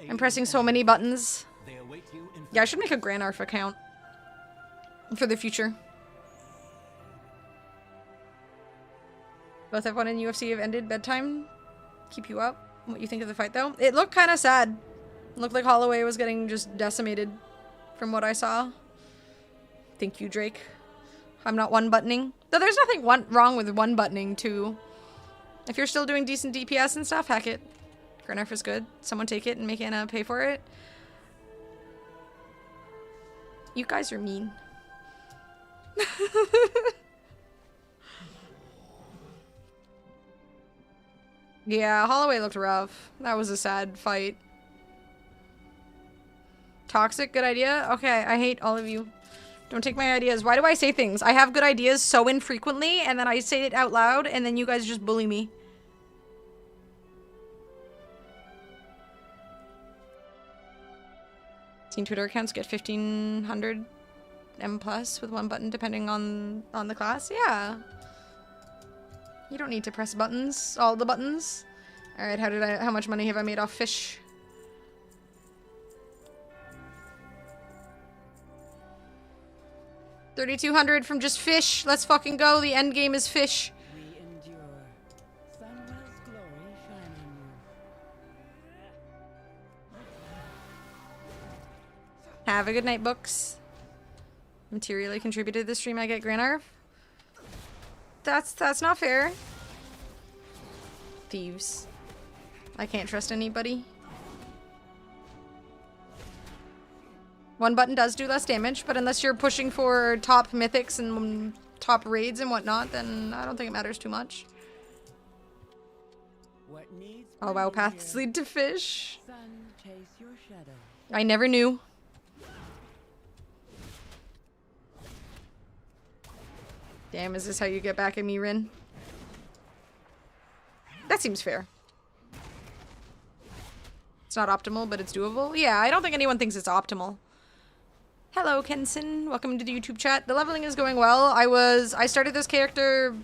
I'm pressing so many buttons. Yeah, I should make a Granarf account. For the future. Both F1 and UFC have ended. Bedtime. Keep you up. What you think of the fight, though? It looked kind of sad. It looked like Holloway was getting just decimated from what I saw. Thank you, Drake. I'm not one-buttoning. Though there's nothing wrong with one-buttoning, too. If you're still doing decent DPS and stuff, heck it. Granarf is good. Someone take it and make Anna pay for it. You guys are mean. Yeah, Holloway looked rough. That was a sad fight. Toxic, good idea? Okay, I hate all of you. Don't take my ideas. Why do I say things? I have good ideas so infrequently, and then I say it out loud, and then you guys just bully me. Teen Twitter accounts get 1,500 M+ with one button, depending on the class. Yeah. You don't need to press buttons, all the buttons. All right, how much money have I made off fish? $3,200 from just fish. Let's fucking go. The end game is fish. We endure. Sunwell's glory shine on you. Have a good night, books. Materially contributed to the stream. I get Granarf. That's not fair. Thieves. I can't trust anybody. One button does do less damage, but unless you're pushing for top mythics and top raids and whatnot, then I don't think it matters too much. Oh wow, paths lead to fish. I never knew. Damn, is this how you get back at me, Rin? That seems fair. It's not optimal, but it's doable. Yeah, I don't think anyone thinks it's optimal. Hello, Kenson. Welcome to the YouTube chat. The leveling is going well. I started this character,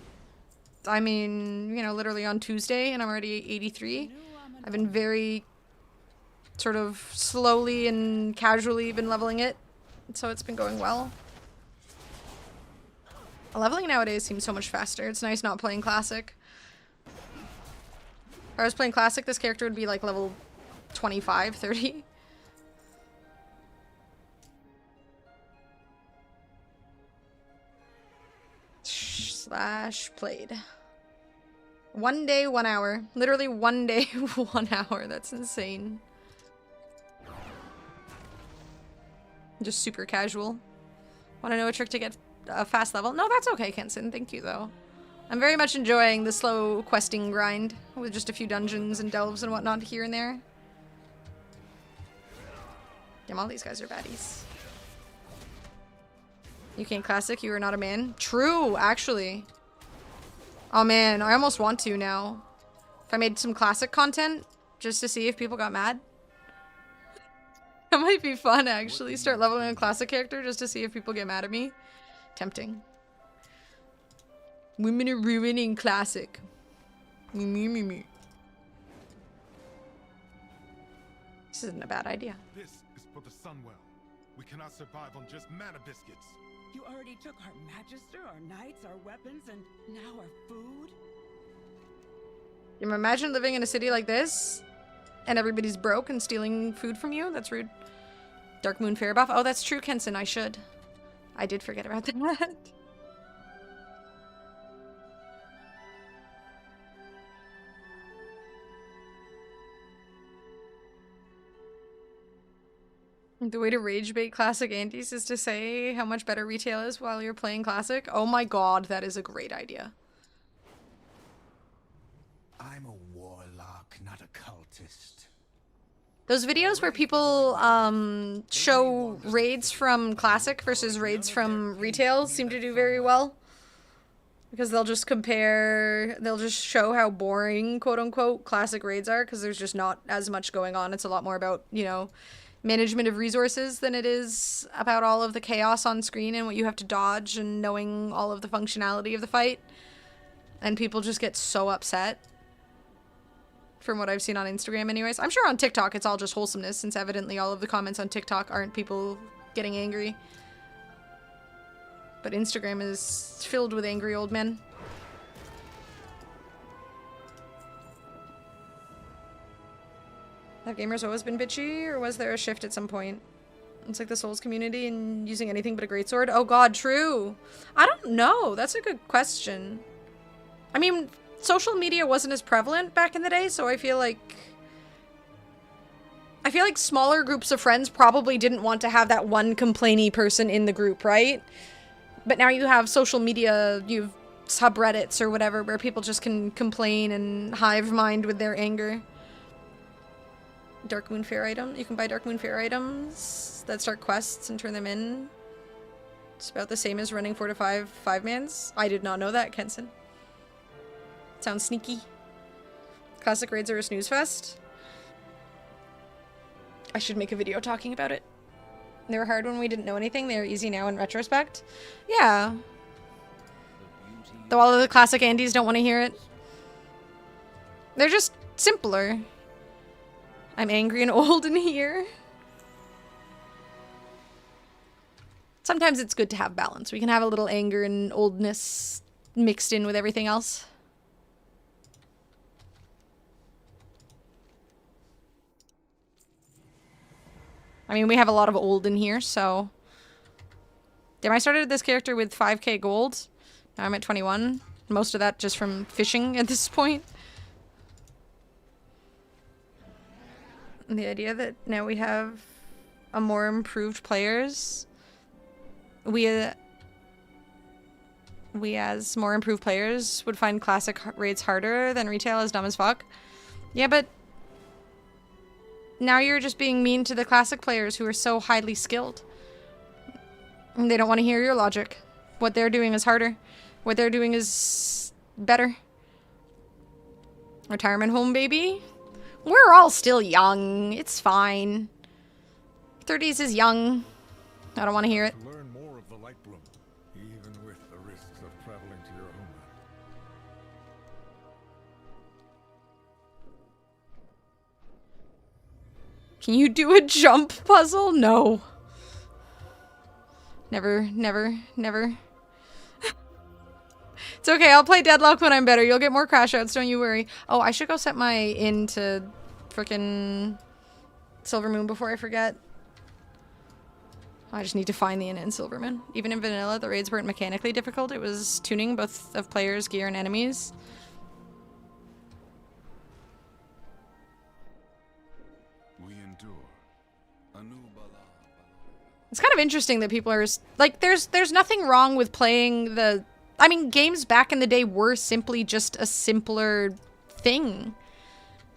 I mean, you know, literally on Tuesday, and I'm already 83. I've been very sort of slowly and casually been leveling it, so it's been going well. Leveling nowadays seems so much faster. It's nice not playing Classic. If I was playing Classic, this character would be like level 25, 30. Slash played. 1 day, 1 hour. Literally 1 day, 1 hour. That's insane. Just super casual. Want to know a trick to get a fast level? No, that's okay, Kenson. Thank you, though. I'm very much enjoying the slow questing grind with just a few dungeons and delves and whatnot here and there. Damn, all these guys are baddies. You can't Classic, you are not a man. True, actually. Oh man, I almost want to now. If I made some Classic content, just to see if people got mad. That might be fun, actually. Start leveling a Classic character just to see if people get mad at me. Tempting. Women are ruining Classic. Me. This isn't a bad idea. This is for the Sunwell. We cannot survive on just mana biscuits. You already took our Magister, our knights, our weapons, and now our food? Can you imagine living in a city like this? And everybody's broke and stealing food from you? That's rude. Dark Moon Fairy buff. Oh, that's true, Kenson. I should. I did forget about that. The way to rage bait Classic Andes is to say how much better retail is while you're playing Classic. Oh my god, that is a great idea. I'm a warlock, not a cultist. Those videos where people show raids from Classic versus raids from retail seem to do very well. Because they'll just compare, they'll just show how boring, quote-unquote, Classic raids are, because there's just not as much going on. It's a lot more about, you know, management of resources than it is about all of the chaos on screen and what you have to dodge and knowing all of the functionality of the fight. And people just get so upset. From what I've seen on Instagram anyways. I'm sure on TikTok it's all just wholesomeness, since evidently all of the comments on TikTok aren't people getting angry. But Instagram is filled with angry old men. Have gamers always been bitchy, or was there a shift at some point? It's like the Souls community and using anything but a greatsword. Oh god, true. I don't know. That's a good question. I mean, social media wasn't as prevalent back in the day, so I feel like smaller groups of friends probably didn't want to have that one complainy person in the group, right? But now you have social media, you have subreddits or whatever, where people just can complain and hive mind with their anger. Dark Moon Fair item. You can buy Dark Moon Fair items that start quests and turn them in. It's about the same as running 4 to 5 5-mans. I did not know that, Kenson. Sounds sneaky. Classic raids are a snooze fest. I should make a video talking about it. They were hard when we didn't know anything. They are easy now in retrospect. Yeah. Though all of the Classic Andes don't want to hear it. They're just simpler. I'm angry and old in here. Sometimes it's good to have balance. We can have a little anger and oldness mixed in with everything else. I mean, we have a lot of old in here, so... Damn, I started this character with 5k gold. Now I'm at 21. Most of that just from fishing at this point. And the idea that now we have a more improved players. We as more improved players would find classic raids harder than retail is dumb as fuck. Yeah, but now you're just being mean to the classic players who are so highly skilled. And they don't want to hear your logic. What they're doing is harder. What they're doing is better. Retirement home, baby? We're all still young. It's fine. 30s is young. I don't want to hear it. Learn more of the light bloom, even with the risks of traveling to your homeland. Can you do a jump puzzle? No. Never, never, never. It's okay, I'll play Deadlock when I'm better. You'll get more crash outs, don't you worry. Oh, I should go set my inn to frickin' Silver Moon before I forget. I just need to find the inn in Silver Moon. Even in vanilla, the raids weren't mechanically difficult. It was tuning both of players, gear, and enemies. We endure. It's kind of interesting that people are like, there's nothing wrong with playing the, I mean, games back in the day were simply just a simpler thing.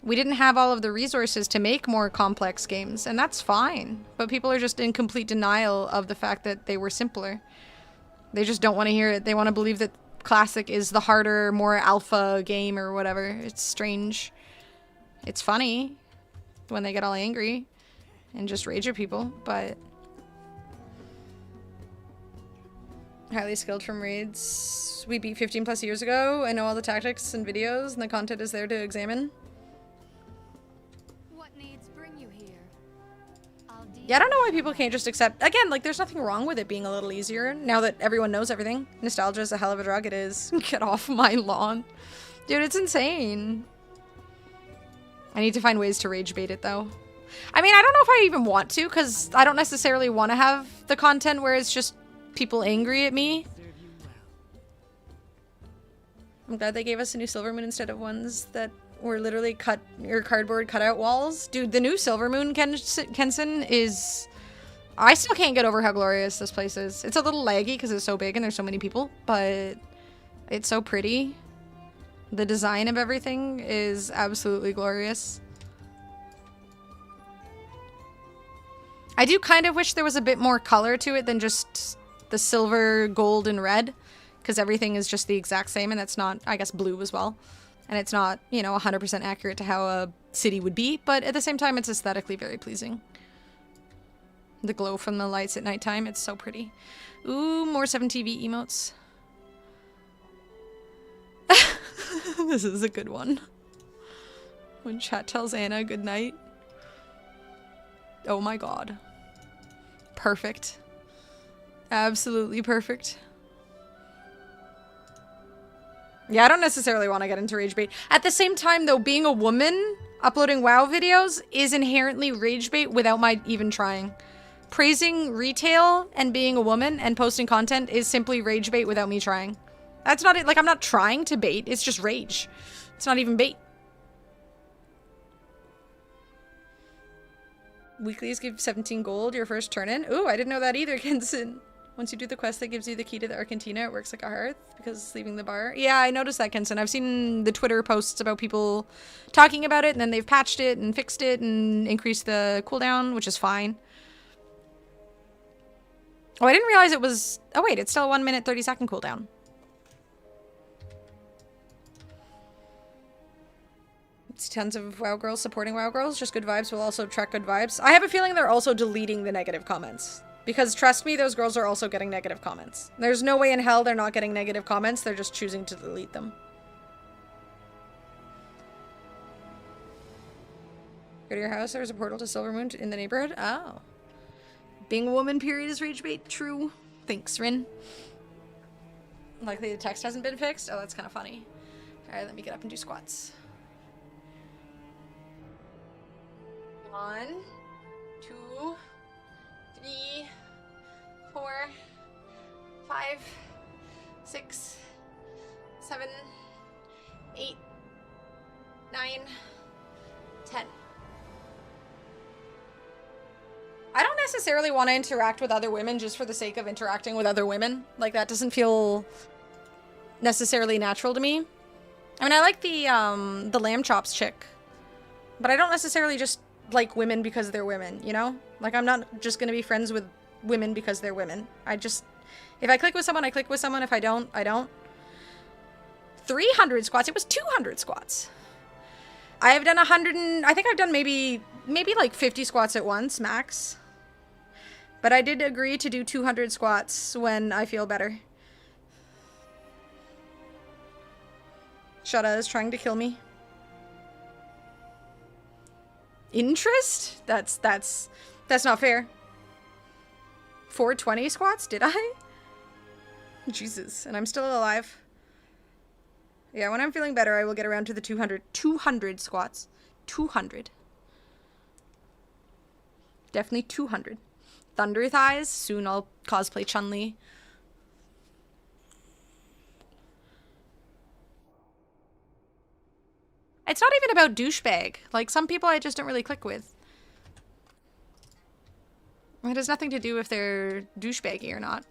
We didn't have all of the resources to make more complex games, and that's fine. But people are just in complete denial of the fact that they were simpler. They just don't want to hear it. They want to believe that Classic is the harder, more alpha game or whatever. It's strange. It's funny when they get all angry and just rage at people, but highly skilled from raids we beat 15 plus years ago. I know all the tactics and videos, and the content is there to examine. What needs bring you here? Yeah, I don't know why people can't just accept. Again, like, there's nothing wrong with it being a little easier now that everyone knows everything. Nostalgia is a hell of a drug. It is. Get off my lawn. Dude, it's insane. I need to find ways to rage bait it, though. I mean, I don't know if I even want to, because I don't necessarily want to have the content where it's just people angry at me. I'm glad they gave us a new Silver Moon instead of ones that were literally cut or cardboard cutout walls. Dude, the new Silver Moon Kensen is... I still can't get over how glorious this place is. It's a little laggy because it's so big and there's so many people, but it's so pretty. The design of everything is absolutely glorious. I do kind of wish there was a bit more color to it than just the silver, gold, and red, because everything is just the exact same, and that's not, I guess, blue as well. And it's not, you know, 100% accurate to how a city would be, but at the same time, it's aesthetically very pleasing. The glow from the lights at nighttime, it's so pretty. Ooh, more 7TV emotes. This is a good one. When chat tells Anna good night. Oh my god. Perfect. Absolutely perfect. Yeah, I don't necessarily want to get into rage bait. At the same time, though, being a woman uploading WoW videos is inherently rage bait without my even trying. Praising retail and being a woman and posting content is simply rage bait without me trying. That's not it. Like, I'm not trying to bait. It's just rage. It's not even bait. Weeklies give 17 gold your first turn in. Ooh, I didn't know that either, Kenson. Once you do the quest that gives you the key to the Argentina, it works like a hearth because it's leaving the bar. Yeah, I noticed that, Kenson. I've seen the Twitter posts about people talking about it, and then they've patched it and fixed it and increased the cooldown, which is fine. Oh, I didn't realize it was... Oh, wait, it's still a 1 minute 30-second cooldown. It's tons of WoW girls supporting WoW girls. Just good vibes will also track good vibes. I have a feeling they're also deleting the negative comments. Because trust me, those girls are also getting negative comments. There's no way in hell they're not getting negative comments. They're just choosing to delete them. Go to your house. There's a portal to Silvermoon in the neighborhood. Oh. Being a woman, period, is rage bait. True. Thanks, Rin. Likely the text hasn't been fixed. Oh, that's kind of funny. Alright, let me get up and do squats. 1, 2, 3, 4, 5, 6, 7, 8, 9, 10. I don't necessarily want to interact with other women just for the sake of interacting with other women. Like, that doesn't feel necessarily natural to me. I mean, I like the lamb chops chick, but I don't necessarily just like women because they're women, you know? Like, I'm not just gonna be friends with women because they're women. If I click with someone, I click with someone. If I don't, I don't. 300 squats. It was 200 squats. I have done 100 and I think I've done maybe like 50 squats at once, max. But I did agree to do 200 squats when I feel better. Shada is trying to kill me. Interest? That's not fair. 420 squats? Did I? Jesus. And I'm still alive. Yeah, when I'm feeling better, I will get around to the 200 squats. 200. Definitely 200. Thunder thighs. Soon I'll cosplay Chun-Li. It's not even about douchebag. Like, some people I just don't really click with. It has nothing to do if they're douchebaggy or not.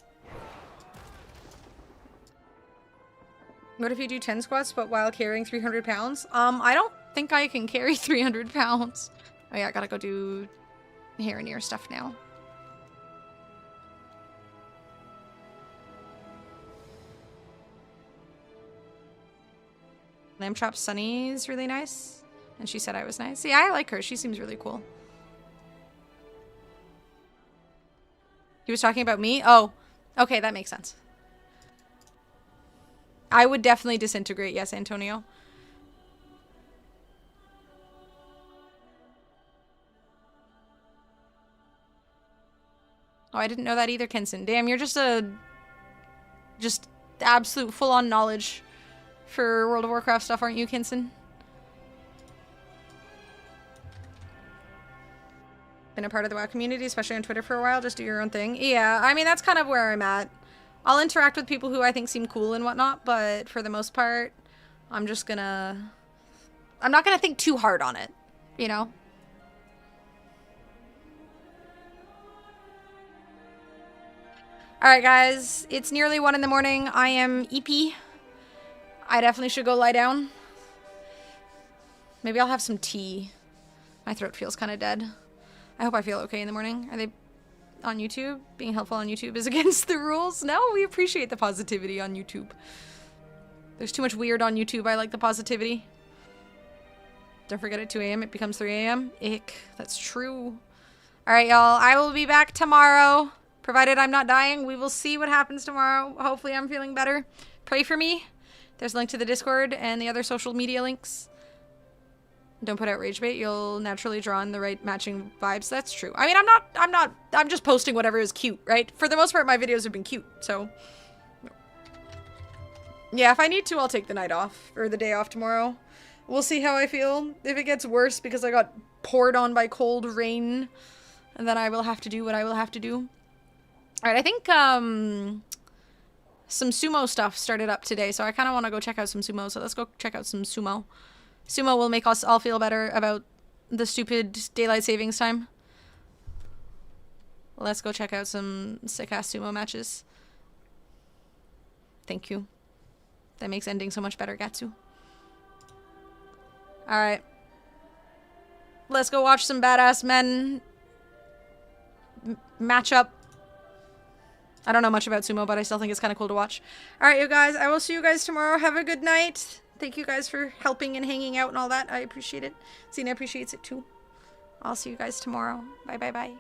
What if you do 10 squats, but while carrying 300 pounds? I don't think I can carry 300 pounds. Oh yeah, I gotta go do Haranir stuff now. Lamb Chop Sunny's really nice. And she said I was nice. Yeah, I like her. She seems really cool. He was talking about me? Oh, okay, that makes sense. I would definitely disintegrate. Yes, Antonio. Oh, I didn't know that either, Kenson. Damn, you're just absolute full-on knowledge for World of Warcraft stuff, aren't you, Kinson? Been a part of the WoW community, especially on Twitter for a while. Just do your own thing. Yeah, I mean, that's kind of where I'm at. I'll interact with people who I think seem cool and whatnot, but for the most part, I'm not gonna think too hard on it, you know? Alright, guys. It's nearly 1 in the morning. I am EP. I definitely should go lie down. Maybe I'll have some tea. My throat feels kind of dead. I hope I feel okay in the morning. Are they on YouTube? Being helpful on YouTube is against the rules? No, we appreciate the positivity on YouTube. There's too much weird on YouTube. I like the positivity. Don't forget at 2 a.m. it becomes 3 a.m. Ick. That's true. Alright, y'all. I will be back tomorrow. Provided I'm not dying. We will see what happens tomorrow. Hopefully I'm feeling better. Pray for me. There's a link to the Discord and the other social media links. Don't put out rage bait. You'll naturally draw in the right matching vibes. That's true. I mean, I'm just posting whatever is cute, right? For the most part, my videos have been cute, so. Yeah, if I need to, I'll take the night off or the day off tomorrow. We'll see how I feel. If it gets worse because I got poured on by cold rain, and then I will have to do what I will have to do. All right, I think, some sumo stuff started up today, so I kind of want to go check out some sumo, so let's go check out some sumo. Sumo will make us all feel better about the stupid daylight savings time. Let's go check out some sick-ass sumo matches. Thank you. That makes ending so much better, Gatsu. Alright. Let's go watch some badass men match up. I don't know much about sumo, but I still think it's kind of cool to watch. Alright, you guys. I will see you guys tomorrow. Have a good night. Thank you guys for helping and hanging out and all that. I appreciate it. Zena appreciates it too. I'll see you guys tomorrow. Bye, bye, bye.